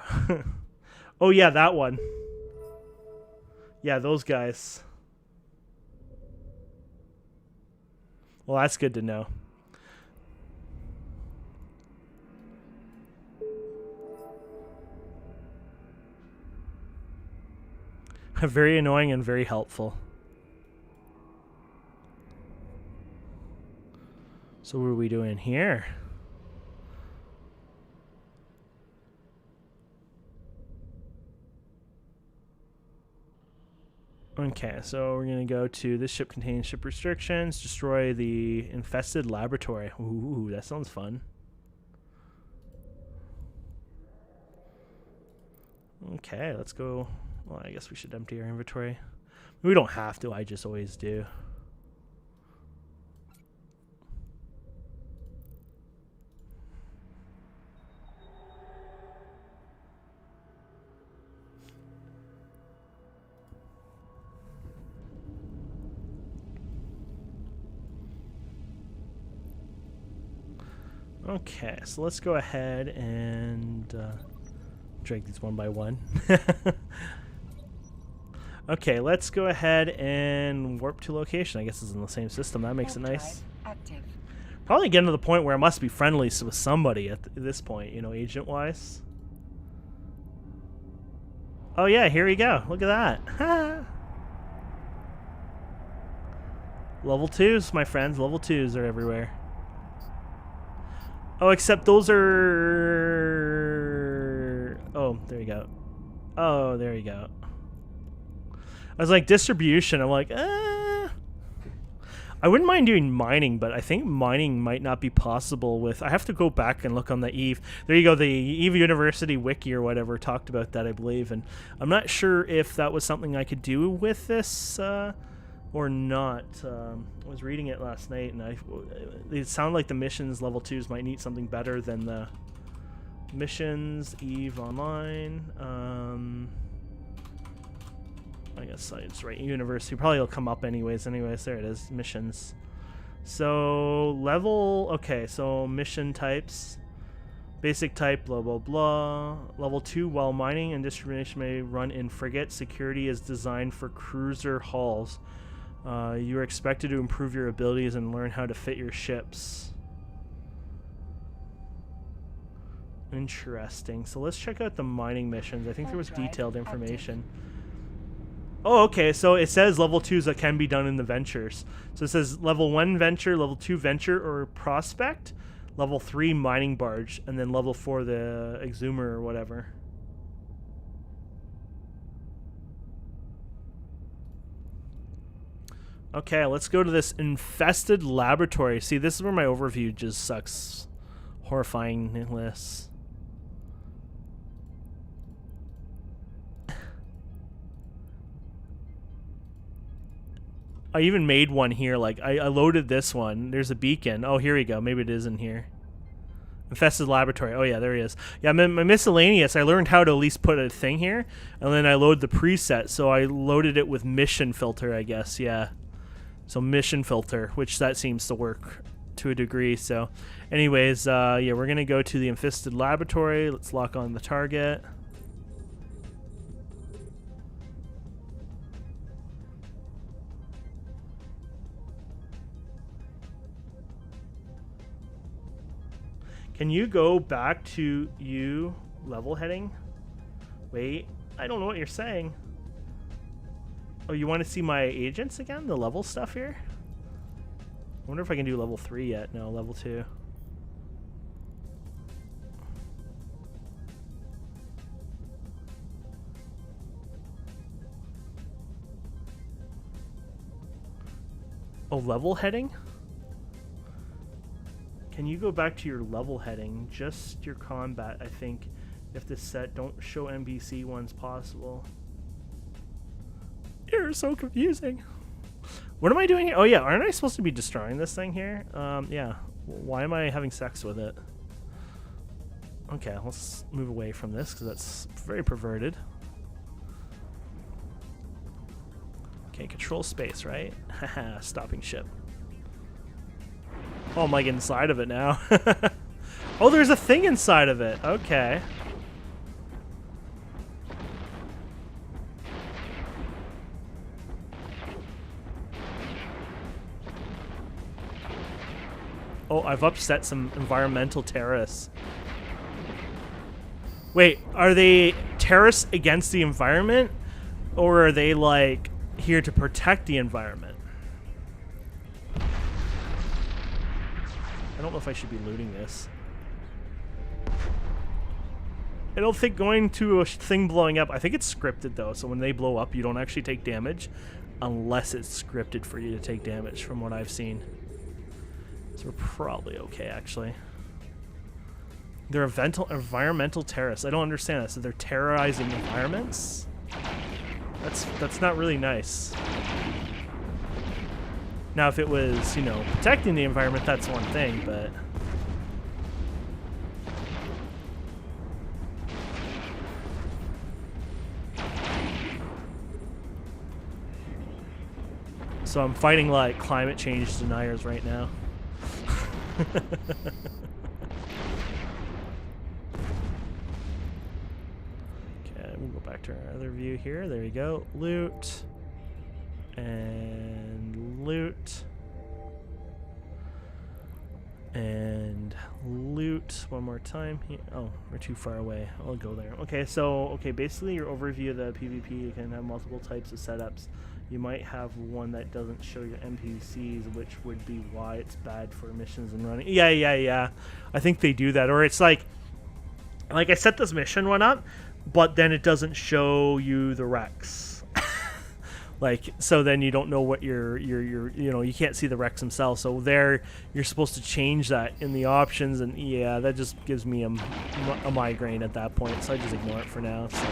Oh, yeah, that one. Yeah, those guys. Well, that's good to know. Very annoying and very helpful. So what are we doing here? Okay, so we're going to go to this ship contains ship restrictions, destroy the infested laboratory. Ooh, that sounds fun. Okay, let's go. Well, I guess we should empty our inventory. We don't have to, I just always do. Okay, so let's go ahead and drag these one by one. Okay, let's go ahead and warp to location. I guess it's in the same system. That makes it nice. Active. Probably getting to the point where I must be friendly with somebody at this point, you know, agent-wise. Oh yeah, here we go. Look at that. Level 2s, my friends. Level 2s are everywhere. Oh, except those are... Oh, there you go. Oh, there you go. I was like, distribution. I'm like, I wouldn't mind doing mining, but I think mining might not be possible with... I have to go back and look on the EVE. There you go, the EVE University Wiki or whatever talked about that, I believe. And I'm not sure if that was something I could do with this or not. I was reading it last night, and it sounded like the missions level 2s might need something better than the missions, EVE Online. I guess it's right. University probably will come up anyways. There it is. Missions. So level, okay, so mission types. Basic type, blah, blah, blah. Level 2, while mining and distribution may run in frigate, security is designed for cruiser hulls. You are expected to improve your abilities and learn how to fit your ships. Interesting. So let's check out the mining missions. I think there was detailed information. Oh, okay. So it says level 2s that can be done in the ventures. So it says level 1 venture, level 2 venture or prospect, level 3 mining barge, and then level 4 the exhumer or whatever. Okay, let's go to this infested laboratory. See, this is where my overview just sucks. Horrifyingness. I even made one here. Like, I loaded this one. There's a beacon. Oh, here we go. Maybe it is in here. Infested laboratory. Oh, yeah, there he is. Yeah, my miscellaneous, I learned how to at least put a thing here. And then I load the preset. So I loaded it with mission filter, I guess. Yeah. So mission filter, which that seems to work to a degree. So anyways, yeah, we're going to go to the infested laboratory. Let's lock on the target. Can you go back to you level heading? Wait, I don't know what you're saying. Oh, you want to see my agents again? The level stuff here? I wonder if I can do level 3 yet. No, level 2. Oh, level heading? Can you go back to your level heading? Just your combat, I think. If this set, don't show NPC ones possible. You're so confusing. What am I doing here? Oh yeah, aren't I supposed to be destroying this thing here? Yeah. Why am I having sex with it? Okay, let's move away from this because that's very perverted. Okay, control space, right? Haha, stopping ship. Oh, I'm like inside of it now. Oh, there's a thing inside of it. Okay. Oh, I've upset some environmental terrorists. Wait, are they terrorists against the environment? Or are they, like, here to protect the environment? I don't know if I should be looting this. I don't think going to a thing blowing up... I think it's scripted, though, so when they blow up, you don't actually take damage. Unless it's scripted for you to take damage, from what I've seen. So we're probably okay, actually. They're environmental terrorists. I don't understand that. So they're terrorizing environments? That's not really nice. Now, if it was, you know, protecting the environment, that's one thing, but... So I'm fighting, like, climate change deniers right now. Okay, we'll go back to our other view here. There we go. Loot. And loot. And loot one more time here. Oh, we're too far away. I'll go there. Okay, so, okay, basically your overview of the PvP, you can have multiple types of setups. You might have one that doesn't show your NPCs, which would be why it's bad for missions and running. Yeah. I think they do that. Or it's like I set this mission one up, but then it doesn't show you the wrecks. Like, so then you don't know what you know, you can't see the wrecks themselves. So there, you're supposed to change that in the options, and yeah, that just gives me a migraine at that point. So I just ignore it for now. So.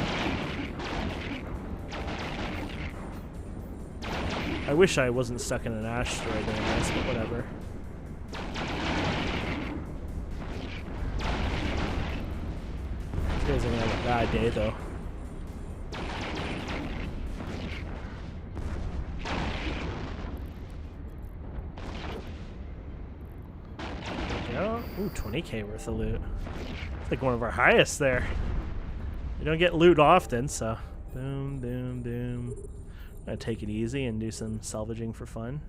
I wish I wasn't stuck in an asteroid doing this, but whatever. Today's gonna have a bad day, though. Ooh, 20k worth of loot. It's like one of our highest there. We don't get loot often, so boom, boom, boom. Gotta take it easy and do some salvaging for fun.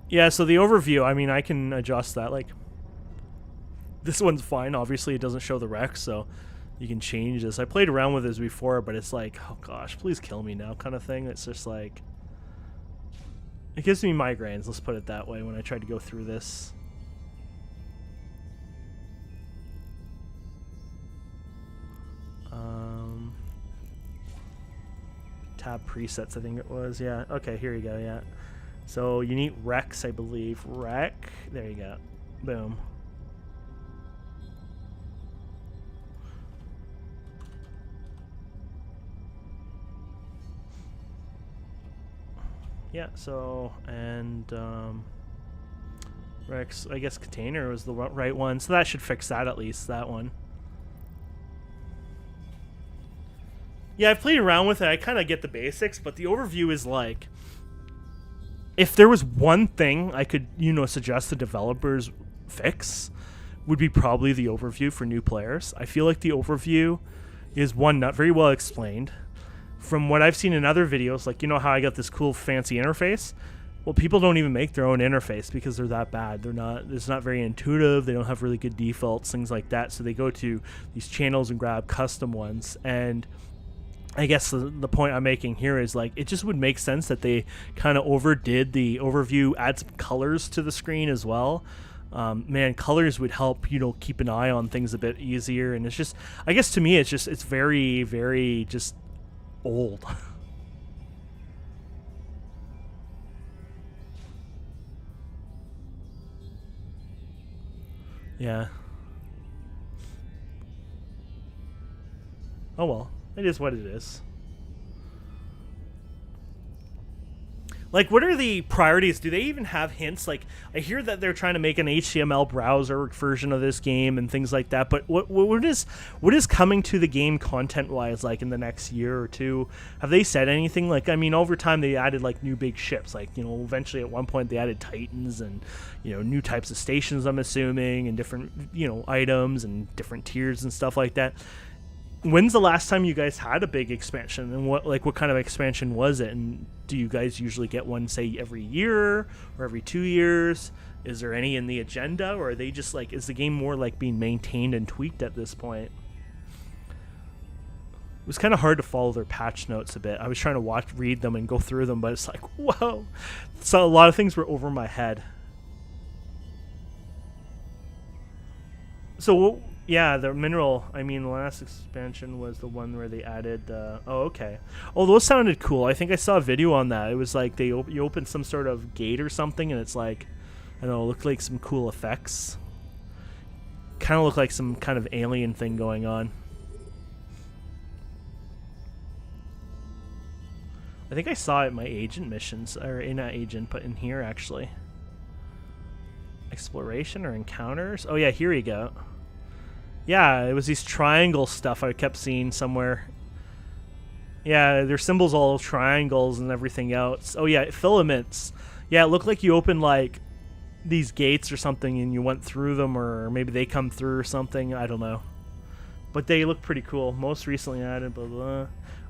Yeah, so the overview, I mean, I can adjust that. Like, this one's fine. Obviously, it doesn't show the wreck, so you can change this. I played around with this before, but it's like, oh gosh, please kill me now kind of thing. It's just like, it gives me migraines, let's put it that way, when I try to go through this. Tab presets, I think it was. Yeah, okay, here you go, yeah. So you need Rex, I believe. Rec. There you go. Boom. Yeah, so, and Rex, I guess container was the right one. So that should fix that at least, that one. Yeah, I've played around with it. I kind of get the basics, but the overview is like, if there was one thing I could, you know, suggest the developers fix, would be probably the overview for new players. I feel like the overview is, one, not very well explained. From what I've seen in other videos, like, you know how I got this cool fancy interface? Well, people don't even make their own interface because they're that bad. They're not, it's not very intuitive. They don't have really good defaults, things like that. So they go to these channels and grab custom ones. And I guess the point I'm making here is, like, it just would make sense that they kind of overdid the overview, add some colors to the screen as well. Man, colors would help, you know, keep an eye on things a bit easier. And it's just, I guess to me, it's just, it's very, very just old. Yeah. Oh well. It is what it is. Like, what are the priorities? Do they even have hints? Like, I hear that they're trying to make an HTML browser version of this game and things like that, but what is coming to the game content-wise, like, in the next year or two? Have they said anything? Like, I mean, over time they added, like, new big ships. Like, you know, eventually at one point they added Titans and, you know, new types of stations, I'm assuming, and different, you know, items and different tiers and stuff like that. When's the last time you guys had a big expansion, and what kind of expansion was it? And do you guys usually get one, say, every year or every 2 years? Is there any in the agenda, or are they just like, is the game more like being maintained and tweaked at this point? It was kind of hard to follow their patch notes a bit. I was trying to read them and go through them, but it's like, whoa. So a lot of things were over my head. So yeah, the mineral, I mean, the last expansion was the one where they added, oh, okay. Oh, those sounded cool. I think I saw a video on that. It was like you open some sort of gate or something, and it's like, I don't know, it looked like some cool effects. Kind of looked like some kind of alien thing going on. I think I saw it in my agent missions, or in not agent, but in here, actually. Exploration or encounters? Oh, yeah, here you go. Yeah, it was these triangle stuff I kept seeing somewhere. Yeah, their symbols all triangles and everything else. Oh yeah, filaments. Yeah, it looked like you opened like these gates or something and you went through them, or maybe they come through or something. I don't know. But they look pretty cool. Most recently added blah blah.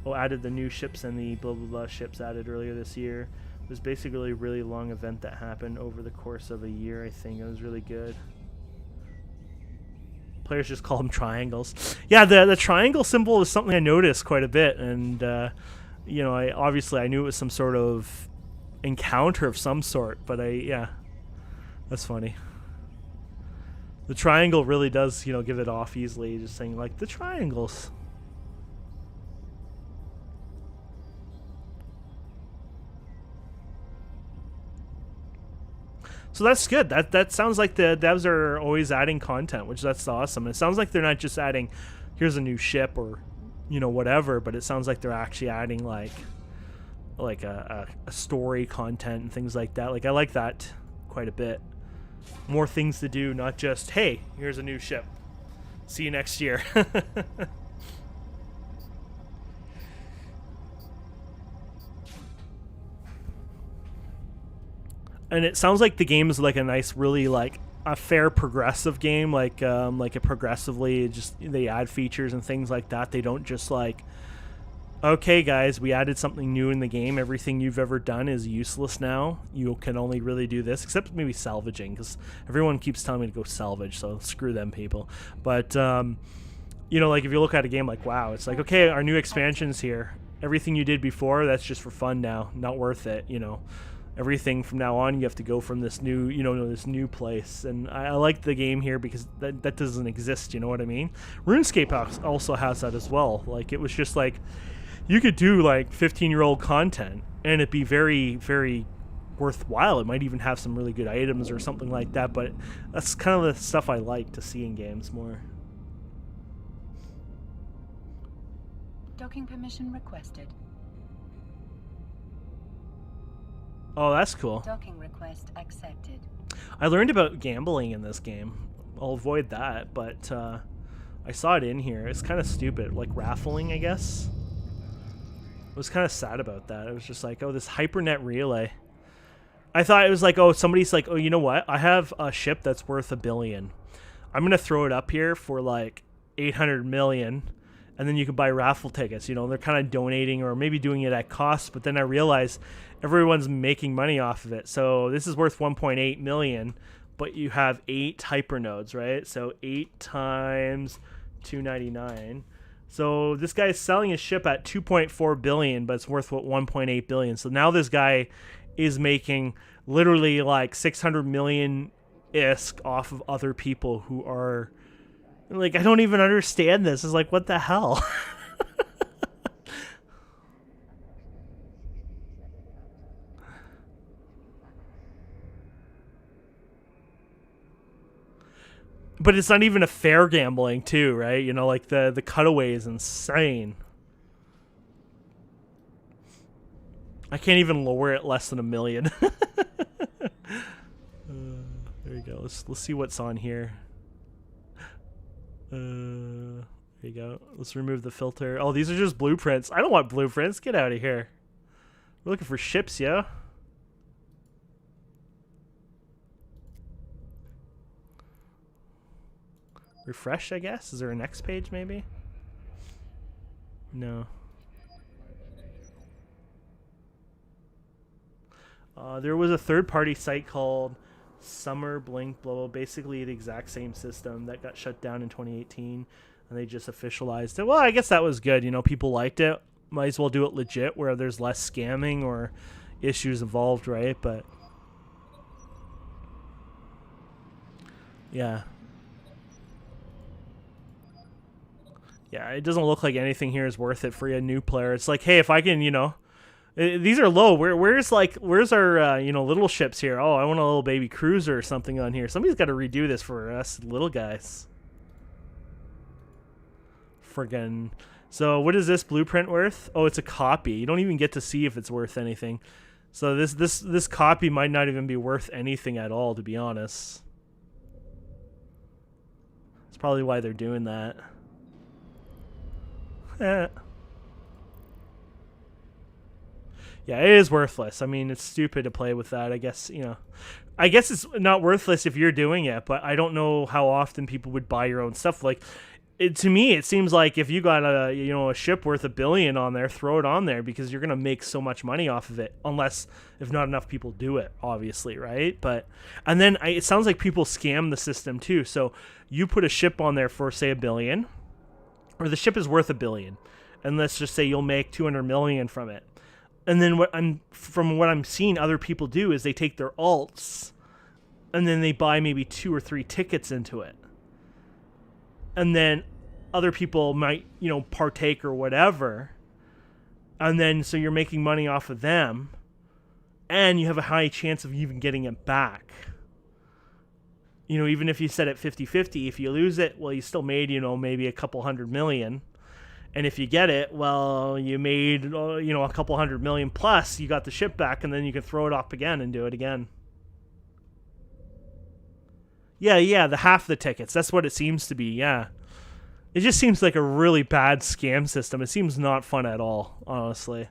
Oh, added the new ships and the blah blah blah ships added earlier this year. It was basically a really long event that happened over the course of a year, I think. It was really good. Players just call them triangles. Yeah, the triangle symbol is something I noticed quite a bit, and you know, I knew it was some sort of encounter of some sort, but yeah, that's funny. The triangle really does, you know, give it off easily, just saying like the triangles. So that's good. That sounds like the devs are always adding content, which that's awesome. It sounds like they're not just adding, here's a new ship or, you know, whatever, but it sounds like they're actually adding like a story content and things like that. Like, I like that quite a bit. More things to do, not just, hey, here's a new ship. See you next year. and it sounds like the game is like a nice, really like a fair progressive game, like it progressively just they add features and things like that. They don't just like, okay guys, we added something new in the game, everything you've ever done is useless now, you can only really do this, except maybe salvaging, because everyone keeps telling me to go salvage, so screw them people. But you know, like if you look at a game like WoW, it's like, okay, our new expansion's here, everything you did before, that's just for fun now, not worth it, you know. Everything from now on, you have to go from this new, you know, this new place. And I like the game here because that doesn't exist, you know what I mean? RuneScape also has that as well. Like, it was just like, you could do like 15-year-old content and it'd be very, very worthwhile. It might even have some really good items or something like that, but that's kind of the stuff I like to see in games more. Docking permission requested. Oh, that's cool. Docking request accepted. I learned about gambling in this game. I'll avoid that, but I saw it in here. It's kind of stupid, like raffling, I guess. I was kind of sad about that. It was just like, oh, this hypernet relay. I thought it was like, oh, somebody's like, oh, you know what? I have a ship that's worth $1 billion. I'm going to throw it up here for like 800 million. And then you can buy raffle tickets. You know, they're kind of donating or maybe doing it at cost. But then I realized everyone's making money off of it. So this is worth 1.8 million, but you have 8 hypernodes, right? So 8 times 299. So this guy's selling his ship at 2.4 billion, but it's worth what 1.8 billion. So now this guy is making literally like 600 million isk off of other people who are like, I don't even understand this. It's like, what the hell? But it's not even a fair gambling too, right? You know, like the cutaway is insane. I can't even lower it less than $1 million. There you go. Let's see what's on here. There you go. Let's remove the filter. Oh, these are just blueprints. I don't want blueprints. Get out of here. We're looking for ships, yeah? Refresh, I guess? Is there a next page, maybe? No. There was a third-party site called Summer Blink, blah, blah, basically the exact same system that got shut down in 2018, and they just officialized it. Well, I guess that was good. You know, people liked it. Might as well do it legit where there's less scamming or issues involved, right? But yeah. Yeah, it doesn't look like anything here is worth it for a new player. It's like, hey, if I can, you know, these are low. Where's our you know, little ships here? Oh, I want a little baby cruiser or something on here. Somebody's got to redo this for us little guys. Friggin'. So what is this blueprint worth? Oh, it's a copy. You don't even get to see if it's worth anything. So this copy might not even be worth anything at all, to be honest. That's probably why they're doing that. Yeah, it is worthless. I mean, it's stupid to play with that. I guess, you know, I guess it's not worthless if you're doing it, but I don't know how often people would buy your own stuff. Like, to me, it seems like if you got a ship worth $1 billion on there, throw it on there because you're gonna make so much money off of it. Unless if not enough people do it, obviously, right? But and then it sounds like people scam the system too. So you put a ship on there for say $1 billion, or the ship is worth $1 billion, and let's just say you'll make 200 million from it. And then from what I'm seeing other people do is they take their alts and then they buy maybe 2 or 3 tickets into it. And then other people might, you know, partake or whatever. And then so you're making money off of them and you have a high chance of even getting it back. You know, even if you set it 50-50, if you lose it, well, you still made, you know, maybe a couple $100 million. And if you get it, well, you made, you know, a couple $100 million plus, you got the ship back, and then you can throw it up again and do it again. Yeah, the half the tickets. That's what it seems to be, yeah. It just seems like a really bad scam system. It seems not fun at all, honestly.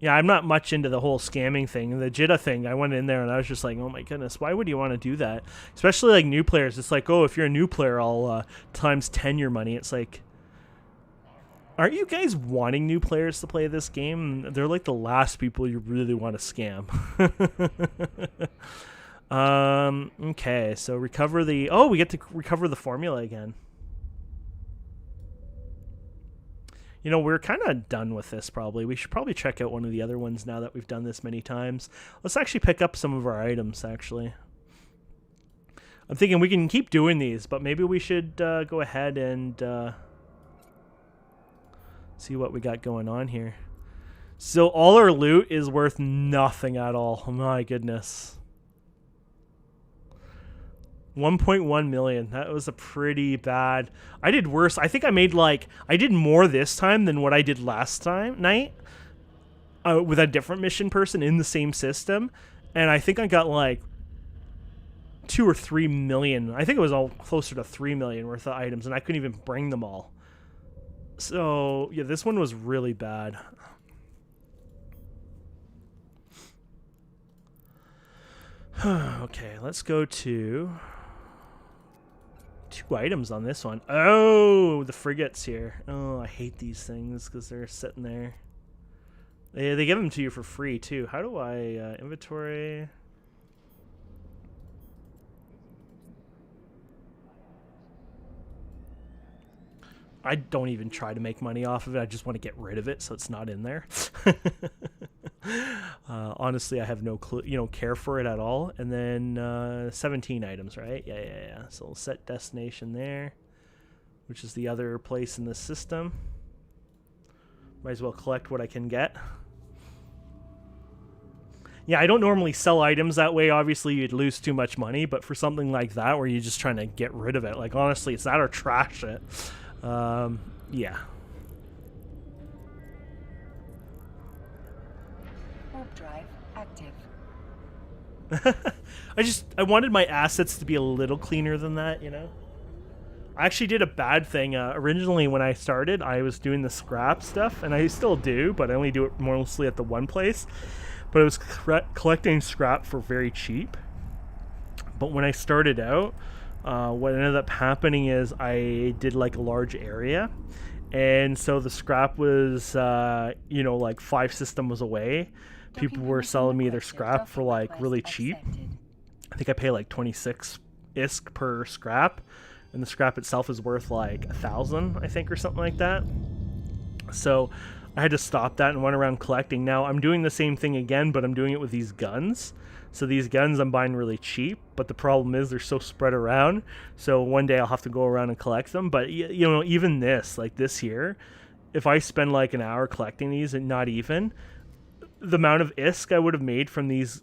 Yeah, I'm not much into the whole scamming thing. The Jitta thing, I went in there and I was just like, oh my goodness, why would you want to do that? Especially like new players. It's like, oh, if you're a new player, I'll times 10 your money. It's like, aren't you guys wanting new players to play this game? They're like the last people you really want to scam. Okay, so recover the... Oh, we get to recover the formula again. You know, we're kind of done with this, probably. We should probably check out one of the other ones now that we've done this many times. Let's actually pick up some of our items, actually. I'm thinking we can keep doing these, but maybe we should go ahead and see what we got going on here. So all our loot is worth nothing at all. Oh my goodness. 1.1 million. That was a pretty bad. I did worse. I think I made I did more this time than what I did last night with a different mission person in the same system. And I think I got like 2 or 3 million. I think it was all closer to 3 million worth of items, and I couldn't even bring them all. So yeah, this one was really bad. Okay, let's go to 2 items on this one. Oh, the frigates here. Oh, I hate these things because they're sitting there. They give them to you for free too. How do I inventory? I don't even try to make money off of it. I just want to get rid of it so it's not in there. Honestly, I have no clue, care for it at all. And then 17 items, right? Yeah. So we'll set destination there, which is the other place in the system. Might as well collect what I can get. Yeah, I don't normally sell items that way. Obviously, you'd lose too much money. But for something like that, where you're just trying to get rid of it, like honestly, it's that or trash it. Yeah. Warp drive active. I wanted my assets to be a little cleaner than that, I actually did a bad thing. Originally, when I started, I was doing the scrap stuff, and I still do, but I only do it mostly at the one place. But I was collecting scrap for very cheap. But when I started out, what ended up happening is I did like a large area, and so the scrap was like 5 systems away. People were selling me their scrap for like really cheap. I think I pay like 26 ISK per scrap, and the scrap itself is worth like 1,000, I think, or something like that. So I had to stop that and went around collecting. Now I'm doing the same thing again, but I'm doing it with these guns. So these guns I'm buying really cheap, but the problem is they're so spread around. So one day I'll have to go around and collect them. But even this, like this here, if I spend like an hour collecting these, and not even, the amount of ISK I would have made from these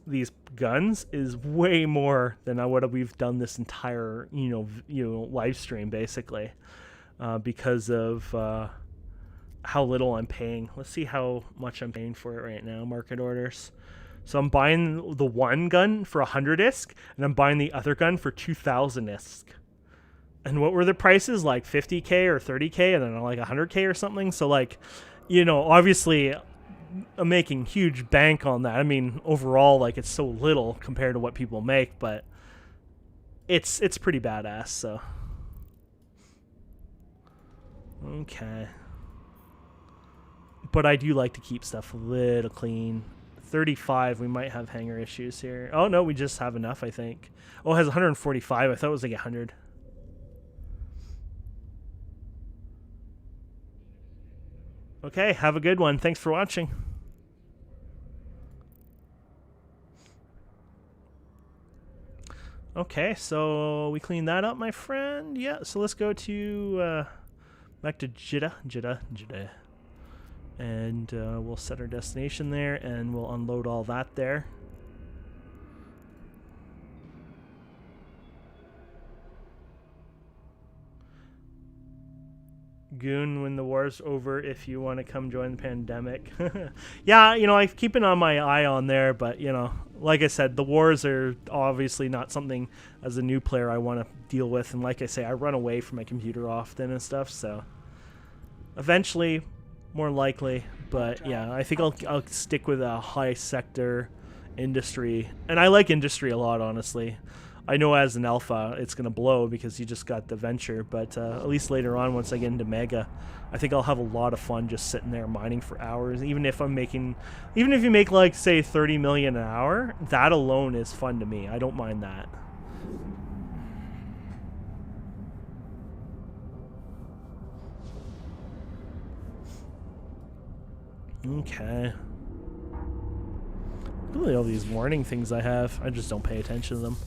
guns is way more than we've done this entire live stream basically, because of how little I'm paying. Let's see how much I'm paying for it right now. Market orders. So I'm buying the one gun for 100 ISK, and I'm buying the other gun for 2,000 ISK. And what were the prices? Like 50K or 30K, and then like 100K or something. So like, obviously I'm making huge bank on that. I mean, overall, like it's so little compared to what people make, but it's pretty badass. So okay, but I do like to keep stuff a little clean. 35, we might have hanger issues here. Oh no, we just have enough, I think. Oh, it has 145. I thought it was like 100. Okay, have a good one. Thanks for watching. Okay, so we cleaned that up, my friend. Yeah, so let's go to back to Jitta. And we'll set our destination there, and we'll unload all that there. Goon, when the war's over, if you want to come join the pandemic. Yeah, I'm keeping on my eye on there, but like I said, the wars are obviously not something as a new player I want to deal with. And like I say, I run away from my computer often and stuff, so eventually more likely. But yeah, I think I'll stick with a high sector industry, and I like industry a lot, honestly. I know as an alpha it's gonna blow because you just got the venture, but at least later on, once I get into mega, I think I'll have a lot of fun just sitting there mining for hours. Even if you make like say 30 million an hour, that alone is fun to me. I don't mind that. Okay. Look at all these warning things I have. I just don't pay attention to them.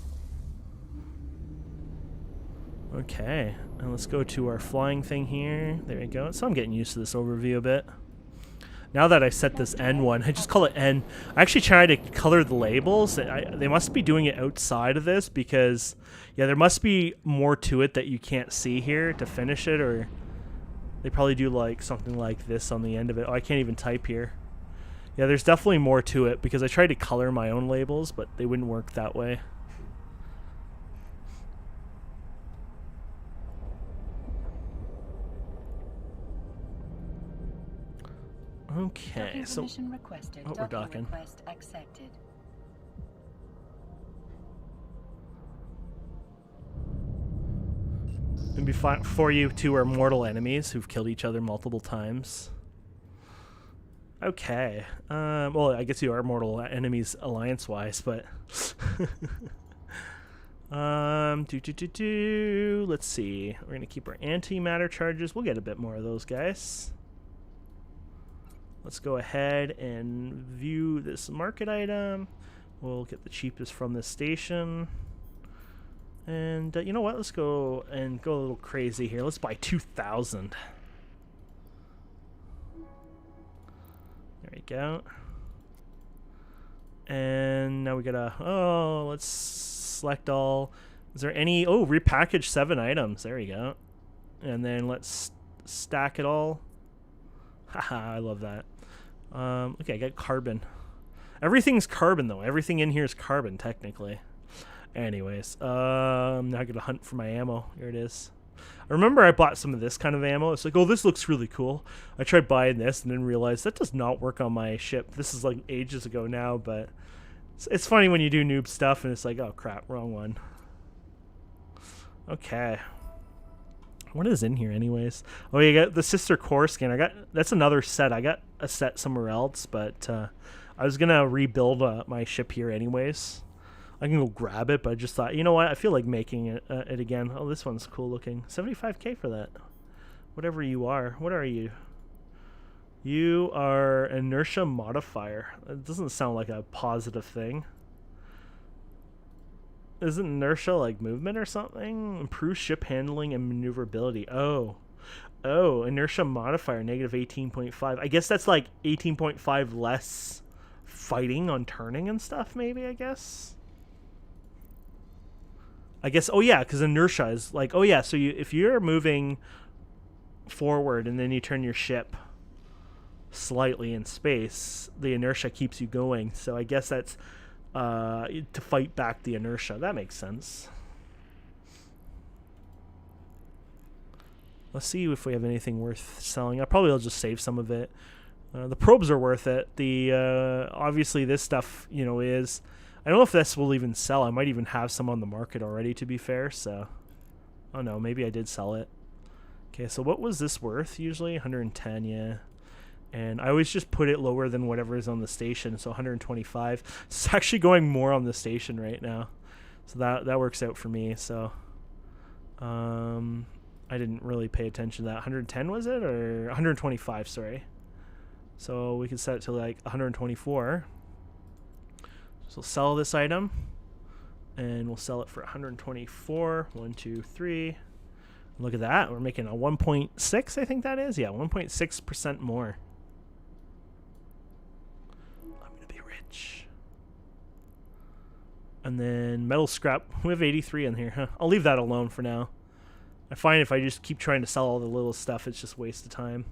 Okay, and let's go to our flying thing here. There we go. So I'm getting used to this overview a bit. Now that I set this N one, I just call it N. I actually tried to color the labels. They must be doing it outside of this because, yeah, there must be more to it that you can't see here to finish it, or they probably do like something like this on the end of it. Oh, I can't even type here. Yeah, there's definitely more to it because I tried to color my own labels, but they wouldn't work that way. Okay, so requested. we're docking. Request accepted. And before you two are mortal enemies who've killed each other multiple times. Okay. Well, I guess you are mortal enemies alliance-wise, but let's see. We're gonna keep our antimatter charges. We'll get a bit more of those guys. Let's go ahead and view this market item. We'll get the cheapest from this station. And you know what? Let's go a little crazy here. Let's buy 2,000. There we go. And now we gotta, let's select all. Is there any, repackage 7 items. There we go. And then let's stack it all. Haha, I love that. Okay, I got carbon. Everything's carbon though. Everything in here is carbon technically. Anyways, now I gotta hunt for my ammo. Here it is. I remember I bought some of this kind of ammo. It's like, oh, this looks really cool. I tried buying this and then realized that does not work on my ship. This is like ages ago now, but it's funny when you do noob stuff and it's like, oh crap, wrong one. Okay. What is in here anyways? Oh, you got the sister core skin. That's another set. I got a set somewhere else, but I was gonna rebuild my ship here anyways. I can go grab it, but I just thought, you know what? I feel like making it again. Oh, this one's cool looking. 75k for that. Whatever you are. What are you? You are inertia modifier. It doesn't sound like a positive thing. Isn't inertia like movement or something? Improve ship handling and maneuverability. Oh, inertia modifier, negative 18.5. I guess that's like 18.5 less fighting on turning and stuff, maybe, I guess. Oh yeah, because inertia is like, oh yeah, so if you're moving forward and then you turn your ship slightly in space, the inertia keeps you going. So I guess that's to fight back the inertia. That makes sense. Let's see if we have anything worth selling. I'll just save some of it. The probes are worth it. The obviously this stuff, is. I don't know if this will even sell. I might even have some on the market already, to be fair. So, oh no, maybe I did sell it. Okay, so what was this worth usually? 110, yeah. And I always just put it lower than whatever is on the station, so 125. It's actually going more on the station right now, so that works out for me. So, I didn't really pay attention to that. 110 was it, or 125? Sorry. So we could set it to like 124. So we'll sell this item, and we'll sell it for 124. 1, 2, 3. Look at that. We're making a 1.6, I think that is. Yeah, 1.6% more. I'm going to be rich. And then metal scrap. We have 83 in here, huh? I'll leave that alone for now. I find if I just keep trying to sell all the little stuff, it's just a waste of time.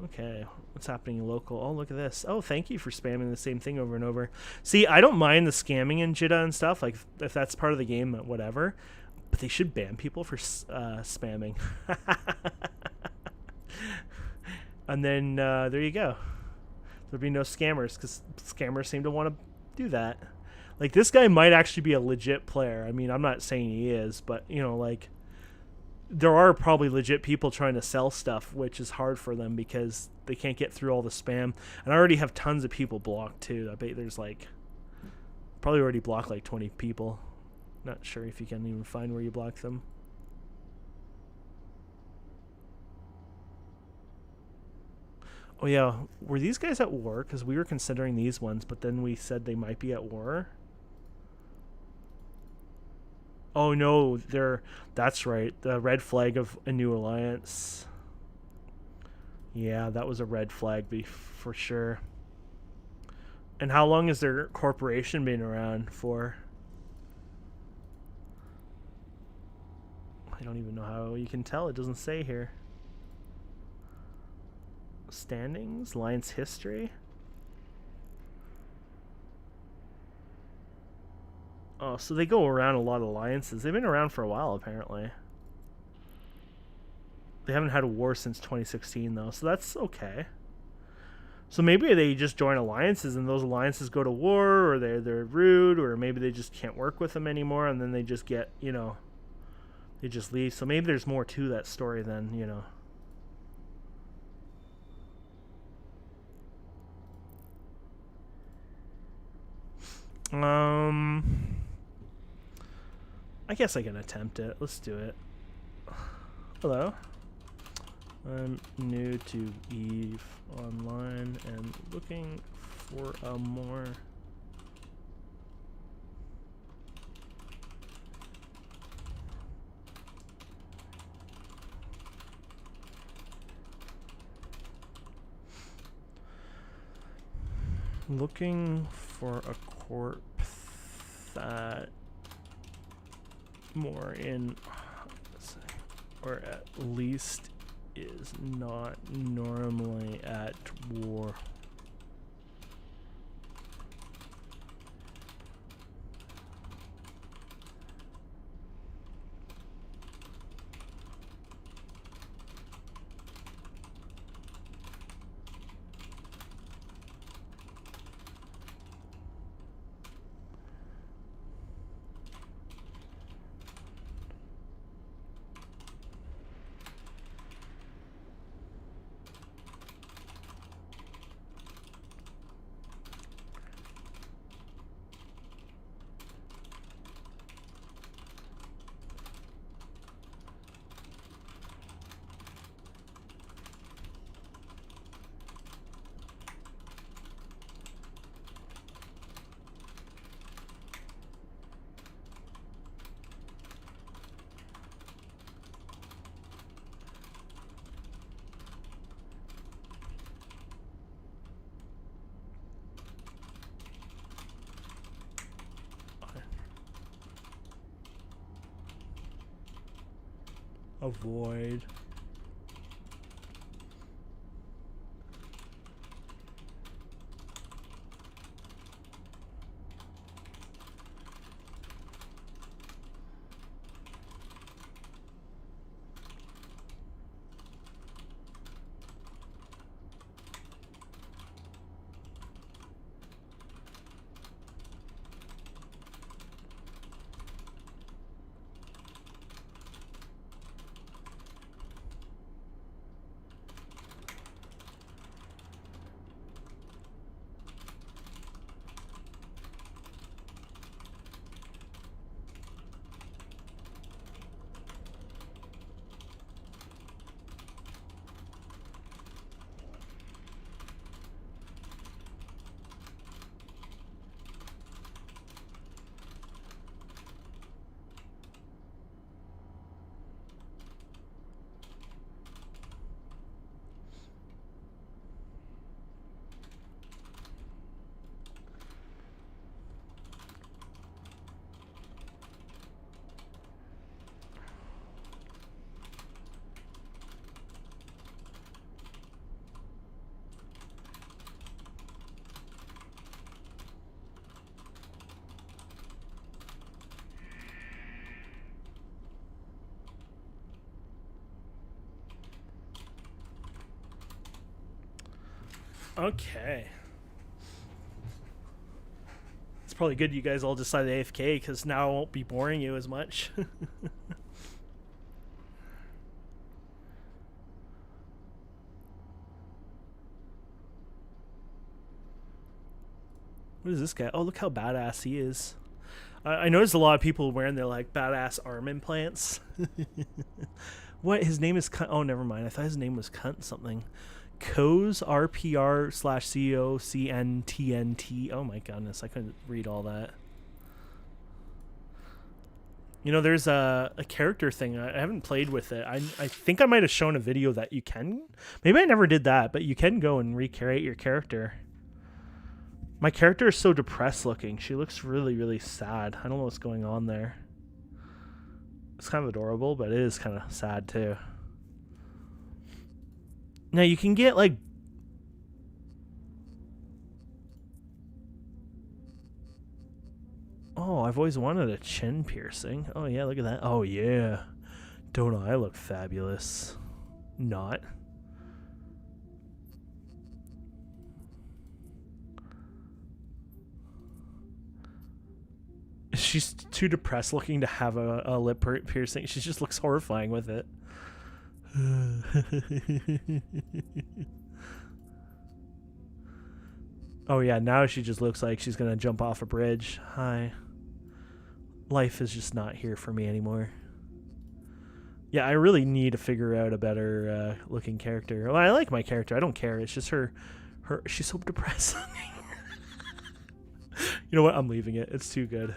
Okay, what's happening local? Oh, look at this. Oh, thank you for spamming the same thing over and over. See, I don't mind the scamming in Jita and stuff, like if that's part of the game, whatever. But they should ban people for spamming. And then there you go. There'll be no scammers because scammers seem to want to do that. Like, this guy might actually be a legit player. I mean, I'm not saying he is, but, you know, like, there are probably legit people trying to sell stuff, which is hard for them because they can't get through all the spam. And I already have tons of people blocked, too. I bet there's, like, probably already blocked, like, 20 people. Not sure if you can even find where you blocked them. Oh, yeah. Were these guys at war? Because we were considering these ones, but then we said they might be at war. Oh, no. That's right. The red flag of a new alliance. Yeah, that was a red flag for sure. And how long has their corporation been around for? I don't even know how you can tell. It doesn't say here. Standings, alliance history. Oh, so they go around a lot of alliances. They've been around for a while, apparently. They haven't had a war since 2016, though, so that's okay. So maybe they just join alliances, and those alliances go to war, or they're rude, or maybe they just can't work with them anymore, and then they just get, you know, they just leave. So maybe there's more to that story than, you know. I guess I can attempt it. Let's do it. Hello. I'm new to EVE Online and looking for a more looking for a corp that more in, or at least is not normally at war. Avoid. Okay. It's probably good you guys all decided AFK, because now I won't be boring you as much. What is this guy? Oh, look how badass he is. I noticed a lot of people wearing their like badass arm implants. What? His name is Cunt. Oh, never mind. I thought his name was Cunt something. Coz RPR/COCNTNT. Oh my goodness, I couldn't read all that. You know, there's a character thing. I haven't played with it. I think I might have shown a video that you can. Maybe I never did that, but you can go and recreate your character. My character is so depressed looking. She looks really, really sad. I don't know what's going on there. It's kind of adorable, but it is kind of sad too. Now you can get like... Oh, I've always wanted a chin piercing. Oh yeah, look at that. Oh yeah. Don't I look fabulous? Not. She's too depressed looking to have a lip piercing. She just looks horrifying with it. Oh yeah, now she just looks like she's gonna jump off a bridge. Hi. Life is just not here for me anymore. Yeah, I really need to figure out a better looking character. Well, I like my character. I don't care. It's just her she's so depressing. You know what? I'm leaving it. It's too good.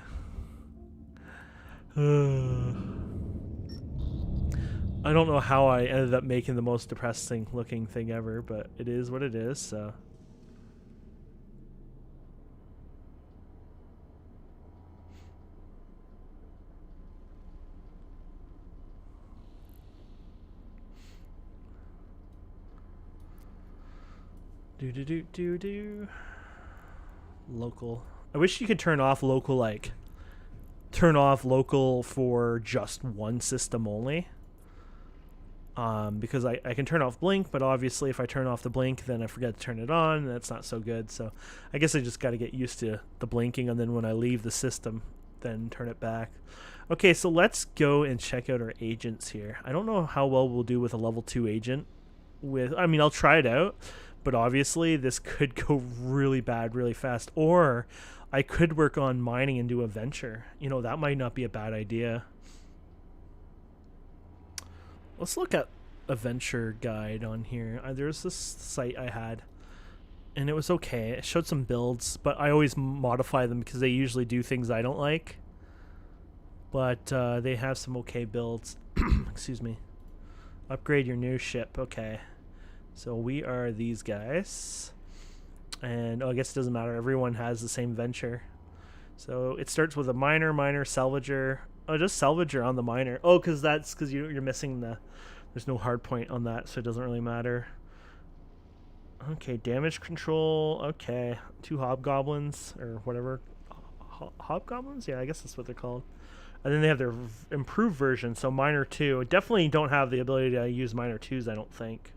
I don't know how I ended up making the most depressing looking thing ever, but it is what it is, so. Do. Local. I wish you could turn off local, like, turn off local for just one system only. Because I can turn off blink, but obviously if I turn off the blink, then I forget to turn it on, and that's not so good. So I guess I just got to get used to the blinking, and then when I leave the system, then turn it back. Okay, so let's go and check out our agents here. I don't know how well we'll do with a level 2 agent. I mean, I'll try it out, but obviously this could go really bad really fast, or I could work on mining and do a venture. You know, that might not be a bad idea. Let's look at a venture guide on here. There's this site I had, and it was okay. It showed some builds, but I always modify them because they usually do things I don't like. But they have some okay builds. Excuse me. Upgrade your new ship. Okay. So we are these guys. And I guess it doesn't matter. Everyone has the same venture. So it starts with a miner, salvager. Oh, just salvager on the miner. Oh, because you're missing the... There's no hard point on that, so it doesn't really matter. Okay, damage control. Okay, 2 hobgoblins or whatever. Hobgoblins? Yeah, I guess that's what they're called. And then they have their improved version, so miner 2. Definitely don't have the ability to use miner 2s, I don't think.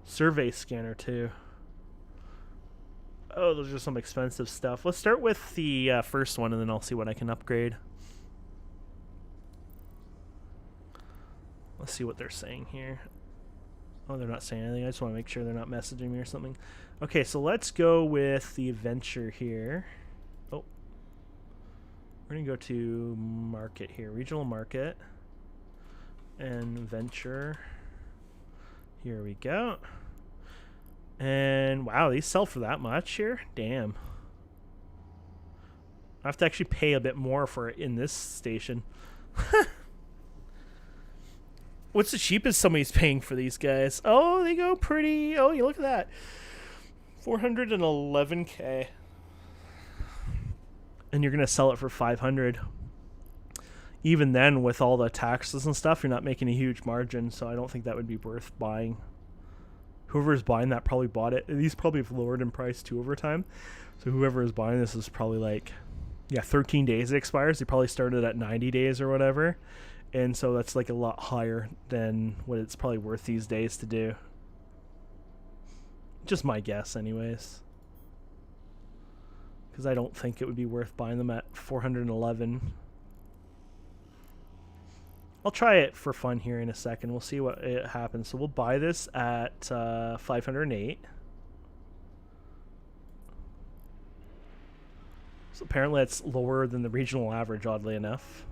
Survey scanner 2. Oh, those are some expensive stuff. Let's start with the first one, and then I'll see what I can upgrade. Let's see what they're saying here. Oh, they're not saying anything. I just want to make sure they're not messaging me or something. Okay, so let's go with the adventure here. Oh. We're going to go to market here. Regional market. And venture. Here we go. And wow, these sell for that much here? Damn. I have to actually pay a bit more for it in this station. What's the cheapest somebody's paying for these guys? Oh, they go pretty... Oh, you look at that. 411k. And you're going to sell it for 500. Even then, with all the taxes and stuff, you're not making a huge margin, so I don't think that would be worth buying. Whoever's buying that probably bought it. These probably have lowered in price too over time. So whoever is buying this is probably like, yeah, 13 days it expires. They probably started at 90 days or whatever. And so that's like a lot higher than what it's probably worth these days to do. Just my guess, anyways. Because I don't think it would be worth buying them at 411. I'll try it for fun here in a second. We'll see what it happens. So we'll buy this at 508. So apparently that's lower than the regional average, oddly enough.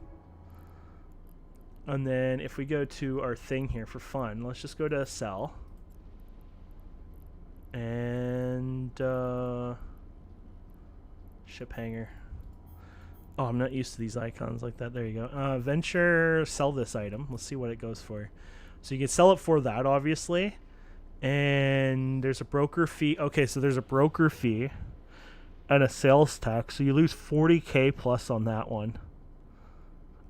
And then if we go to our thing here for fun, let's just go to sell. And ship hanger. Oh, I'm not used to these icons like that. There you go. Venture, sell this item. Let's see what it goes for. So you can sell it for that, obviously. And there's a broker fee. Okay, so there's a broker fee and a sales tax. So you lose 40K plus on that one.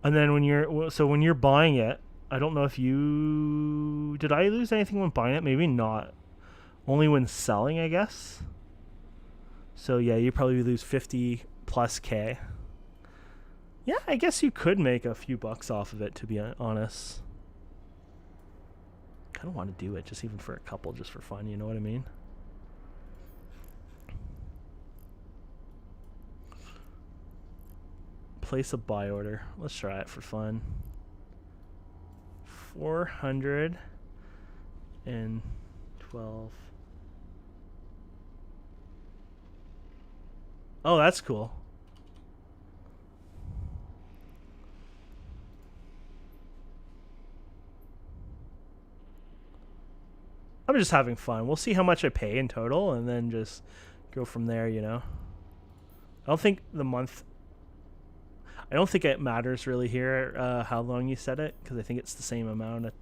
And then when you're buying it, I don't know if you... Did I lose anything when buying it? Maybe not. Only when selling, I guess. So yeah, you probably lose 50 plus K. Yeah, I guess you could make a few bucks off of it, to be honest. Kind of want to do it, just even for a couple, just for fun, you know what I mean? Place a buy order. Let's try it for fun. 412. Oh, that's cool. I'm just having fun. We'll see how much I pay in total and then just go from there, you know. I don't think it matters really here how long you set it, because I think it's the same amount of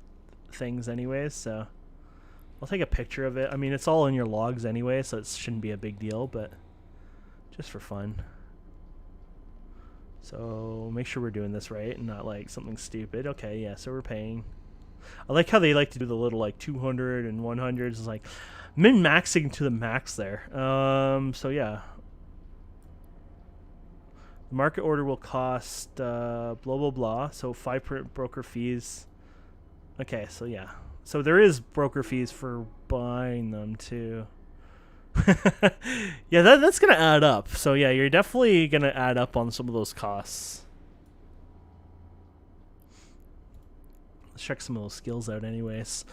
things anyways, so I'll take a picture of it. I mean, it's all in your logs anyway, so it shouldn't be a big deal, but just for fun. So make sure we're doing this right and not like something stupid. Okay, yeah, so we're paying. I like how they like to do the little like 200 and 100s. It's like min-maxing to the max there. So yeah. The market order will cost blah, blah, blah. So 5 broker fees. Okay, so yeah. So there is broker fees for buying them too. Yeah, that's gonna add up. So yeah, you're definitely gonna add up on some of those costs. Let's check some of those skills out anyways.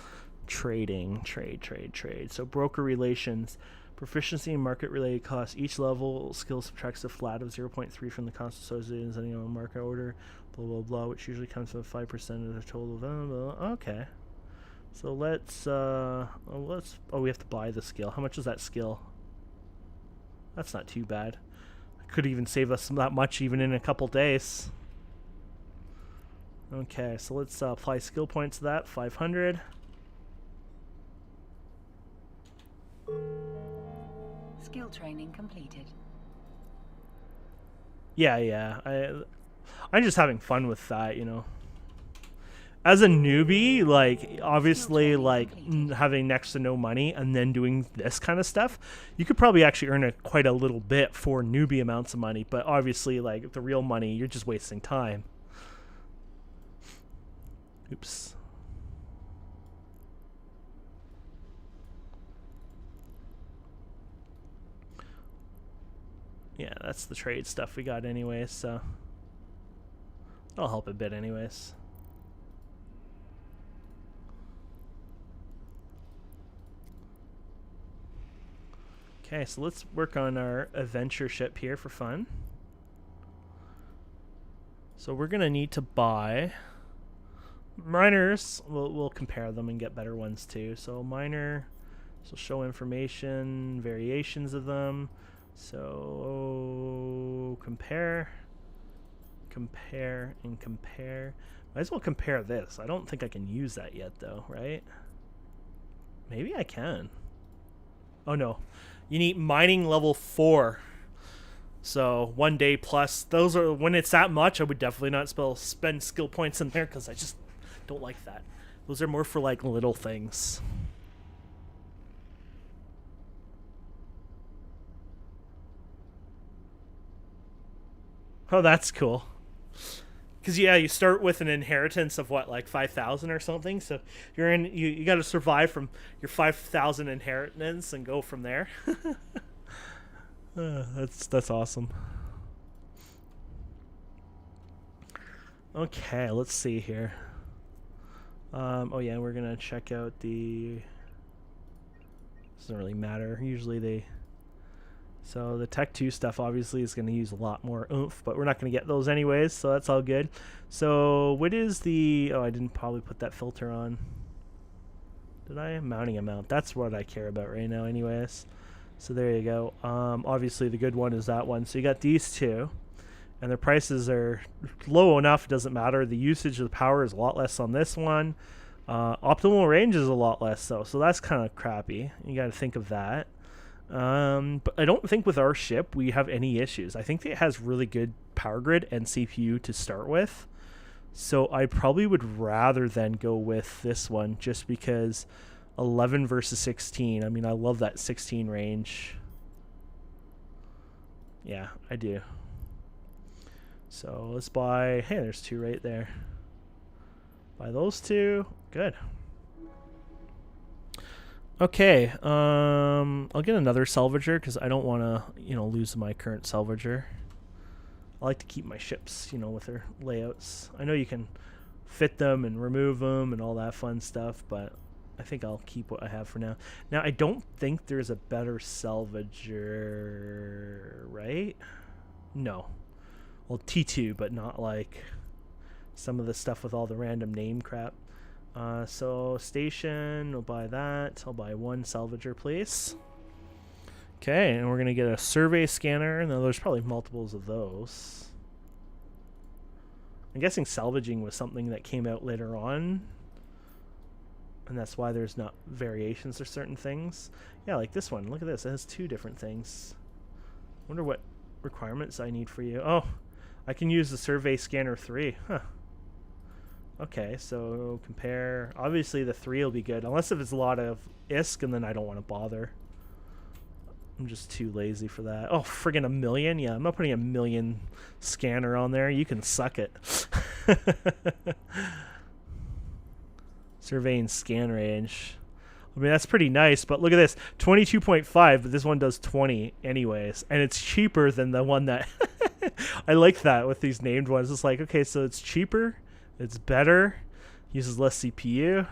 Trading, trade. So broker relations, proficiency in market related costs. Each level skill subtracts a flat of 0.3 from the cost associated with any market order, blah blah blah, which usually comes from 5% of the total. Blah, blah. Okay. So let's oh, we have to buy the skill. How much is that skill? That's not too bad. Could even save us that much even in a couple days. Okay, so let's apply skill points to that. 500. Skill training completed. Yeah. I'm just having fun with that, you know. As a newbie, like, obviously, like, having next to no money and then doing this kind of stuff, you could probably actually earn quite a little bit for newbie amounts of money. But obviously, like, the real money, you're just wasting time. Oops. Yeah, that's the trade stuff we got anyways, so that'll help a bit anyways. Okay, so let's work on our adventure ship here for fun. So we're gonna need to buy miners. We'll compare them and get better ones too. So miner, so show information, variations of them. So compare, and compare. Might as well compare this. I don't think I can use that yet though, right? Maybe I can. Oh no. You need mining level 4. So 1 day plus. Those are, when it's that much, I would definitely not spend skill points in there because I just don't like that. Those are more for like little things. Oh, that's cool. Because yeah, you start with an inheritance of what, like 5,000 or something. So you're in. You got to survive from your 5,000 inheritance and go from there. That's awesome. Okay, let's see here. Oh yeah, we're gonna check out the. Doesn't really matter. Usually they. So the Tech 2 stuff obviously is going to use a lot more oomph, but we're not going to get those anyways, so that's all good. So what is the... Oh, I didn't probably put that filter on. Did I? Mounting amount. That's what I care about right now anyways. So there you go. Obviously the good one is that one. So you got these two, and the prices are low enough, it doesn't matter. The usage of the power is a lot less on this one. Optimal range is a lot less though, so that's kind of crappy. You got to think of that. But I don't think with our ship we have any issues. I think it has really good power grid and CPU to start with. So I probably would rather then go with this one just because 11 versus 16. I mean, I love that 16 range. Yeah, I do. So let's buy... Hey, there's two right there. Buy those two. Good. Okay, I'll get another salvager because I don't want to, lose my current salvager. I like to keep my ships, with their layouts. I know you can fit them and remove them and all that fun stuff, but I think I'll keep what I have for now. Now, I don't think there's a better salvager, right? No. Well, T2, but not like some of the stuff with all the random name crap. So station, we'll buy that. I'll buy one salvager, please. Okay, and we're going to get a survey scanner. Now, there's probably multiples of those. I'm guessing salvaging was something that came out later on. And that's why there's not variations or certain things. Yeah, like this one. Look at this. It has two different things. Wonder what requirements I need for you. Oh, I can use the survey scanner 3. Huh. Okay, so compare. Obviously, the 3 will be good. Unless if it's a lot of ISK, and then I don't want to bother. I'm just too lazy for that. Oh, friggin' 1,000,000? Yeah, I'm not putting 1,000,000 scanner on there. You can suck it. Surveying scan range. I mean, that's pretty nice, but look at this. 22.5, but this one does 20 anyways. And it's cheaper than the one that... I like that with these named ones. It's like, okay, so it's cheaper. It's better. Uses less CPU.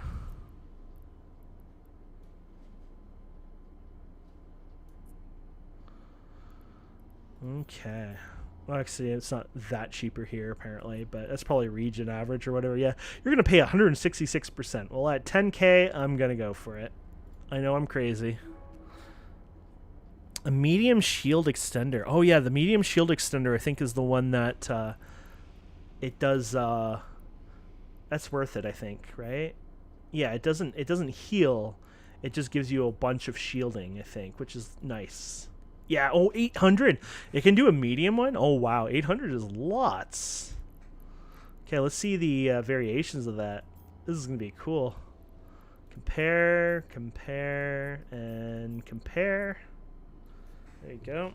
Okay. Well, actually, it's not that cheaper here, apparently, but that's probably region average or whatever. Yeah, you're going to pay 166%. Well, at 10K, I'm going to go for it. I know I'm crazy. A medium shield extender. Oh, yeah, the medium shield extender, I think, is the one that it does... that's worth it, I think, right? Yeah, it doesn't heal. It just gives you a bunch of shielding, I think, which is nice. Yeah, oh, 800. It can do a medium one? Oh, wow, 800 is lots. Okay, let's see the variations of that. This is going to be cool. Compare, and compare. There you go.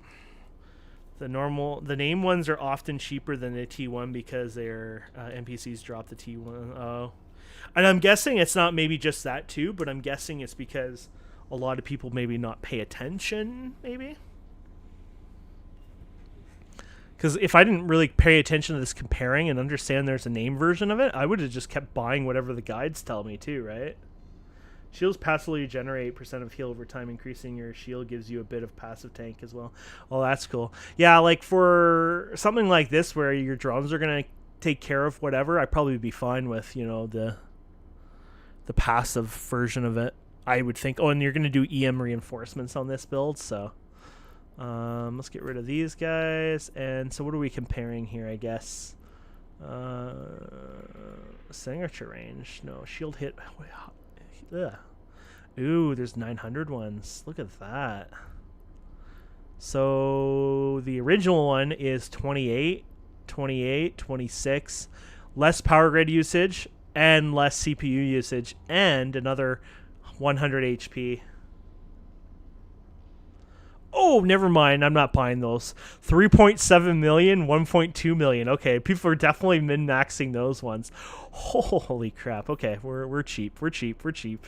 The name ones are often cheaper than the T1 because their NPCs drop the T1. Oh. And I'm guessing it's not maybe just that too, but I'm guessing it's because a lot of people maybe not pay attention, maybe? Because if I didn't really pay attention to this comparing and understand there's a name version of it, I would have just kept buying whatever the guides tell me too, right? Shields passively generate % of heal over time. Increasing your shield gives you a bit of passive tank as well. Oh, that's cool. Yeah, like for something like this where your drones are going to take care of whatever, I'd probably be fine with, the passive version of it, I would think. Oh, and you're going to do EM reinforcements on this build, so... let's get rid of these guys. And so what are we comparing here, I guess? Signature range. No, shield hit... Ugh. Ooh, there's 900 ones. Look at that. So the original one is 28, 28, 26. Less power grid usage and less CPU usage and another 100 HP. Oh, never mind. I'm not buying those. 3.7 million, 1.2 million. Okay, people are definitely min-maxing those ones. Holy crap. Okay, we're cheap. We're cheap. We're cheap.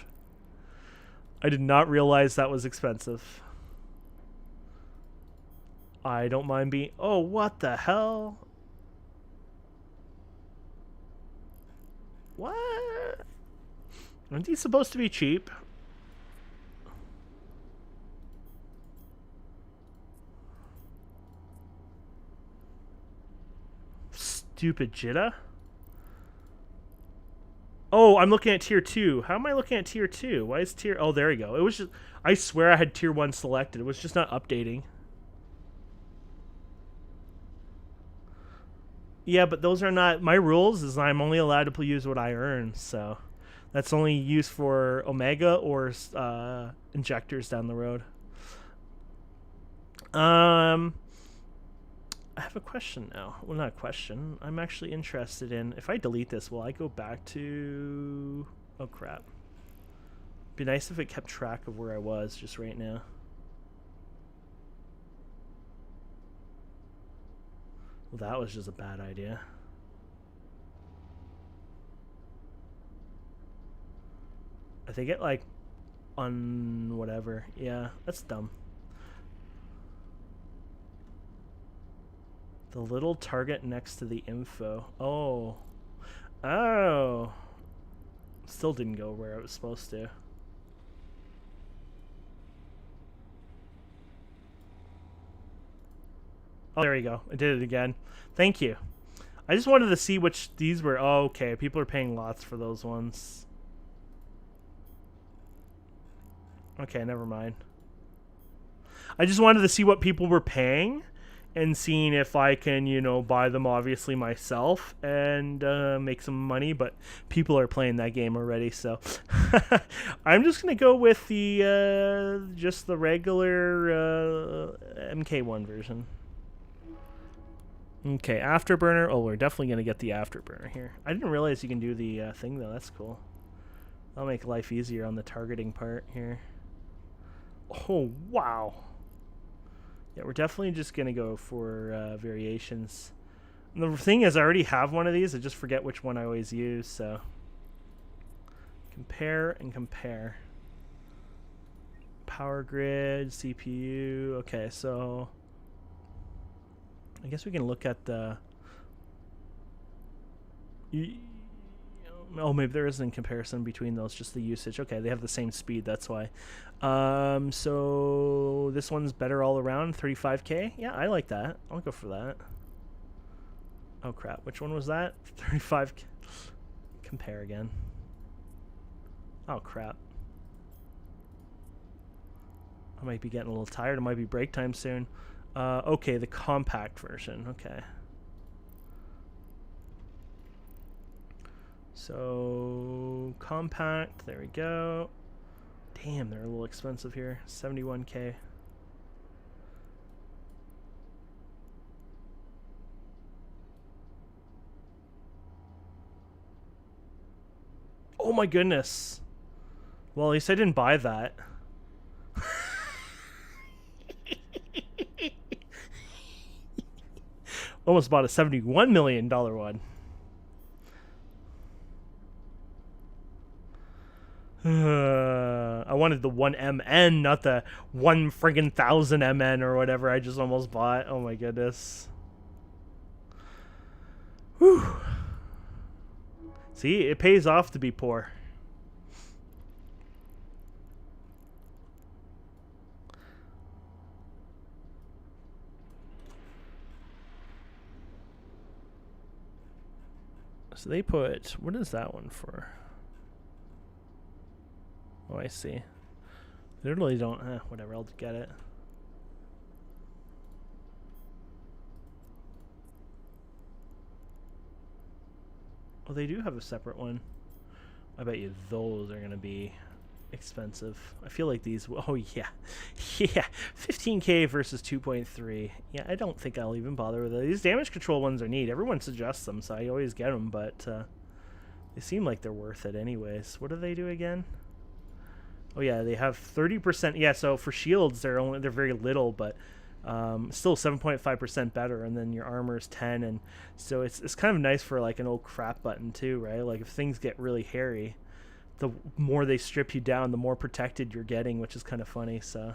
I did not realize that was expensive. I don't mind being... Oh, what the hell? What? Aren't these supposed to be cheap? Stupid Jitta. Oh, I'm looking at tier 2. How am I looking at tier 2? Why is tier... Oh, there we go. It was just... I swear I had tier 1 selected. It was just not updating. Yeah, but those are not... My rules is I'm only allowed to use what I earn, so... That's only used for Omega or injectors down the road. I have a question now. Well, not a question. I'm actually interested in... If I delete this, will I go back to... Oh, crap. Be nice if it kept track of where I was just right now. Well, that was just a bad idea. I think it, like, on whatever. Yeah, that's dumb. The little target next to the info. Oh. Oh. Still didn't go where I was supposed to. Oh, there you go. I did it again. Thank you. I just wanted to see which these were. Oh, okay. People are paying lots for those ones. Okay, never mind. I just wanted to see what people were paying and seeing if I can, you know, buy them obviously myself and make some money, but people are playing that game already, so I'm just going to go with the just the regular MK1 version. Okay, Afterburner. Oh, we're definitely going to get the Afterburner here. I didn't realize you can do the thing, though. That's cool. That'll make life easier on the targeting part here. Oh, wow. Yeah, we're definitely just going to go for variations. And the thing is, I already have one of these. I just forget which one I always use, so... Compare and compare. Power grid, CPU. Okay, so... I guess we can look at the... Oh, maybe there isn't a comparison between those, just the usage. Okay, they have the same speed, that's why. So this one's better all around, 35K. Yeah, I like that. I'll go for that. Oh, crap. Which one was that? 35K. Compare again. Oh, crap. I might be getting a little tired. It might be break time soon. Okay, the compact version. Okay. So, compact. There we go. Damn, they're a little expensive here. 71K. Oh my goodness. Well, at least I didn't buy that. Almost bought a $71 million one. I wanted the 1MN, not the 1 friggin' 1000 MN or whatever I just almost bought. Oh my goodness. Whew. See, it pays off to be poor. So they put, what is that one for? Oh, I see. They really don't, whatever, I'll get it. Oh, they do have a separate one. I bet you those are going to be expensive. I feel like these, oh yeah. Yeah, 15K versus 2.3. Yeah, I don't think I'll even bother with it. These damage control ones are neat. Everyone suggests them, so I always get them, but they seem like they're worth it anyways. What do they do again? Oh yeah, they have 30%. Yeah, so for shields they're very little, but still 7.5% better, and then your armor is 10, and so it's kind of nice for like an old crap button too, right? Like if things get really hairy, the more they strip you down, the more protected you're getting, which is kind of funny. So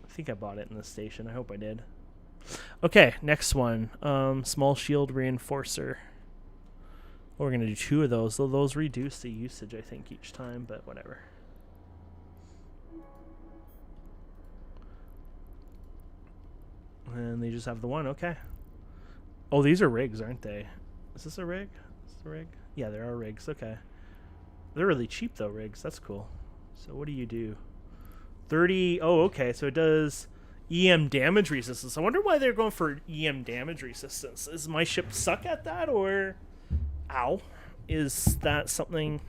I think I bought it in the station. I hope I did. Okay, next one. Small shield reinforcer. Well, we're gonna do 2 of those. Though those reduce the usage, I think, each time, but whatever. And they just have the one. Okay. Oh, these are rigs, aren't they? Is this a rig? Is this a rig? Yeah, there are rigs. Okay. They're really cheap though, rigs. That's cool. So what do you do? 30. Oh, okay. So it does EM damage resistance. I wonder why they're going for EM damage resistance. Is my ship suck at that, or ow? Is that something?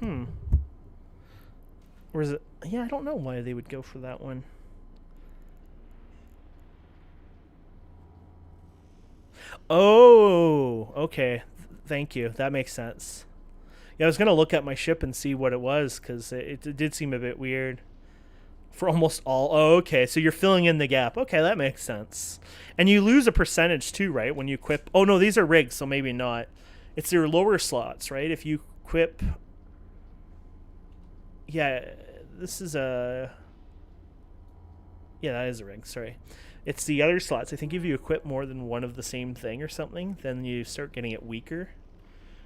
Or is it? Yeah, I don't know why they would go for that one. Oh, okay. Thank you. That makes sense. Yeah, I was gonna look at my ship and see what it was, because it did seem a bit weird. For almost all. Oh, okay. So you're filling in the gap. Okay, that makes sense. And you lose a percentage too, right? When you equip. Oh no, these are rigs, so maybe not. It's your lower slots, right? If you equip. Yeah, this is a. Yeah, that is a rig. Sorry. It's the other slots. I think if you equip more than one of the same thing or something, then you start getting it weaker.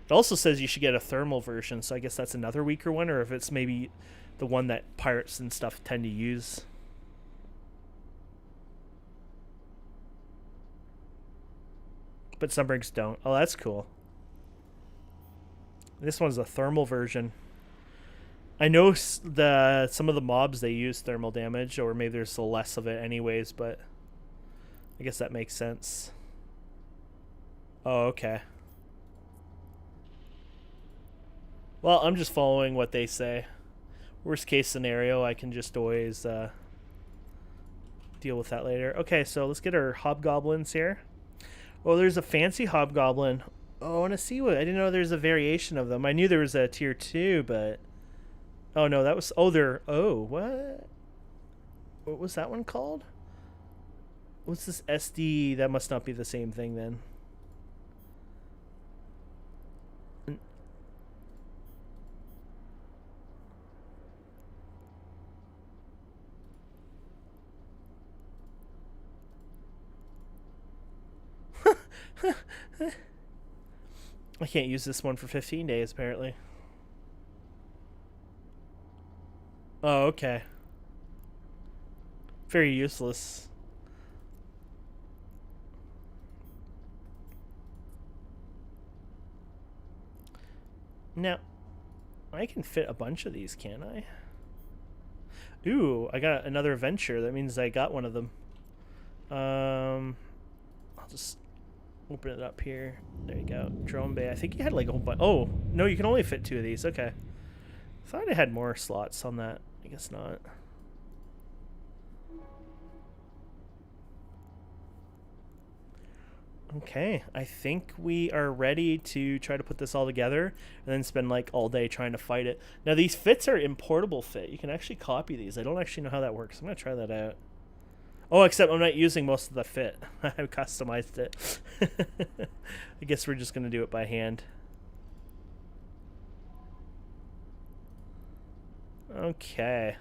It also says you should get a thermal version, so I guess that's another weaker one, or if it's maybe the one that pirates and stuff tend to use. But some rigs don't. Oh, that's cool. This one's a thermal version. I know some of the mobs, they use thermal damage, or maybe there's less of it anyways, but I guess that makes sense. Oh, okay. Well, I'm just following what they say. Worst case scenario, I can just always deal with that later. Okay, so let's get our hobgoblins here. Oh, there's a fancy hobgoblin. Oh, I want to see what... I didn't know there's a variation of them. I knew there was a tier 2, but... Oh, no, that was... Oh, they're... Oh, what? What was that one called? What's this SD? That must not be the same thing, then. I can't use this one for 15 days, apparently. Oh, okay. Very useless. Now, I can fit a bunch of these, can't I? Ooh, I got another adventure. That means I got one of them. I'll just open it up here. There you go. Drone bay. I think you had like a whole bunch. Oh, no, you can only fit 2 of these. Okay. I thought I had more slots on that. I guess not. Okay, I think we are ready to try to put this all together and then spend like all day trying to fight it. Now these fits are importable fit. You can actually copy these. I don't actually know how that works. I'm going to try that out. Oh, except I'm not using most of the fit. I've customized it. I guess we're just going to do it by hand. Okay.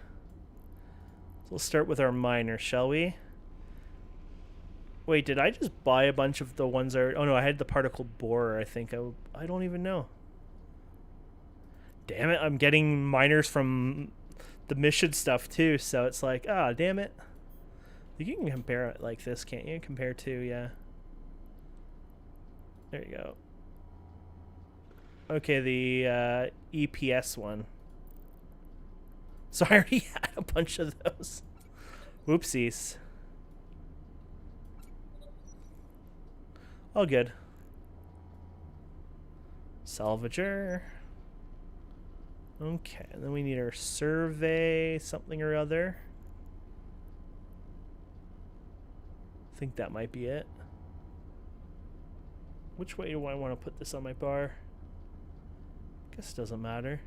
So we'll start with our miner, shall we? Wait, did I just buy a bunch of the ones that are... Oh, no, I had the particle borer, I think. I don't even know. Damn it, I'm getting miners from the mission stuff, too, so it's like, ah, damn it. You can compare it like this, can't you? Compare to, yeah. There you go. Okay, the EPS one. So I already had a bunch of those. Whoopsies. All good. Salvager. Okay, and then we need our survey something or other. I think that might be it. Which way do I want to put this on my bar? Guess it doesn't matter.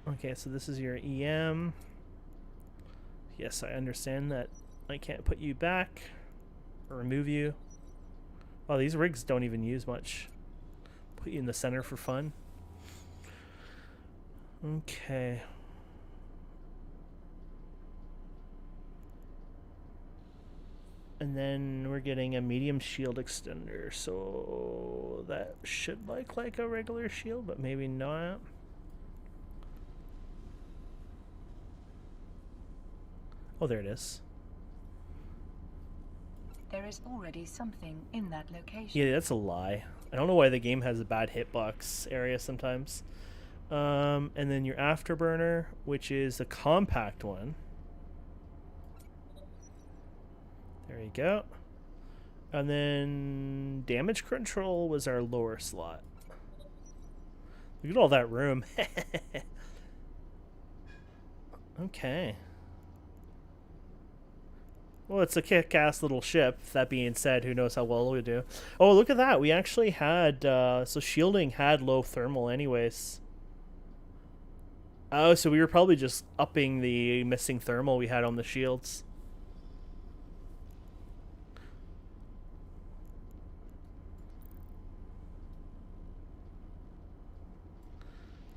Okay, so this is your EM. Yes, I understand that I can't put you back or remove you. Oh, these rigs don't even use much. Put you in the center for fun. Okay. And then we're getting a medium shield extender, so that should look like a regular shield, but maybe not. Oh, there it is. There is already something in that location. Yeah, that's a lie. I don't know why the game has a bad hitbox area sometimes. And then your afterburner, which is the compact one. There you go. And then damage control was our lower slot. Look at all that room. Okay. Well, it's a kick-ass little ship. That being said, who knows how well we'll do. Oh, look at that. We actually had... so shielding had low thermal anyways. Oh, so we were probably just upping the missing thermal we had on the shields.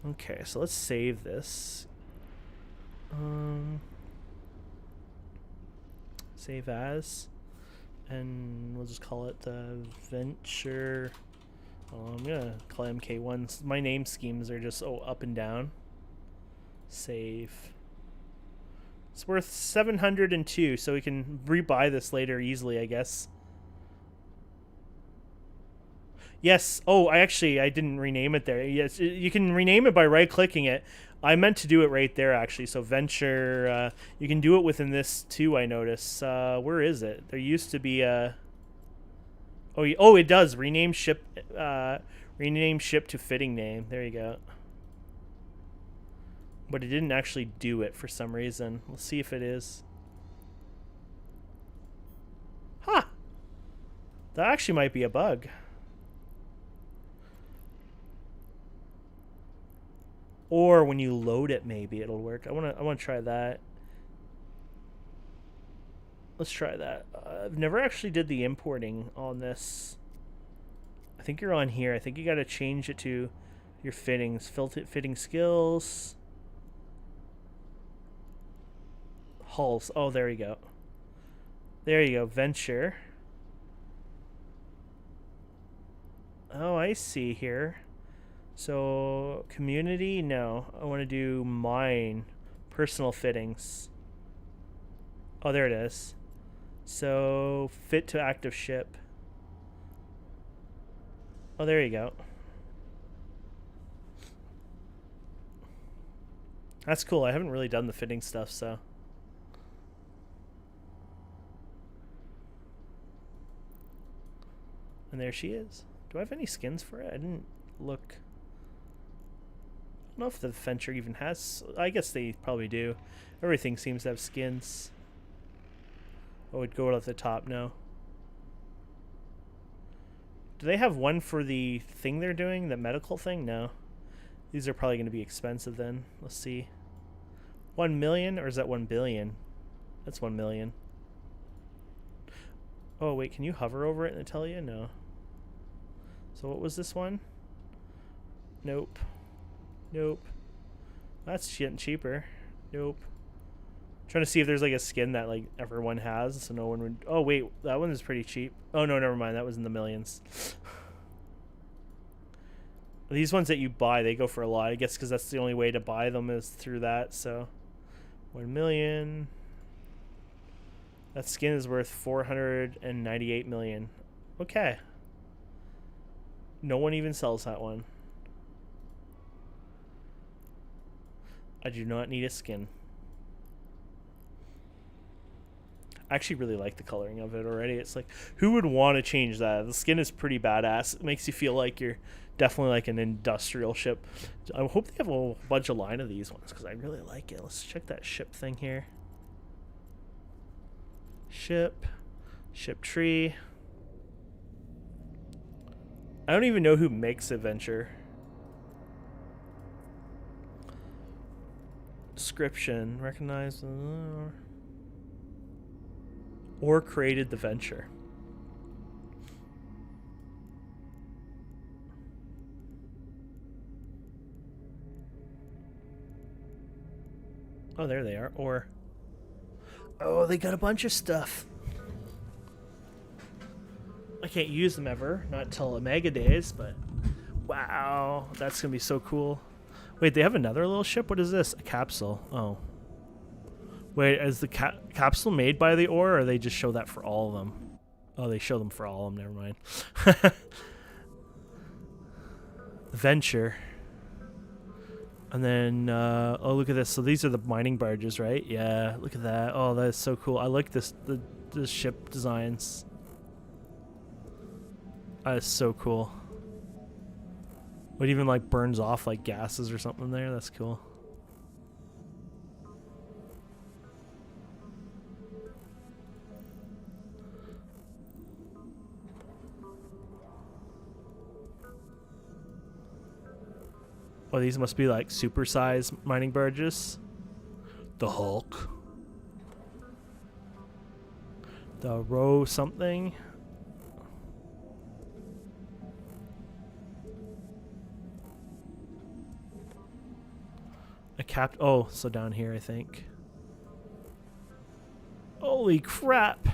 Okay, so let's save this. Save as, and we'll just call it the Venture. Oh, I'm gonna call it MK1. My name schemes are just up and down. Save. It's worth 702, so we can rebuy this later easily, I guess. Yes. Oh, I didn't rename it there. Yes, you can rename it by right-clicking it. I meant to do it right there, actually. So Venture, you can do it within this too, I notice. Where is it? There used to be a... Oh, it does. Rename ship to fitting name. There you go. But it didn't actually do it for some reason. Let's see if it is. Huh. That actually might be a bug. Or when you load it, maybe it'll work. I wanna try that. Let's try that. I've never actually did the importing on this. I think you're on here. I think you got to change it to your fittings. Fitting skills. Hulls. Oh, there you go. There you go. Venture. Oh, I see here. So, community, no. I want to do mine. Personal fittings. Oh, there it is. So, fit to active ship. Oh, there you go. That's cool. I haven't really done the fitting stuff, so. And there she is. Do I have any skins for it? I didn't look. I don't know if the Venture even has... I guess they probably do. Everything seems to have skins. Oh, it'd go at the top now. Do they have one for the thing they're doing? The medical thing? No. These are probably going to be expensive then. Let's see. 1 million? Or is that 1 billion? That's 1 million. Oh, wait. Can you hover over it and tell you? No. So what was this one? Nope. Nope. That's getting cheaper. Nope. Trying to see if there's like a skin that like everyone has, so no one would. Oh wait, that one is pretty cheap. Oh no, never mind. That was in the millions. These ones that you buy, they go for a lot. I guess because that's the only way to buy them is through that. So, 1 million. That skin is worth 498 million. Okay. No one even sells that one. I do not need a skin. I actually really like the coloring of it already. It's like, who would want to change that? The skin is pretty badass. It makes you feel like you're definitely like an industrial ship. I hope they have a bunch of line of these ones because I really like it. Let's check that ship thing here. Ship tree. I don't even know who makes Adventure. Description. Recognize or created the venture. Oh, there they are. Or oh, they got a bunch of stuff. I can't use them ever, not till Omega Days, but wow, that's gonna be so cool. Wait, they have another little ship? What is this? A capsule. Oh. Wait, is the capsule made by the ore, or they just show that for all of them? Oh, they show them for all of them, never mind. Venture. And then, oh, look at this. So these are the mining barges, right? Yeah, look at that. Oh, that is so cool. I like this, the ship designs. That is so cool. It even like burns off like gases or something there. That's cool. Oh, these must be like super-sized mining barges. The Hulk. The Row something. A cap. Oh, so down here, I think. Holy crap.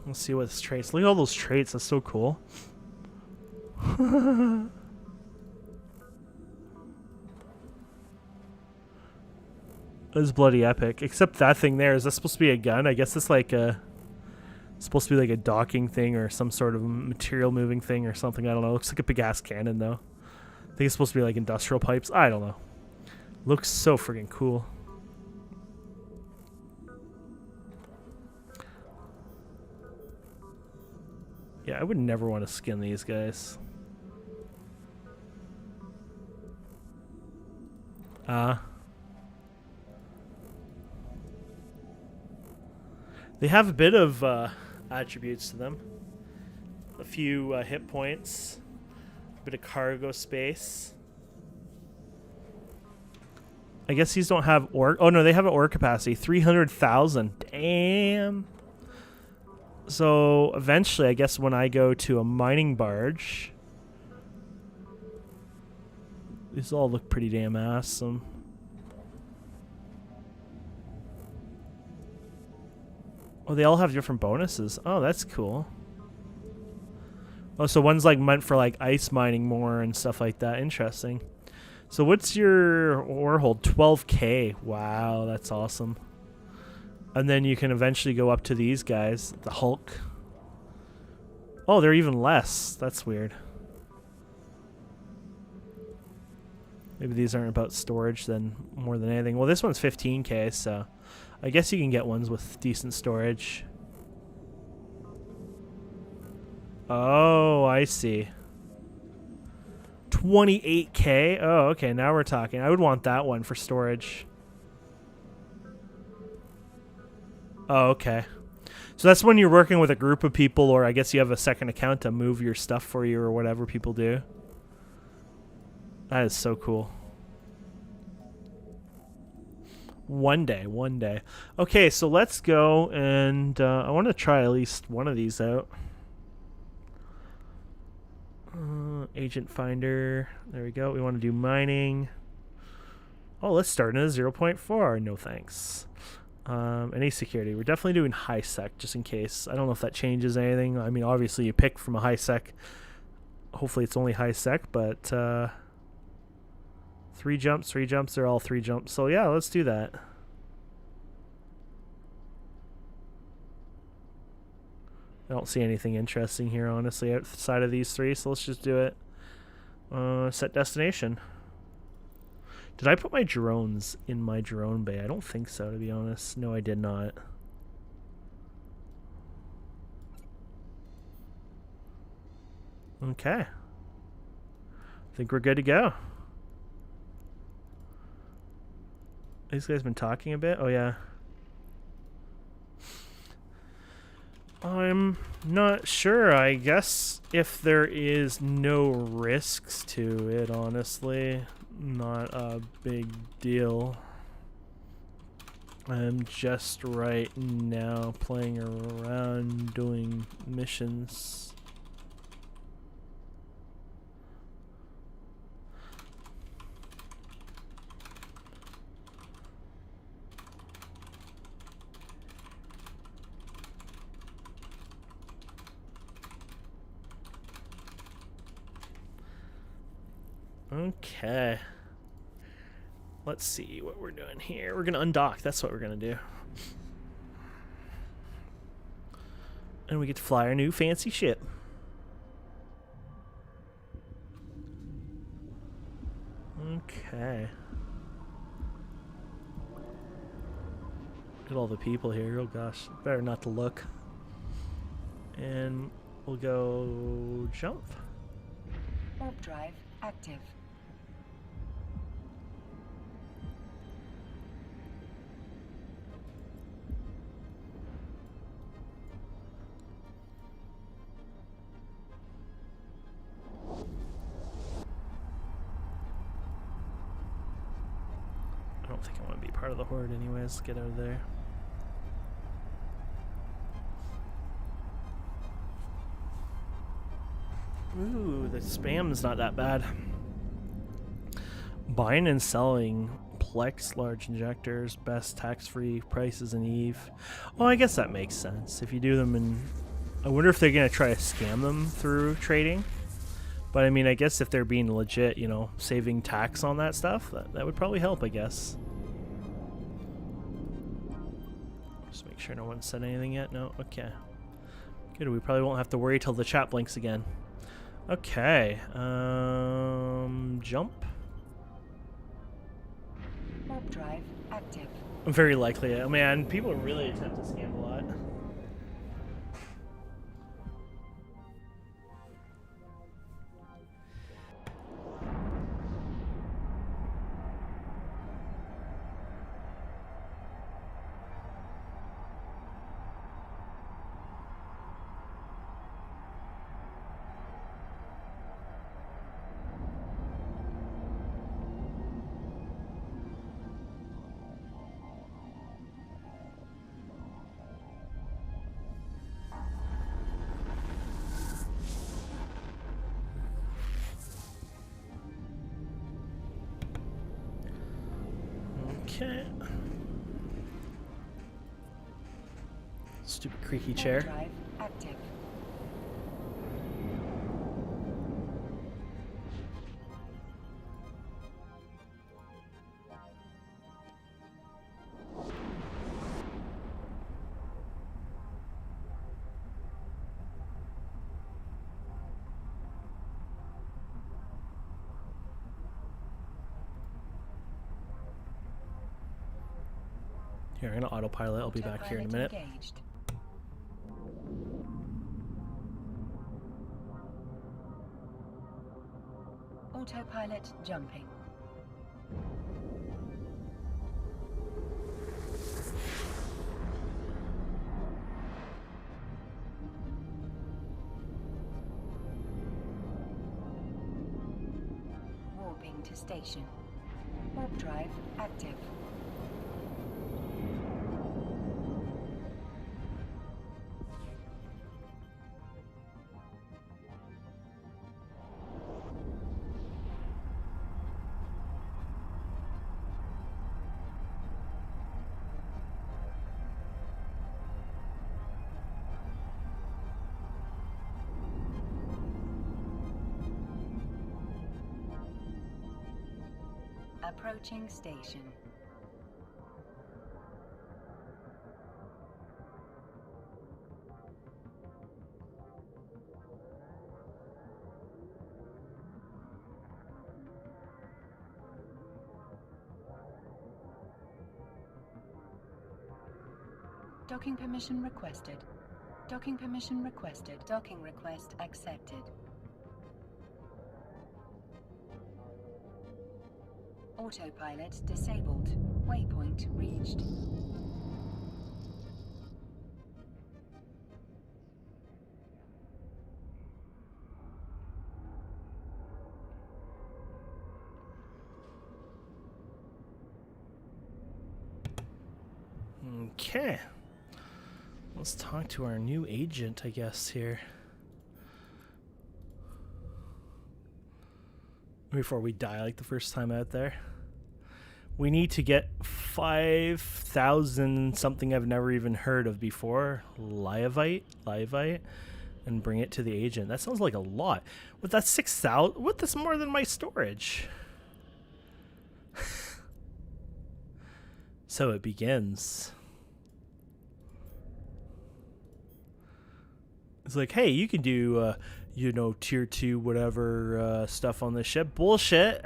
Let's see what's traits. Look at all those traits. That's so cool. That's bloody epic. Except that thing there. Is that supposed to be a gun? I guess it's like a... It's supposed to be like a docking thing or some sort of material moving thing or something. I don't know. It looks like a big ass cannon though. I think it's supposed to be like industrial pipes. I don't know. Looks so freaking cool. Yeah, I would never want to skin these guys. They have a bit of attributes to them. A few hit points. A bit of cargo space. I guess these don't have ore. Oh, no, they have an ore capacity. 300,000. Damn. So eventually, I guess when I go to a mining barge, these all look pretty damn awesome. Oh, they all have different bonuses. Oh, that's cool. Oh, so one's like meant for like ice mining more and stuff like that. Interesting. So what's your ore hold? 12K. Wow, that's awesome. And then you can eventually go up to these guys. The Hulk. Oh, they're even less. That's weird. Maybe these aren't about storage then more than anything. Well, this one's 15K, so I guess you can get ones with decent storage. Oh, I see. 28K? Oh, okay, now we're talking. I would want that one for storage. Oh, okay. So that's when you're working with a group of people, or I guess you have a second account to move your stuff for you or whatever people do. That is so cool. One day, one day. Okay, so let's go, and I want to try at least one of these out. Agent Finder. There we go. We want to do mining. Oh, let's start in a 0.4. No thanks. Any security. We're definitely doing high sec just in case. I don't know if that changes anything. I mean, obviously you pick from a high sec. Hopefully it's only high sec, but 3 jumps. They're all 3 jumps. So yeah, let's do that. I don't see anything interesting here, honestly, outside of these 3, so let's just do it. Set destination. Did I put my drones in my drone bay? I don't think so, to be honest. No, I did not. Okay. I think we're good to go. These guys been talking a bit? Oh, yeah. I'm not sure. I guess if there is no risks to it, honestly, not a big deal. I'm just right now playing around doing missions. Okay. Let's see what we're doing here. We're going to undock. That's what we're going to do. And we get to fly our new fancy ship. Okay. Look at all the people here. Oh gosh. Better not to look. And we'll go jump. Warp drive active. I don't think I want to be part of the horde anyways. Let's get out of there. Ooh, the spam's not that bad. Buying and selling Plex large injectors, best tax-free prices in Eve. Well, I guess that makes sense. If you do them in... I wonder if they're going to try to scam them through trading. But I mean, I guess if they're being legit, you know, saving tax on that stuff, that would probably help, I guess. Just make sure no one said anything yet. No? Okay. Good, we probably won't have to worry till the chat blinks again. Okay, jump. Warp drive active. Very likely. Oh man, people really attempt to scam a lot. Okay. Stupid creaky chair. Warp drive active. Here, I'm gonna autopilot. I'll be back here in a minute. Engaged. Autopilot jumping. Warping to station. Warp drive active. Approaching station. Docking permission requested. Docking permission requested. Docking request accepted. Autopilot disabled. Waypoint reached. Okay. Let's talk to our new agent, I guess, here. Before we die like the first time out there. We need to get 5,000 something I've never even heard of before. Liavite. And bring it to the agent. That sounds like a lot. With that 6,000, what? That's more than my storage. So it begins. It's like, hey, you can do, you know, tier 2 whatever stuff on this ship. Bullshit.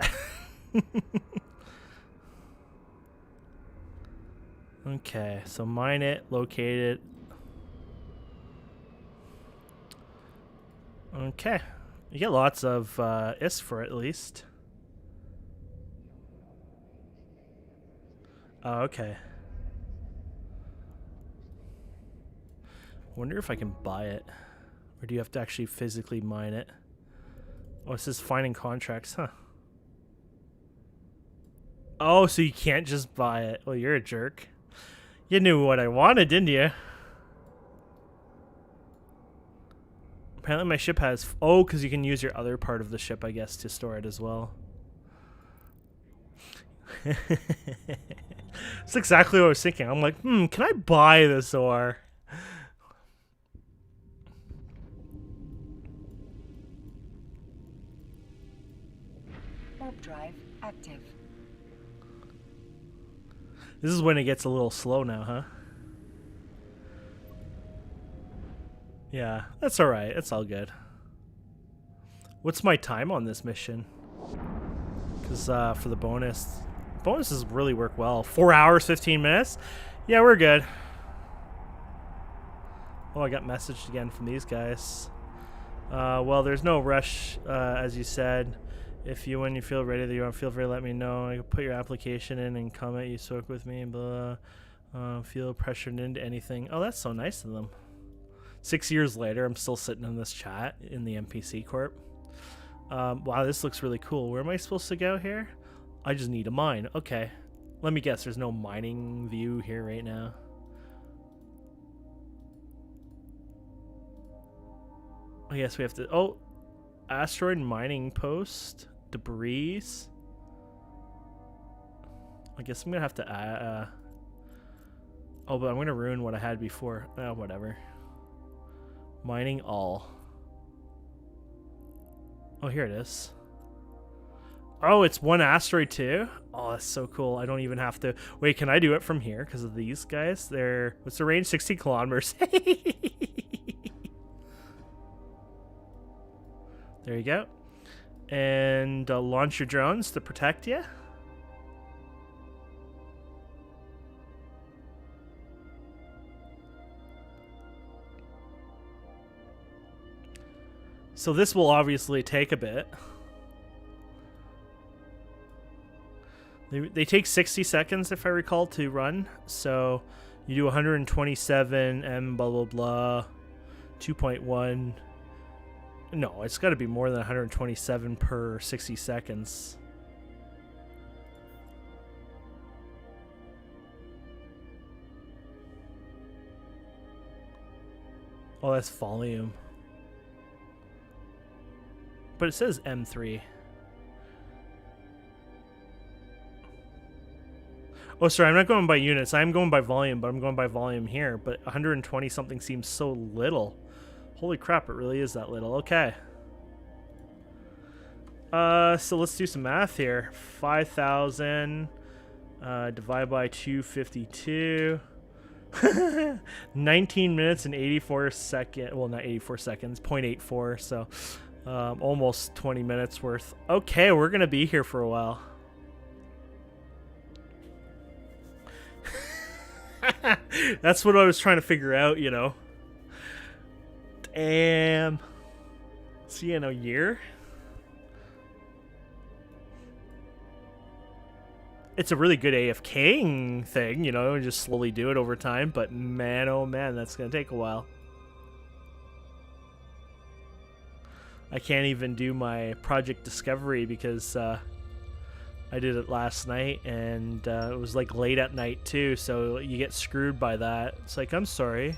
Okay, so mine it, locate it. Okay, you get lots of IS for it, at least. Oh, okay. Wonder if I can buy it, or do you have to actually physically mine it? Oh, it says finding contracts, huh? Oh, so you can't just buy it. Well, you're a jerk. You knew what I wanted, didn't you? Apparently my ship has... Oh, because you can use your other part of the ship, I guess, to store it as well. That's exactly what I was thinking. I'm like, can I buy this ore? Warp drive active. This is when it gets a little slow now, huh? Yeah, that's alright. It's all good. What's my time on this mission? Because for the bonuses really work well. 4 hours, 15 minutes? Yeah, we're good. Oh, I got messaged again from these guys. Well, there's no rush, as you said. If you, when you feel ready, that you feel free to let me know. I can put your application in and comment. You spoke with me, blah. Feel pressured into anything. Oh, that's so nice of them. 6 years later, I'm still sitting in this chat in the NPC Corp. Wow, this looks really cool. Where am I supposed to go here? I just need a mine. Okay. Let me guess, there's no mining view here right now. I guess we have to... Oh! Asteroid mining post. Debris. I guess I'm gonna have to... Oh, but I'm gonna ruin what I had before. Oh, whatever. Mining all. Oh, here it is. Oh, it's one asteroid too? Oh, that's so cool. I don't even have to... Wait, can I do it from here? Because of these guys? They're... What's the range? 60 kilometers. There you go. And launch your drones to protect you. So this will obviously take a bit. They take 60 seconds, if I recall, to run. So you do 127 and blah, blah, blah. 2.1. No, it's got to be more than 127 per 60 seconds. Oh, that's volume. But it says M3. Oh, sorry, I'm not going by units. I'm going by volume, but I'm going by volume here. But 120 something seems so little. Holy crap, it really is that little. Okay. So let's do some math here. 5,000 divided by 252. 19 minutes and 84 seconds. Well, not 84 seconds. 0.84. So almost 20 minutes worth. Okay, we're going to be here for a while. That's what I was trying to figure out, you know. Damn. See you in a year? It's a really good AFKing thing, you know, and just slowly do it over time, but man, oh man, that's going to take a while. I can't even do my project discovery because I did it last night, and it was like late at night too, so you get screwed by that. It's like, I'm sorry.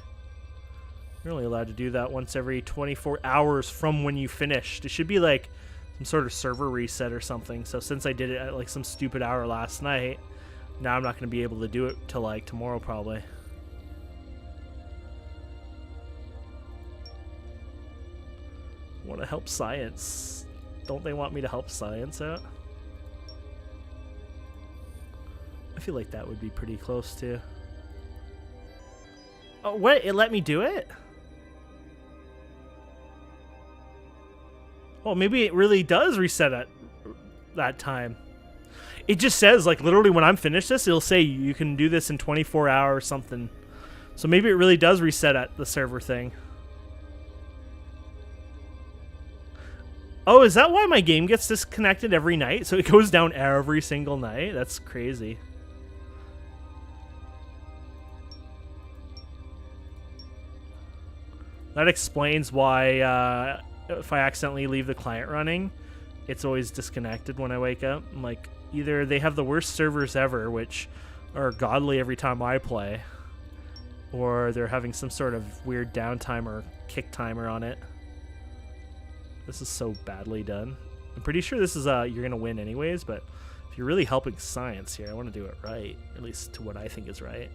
You're only allowed to do that once every 24 hours from when you finished. It should be like some sort of server reset or something. So since I did it at like some stupid hour last night, now I'm not going to be able to do it till like tomorrow probably. Want to help science. Don't they want me to help science out? I feel like that would be pretty close too. Oh, what? It let me do it? Well, maybe it really does reset at that time. It just says, like, literally when I'm finished this, it'll say you can do this in 24 hours or something. So maybe it really does reset at the server thing. Oh, is that why my game gets disconnected every night? So it goes down every single night? That's crazy. That explains why if I accidentally leave the client running, it's always disconnected when I wake up. I'm like, either they have the worst servers ever, which are godly every time I play, or they're having some sort of weird downtime or kick timer on it. This is so badly done. I'm pretty sure this is you're going to win anyways, but if you're really helping science here, I want to do it right, at least to what I think is right.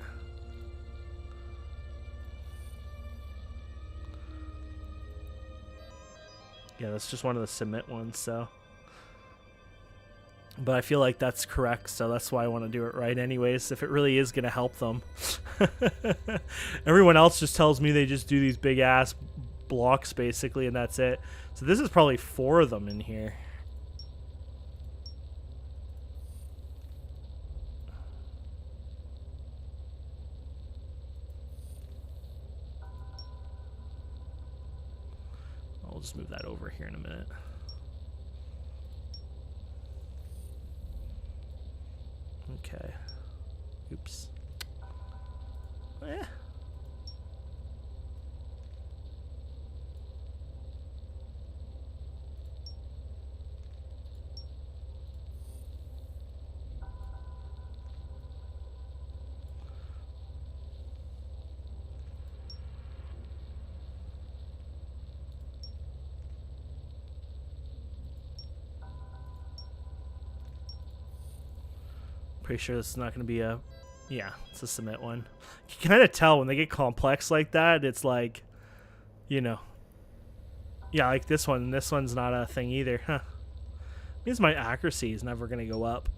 Yeah, that's just one of the submit ones, so. But I feel like that's correct, so that's why I want to do it right anyways, if it really is going to help them. Everyone else just tells me they just do these big-ass blocks, basically, and that's it. So this is probably 4 of them in here. I'll just move that over here in a minute. Okay. Oops. Eh. Pretty sure this is not going to be a... Yeah, it's a submit one. You can kind of tell when they get complex like that, it's like, you know. Yeah, like this one. This one's not a thing either. Huh. Means my accuracy is never going to go up.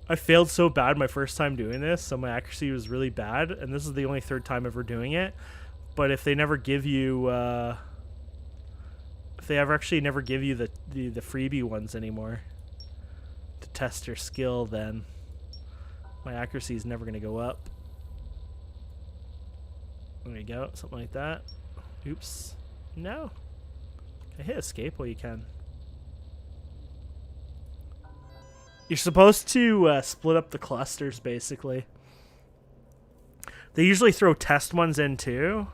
I failed so bad my first time doing this, so my accuracy was really bad, and this is the only 3rd time ever doing it. But if they never give you... if they ever actually never give you the freebie ones anymore to test your skill, then my accuracy is never going to go up. There you go, something like that. Oops. No. Can I hit escape? Well, you can. You're supposed to split up the clusters, basically. They usually throw test ones in too,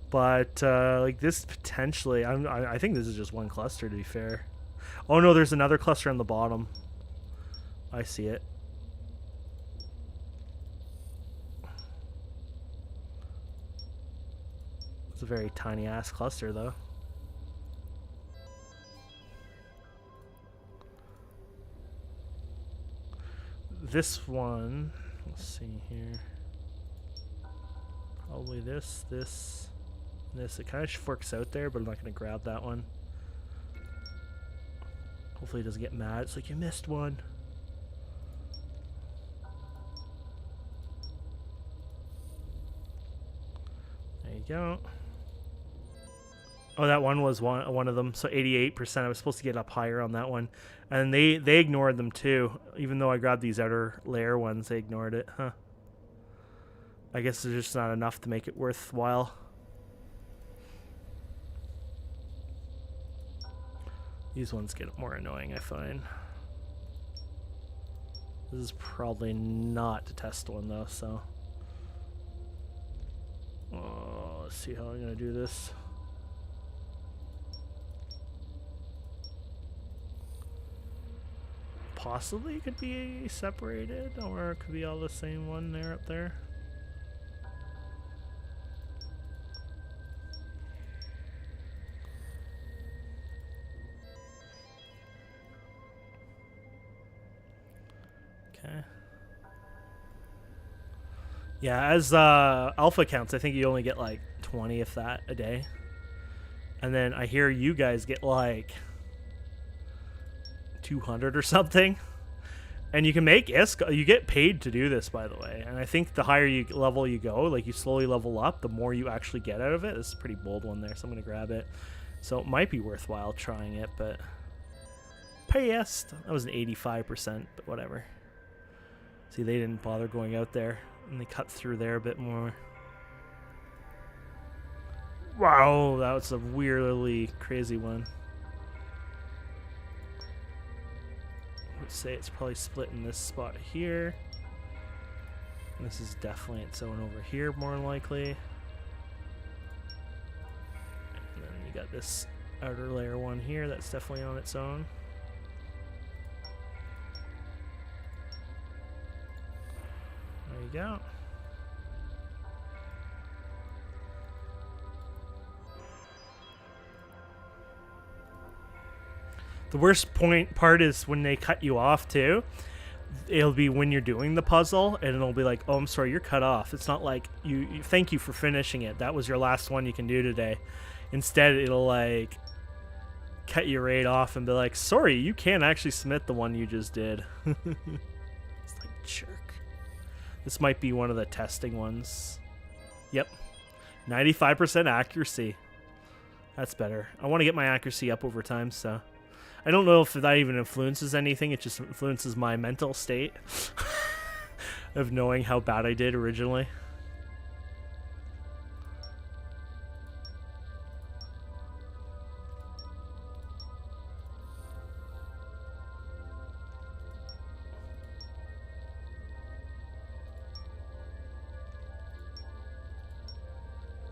but like this potentially, I think this is just one cluster, to be fair. Oh no, there's another cluster on the bottom. I see it. It's a very tiny ass cluster though. This one, let's see here. Probably this. It kind of works out there, but I'm not going to grab that one. Hopefully it doesn't get mad. It's like, you missed one. There you go. Oh, that one was one of them. So 88%. I was supposed to get up higher on that one. And they ignored them too. Even though I grabbed these outer layer ones, they ignored it. Huh. I guess there's just not enough to make it worthwhile. These ones get more annoying, I find. This is probably not the test one though, so. Oh, let's see how I'm gonna do this. possibly could be separated, or it could be all the same one there up there. Okay. Yeah, as alpha counts, I think you only get like 20 if that a day. And then I hear you guys get like 200 or something. And you can make ISK, you get paid to do this, by the way. And I think the higher level you go, like you slowly level up, the more you actually get out of it. This is a pretty bold one there, so I'm going to grab it. So it might be worthwhile trying it, but passed. That was an 85%, but whatever. See, they didn't bother going out there, and they cut through there a bit more. Wow, that was a weirdly crazy one. Let's say it's probably split in this spot here. And this is definitely its own over here, more than likely. And then you got this outer layer one here that's definitely on its own. There you go. The worst part is when they cut you off too. It'll be when you're doing the puzzle, and it'll be like, "Oh, I'm sorry, you're cut off." It's not like you thank you for finishing it. That was your last one you can do today. Instead, it'll like cut you right off and be like, "Sorry, you can't actually submit the one you just did." It's like jerk. This might be one of the testing ones. Yep, 95% accuracy. That's better. I want to get my accuracy up over time, so. I don't know if that even influences anything. It just influences my mental state of knowing how bad I did originally.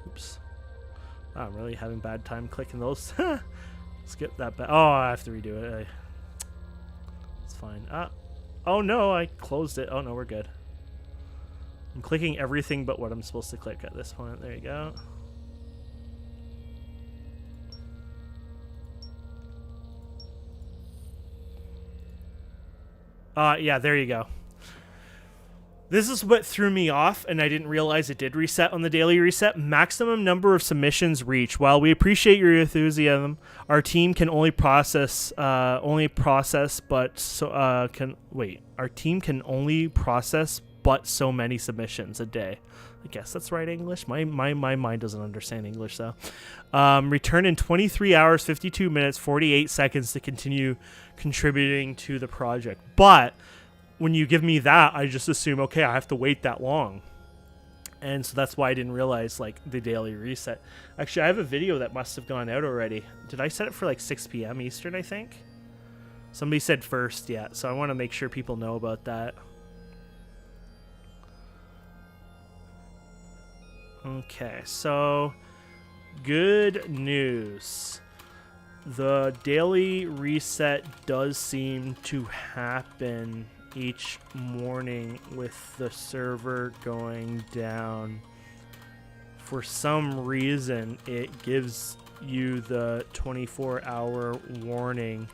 Oops. Wow, I'm really having a bad time clicking those. Skip that back. Oh, I have to redo it. It's fine. Oh no, I closed it. Oh no, we're good. I'm clicking everything but what I'm supposed to click at this point. There you go. Yeah, there you go. This is what threw me off, and I didn't realize it did reset on the daily reset. Maximum number of submissions reached. While we appreciate your enthusiasm, our team can only process, but so many submissions a day. I guess that's right English. My mind doesn't understand English, though. Return in 23 hours, 52 minutes, 48 seconds to continue contributing to the project. But when you give me that, I just assume, okay, I have to wait that long. And so that's why I didn't realize, like, the daily reset. Actually, I have a video that must have gone out already. Did I set it for, like, 6 p.m. Eastern, I think? Somebody said first, yeah. So I want to make sure people know about that. Okay, so good news. The daily reset does seem to happen each morning with the server going down. For some reason, it gives you the 24-hour warning,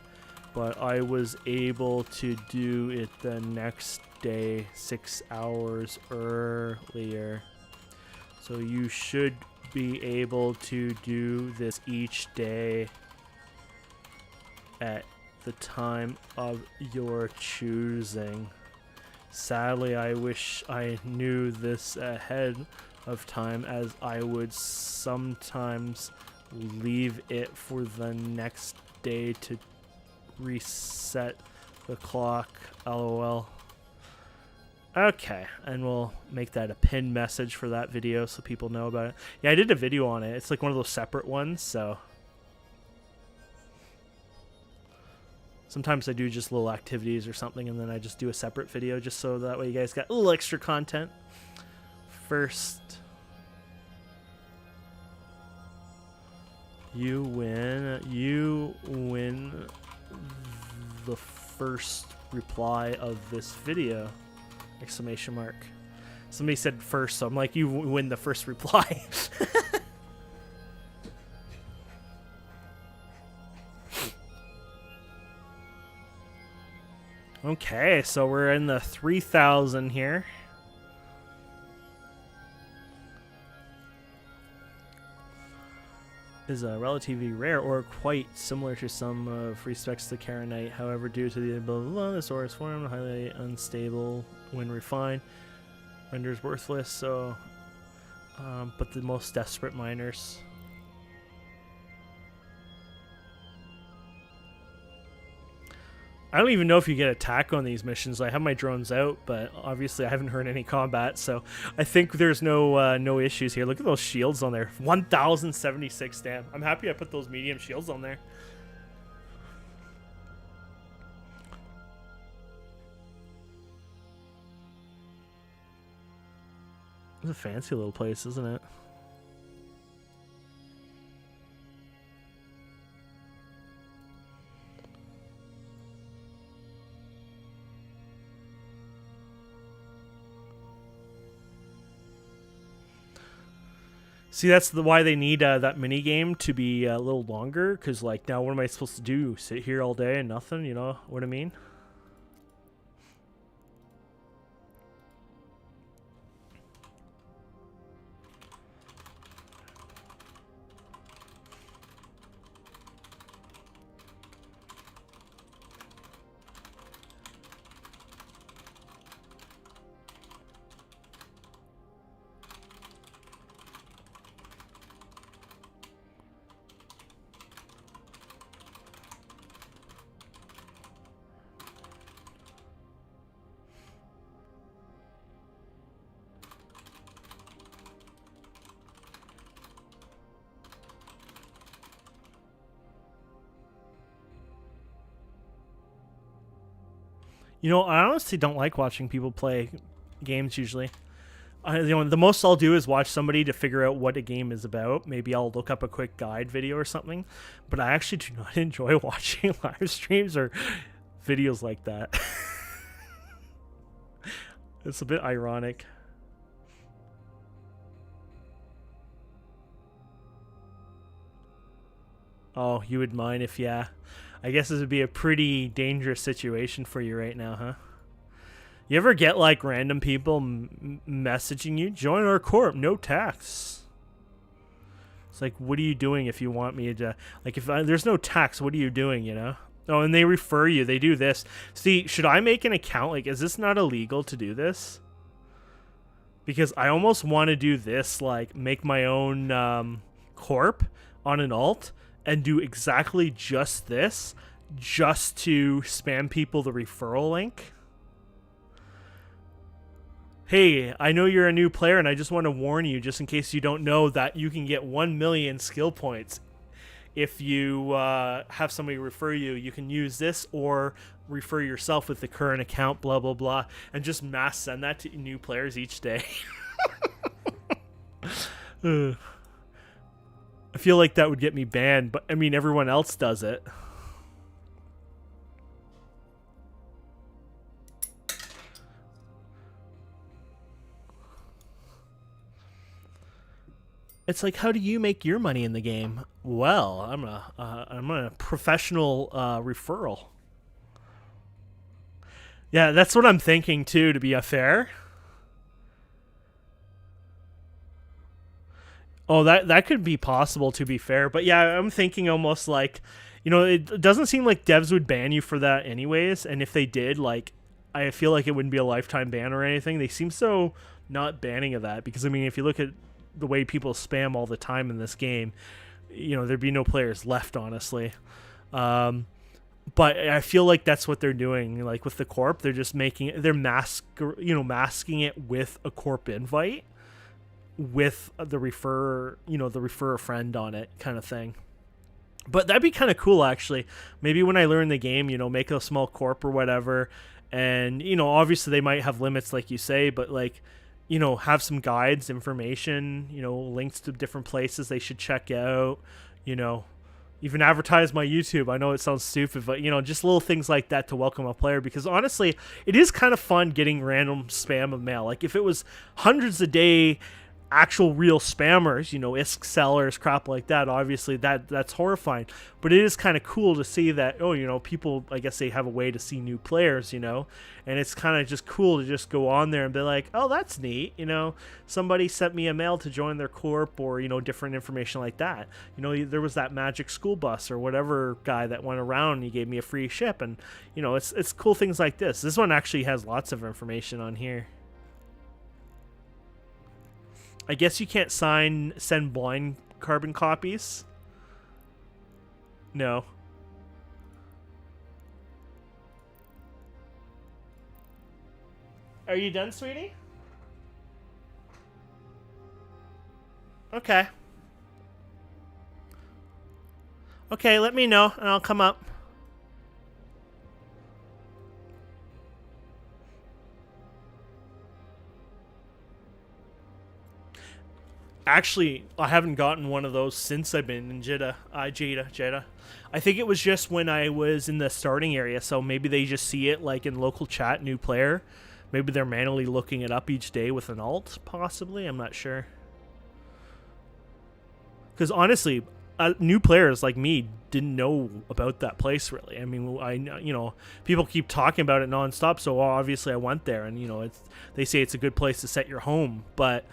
but I was able to do it the next day 6 hours earlier. So you should be able to do this each day at the time of your choosing. Sadly, I wish I knew this ahead of time, as I would sometimes leave it for the next day to reset the clock. LOL. Okay, and we'll make that a pinned message for that video so people know about it. Yeah, I did a video on it. It's like one of those separate ones, so sometimes I do just little activities or something, and then I just do a separate video just so that way you guys got a little extra content. First, you win the first reply of this video! Exclamation mark. Somebody said first, so I'm like, you win the first reply. Okay, so we're in the 3,000 here. Is relatively rare or quite similar to some free specs to Karenite. However, due to the ability of this ore is formed, highly unstable when refined, renders worthless. So, but the most desperate miners. I don't even know if you get attack on these missions. I have my drones out, but obviously I haven't heard any combat, so I think there's no issues here. Look at those shields on there. 1,076 damn. I'm happy I put those medium shields on there. It's a fancy little place, isn't it? See, that's why they need that mini game to be a little longer, because like now what am I supposed to do? Sit here all day and nothing, you know what I mean? You know, I honestly don't like watching people play games usually. The most I'll do is watch somebody to figure out what a game is about. Maybe I'll look up a quick guide video or something. But I actually do not enjoy watching live streams or videos like that. It's a bit ironic. Oh, you would mind if, yeah. I guess this would be a pretty dangerous situation for you right now, huh? You ever get like random people messaging you? Join our corp, no tax. It's like, what are you doing if you want me to... Like, if there's no tax, what are you doing, you know? Oh, and they refer you. They do this. See, should I make an account? Like, is this not illegal to do this? Because I almost want to do this, like, make my own corp on an alt and do exactly just this, just to spam people the referral link. Hey, I know you're a new player, and I just want to warn you, just in case you don't know, that you can get 1 million skill points if you have somebody refer you. You can use this or refer yourself with the current account, blah, blah, blah, and just mass send that to new players each day. I feel like that would get me banned, but I mean, everyone else does it. It's like, how do you make your money in the game? Well, I'm a professional referral. Yeah, that's what I'm thinking too, to be fair. Oh, that could be possible, to be fair. But yeah, I'm thinking almost like, you know, it doesn't seem like devs would ban you for that anyways. And if they did, like, I feel like it wouldn't be a lifetime ban or anything. They seem so not banning of that. Because, I mean, if you look at the way people spam all the time in this game, you know, there'd be no players left, honestly. But I feel like that's what they're doing. Like, with the corp, they're just masking it with a corp invite, with the refer a friend on it kind of thing. But that'd be kind of cool, actually. Maybe when I learn the game, you know, make a small corp or whatever, and, you know, obviously they might have limits like you say, but, like, you know, have some guides, information, you know, links to different places they should check out, you know, even advertise my YouTube. I know it sounds stupid, but you know, just little things like that to welcome a player, because honestly, it is kind of fun getting random spam of mail. Like if it was hundreds a day, actual real spammers, you know, ISK sellers, crap like that, obviously that's horrifying. But it is kind of cool to see that, oh, you know, people, I guess they have a way to see new players, you know, and it's kind of just cool to just go on there and be like, oh, that's neat, you know, somebody sent me a mail to join their corp, or, you know, different information like that. You know, there was that magic school bus or whatever guy that went around and he gave me a free ship, and, you know, it's cool things like this. This one actually has lots of information on here. I guess you can't send blind carbon copies. No. Are you done, sweetie? Okay. Okay, let me know and I'll come up. Actually, I haven't gotten one of those since I've been in Jeddah. Jeddah. I think it was just when I was in the starting area, so maybe they just see it like in local chat, new player. Maybe they're manually looking it up each day with an alt, possibly. I'm not sure. Because honestly, new players like me didn't know about that place really. I mean, you know, people keep talking about it nonstop, so obviously I went there, and you know, they say it's a good place to set your home, but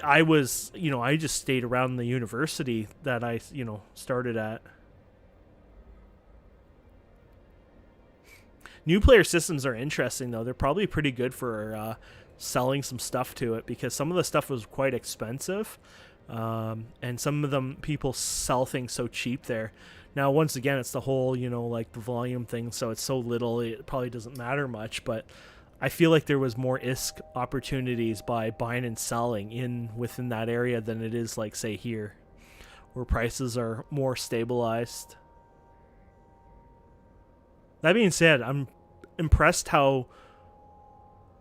I was, you know, I just stayed around the university that I, you know, started at. New player systems are interesting, though. They're probably pretty good for selling some stuff to it, because some of the stuff was quite expensive. And some of them, people sell things so cheap there. Now, once again, it's the whole, you know, like the volume thing, so it's so little, it probably doesn't matter much, but I feel like there was more ISK opportunities by buying and selling within that area than it is, like, say, here, where prices are more stabilized. That being said, I'm impressed how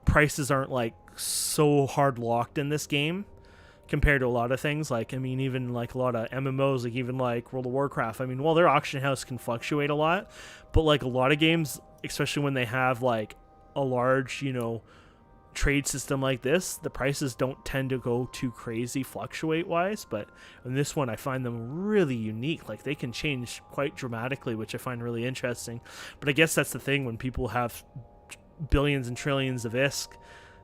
prices aren't, like, so hard locked in this game compared to a lot of things. Like, I mean, even, like, a lot of MMOs, like, even, like, World of Warcraft. I mean, well, their auction house can fluctuate a lot, but, like, a lot of games, especially when they have, like, a large, you know, trade system like this, the prices don't tend to go too crazy fluctuate wise, but in this one I find them really unique. Like, they can change quite dramatically, which I find really interesting. But I guess that's the thing, when people have billions and trillions of ISK,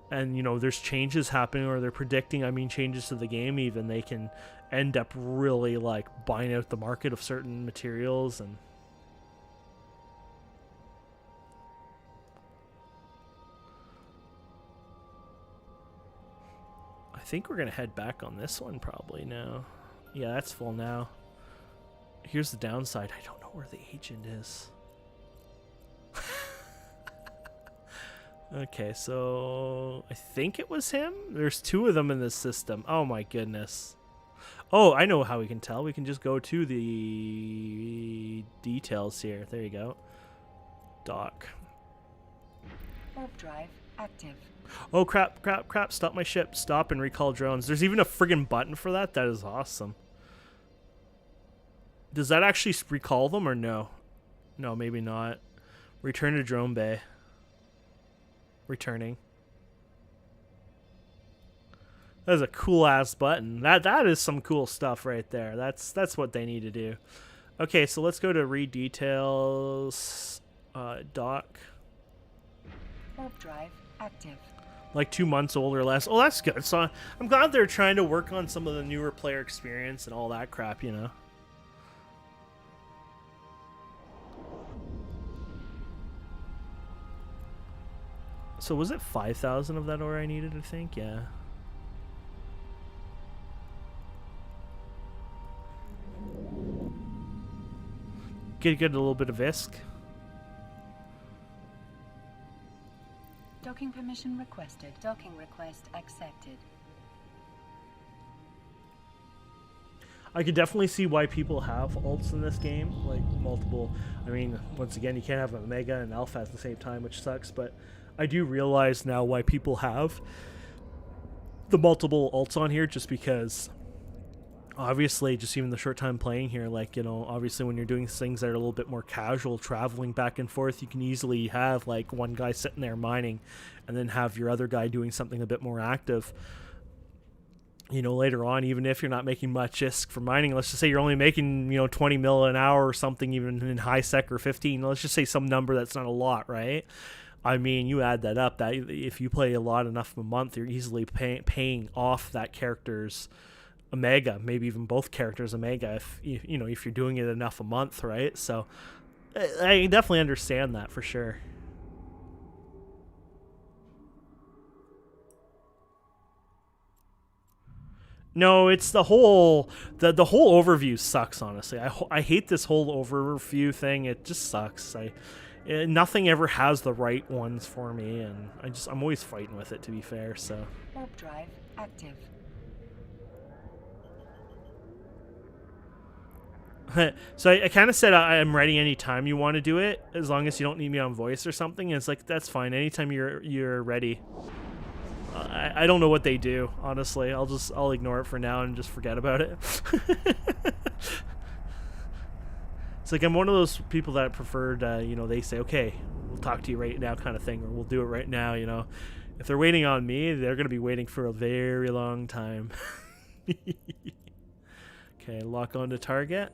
and, you know, there's changes happening, or they're predicting, I mean, changes to the game even, they can end up really, like, buying out the market of certain materials. And I think we're going to head back on this one probably now. Yeah, that's full now. Here's the downside. I don't know where the agent is. Okay, so I think it was him. There's two of them in this system. Oh my goodness. Oh, I know how we can tell. We can just go to the details here. There you go. Dock. Warp drive active. Oh, crap. Stop my ship. Stop and recall drones. There's even a friggin' button for that. That is awesome. Does that actually recall them or no? No, maybe not. Return to drone bay. Returning. That is a cool ass button. That is some cool stuff right there. That's what they need to do. Okay, so let's go to read details. Dock. Warp drive active. Like 2 months old or less. Oh, that's good. So I'm glad they're trying to work on some of the newer player experience and all that crap, you know. So was it 5,000 of that ore I needed, I think? Yeah. Get a little bit of ISK. Docking permission requested. Docking request accepted. I could definitely see why people have alts in this game, like multiple. I mean, once again, you can't have a Omega and Alpha at the same time, which sucks, but I do realize now why people have the multiple alts on here, just because obviously, just even the short time playing here, like, you know, obviously when you're doing things that are a little bit more casual, traveling back and forth, you can easily have like one guy sitting there mining and then have your other guy doing something a bit more active. You know, later on, even if you're not making much ISK for mining, let's just say you're only making, you know, 20 mil an hour or something, even in high sec or 15, let's just say some number that's not a lot, right? I mean, you add that up, that if you play a lot enough of a month, you're easily paying off that character's Omega, maybe even both characters Omega, if you know, if you're doing it enough a month, right? So I definitely understand that for sure. No, it's the whole the whole overview sucks. Honestly, I hate this whole overview thing. It just sucks. Nothing ever has the right ones for me, and I'm always fighting with it. To be fair, so. Warp drive active. So I kind of said I'm ready anytime you want to do it, as long as you don't need me on voice or something. And it's like, that's fine. Anytime you're ready. I don't know what they do, honestly. I'll ignore it for now and just forget about it. It's like I'm one of those people that preferred, you know, they say, okay, we'll talk to you right now kind of thing, or we'll do it right now, you know. If they're waiting on me, they're going to be waiting for a very long time. Okay, lock on to target.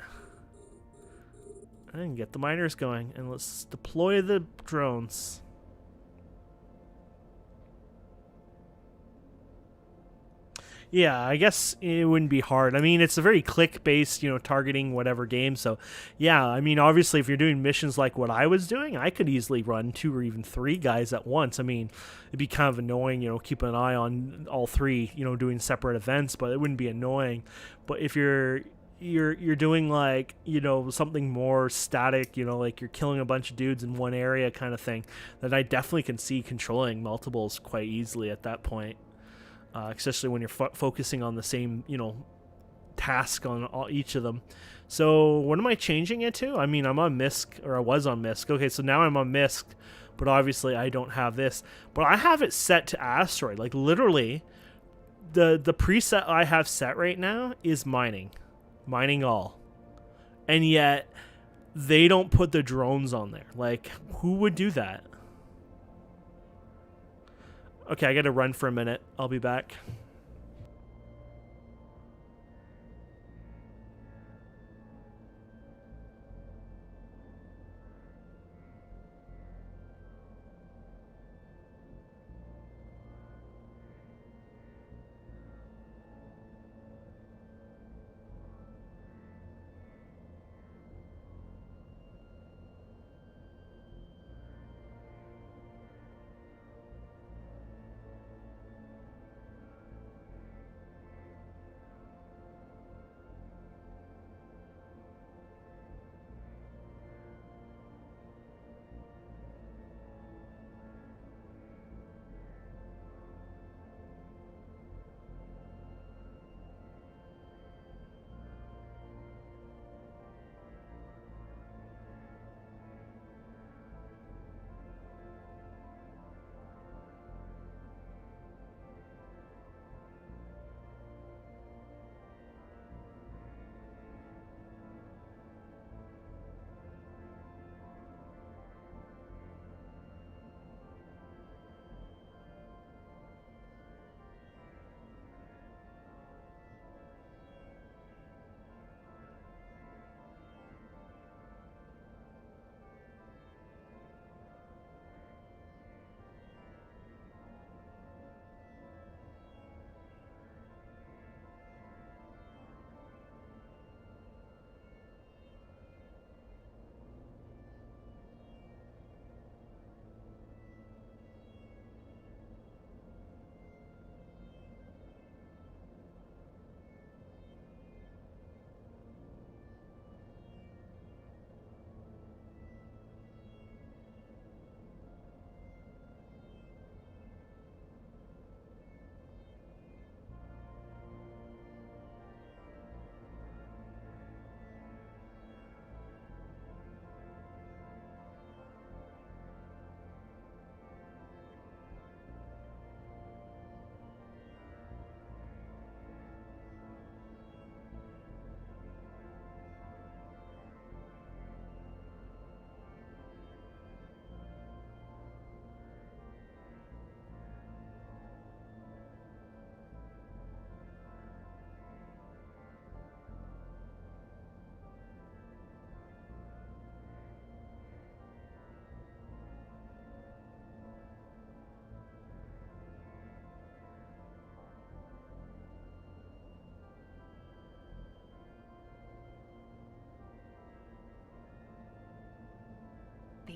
And get the miners going. And let's deploy the drones. Yeah, I guess it wouldn't be hard. I mean, it's a very click-based, you know, targeting whatever game. So, yeah, I mean, obviously, if you're doing missions like what I was doing, I could easily run 2 or even 3 guys at once. I mean, it'd be kind of annoying, you know, keeping an eye on all 3, you know, doing separate events, but it wouldn't be annoying. But if you're doing like, you know, something more static, you know, like you're killing a bunch of dudes in one area kind of thing, then I definitely can see controlling multiples quite easily at that point. Especially when you're focusing on the same, you know, task on each of them. So what am I changing it to? I mean, I'm on MISC, or I was on MISC. Okay, so now I'm on MISC, but obviously I don't have this. But I have it set to asteroid. Like literally, the preset I have set right now is mining all, and yet they don't put the drones on there. Like, who would do that? Okay, I gotta run for a minute. I'll be back.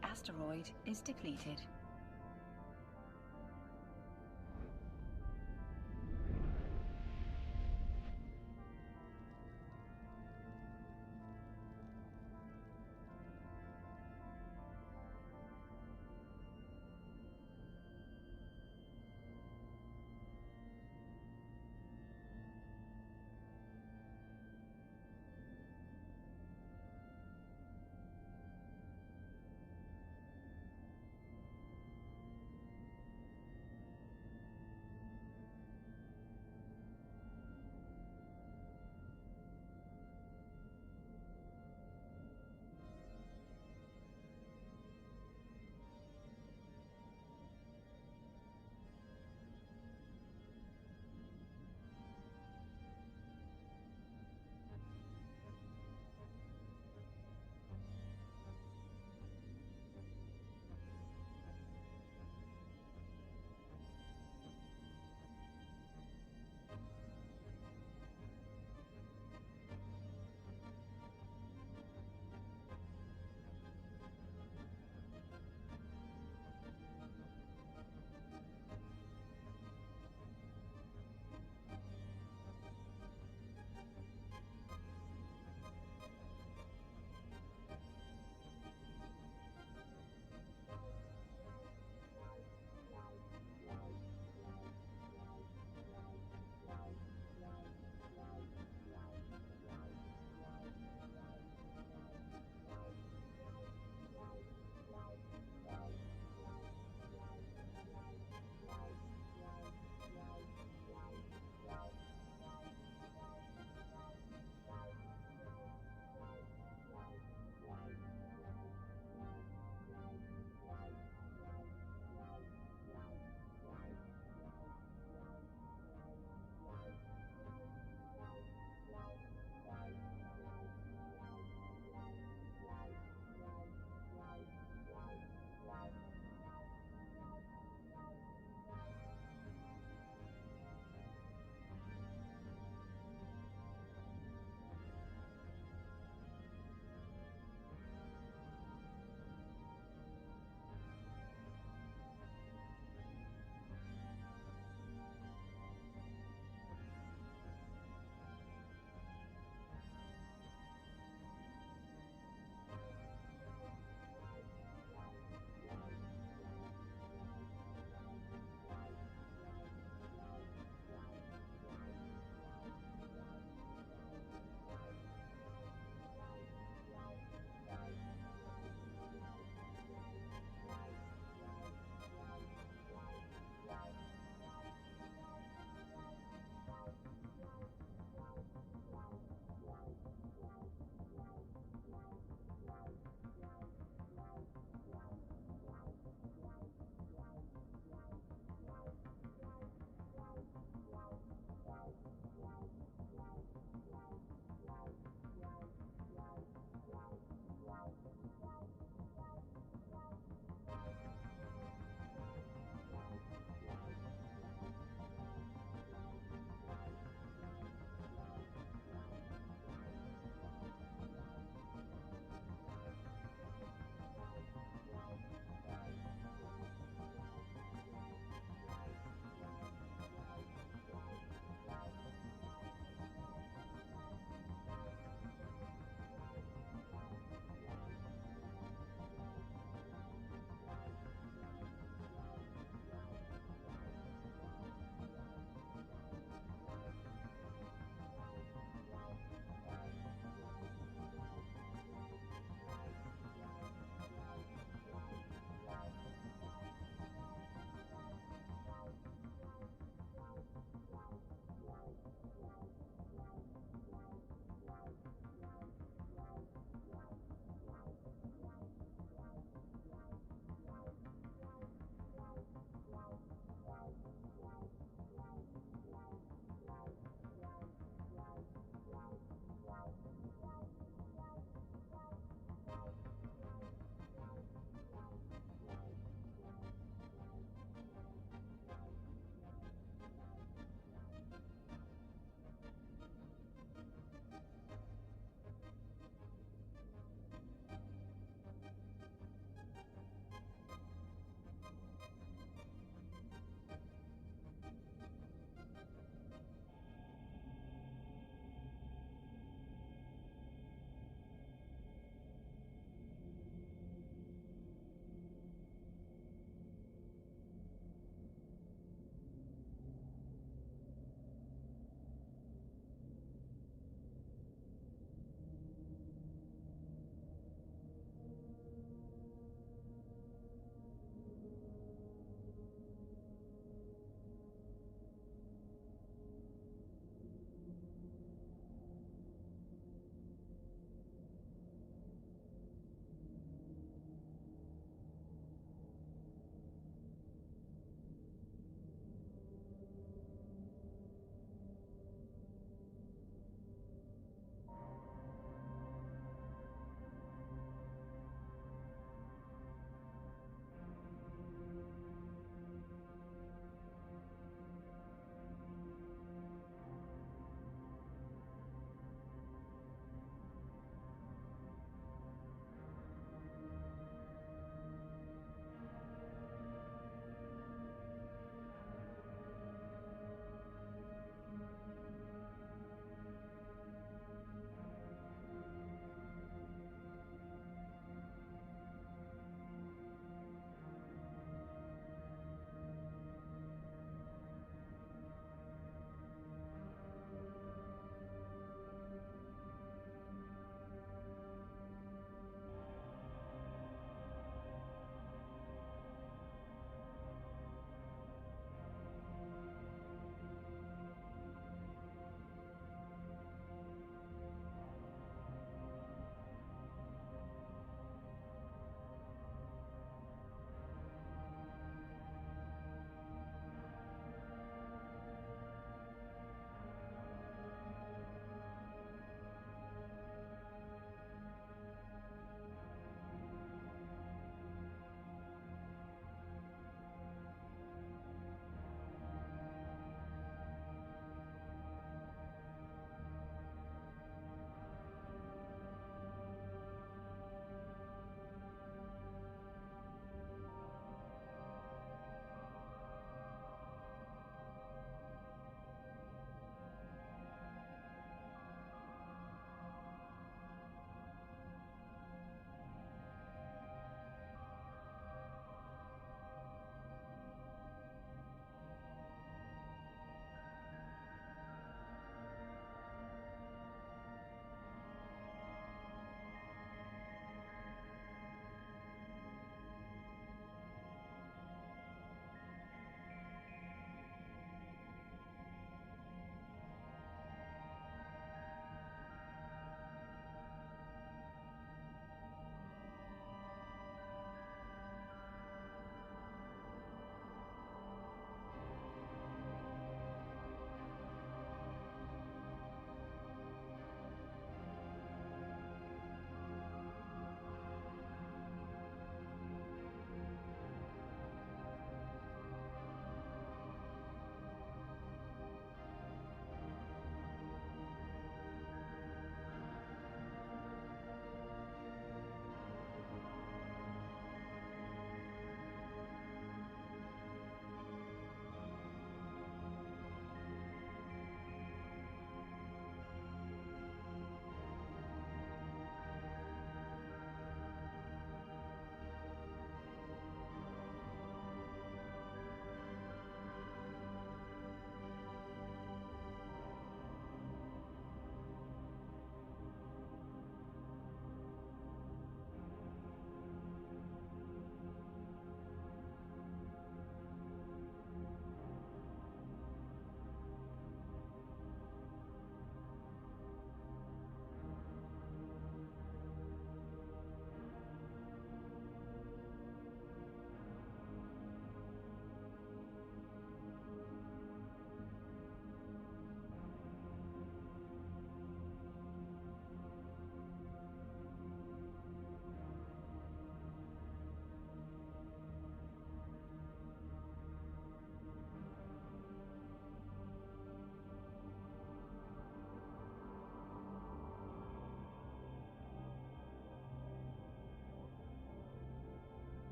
The asteroid is depleted.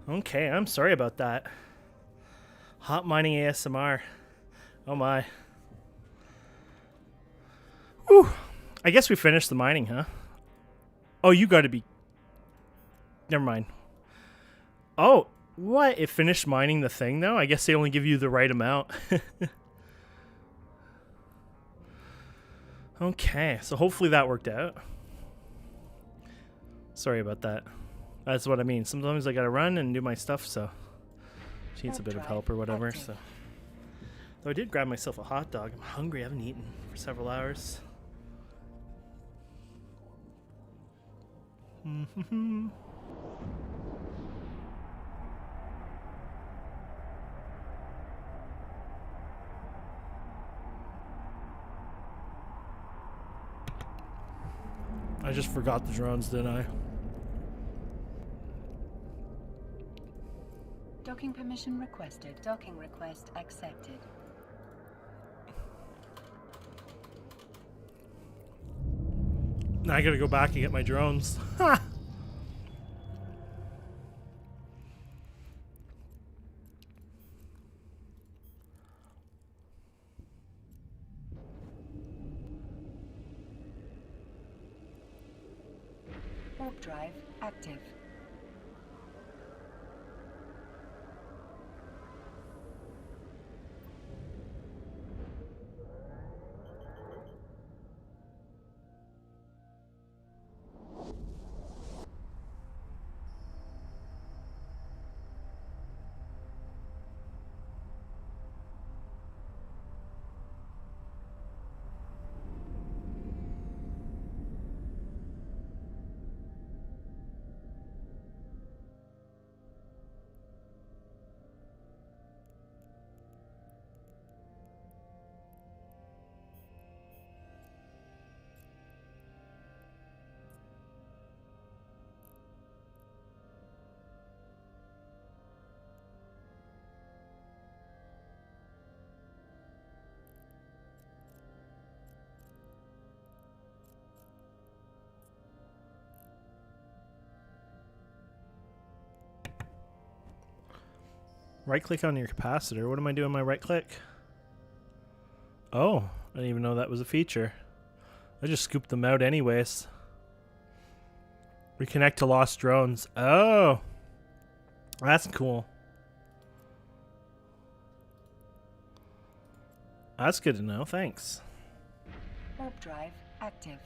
Okay, I'm sorry about that. Hot mining ASMR. Oh my. Whew. I guess we finished the mining, huh? Oh, you gotta be... Never mind. Oh, what? It finished mining the thing, though? I guess they only give you the right amount. Okay, so hopefully that worked out. Sorry about that. That's what I mean. Sometimes I gotta run and do my stuff, so she needs a bit of help or whatever. So, though I did grab myself a hot dog. I'm hungry. I haven't eaten for several hours. I just forgot the drones, didn't I? Docking permission requested. Docking request accepted. Now I gotta go back and get my drones. Ha! Warp drive active. Right click on your capacitor. What am I doing my right click? Oh, I didn't even know that was a feature. I just scooped them out anyways. Reconnect to lost drones. Oh, that's cool. That's good to know. Thanks. Warp drive active.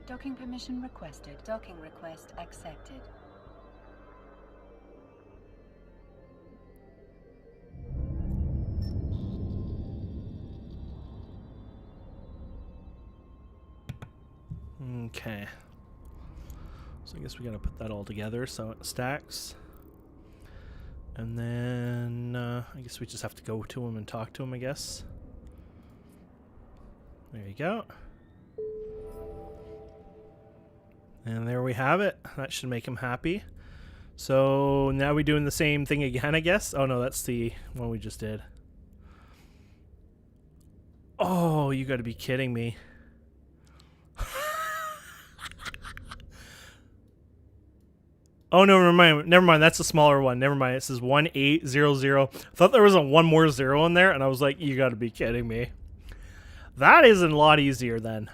Docking permission requested. Docking request accepted. Okay. So I guess we gotta put that all together so it stacks. And then I guess we just have to go to him and talk to him, I guess. There you go. And there we have it. That should make him happy. So now we're doing the same thing again, I guess. Oh no, that's the one we just did. Oh, you gotta be kidding me. Oh no, never mind. That's a smaller one. Never mind. It says 1800. I thought there was one more zero in there, and I was like, you gotta be kidding me. That is a lot easier then.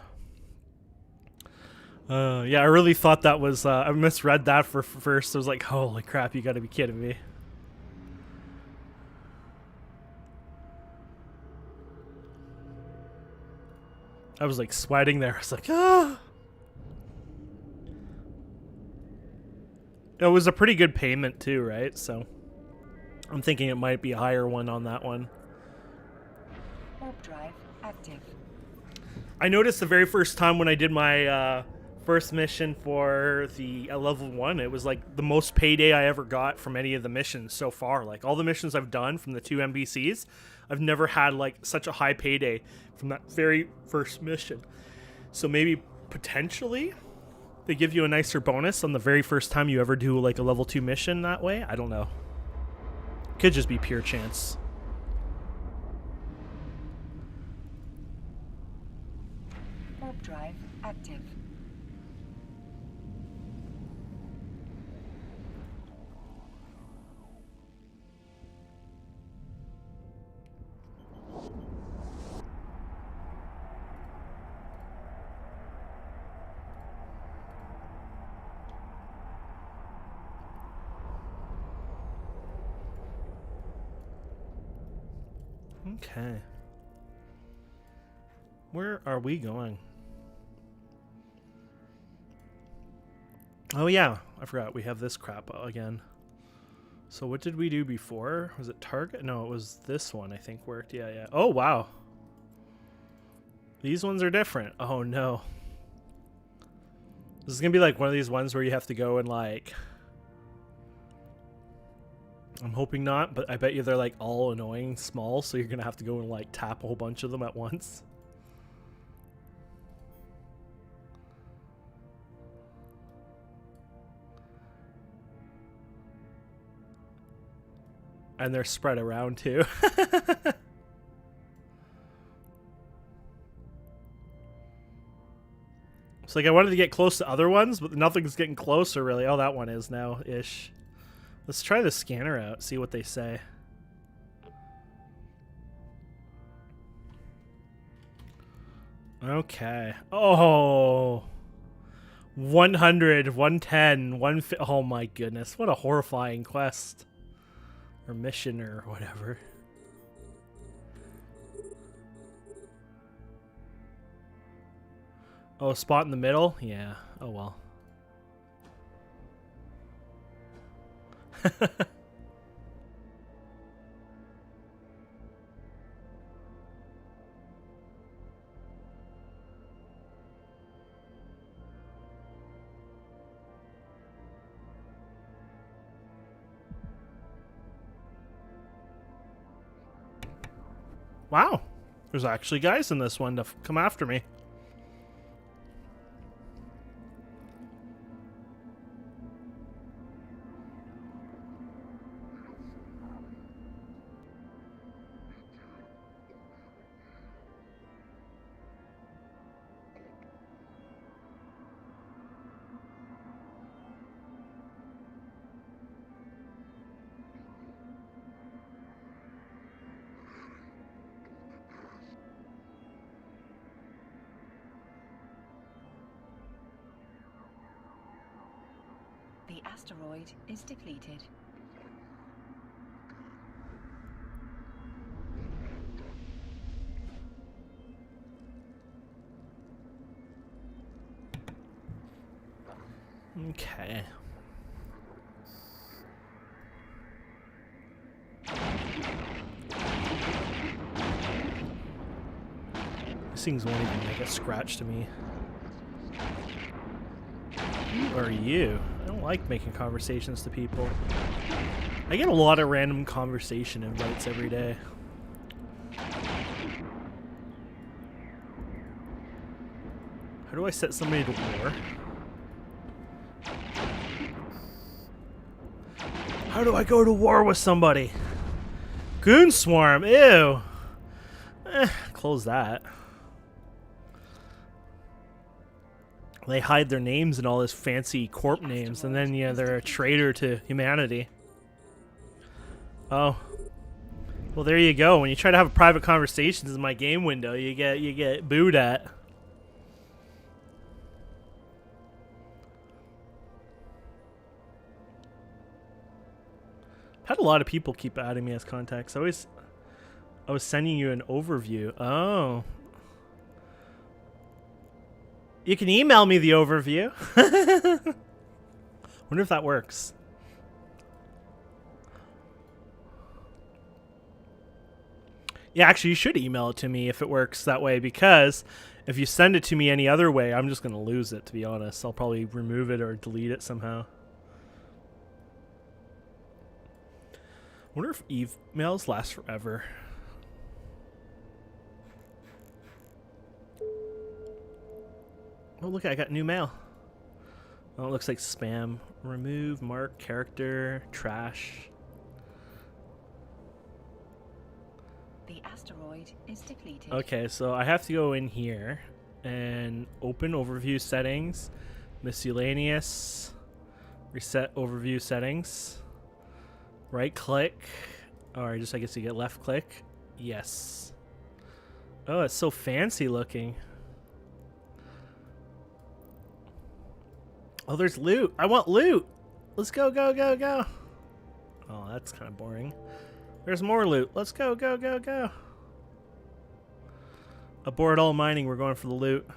Yeah, I really thought that was, I misread that for first. I was like, holy crap, you gotta be kidding me. I was like sweating there. I was like, ah. It was a pretty good payment too, right? So I'm thinking it might be a higher one on that one. Warp drive active. I noticed the very first time when I did my first mission for the level 1, it was like the most payday I ever got from any of the missions so far. Like all the missions I've done from the 2 NPCs, I've never had like such a high payday from that very first mission. So maybe potentially they give you a nicer bonus on the very first time you ever do like a level 2 mission that way. I don't know. Could just be pure chance. Warp drive active. Okay. Where are we going? Oh yeah, I forgot we have this crap again. So what did we do before? Was it Target? No, it was this one I think worked. Yeah, yeah. Oh wow. These ones are different. Oh no. This is gonna be like one of these ones where you have to go and like... I'm hoping not, but I bet you they're like all annoying small, so you're gonna have to go and like tap a whole bunch of them at once. And they're spread around too. It's like I wanted to get close to other ones, but nothing's getting closer really. Oh, that one is now-ish. Let's try the scanner out, see what they say. Okay. Oh. 100, 110, 150. Oh my goodness. What a horrifying quest. Or mission or whatever. Oh, spot in the middle? Yeah. Oh well. Wow. There's actually guys in this one to come after me. The asteroid is depleted. Okay. These things won't even make a scratch to me. Who are you? I don't like making conversations to people. I get a lot of random conversation invites every day. How do I set somebody to war? How do I go to war with somebody? Goon swarm, ew. Close that. They hide their names and all this fancy corp names, and then yeah, they're a traitor to humanity. Oh. Well, there you go. When you try to have private conversations in my game window, you get booed at. Had a lot of people keep adding me as contacts. I was sending you an overview. Oh. You can email me the overview. Wonder if that works. Yeah, actually, you should email it to me if it works that way, because If you send it to me any other way, I'm just gonna lose it, to be honest. I'll probably remove it or delete it somehow. I wonder if emails last forever. Oh, look, I got new mail. Oh, it looks like spam. Remove, mark, character, trash. The asteroid is depleted. Okay, so I have to go in here and open overview settings, miscellaneous, reset overview settings, right click, or just I guess you get left click. Yes. Oh, it's so fancy looking. Oh, there's loot. I want loot. Let's go, go, go, go. Oh, that's kind of boring. There's more loot. Let's go, go, go, go. Abort all mining. We're going for the loot.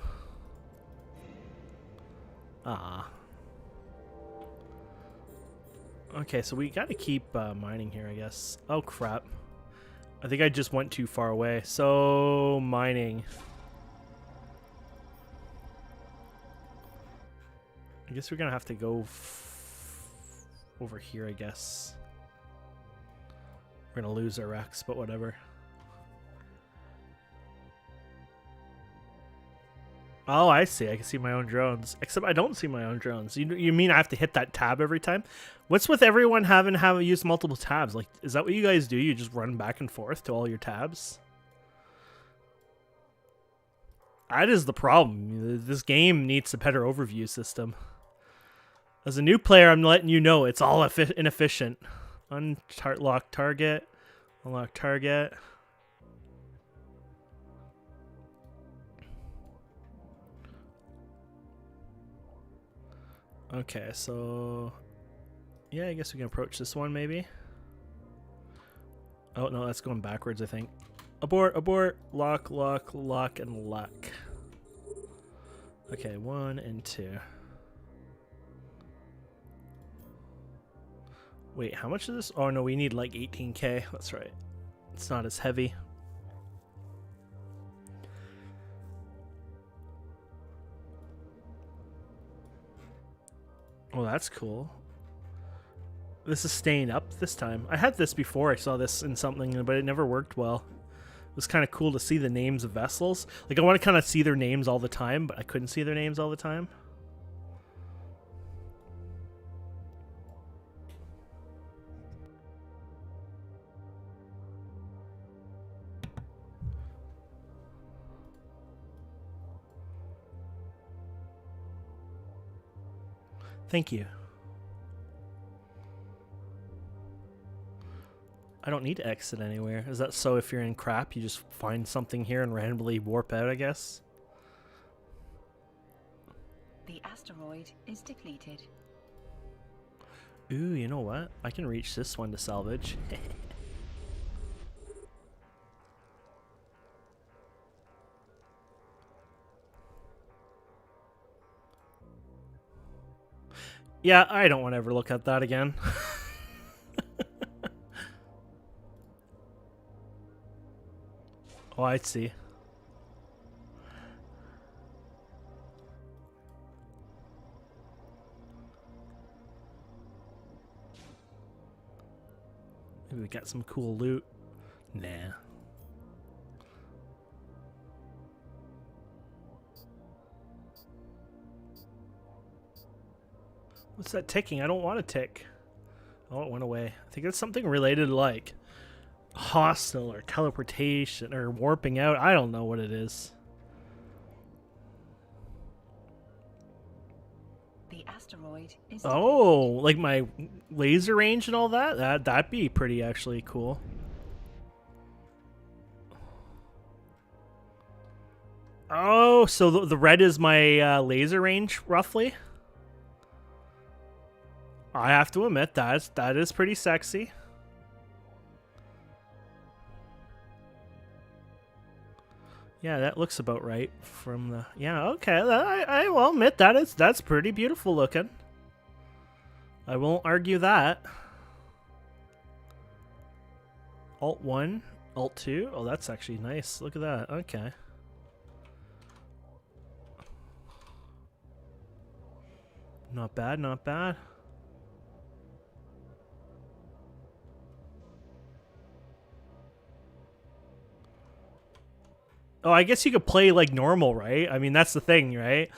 Ah. Okay, so we got to keep mining here, I guess. Oh, crap. I think I just went too far away. So, mining. I guess we're going to have to go over here, I guess. We're going to lose our Rex, but whatever. Oh, I see. I can see my own drones. Except I don't see my own drones. You mean I have to hit that tab every time? What's with everyone having to use multiple tabs? Like, is that what you guys do? You just run back and forth to all your tabs? That is the problem. This game needs a better overview system. As a new player, I'm letting you know it's all inefficient. Unlock target. Unlock target. Okay, so... yeah, I guess we can approach this one, maybe. Oh, no, that's going backwards, I think. Abort, abort, lock, lock, lock, and lock. Okay, 1 and 2. Wait, how much is this? Oh, no, we need like 18k. That's right. It's not as heavy. Oh, that's cool. This is staying up this time. I had this before. I saw this in something, but it never worked well. It was kind of cool to see the names of vessels. Like, I want to kind of see their names all the time, but I couldn't see their names all the time. Thank you. I don't need to exit anywhere. Is that so if you're in crap, you just find something here and randomly warp out, I guess? The asteroid is depleted. Ooh, you know what? I can reach this one to salvage. Yeah, I don't want to ever look at that again. Oh, I see. Maybe we got some cool loot. Nah. What's that ticking? I don't want to tick. Oh, it went away. I think it's something related to like hostile or teleportation or warping out. I don't know what it is. The asteroid is Oh, like my laser range and all that? That'd be pretty actually cool. Oh, so the red is my laser range, roughly? I have to admit, that is pretty sexy. Yeah, that looks about right from the... yeah, okay. I will admit that's pretty beautiful looking. I won't argue that. Alt 1, Alt 2. Oh, that's actually nice. Look at that. Okay. Not bad, not bad. Oh, I guess you could play like normal, right? I mean, that's the thing, right?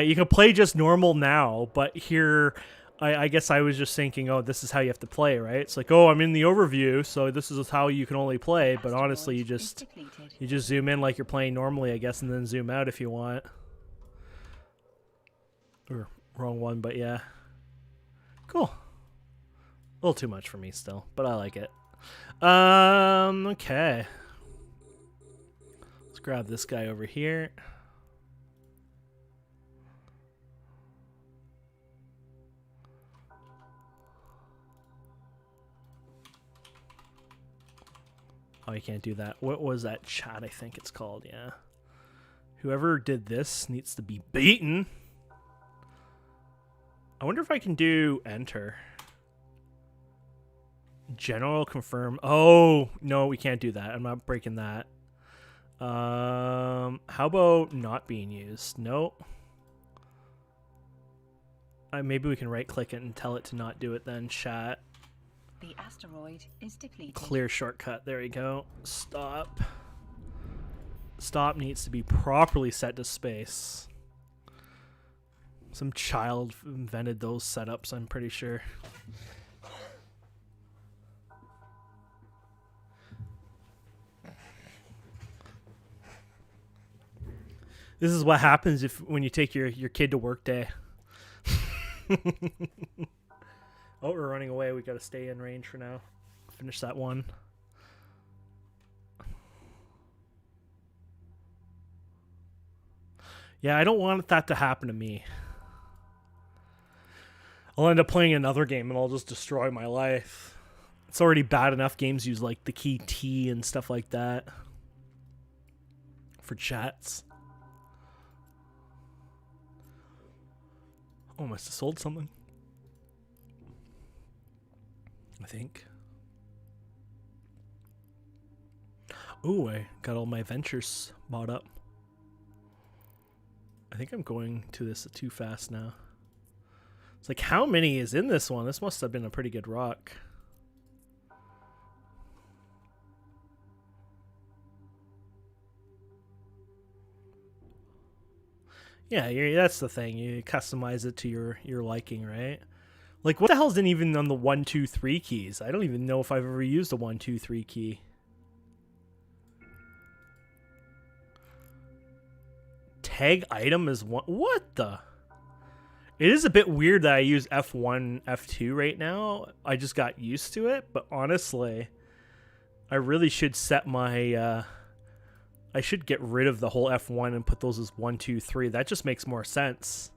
You can play just normal now, but here, I guess I was just thinking, oh, this is how you have to play, right? It's like, oh, I'm in the overview, so this is how you can only play. But honestly, you just zoom in like you're playing normally, I guess, and then zoom out if you want. Or wrong one, but yeah. Cool. A little too much for me still, but I like it. Okay. Let's grab this guy over here. Oh, you can't do that. What was that chat? I think it's called, yeah. Whoever did this needs to be beaten. I wonder if I can do enter. General confirm. Oh, no, we can't do that. I'm not breaking that. How about not being used? Nope. Maybe we can right click it and tell it to not do it then. Chat. The asteroid is depleted. Clear shortcut. There we go. Stop. Stop needs to be properly set to space. Some child invented those setups, I'm pretty sure. This is what happens when you take your kid to work day. Oh, we're running away. We got to stay in range for now. Finish that one. Yeah, I don't want that to happen to me. I'll end up playing another game and I'll just destroy my life. It's already bad enough games use like the key T and stuff like that for chats. Oh, must have sold something. I think. Ooh, I got all my ventures bought up. I think I'm going to this too fast now. It's like, how many is in this one? This must have been a pretty good rock. Yeah, that's the thing. You customize it to your liking, right? Like, what the hell isn't even on the 1, 2, 3 keys? I don't even know if I've ever used a 1, 2, 3 key. Tag item is one. What the? It is a bit weird that I use F1, F2 right now. I just got used to it, but honestly, I really should set my. I should get rid of the whole F1 and put those as 1, 2, 3. That just makes more sense.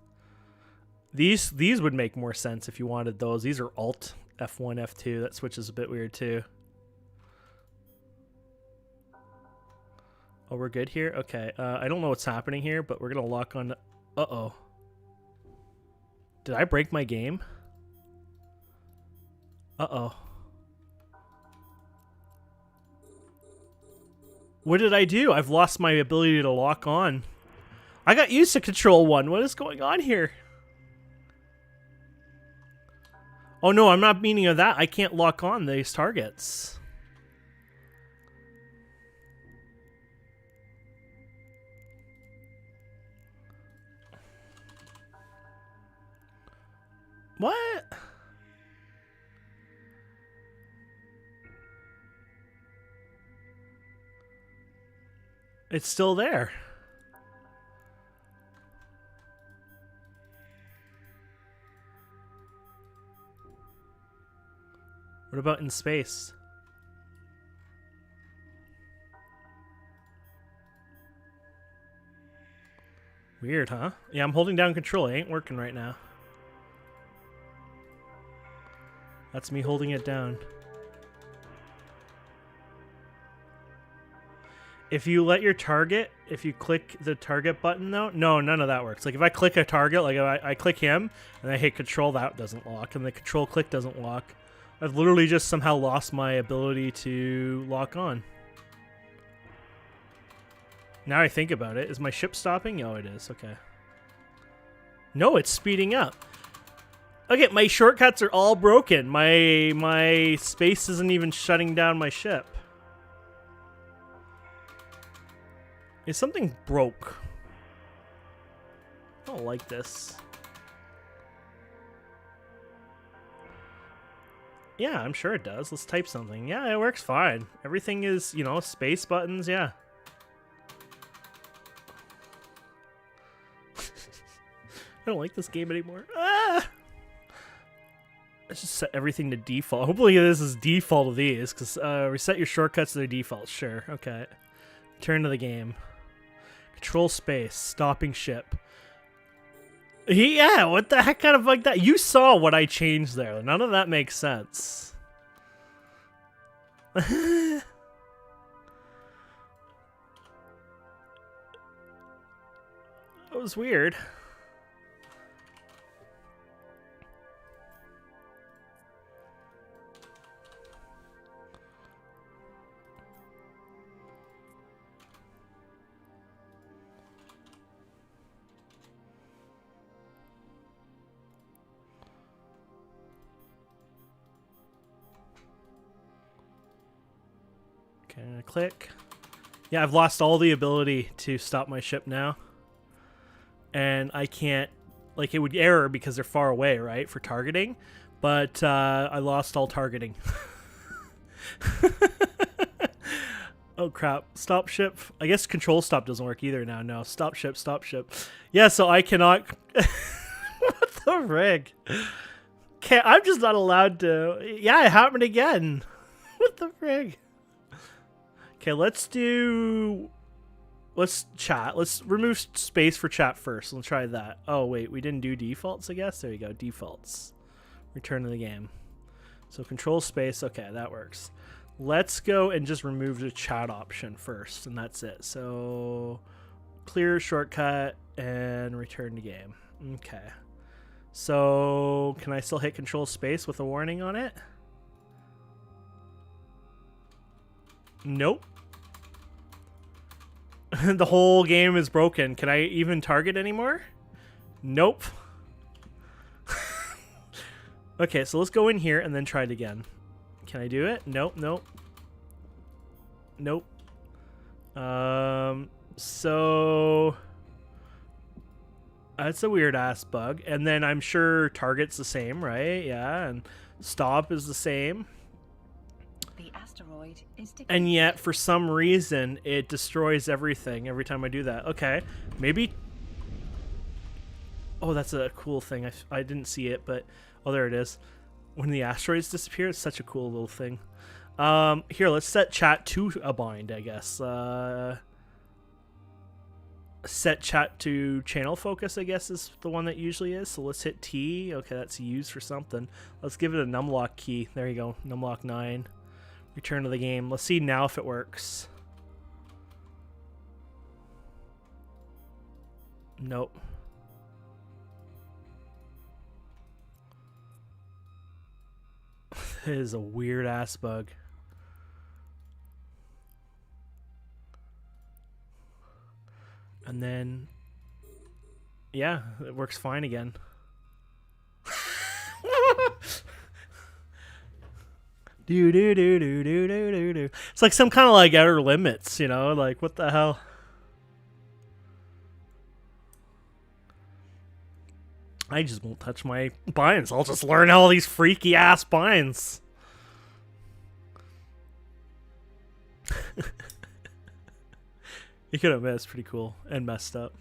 These would make more sense if you wanted those. These are Alt F1, F2. That switch is a bit weird too. Oh, we're good here? Okay. I don't know what's happening here, but we're going to lock on... Uh-oh. Did I break my game? Uh-oh. What did I do? I've lost my ability to lock on. I got used to Control 1. What is going on here? Oh, no, I'm not meaning of that. I can't lock on these targets. What? It's still there. What about in space? Weird, huh? Yeah, I'm holding down control. It ain't working right now. That's me holding it down. If you let your target, if you click the target button though, no, none of that works. Like if I click a target, like if I click him and I hit control, that doesn't lock, and the control click doesn't lock. I've literally just somehow lost my ability to lock on. Now I think about it, is my ship stopping? Oh, it is, okay. No, it's speeding up. Okay, my shortcuts are all broken. My space isn't even shutting down my ship. Is something broke? I don't like this. Yeah, I'm sure it does. Let's type something. Yeah, it works fine. Everything is, you know, space buttons, yeah. I don't like this game anymore. Ah! Let's just set everything to default. Hopefully this is default of these, because reset your shortcuts to their default. Sure, okay. Turn to the game. Control space, stopping ship. Yeah, what the heck kind of like that? You saw what I changed there. None of that makes sense. That was weird. Okay, I'm gonna click. Yeah, I've lost all the ability to stop my ship now. And I can't, like, it would error because they're far away, right, for targeting. But I lost all targeting. Oh, crap. Stop ship. I guess control stop doesn't work either now. No, stop ship, stop ship. Yeah, so I cannot... What the rig? Can't, I'm just not allowed to... Yeah, it happened again. What the frig? Okay, let's chat. Let's remove space for chat first. Let's try that. Oh, wait, we didn't do defaults, I guess? There you go, defaults. Return to the game. So control space. Okay, that works. Let's go and just remove the chat option first, and that's it. So clear shortcut and return to game. Okay. So can I still hit control space with a warning on it? Nope. The whole game is broken. Can I even target anymore? Nope. Okay, so let's go in here and then try it again. Can I do it? Nope, nope. Nope. So that's a weird ass bug. And then I'm sure target's the same, right? Yeah, and stop is the same. The asteroid is decayed. And yet, for some reason, it destroys everything every time I do that. Okay, maybe... Oh, that's a cool thing. I didn't see it, but... Oh, there it is. When the asteroids disappear, it's such a cool little thing. Here, let's set chat to a bind, I guess. Set chat to channel focus, I guess, is the one that usually is. So let's hit T. Okay, that's used for something. Let's give it a numlock key. There you go, numlock 9. Return to the game. Let's see now if it works. Nope. It is a weird ass bug. And then, yeah, it works fine again. Do do do do do do do do. It's like some kind of like outer limits, you know? Like what the hell? I just won't touch my binds. I'll just learn all these freaky ass binds. You could admit it's pretty cool and messed up.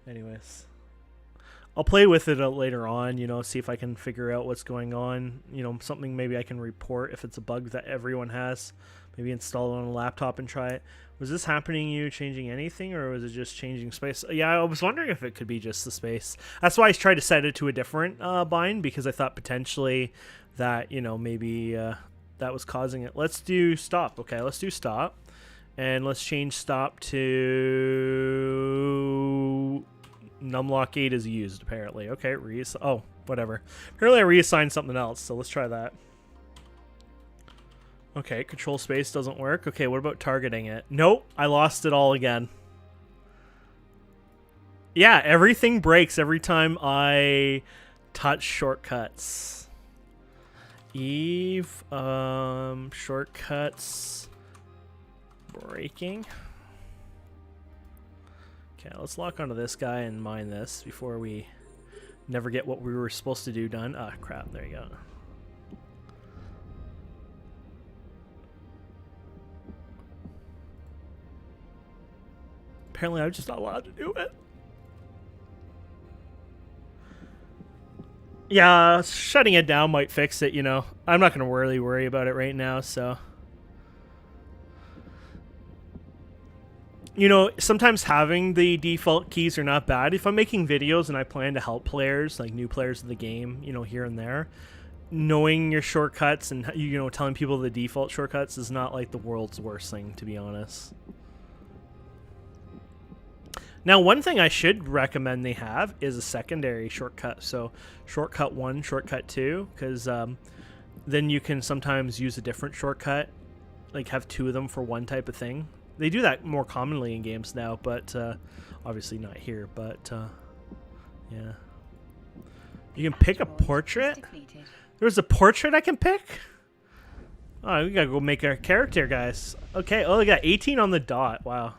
Anyways. I'll play with it later on, you know, see if I can figure out what's going on. You know, something maybe I can report if it's a bug that everyone has. Maybe install it on a laptop and try it. Was this happening to you changing anything, or was it just changing space? Yeah, I was wondering if it could be just the space. That's why I tried to set it to a different bind, because I thought potentially that, you know, maybe that was causing it. Let's do stop. Okay, let's do stop. And let's change stop to... Numlock 8 is used, apparently. Okay, oh, whatever. Apparently I reassigned something else, so let's try that. Okay, control space doesn't work. Okay, what about targeting it? Nope, I lost it all again. Yeah, everything breaks every time I touch shortcuts. Eve, shortcuts breaking. Okay, let's lock onto this guy and mine this before we never get what we were supposed to do done. Ah, crap, there you go. Apparently I'm just not allowed to do it. Yeah, shutting it down might fix it, you know. I'm not going to really worry about it right now, so. You know, sometimes having the default keys are not bad. If I'm making videos and I plan to help players, like new players of the game, you know, here and there, knowing your shortcuts and, you know, telling people the default shortcuts is not like the world's worst thing, to be honest. Now, one thing I should recommend they have is a secondary shortcut. So, shortcut 1, shortcut 2, because then you can sometimes use a different shortcut, like have 2 of them for one type of thing. They do that more commonly in games now, but obviously not here. But yeah, you can pick a portrait. There's a portrait I can pick. Oh, we gotta go make our character, guys. Okay. Oh, they got 18 on the dot. Wow.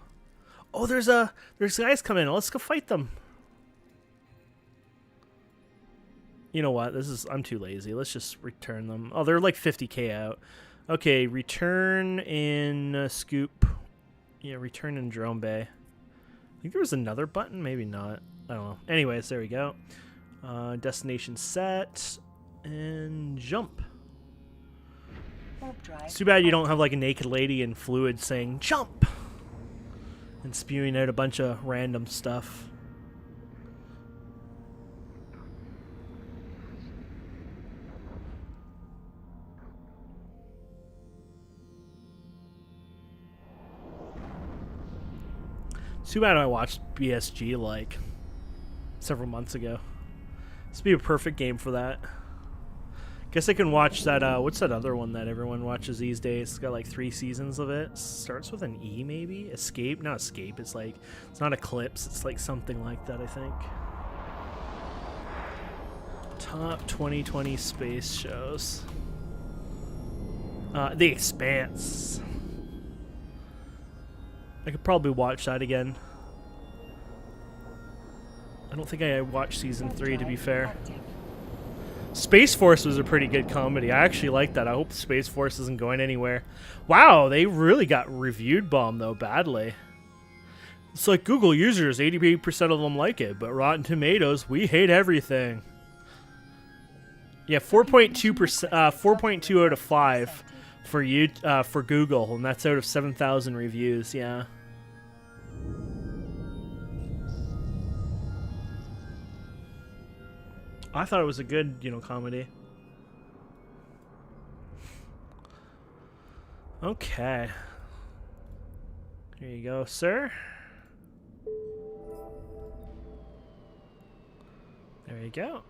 Oh, there's guys coming in. Let's go fight them. You know what? I'm too lazy. Let's just return them. Oh, they're like 50k out. Okay, return in Scoop. Yeah, return in Drone Bay. I think there was another button. Maybe not. I don't know. Anyways, there we go. Destination set. And jump. It's too bad you don't have like a naked lady in fluid saying jump. And spewing out a bunch of random stuff. Too bad I watched BSG like several months ago. This would be a perfect game for that. Guess I can watch that, what's that other one that everyone watches these days? It's got like 3 seasons of it. Starts with an E maybe? Escape? Not Escape, it's like, it's not Eclipse, it's like something like that, I think. Top 2020 space shows. The Expanse. I could probably watch that again. I don't think I watched season 3 to be fair. Space Force was a pretty good comedy. I actually like that. I hope Space Force isn't going anywhere. Wow, they really got reviewed bombed though badly. It's like Google users, 88% of them like it, but Rotten Tomatoes, we hate everything. Yeah, 4.2%, 4.2 out of 5 for Google, and that's out of 7,000 reviews. Yeah. I thought it was a good, you know, comedy. Okay. Here you go, sir. There you go.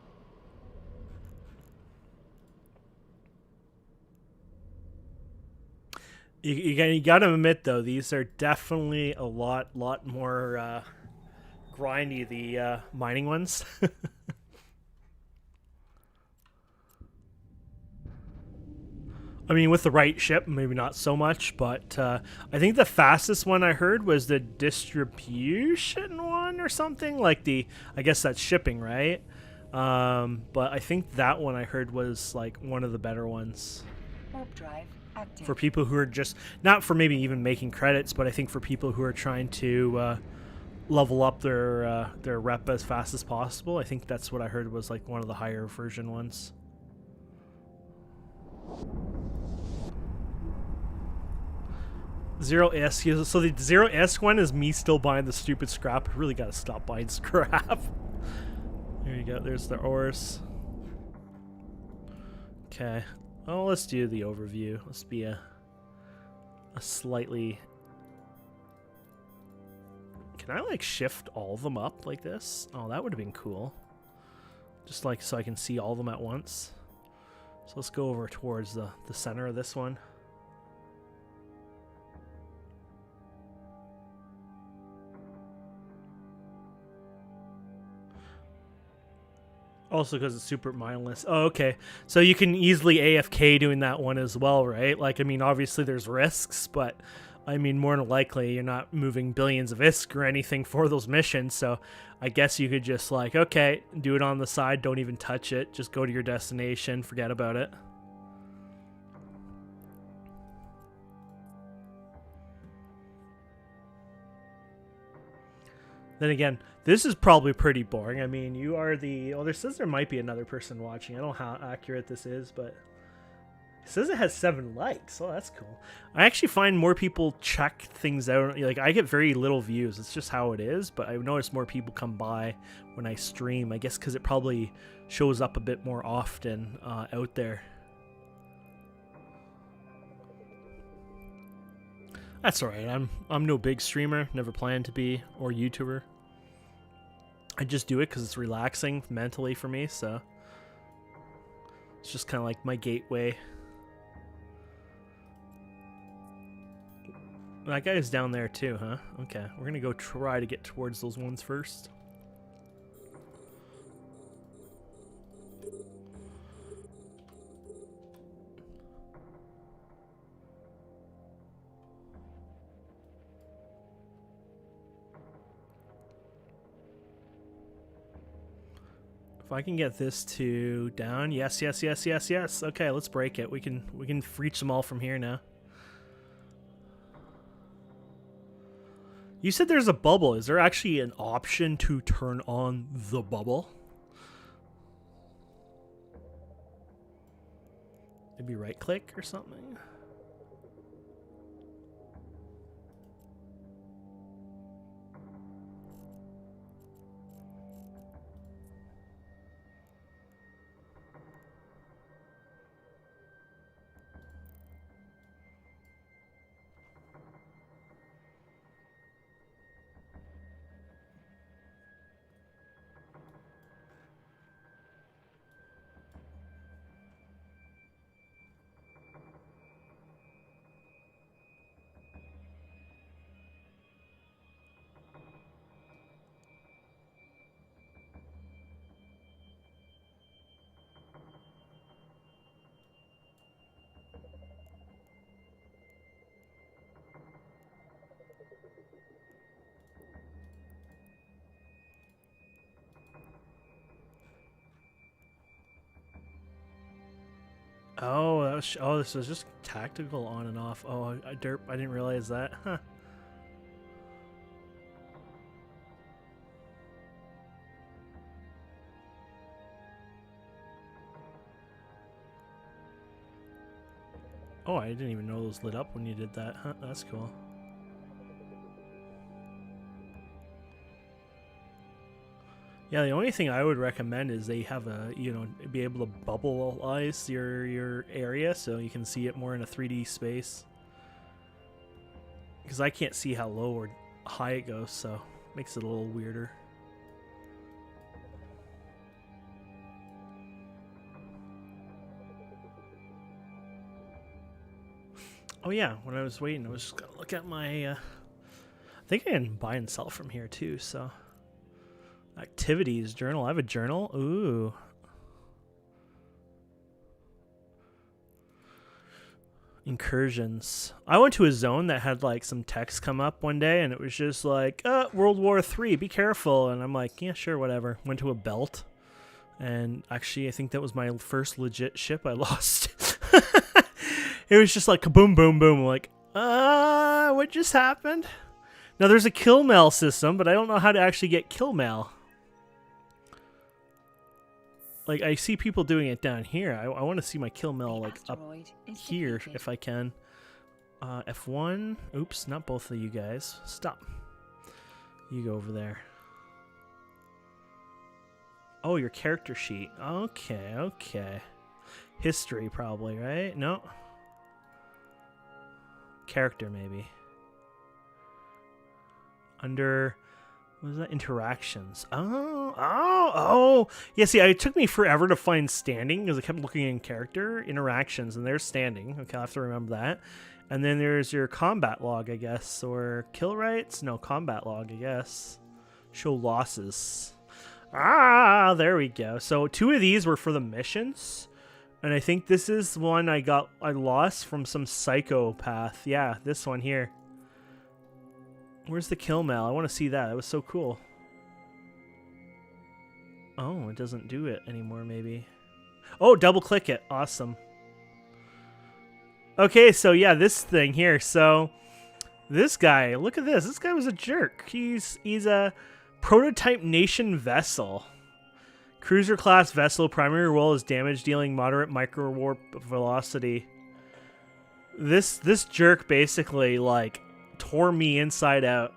You gotta admit though, these are definitely a lot more grindy, the mining ones. I mean, with the right ship, maybe not so much, but I think the fastest one I heard was the distribution one or something, like the, I guess that's shipping, right? But I think that one I heard was like one of the better ones. Warp drive active. For people who are just, not for maybe even making credits, but I think for people who are trying to level up their rep as fast as possible, I think that's what I heard was like one of the higher version ones. Zero S. So the Zero S one is me still buying the stupid scrap. I really gotta stop buying scrap. There you go. There's the ores. Okay. Oh, let's do the overview. Let's be a slightly. Can I like shift all of them up like this? Oh, that would have been cool. Just like so I can see all of them at once. So let's go over towards the center of this one. Also because it's super mindless. Oh, okay. So you can easily AFK doing that one as well, right? Like, I mean, obviously there's risks, but I mean, more than likely you're not moving billions of ISK or anything for those missions. So I guess you could just like, okay, do it on the side. Don't even touch it. Just go to your destination. Forget about it. Then again, this is probably pretty boring. I mean, you are the... Oh, there says there might be another person watching. I don't know how accurate this is, but... It says it has 7 likes. Oh, that's cool. I actually find more people check things out. Like, I get very little views. It's just how it is, but I've noticed more people come by when I stream. I guess because it probably shows up a bit more often out there. That's alright. I'm no big streamer. Never planned to be, or YouTuber. I just do it because it's relaxing mentally for me, so it's just kind of like my gateway. That guy's down there too, huh? Okay, we're gonna go try to get towards those ones first. If I can get this to down, yes, yes, yes, yes, yes. Okay, let's break it. We can reach them all from here now. You said there's a bubble. Is there actually an option to turn on the bubble? Maybe right click or something? Oh, that was oh, this was just tactical on and off. Oh, derp, I didn't realize that. Huh. Oh, I didn't even know those lit up when you did that. Huh, that's cool. Yeah, the only thing I would recommend is they have a, you know, be able to bubbleize your area so you can see it more in a 3D space. Because I can't see how low or high it goes, so it makes it a little weirder. Oh yeah, when I was waiting, I was just gonna look at my, I think I can buy and sell from here too, so. Activities, journal, I have a journal, ooh. Incursions. I went to a zone that had like some text come up one day and it was just like, World War III, be careful. And I'm like, yeah, sure, whatever. Went to a belt. And actually, I think that was my first legit ship I lost. It was just like kaboom, boom, boom. I'm like, what just happened? Now there's a kill mail system, but I don't know how to actually get kill mail. Like, I see people doing it down here. I want to see my kill mail, like, up here, if I can. F1. Oops, not both of you guys. Stop. You go over there. Oh, your character sheet. Okay, okay. History, probably, right? No. Character, maybe. Under... What is that? Interactions. Oh. Yeah, see, it took me forever to find standing because I kept looking in character. Interactions, and there's standing. Okay, I'll have to remember that. And then there's your combat log, I guess. Or kill rights? No, combat log, I guess. Show losses. Ah, there we go. So 2 of these were for the missions. And I think this is one I lost from some psychopath. Yeah, this one here. Where's the kill mail? I want to see that. That was so cool. Oh, it doesn't do it anymore, maybe. Oh, double click it. Awesome. Okay, so yeah, this thing here. So this guy, look at this. This guy was a jerk. He's a prototype nation vessel. Cruiser class vessel. Primary role is damage dealing, moderate micro warp velocity. This jerk basically like tore me inside out.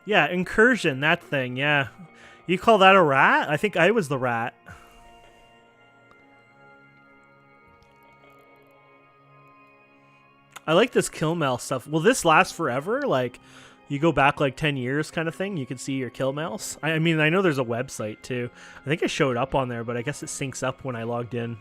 Yeah, incursion, that thing, yeah. You call that a rat? I think I was the rat. I like this kill mail stuff. Will this last forever? Like, you go back like 10 years kind of thing? You can see your kill mails? I mean, I know there's a website too. I think I showed up on there, but I guess it syncs up when I logged in.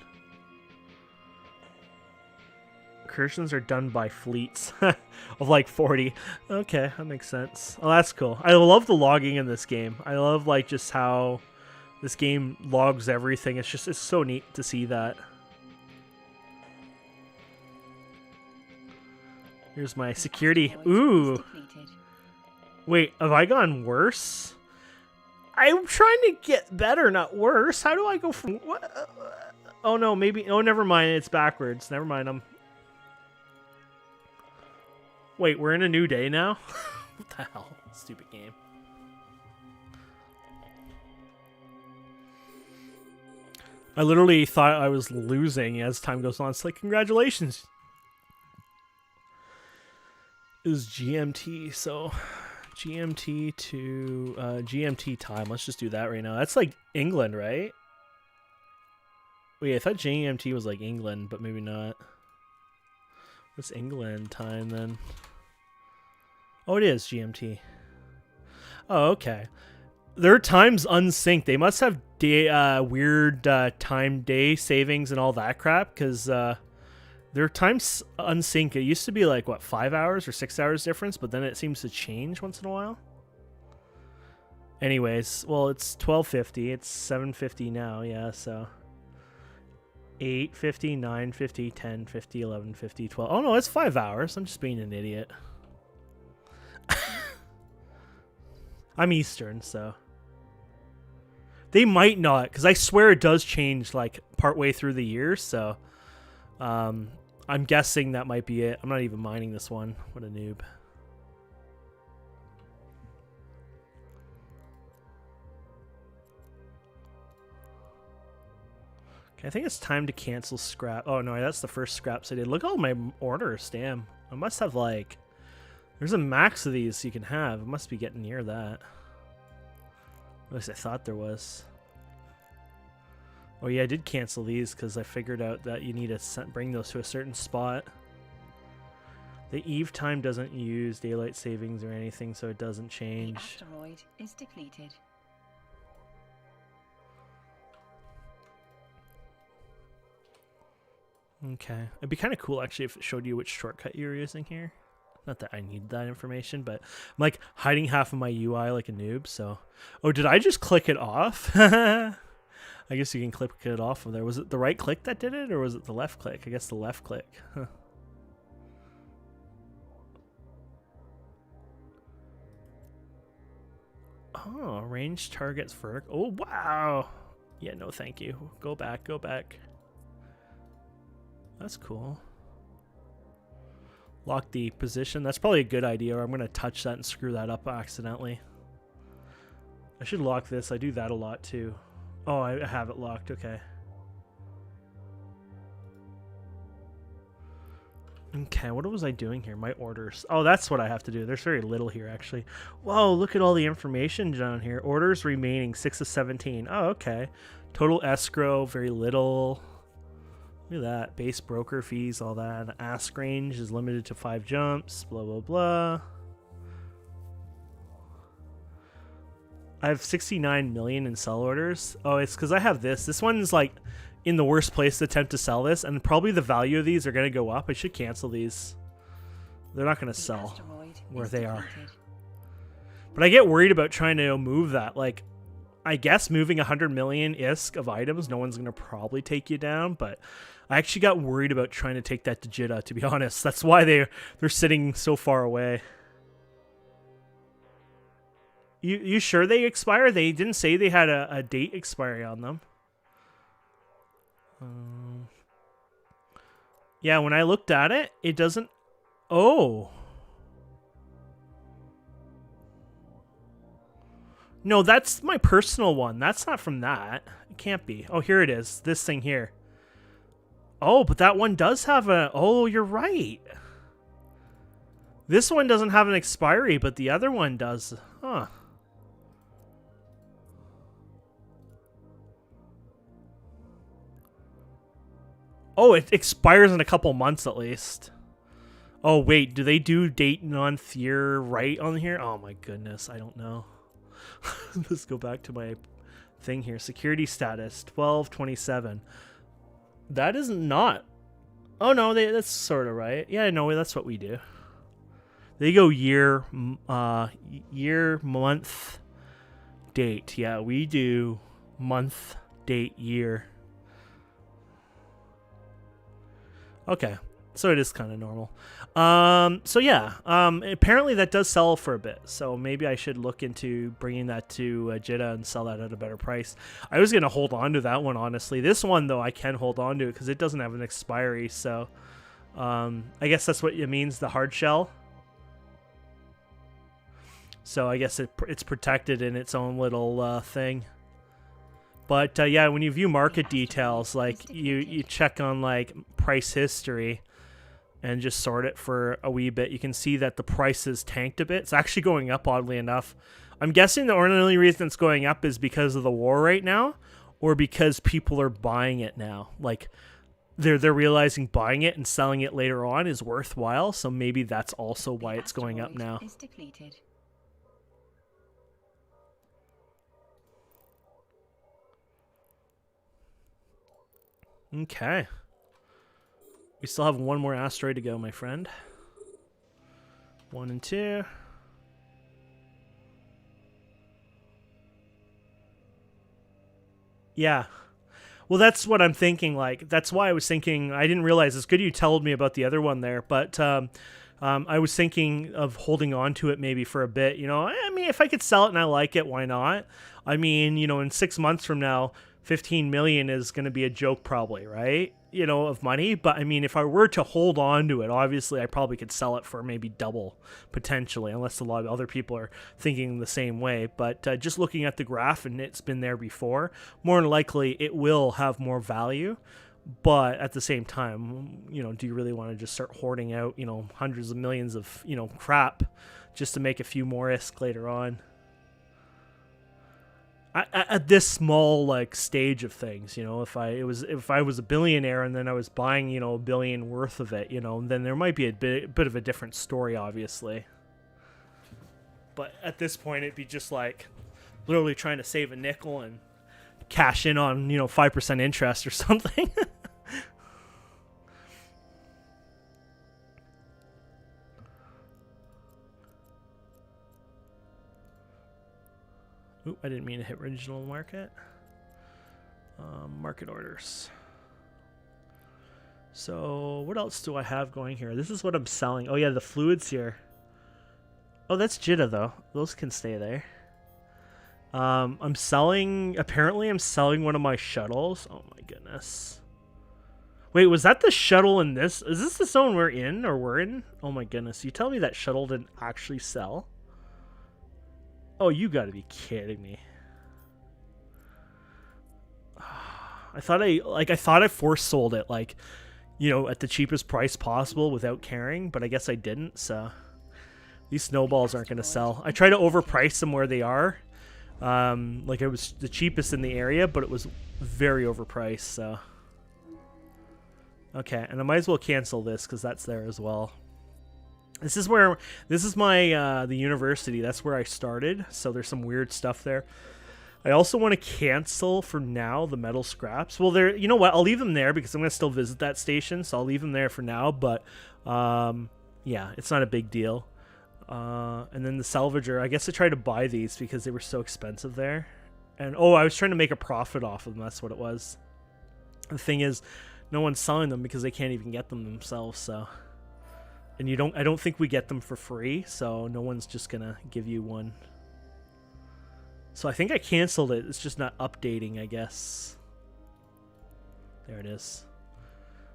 Incursions are done by fleets of like 40. Okay, that makes sense. Oh, that's cool. I love the logging in this game. I love like just how this game logs everything. It's so neat to see that. Here's my security. Ooh. Wait, have I gone worse? I'm trying to get better, not worse. How do I go from what? Oh no, maybe. Oh, never mind. It's backwards. Never mind. Wait, we're in a new day now? What the hell? Stupid game. I literally thought I was losing as time goes on. It's like, congratulations. It was GMT, so GMT to GMT time. Let's just do that right now. That's like England, right? Wait, I thought GMT was like England, but maybe not. What's England time then? Oh, it is GMT. Oh, okay. Their time's unsynced. They must have weird time day savings and all that crap, because their time's unsynced. It used to be like, what, 5 hours or 6 hours difference, but then it seems to change once in a while. Anyways, well, it's 12:50. It's 7:50 now, yeah, so 8:50, 9:50, 10:50, 11:50, 12. Oh no, it's 5 hours. I'm just being an idiot. I'm Eastern, so they might not, because I swear it does change like partway through the year. So I'm guessing that might be it. I'm not even mining this one. What a noob. I think it's time to cancel scrap. Oh no, that's the first scraps I did. Look at all my orders, damn. I must have like, there's a max of these you can have. I must be getting near that. At least I thought there was. Oh yeah, I did cancel these because I figured out that you need to bring those to a certain spot. The Eve time doesn't use daylight savings or anything, so it doesn't change. The asteroid is depleted. Okay. It'd be kind of cool, actually, if it showed you which shortcut you were using here. Not that I need that information, but I'm, like, hiding half of my UI like a noob, so... Oh, did I just click it off? I guess you can click it off from there. Was it the right click that did it, or was it the left click? I guess the left click. Huh. Oh, range targets vertical. Oh, wow! Yeah, no thank you. Go back, go back. That's cool. Lock the position. That's probably a good idea, or I'm going to touch that and screw that up accidentally. I should lock this. I do that a lot too. Oh, I have it locked. Okay. Okay, what was I doing here? My orders. Oh, that's what I have to do. There's very little here, actually. Whoa, look at all the information down here. Orders remaining, 6 of 17. Oh, okay. Total escrow, very little. Look at that. Base broker fees, all that. Ask range is limited to 5 jumps, blah, blah, blah. I have 69 million in sell orders. Oh, it's because I have this. This one's like in the worst place to attempt to sell this, and probably the value of these are going to go up. I should cancel these. They're not going to sell where they are. But I get worried about trying to move that. Like, I guess moving 100 million ISK of items, no one's going to probably take you down, but I actually got worried about trying to take that to Jeddah, to be honest. That's why they're sitting so far away. You sure they expire? They didn't say they had a date expiry on them. Yeah, when I looked at it, it doesn't... Oh. No, that's my personal one. That's not from that. It can't be. Oh, here it is. This thing here. Oh, but that one does have a... Oh, you're right. This one doesn't have an expiry, but the other one does. Huh. Oh, it expires in a couple months at least. Oh, wait. Do they do date, month, year right on here? Oh, my goodness. I don't know. Let's go back to my thing here. Security status, 12/27. That is not... Oh, no. That's sort of right. Yeah, no, that's what we do. They go year, month, date. Yeah, we do month, date, year. Okay, so it is kind of normal. So yeah, apparently that does sell for a bit. So maybe I should look into bringing that to Jeddah and sell that at a better price. I was gonna hold on to that one, honestly. This one though, I can hold on to it because it doesn't have an expiry. So I guess that's what it means, the hard shell. So I guess it's protected in its own little thing. But yeah, when you view market details, like you check on like price history and just sort it for a wee bit, you can see that the price has tanked a bit. It's actually going up, oddly enough. I'm guessing the only reason it's going up is because of the war right now, or because people are buying it now. Like they're realizing buying it and selling it later on is worthwhile. So maybe that's also why it's going up now. Is depleted. Okay. We still have one more asteroid to go, my friend. 1 and 2. Yeah. Well, that's what I'm thinking. Like, that's why I was thinking. I didn't realize. It's good you told me about the other one there, but I was thinking of holding on to it maybe for a bit. You know, I mean, if I could sell it and I like it, why not? I mean, you know, in 6 months from now, 15 million is going to be a joke probably, right? You know, of money. But I mean, if I were to hold on to it, obviously I probably could sell it for maybe double potentially, unless a lot of other people are thinking the same way. But just looking at the graph, and it's been there before, more than likely it will have more value. But at the same time, you know, do you really want to just start hoarding out, you know, hundreds of millions of, you know, crap just to make a few more ISK later on? At this small like stage of things, you know, if I was a billionaire and then I was buying, you know, $1 billion worth of it, you know, then there might be a bit of a different story, obviously. But at this point, it'd be just like literally trying to save a nickel and cash in on, you know, 5% interest or something. Oop, I didn't mean to hit original market. Market orders. So what else do I have going here? This is what I'm selling. Oh yeah, the fluids here. Oh, that's Jeddah though. Those can stay there. I'm selling, apparently I'm selling one of my shuttles. Oh my goodness. Wait, was that the shuttle in this? Is this the zone we're in or we're in? Oh my goodness. You tell me that shuttle didn't actually sell? Oh, you gotta be kidding me. I thought I force sold it, like, you know, at the cheapest price possible without caring, but I guess I didn't, so these snowballs aren't gonna sell. I try to overprice them where they are. Like it was the cheapest in the area, but it was very overpriced, so. Okay, and I might as well cancel this because that's there as well. This is my the university. That's where I started. So there's some weird stuff there. I also want to cancel for now the metal scraps. Well, you know what? I'll leave them there because I'm gonna still visit that station. So I'll leave them there for now. But yeah, it's not a big deal. And then the salvager. I guess I tried to buy these because they were so expensive there. And oh, I was trying to make a profit off of them. That's what it was. The thing is, no one's selling them because they can't even get them themselves. So, and I don't think we get them for free. So no one's just gonna give you one. So I think I canceled it. It's just not updating, I guess. There it is.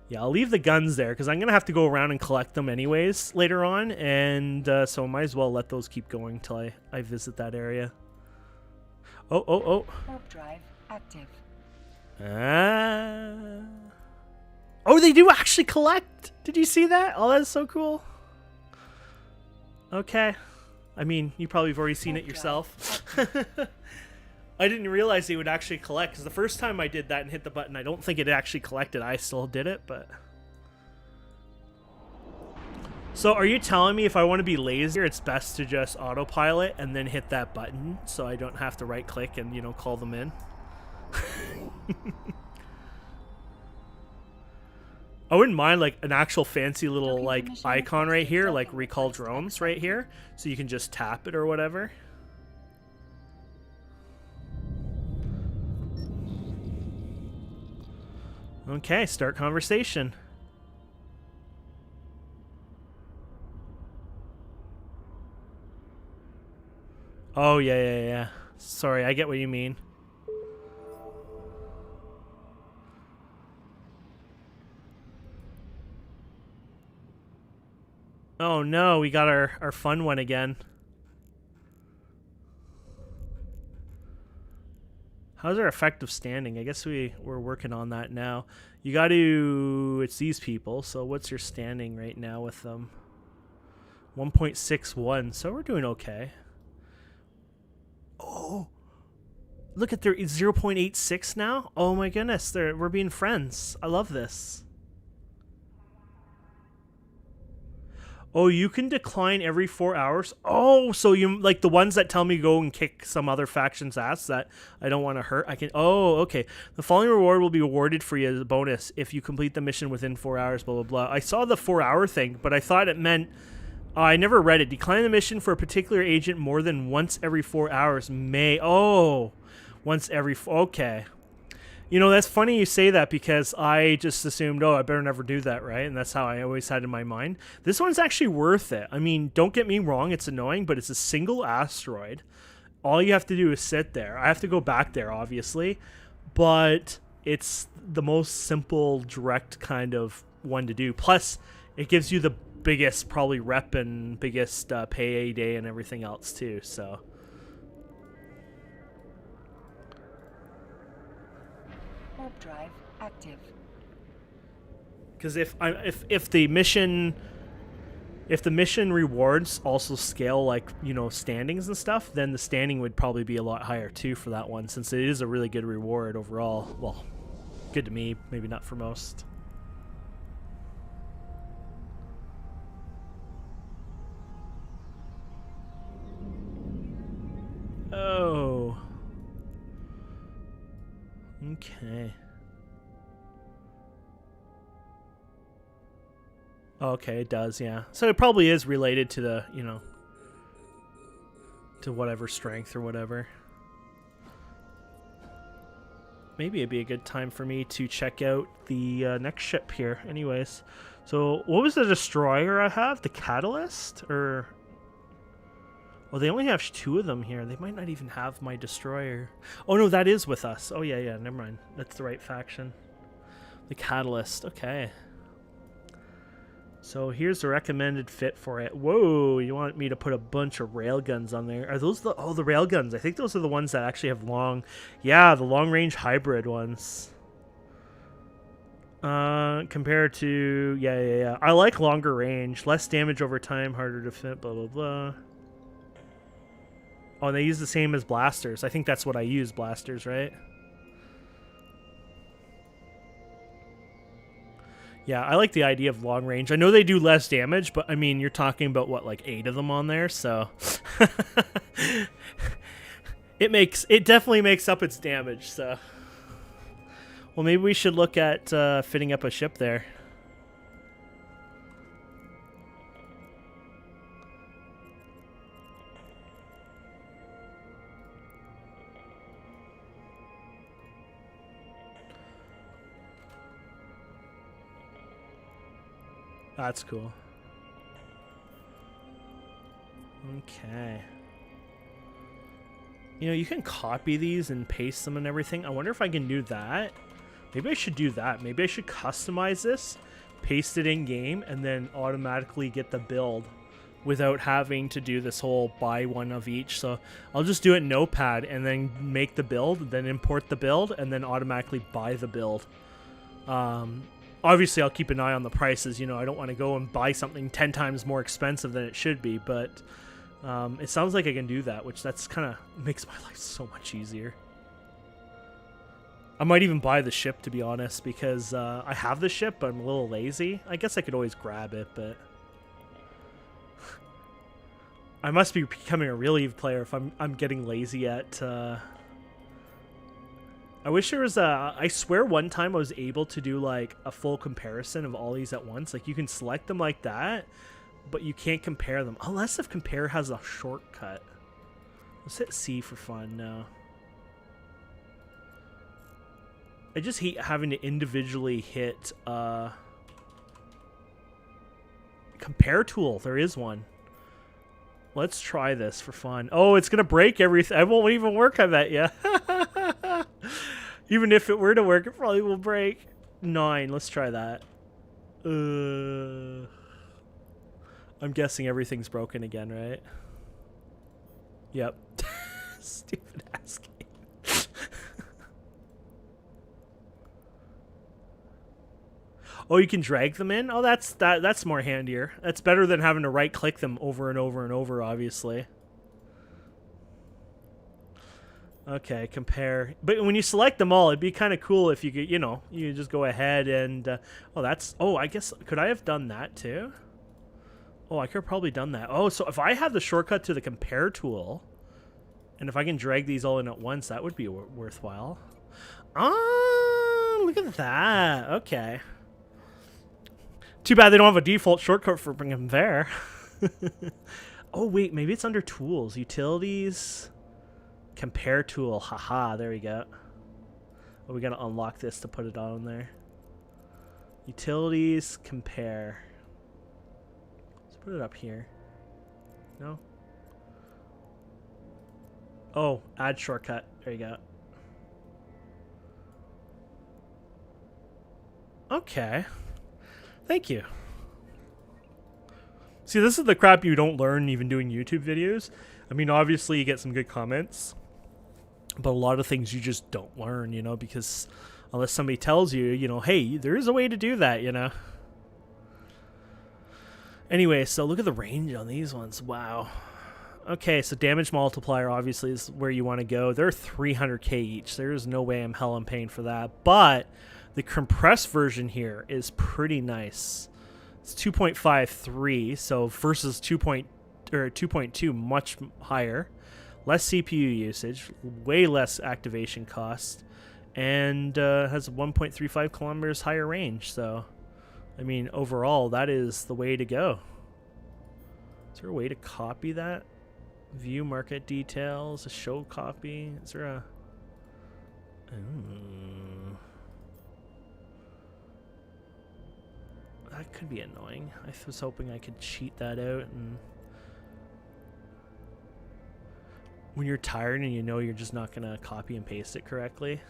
Yeah, I'll leave the guns there because I'm going to have to go around and collect them anyways later on. And so I might as well let those keep going till I visit that area. Oh. Warp drive active. Oh, they do actually collect. Did you see that? Oh, that's so cool. Okay. I mean, you probably have already seen it yourself. I didn't realize they would actually collect, because the first time I did that and hit the button, I don't think it actually collected. I still did it, but... So are you telling me if I want to be lazier, it's best to just autopilot and then hit that button so I don't have to right-click and, you know, call them in? I wouldn't mind, like, an actual fancy little, like, icon right here, like recall drones right here, so you can just tap it or whatever. Okay, start conversation. Oh, yeah. Sorry, I get what you mean. Oh no, we got our fun one again. How's our effective standing? I guess we're working on that now. You got to... It's these people, so what's your standing right now with them? 1.61, so we're doing okay. Oh! Look at their 0.86 now? Oh my goodness, we're being friends. I love this. Oh, you can decline every 4 hours? Oh, so you like the ones that tell me go and kick some other faction's ass that I don't want to hurt. I can... Oh, okay. The following reward will be awarded for you as a bonus if you complete the mission within 4 hours, blah, blah, blah. I saw the 4 hour thing, but I thought it meant... I never read it. Decline the mission for a particular agent more than once every 4 hours may... Oh, once every... Okay. You know, that's funny you say that because I just assumed, oh, I better never do that, right? And that's how I always had in my mind. This one's actually worth it. I mean, don't get me wrong, it's annoying, but it's a single asteroid. All you have to do is sit there. I have to go back there, obviously, but it's the most simple, direct kind of one to do. Plus, it gives you the biggest, probably rep and biggest pay day and everything else, too, so... Warp drive active. Because if the mission rewards also scale, like, you know, standings and stuff, then the standing would probably be a lot higher too for that one, since it is a really good reward overall. Well, good to me, maybe not for most. Oh. Okay. Okay, it does, yeah. So it probably is related to the, you know, to whatever strength or whatever. Maybe it'd be a good time for me to check out the next ship here. Anyways, so what was the destroyer I have? The Catalyst? Or... Well, they only have 2 of them here. They might not even have my destroyer. Oh, no, that is with us. Oh, yeah, never mind. That's the right faction. The Catalyst. Okay. So here's the recommended fit for it. Whoa, you want me to put a bunch of railguns on there. Are those the... Oh, the railguns. I think those are the ones that actually have long... Yeah, the long-range hybrid ones. Compared to... Yeah. I like longer range. Less damage over time, harder to fit, blah, blah, blah. Oh, they use the same as blasters. I think that's what I use, blasters, right? Yeah, I like the idea of long range. I know they do less damage, but I mean, you're talking about what, like 8 of them on there, so it definitely makes up its damage, so. Well, maybe we should look at fitting up a ship there. That's cool. Okay. You know, you can copy these and paste them and everything. I wonder if I can do that. Maybe I should do that. Maybe I should customize this, paste it in game, and then automatically get the build without having to do this whole buy one of each. So I'll just do it in Notepad and then make the build, then import the build, and then automatically buy the build. Obviously, I'll keep an eye on the prices. You know, I don't want to go and buy something 10 times more expensive than it should be, but it sounds like I can do that, which that's kind of makes my life so much easier. I might even buy the ship, to be honest, because I have the ship, but I'm a little lazy. I guess I could always grab it, but I must be becoming a real Eve player if I'm getting lazy at. I wish there was a. I swear one time I was able to do like a full comparison of all these at once. Like you can select them like that, but you can't compare them unless if compare has a shortcut. Let's hit C for fun now. I just hate having to individually hit compare tool. There is one. Let's try this for fun. Oh, it's gonna break everything. I won't even work on that yet. Even if it were to work, it probably will break. 9. Let's try that. I'm guessing everything's broken again, right? Yep. Stupid ass game. Oh, you can drag them in? Oh, that's more handier. That's better than having to right-click them over and over and over, obviously. Okay, compare. But when you select them all, it'd be kind of cool if you could, you know, you just go ahead and... oh, that's... Oh, I guess... Could I have done that, too? Oh, I could have probably done that. Oh, so if I have the shortcut to the compare tool, and if I can drag these all in at once, that would be worthwhile. Oh, look at that. Okay. Too bad they don't have a default shortcut for bringing them there. Oh, wait. Maybe it's under tools. Utilities. Compare tool. Haha. There we go. Oh, we got to unlock this to put it on there. Utilities. Compare. Let's put it up here. No? Oh, add shortcut. There you go. Okay. Thank you. See, this is the crap you don't learn even doing YouTube videos. I mean, obviously you get some good comments, but a lot of things you just don't learn, you know, because unless somebody tells you, you know, hey, there is a way to do that, you know. Anyway, so look at the range on these ones. Wow. Okay, so damage multiplier obviously is where you want to go. They're 300k each. There's no way I'm paying for that, but the compressed version here is pretty nice. It's 2.53, so versus 2.2, much higher. Less CPU usage, way less activation cost, and has 1.35 kilometers higher range. So, I mean, overall, that is the way to go. Is there a way to copy that? View market details, a show copy. Is there a... That could be annoying. I was hoping I could cheat that out. And when you're tired and you know you're just not going to copy and paste it correctly.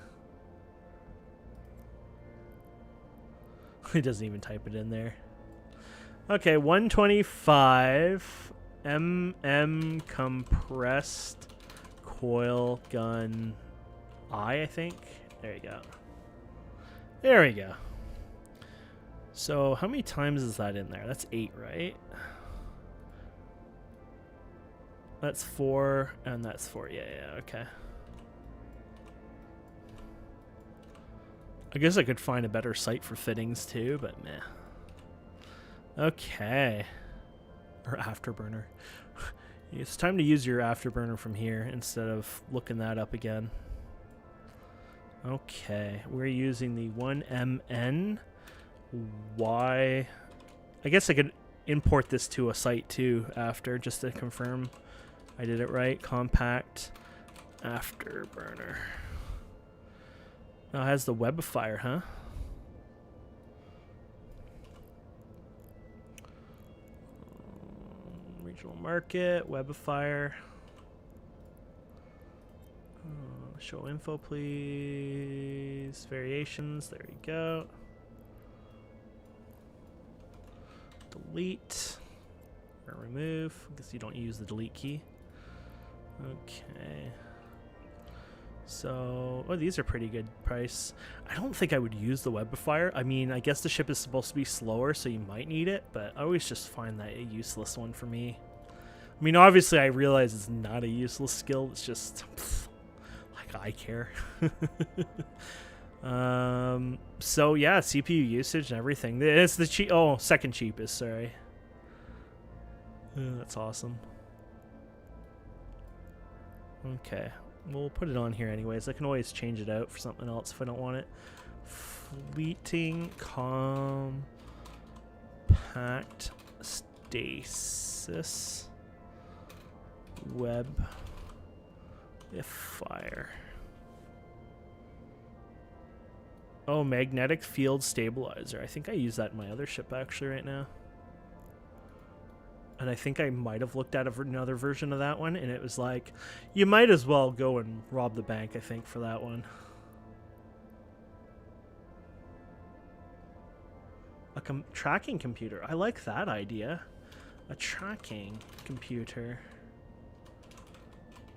It doesn't even type it in there. Okay, 125 compressed coil gun I think. There you go. There we go. So how many times is that in there? That's 8, right? That's 4, and that's 4. Yeah, okay. I guess I could find a better site for fittings too, but meh. Okay. Or afterburner. It's time to use your afterburner from here instead of looking that up again. Okay, we're using the 1MN. Why? I guess I could import this to a site too after, just to confirm I did it right. Compact afterburner. Now it has the Webifier, huh? Regional market, Webifier. Show info, please. Variations. There you go. Delete. Or remove. I guess you don't use the delete key. Okay. So, oh, these are pretty good price. I don't think I would use the Webifier. I mean, I guess the ship is supposed to be slower, so you might need it, but I always just find that a useless one for me. I mean, obviously, I realize it's not a useless skill. It's just, like, I care. So, yeah, CPU usage and everything. It's the second cheapest, sorry. That's awesome. Okay. We'll put it on here anyways. I can always change it out for something else if I don't want it. Fleeting compact stasis web if fire. Oh, magnetic field stabilizer. I think I use that in my other ship actually right now. And I think I might have looked at another version of that one, and it was like, you might as well go and rob the bank, I think, for that one. A tracking computer. I like that idea. A tracking computer.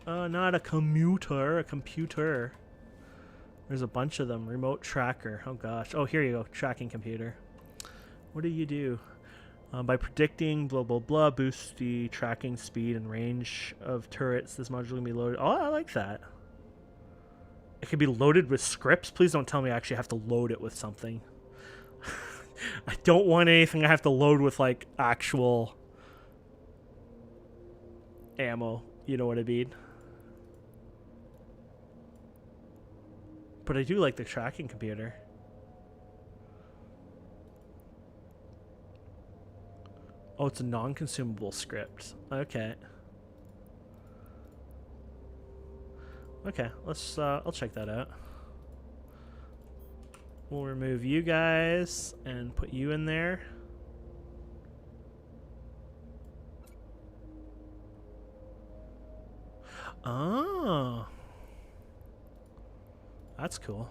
Not a commuter, a computer. There's a bunch of them. Remote tracker. Oh, gosh. Oh, here you go. Tracking computer. What do you do? By predicting blah blah blah, boost the tracking speed and range of turrets. This module can be loaded. Oh, I like that. It can be loaded with scripts. Please don't tell me I actually have to load it with something. I don't want anything I have to load with like actual ammo. You know what I mean? But I do like the tracking computer. Oh, it's a non-consumable script. Okay. Okay, let's I'll check that out. We'll remove you guys and put you in there. Oh. That's cool.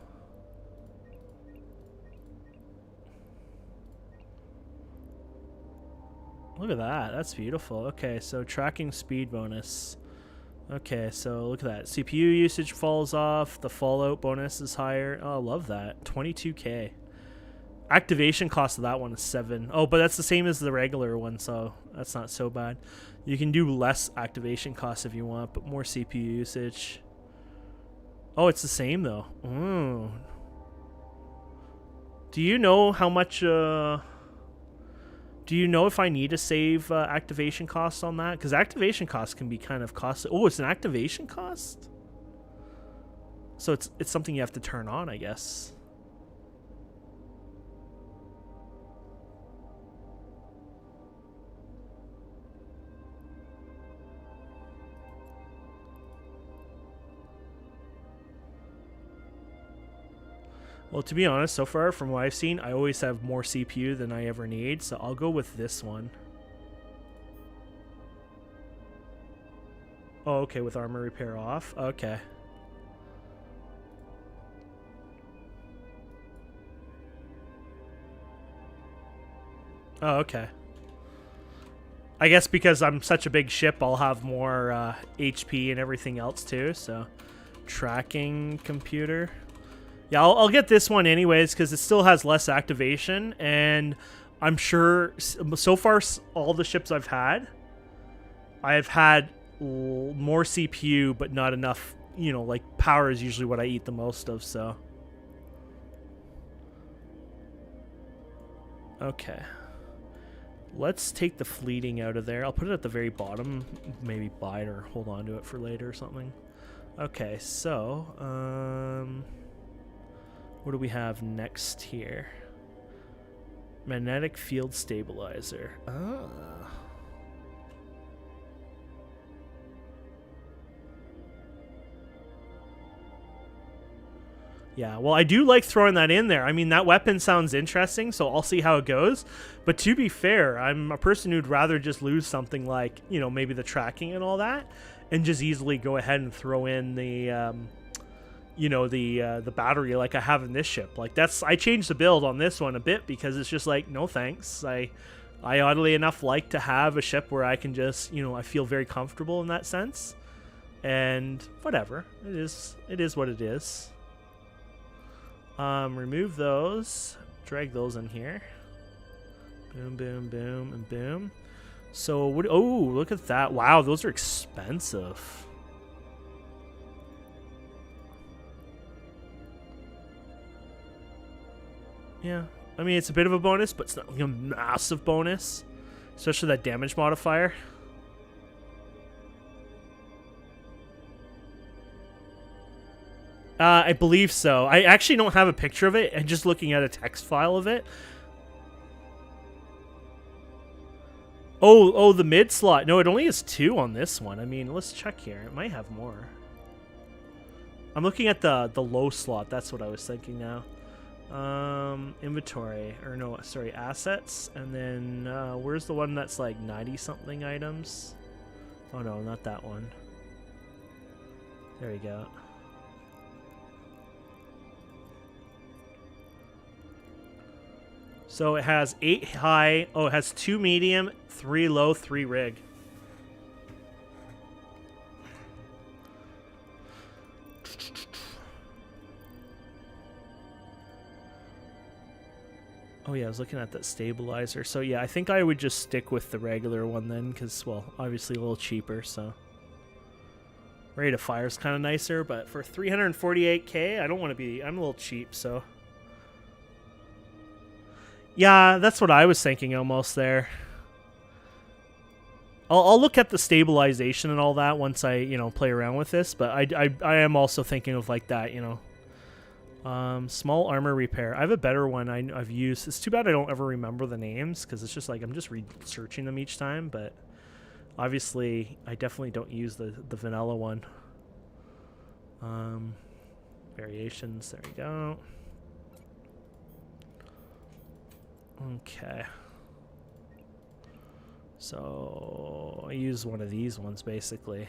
Look at that. That's beautiful. Okay, so tracking speed bonus. Okay, so look at that. CPU usage falls off. The fallout bonus is higher. Oh, I love that. 22k. Activation cost of that one is 7. Oh, but that's the same as the regular one, so that's not so bad. You can do less activation costs if you want, but more CPU usage. Oh, it's the same, though. Ooh. Do you know how much... Do you know if I need to save activation costs on that? Because activation costs can be kind of costly. Oh, it's an activation cost? So it's something you have to turn on, I guess. Well, to be honest, so far from what I've seen, I always have more CPU than I ever need, so I'll go with this one. Oh, okay, with armor repair off. Okay. Oh, okay. I guess because I'm such a big ship, I'll have more HP and everything else too, so... Tracking computer... Yeah, I'll get this one anyways because it still has less activation, and I'm sure so far all the ships I've had more CPU but not enough, you know, like power is usually what I eat the most of, so. Okay. Let's take the fleeting out of there. I'll put it at the very bottom, maybe buy it or hold on to it for later or something. Okay, so, what do we have next here? Magnetic field stabilizer. Ah. Yeah, well, I do like throwing that in there. I mean, that weapon sounds interesting, so I'll see how it goes. But to be fair, I'm a person who'd rather just lose something like, you know, maybe the tracking and all that, and just easily go ahead and throw in the, you know, the battery like I have in this ship. Like I changed the build on this one a bit because it's just like, no thanks. I oddly enough like to have a ship where I can just, you know, I feel very comfortable in that sense. And whatever, it is what it is. Remove those, drag those in here. Boom, boom, boom, and boom. So what? Oh, look at that! Wow, those are expensive. Yeah, I mean it's a bit of a bonus, but it's not like a massive bonus, especially that damage modifier. I believe so. I actually don't have a picture of it. I'm just looking at a text file of it. Oh, the mid slot. No, it only has 2 on this one. I mean, let's check here. It might have more. I'm looking at the low slot. That's what I was thinking now. Inventory. Or no, sorry, assets. And then, where's the one that's like 90-something items? Oh, no, not that one. There we go. So it has 8 high. Oh, it has 2 medium, 3 low, 3 rig. Oh yeah, I was looking at that stabilizer. So yeah, I think I would just stick with the regular one then, because, well, obviously a little cheaper, so. Rate of fire is kind of nicer, but for 348k, I don't want to be, I'm a little cheap, so. Yeah, that's what I was thinking almost there. I'll look at the stabilization and all that once I, you know, play around with this, but I am also thinking of like that, you know. Small armor repair. I have a better one I've used. It's too bad I don't ever remember the names because it's just like I'm just researching them each time, but obviously I definitely don't use the vanilla one. Variations, there we go. Okay. So I use one of these ones basically.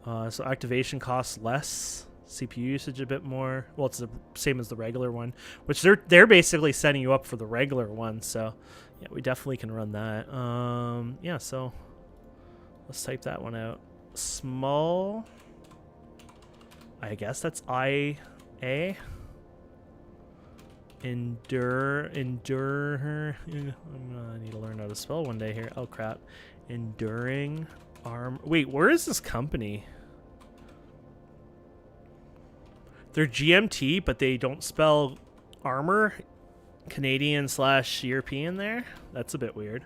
So activation costs less, CPU usage a bit more. Well, it's the same as the regular one, which they're basically setting you up for the regular one. So yeah, we definitely can run that. Yeah, so let's type that one out. Small. I guess that's IA. Endure. I need to learn how to spell one day here. Oh crap. Enduring arm. Wait, where is this company? They're GMT, but they don't spell armor Canadian/European there. That's a bit weird.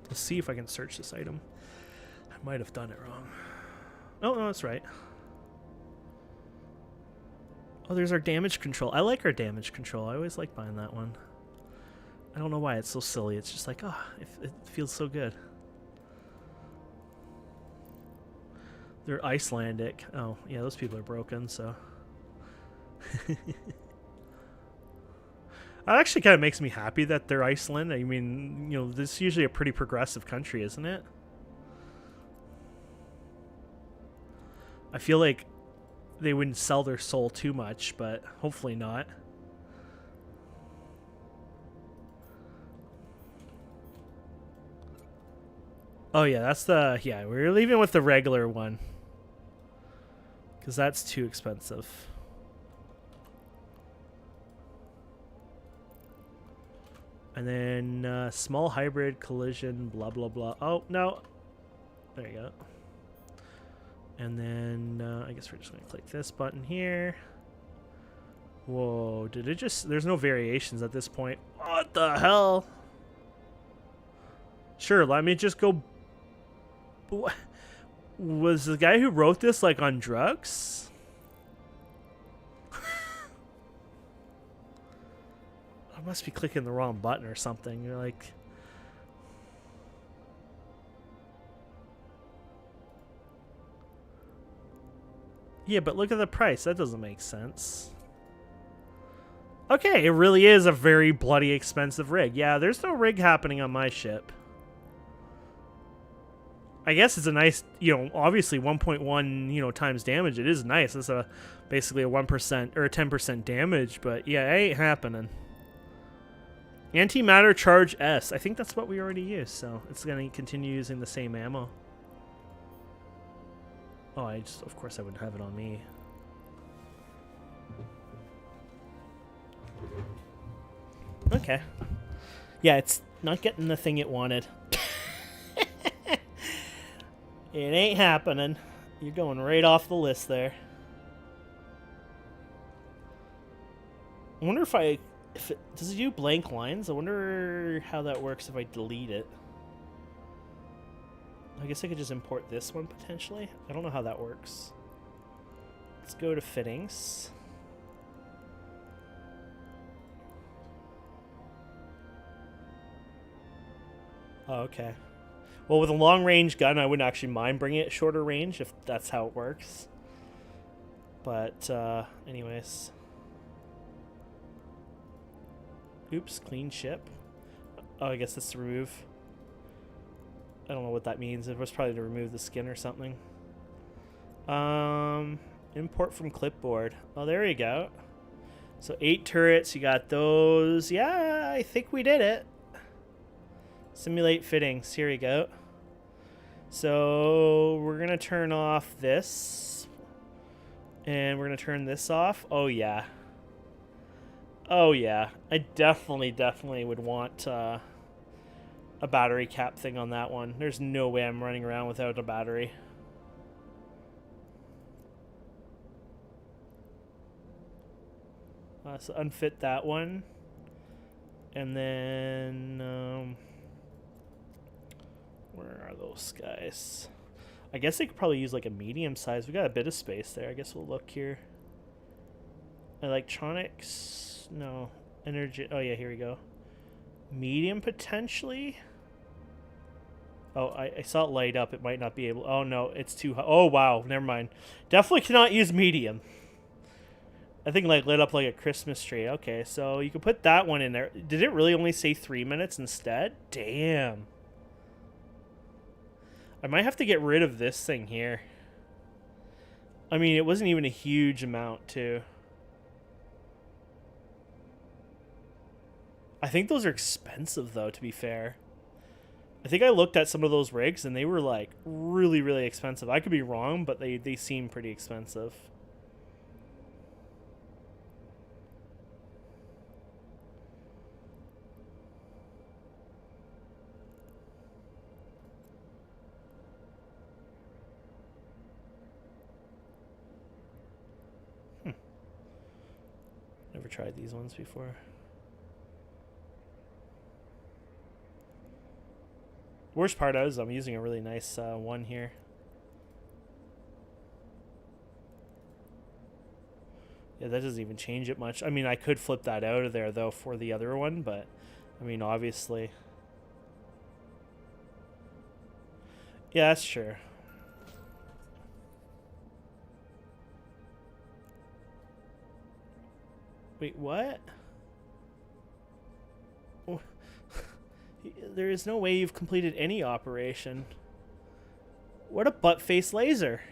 Let's see if I can search this item. I might have done it wrong. Oh, no, that's right. Oh, there's our damage control. I like our damage control. I always like buying that one. I don't know why it's so silly. It's just like, oh, it feels so good. They're Icelandic. Oh, yeah, those people are broken, so. That actually kind of makes me happy that they're Iceland. I mean, you know, this is usually a pretty progressive country, isn't it? I feel like they wouldn't sell their soul too much, but hopefully not. Oh yeah, that's the, yeah, we're leaving with the regular one. Because that's too expensive. And then small hybrid collision, blah, blah, blah. Oh, no. There you go. And then I guess we're just going to click this button here. Whoa, did it just... There's no variations at this point. What the hell? Sure, let me just go... Was the guy who wrote this, like, on drugs? I must be clicking the wrong button or something. You're like... Yeah, but look at the price. That doesn't make sense. Okay, it really is a very bloody expensive rig. Yeah, there's no rig happening on my ship. I guess it's a nice, you know, obviously 1.1, you know, times damage. It is nice. It's a basically a 1% or a 10% damage, but yeah, it ain't happening. Antimatter charge S. I think that's what we already used, so it's going to continue using the same ammo. Oh, of course I wouldn't have it on me. Okay. Yeah, it's not getting the thing it wanted. It ain't happening. You're going right off the list there. I wonder if does it do blank lines? I wonder how that works if I delete it. I guess I could just import this one potentially. I don't know how that works. Let's go to fittings. Oh, okay. Well, with a long-range gun, I wouldn't actually mind bringing it shorter range if that's how it works. But, anyways. Oops, clean ship. Oh, I guess that's to remove. I don't know what that means. It was probably to remove the skin or something. Import from clipboard. Oh, there you go. So 8 turrets, you got those. Yeah, I think we did it. Simulate fittings. Here we go. So we're going to turn off this. And we're going to turn this off. Oh, yeah. Oh, yeah. I definitely would want a battery cap thing on that one. There's no way I'm running around without a battery. So unfit that one. And then... where are those guys? I guess they could probably use like a medium size. We got a bit of space there. I guess we'll look here. Electronics. No. Energy. Oh, yeah, here we go. Medium potentially. Oh, I saw it light up. It might not be able. Oh, no. It's too high. Oh, wow. Never mind. Definitely cannot use medium. I think like lit up like a Christmas tree. Okay, so you can put that one in there. Did it really only say 3 minutes instead? Damn. I might have to get rid of this thing here. I mean, it wasn't even a huge amount, too. I think those are expensive, though, to be fair. I think I looked at some of those rigs, and they were, like, really, really expensive. I could be wrong, but they seem pretty expensive. Never tried these ones before. Worst part is I'm using a really nice one here. Yeah, that doesn't even change it much. I mean, I could flip that out of there, though, for the other one, but, I mean, obviously. Yeah, that's true. Wait, what? There is no way you've completed any operation. What a butt-face laser.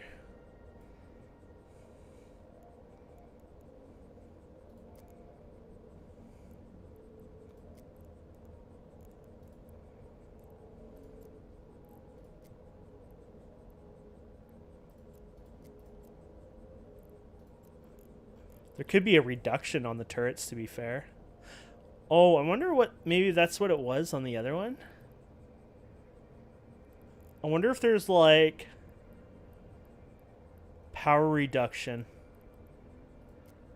There could be a reduction on the turrets, to be fair. Oh, I wonder what... Maybe that's what it was on the other one? I wonder if there's, like... power reduction.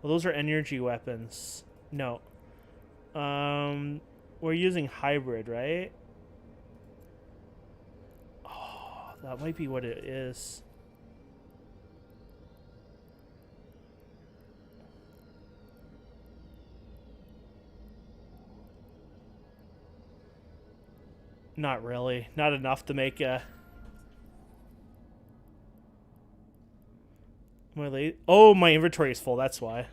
Well, those are energy weapons. No. We're using hybrid, right? Oh, that might be what it is. Not really. Not enough to make a... I'm Am I late? Oh, my inventory is full. That's why.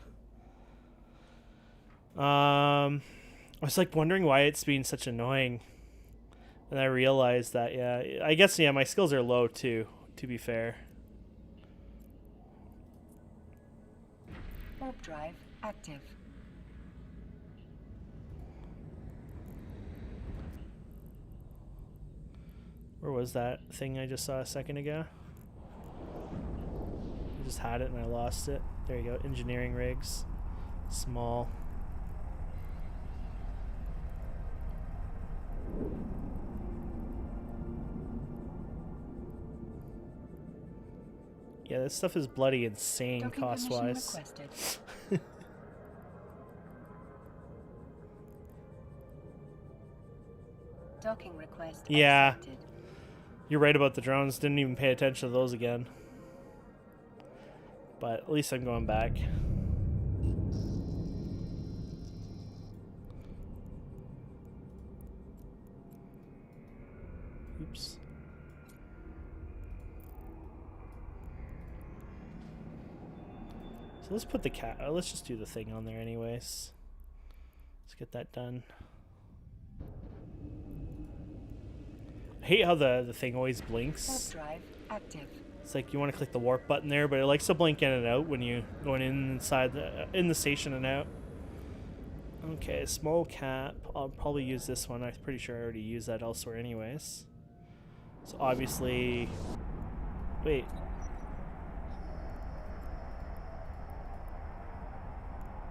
I was like wondering why it's being such annoying. And I realized that, yeah, I guess, yeah, my skills are low too, to be fair. Warp drive active. Where was that thing I just saw a second ago? I just had it and I lost it. There you go. Engineering rigs. Small. Yeah, this stuff is bloody insane Docking cost-wise. permission requested. Docking request Yeah. accepted. You're right about the drones. Didn't even pay attention to those again. But at least I'm going back. Oops. So let's put the cat. Let's just do the thing on there anyways. Let's get that done. I hate how the thing always blinks. Warp drive active. It's like you want to click the warp button there, but it likes to blink in and out when you going inside in the station and out. Okay, small cap. I'll probably use this one. I'm pretty sure I already used that elsewhere anyways. So obviously, wait.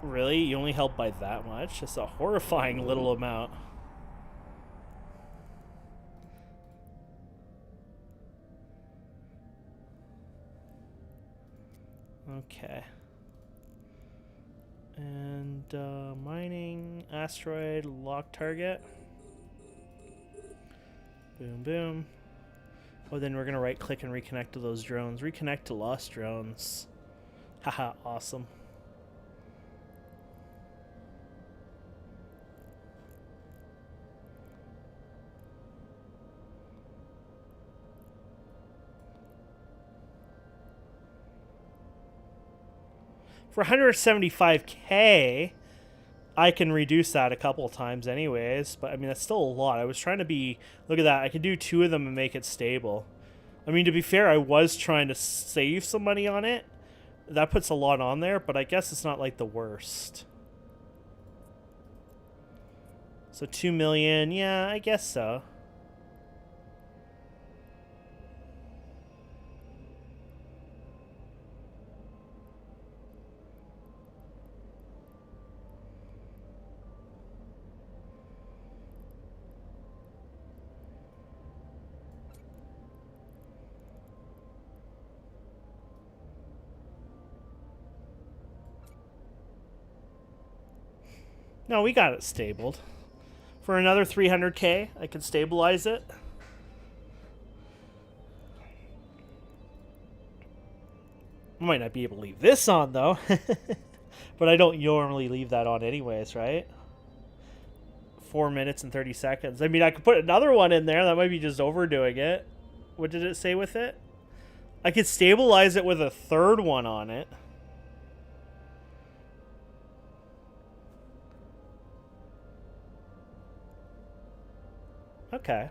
Really? You only help by that much? It's a horrifying little amount. Okay. And mining, asteroid, lock target. Boom, boom. Oh, then we're going to right click and reconnect to those drones. Reconnect to lost drones. Haha, awesome. For 175k, I can reduce that a couple of times anyways, but I mean, that's still a lot. I was trying to be, look at that, I could do 2 of them and make it stable. I mean, to be fair, I was trying to save some money on it. That puts a lot on there, but I guess it's not like the worst. So 2 million, yeah, I guess so. No, we got it stabled. For another 300k, I can stabilize it. I might not be able to leave this on, though. But I don't normally leave that on anyways, right? 4 minutes and 30 seconds. I mean, I could put another one in there. That might be just overdoing it. What did it say with it? I could stabilize it with a 3rd one on it. Okay.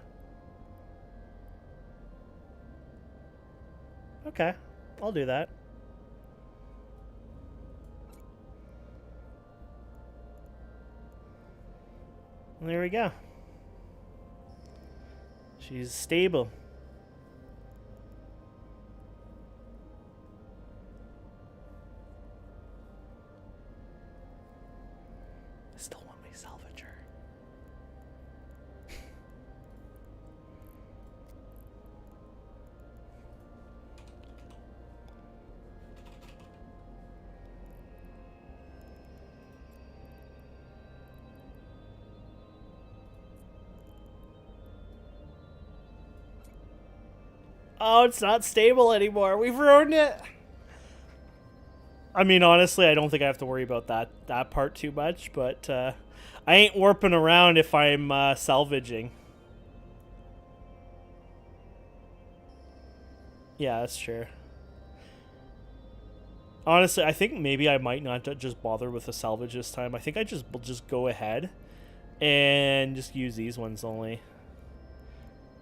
Okay. I'll do that. And there we go. She's stable. I still want my salvager. Oh, it's not stable anymore. We've ruined it. I mean, honestly, I don't think I have to worry about that part too much, but I ain't warping around if I'm salvaging. Yeah, that's true. Honestly, I think maybe I might not just bother with the salvage this time. I think I will just go ahead and just use these ones only.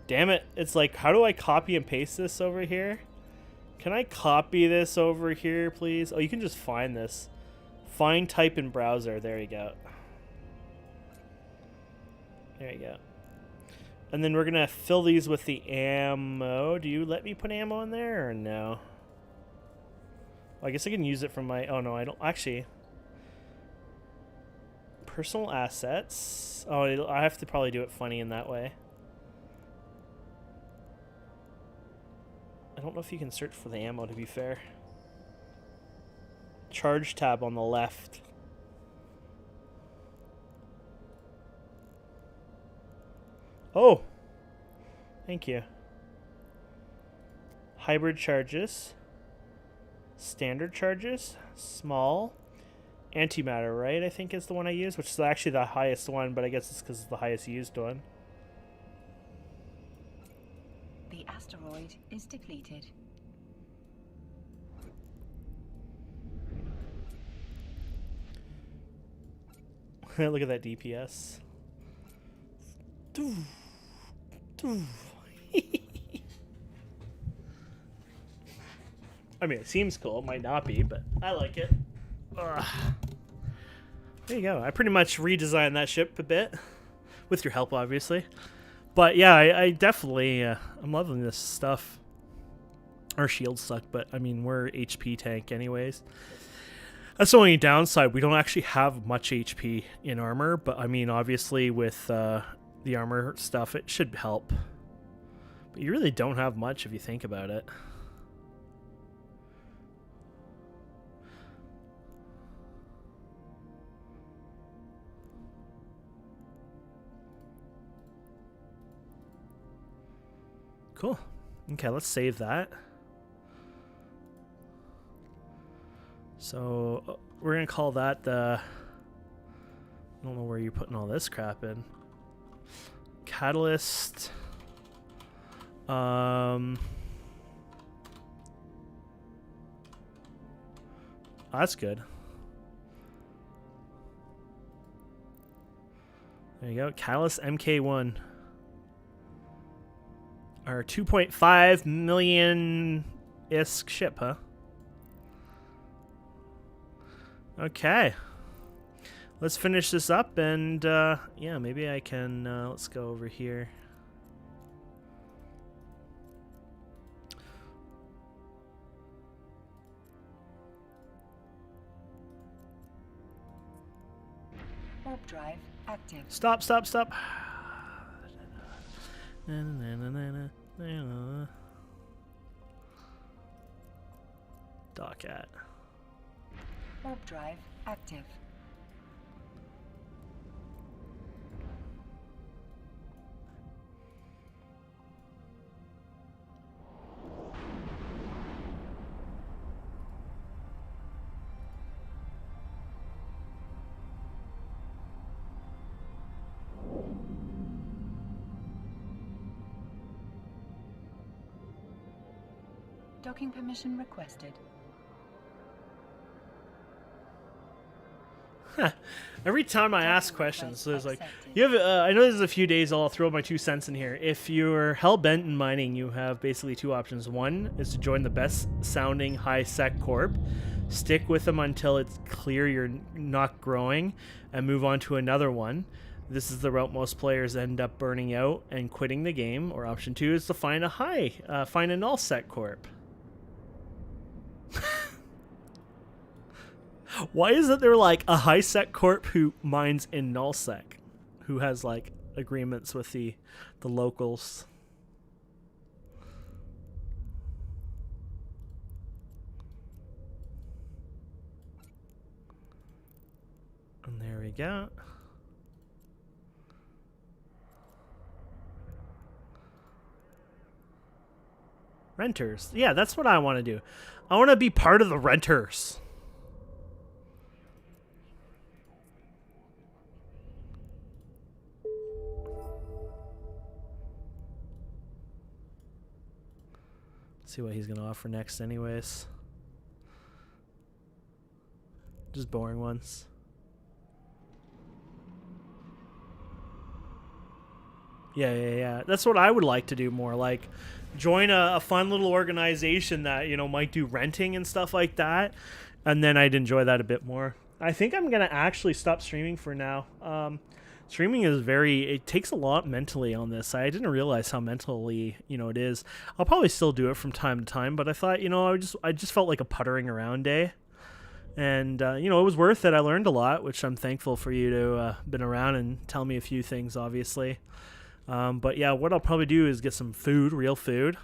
Damn it. It's like, how do I copy and paste this over here? Can I copy this over here, please? Oh, you can just find this. Find type in browser. There you go. There you go. And then we're going to fill these with the ammo. Do you let me put ammo in there or no? Well, I guess I can use it from my... Oh, no, I don't... Actually... Personal assets. Oh, I have to probably do it funny in that way. I don't know if you can search for the ammo, to be fair. Charge tab on the left. Oh! Thank you. Hybrid charges. Standard charges. Small. Antimatter, right? I think is the one I use, which is actually the highest one, but I guess it's because it's the highest used one. The asteroid is depleted. Look at that DPS. I mean, it seems cool. It might not be, but I like it. Ugh. There you go. I pretty much redesigned that ship a bit. With your help, obviously. But yeah, I definitely... I'm loving this stuff. Our shields suck, but I mean, we're HP tank anyways. That's the only downside. We don't actually have much HP in armor, but I mean, obviously with the armor stuff, it should help. But you really don't have much if you think about it. Cool. Okay, let's save that. So we're gonna call that the... I don't know where you're putting all this crap in. Catalyst. That's good. There you go. Catalyst MK1. Our 2.5 million-ish ship, huh? Okay. Let's finish this up, and yeah, maybe I can... let's go over here. Warp drive active. Stop, stop, stop. Dock at. Warp drive active. Docking permission requested. Every time I ask questions, there's like, you have. I know there's a few days I'll throw my 2 cents in here. If you're hell bent in mining, you have basically 2 options. One is to join the best sounding high sec corp, stick with them until it's clear you're not growing, and move on to another one. This is the route most players end up burning out and quitting the game. Or option 2 is to find a null sec corp. Why is it they're like a high sec corp who mines in nullsec, who has like agreements with the locals? And there we go. Renters. Yeah, that's what I want to do. I want to be part of the renters. See what he's going to offer next anyways. Just boring ones. Yeah. That's what I would like to do more. Like, join a fun little organization that, you know, might do renting and stuff like that. And then I'd enjoy that a bit more. I think I'm going to actually stop streaming for now. Streaming is it takes a lot mentally on this. I didn't realize how mentally, you know, it is. I'll probably still do it from time to time, but I thought, you know, I just felt like a puttering around day. And, you know, it was worth it. I learned a lot, which I'm thankful for you to been around and tell me a few things, obviously. But yeah, what I'll probably do is get some food, real food.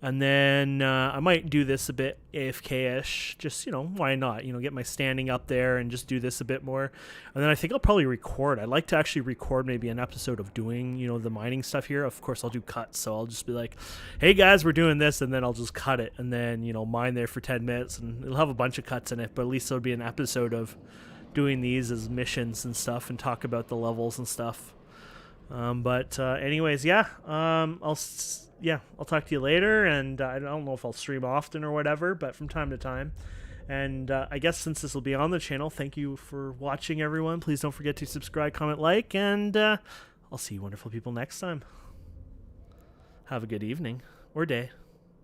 And then I might do this a bit AFK-ish. Just, you know, why not? You know, get my standing up there and just do this a bit more. And then I think I'll probably record. I'd like to actually record maybe an episode of doing, you know, the mining stuff here. Of course, I'll do cuts. So I'll just be like, hey, guys, we're doing this. And then I'll just cut it. And then, you know, mine there for 10 minutes. And it'll have a bunch of cuts in it. But at least it'll be an episode of doing these as missions and stuff and talk about the levels and stuff. Anyways, yeah, I'll talk to you later, and I don't know if I'll stream often or whatever, but from time to time. And I guess since this will be on the channel, thank you for watching, everyone. Please don't forget to subscribe, comment, like, and I'll see you wonderful people next time. Have a good evening or day.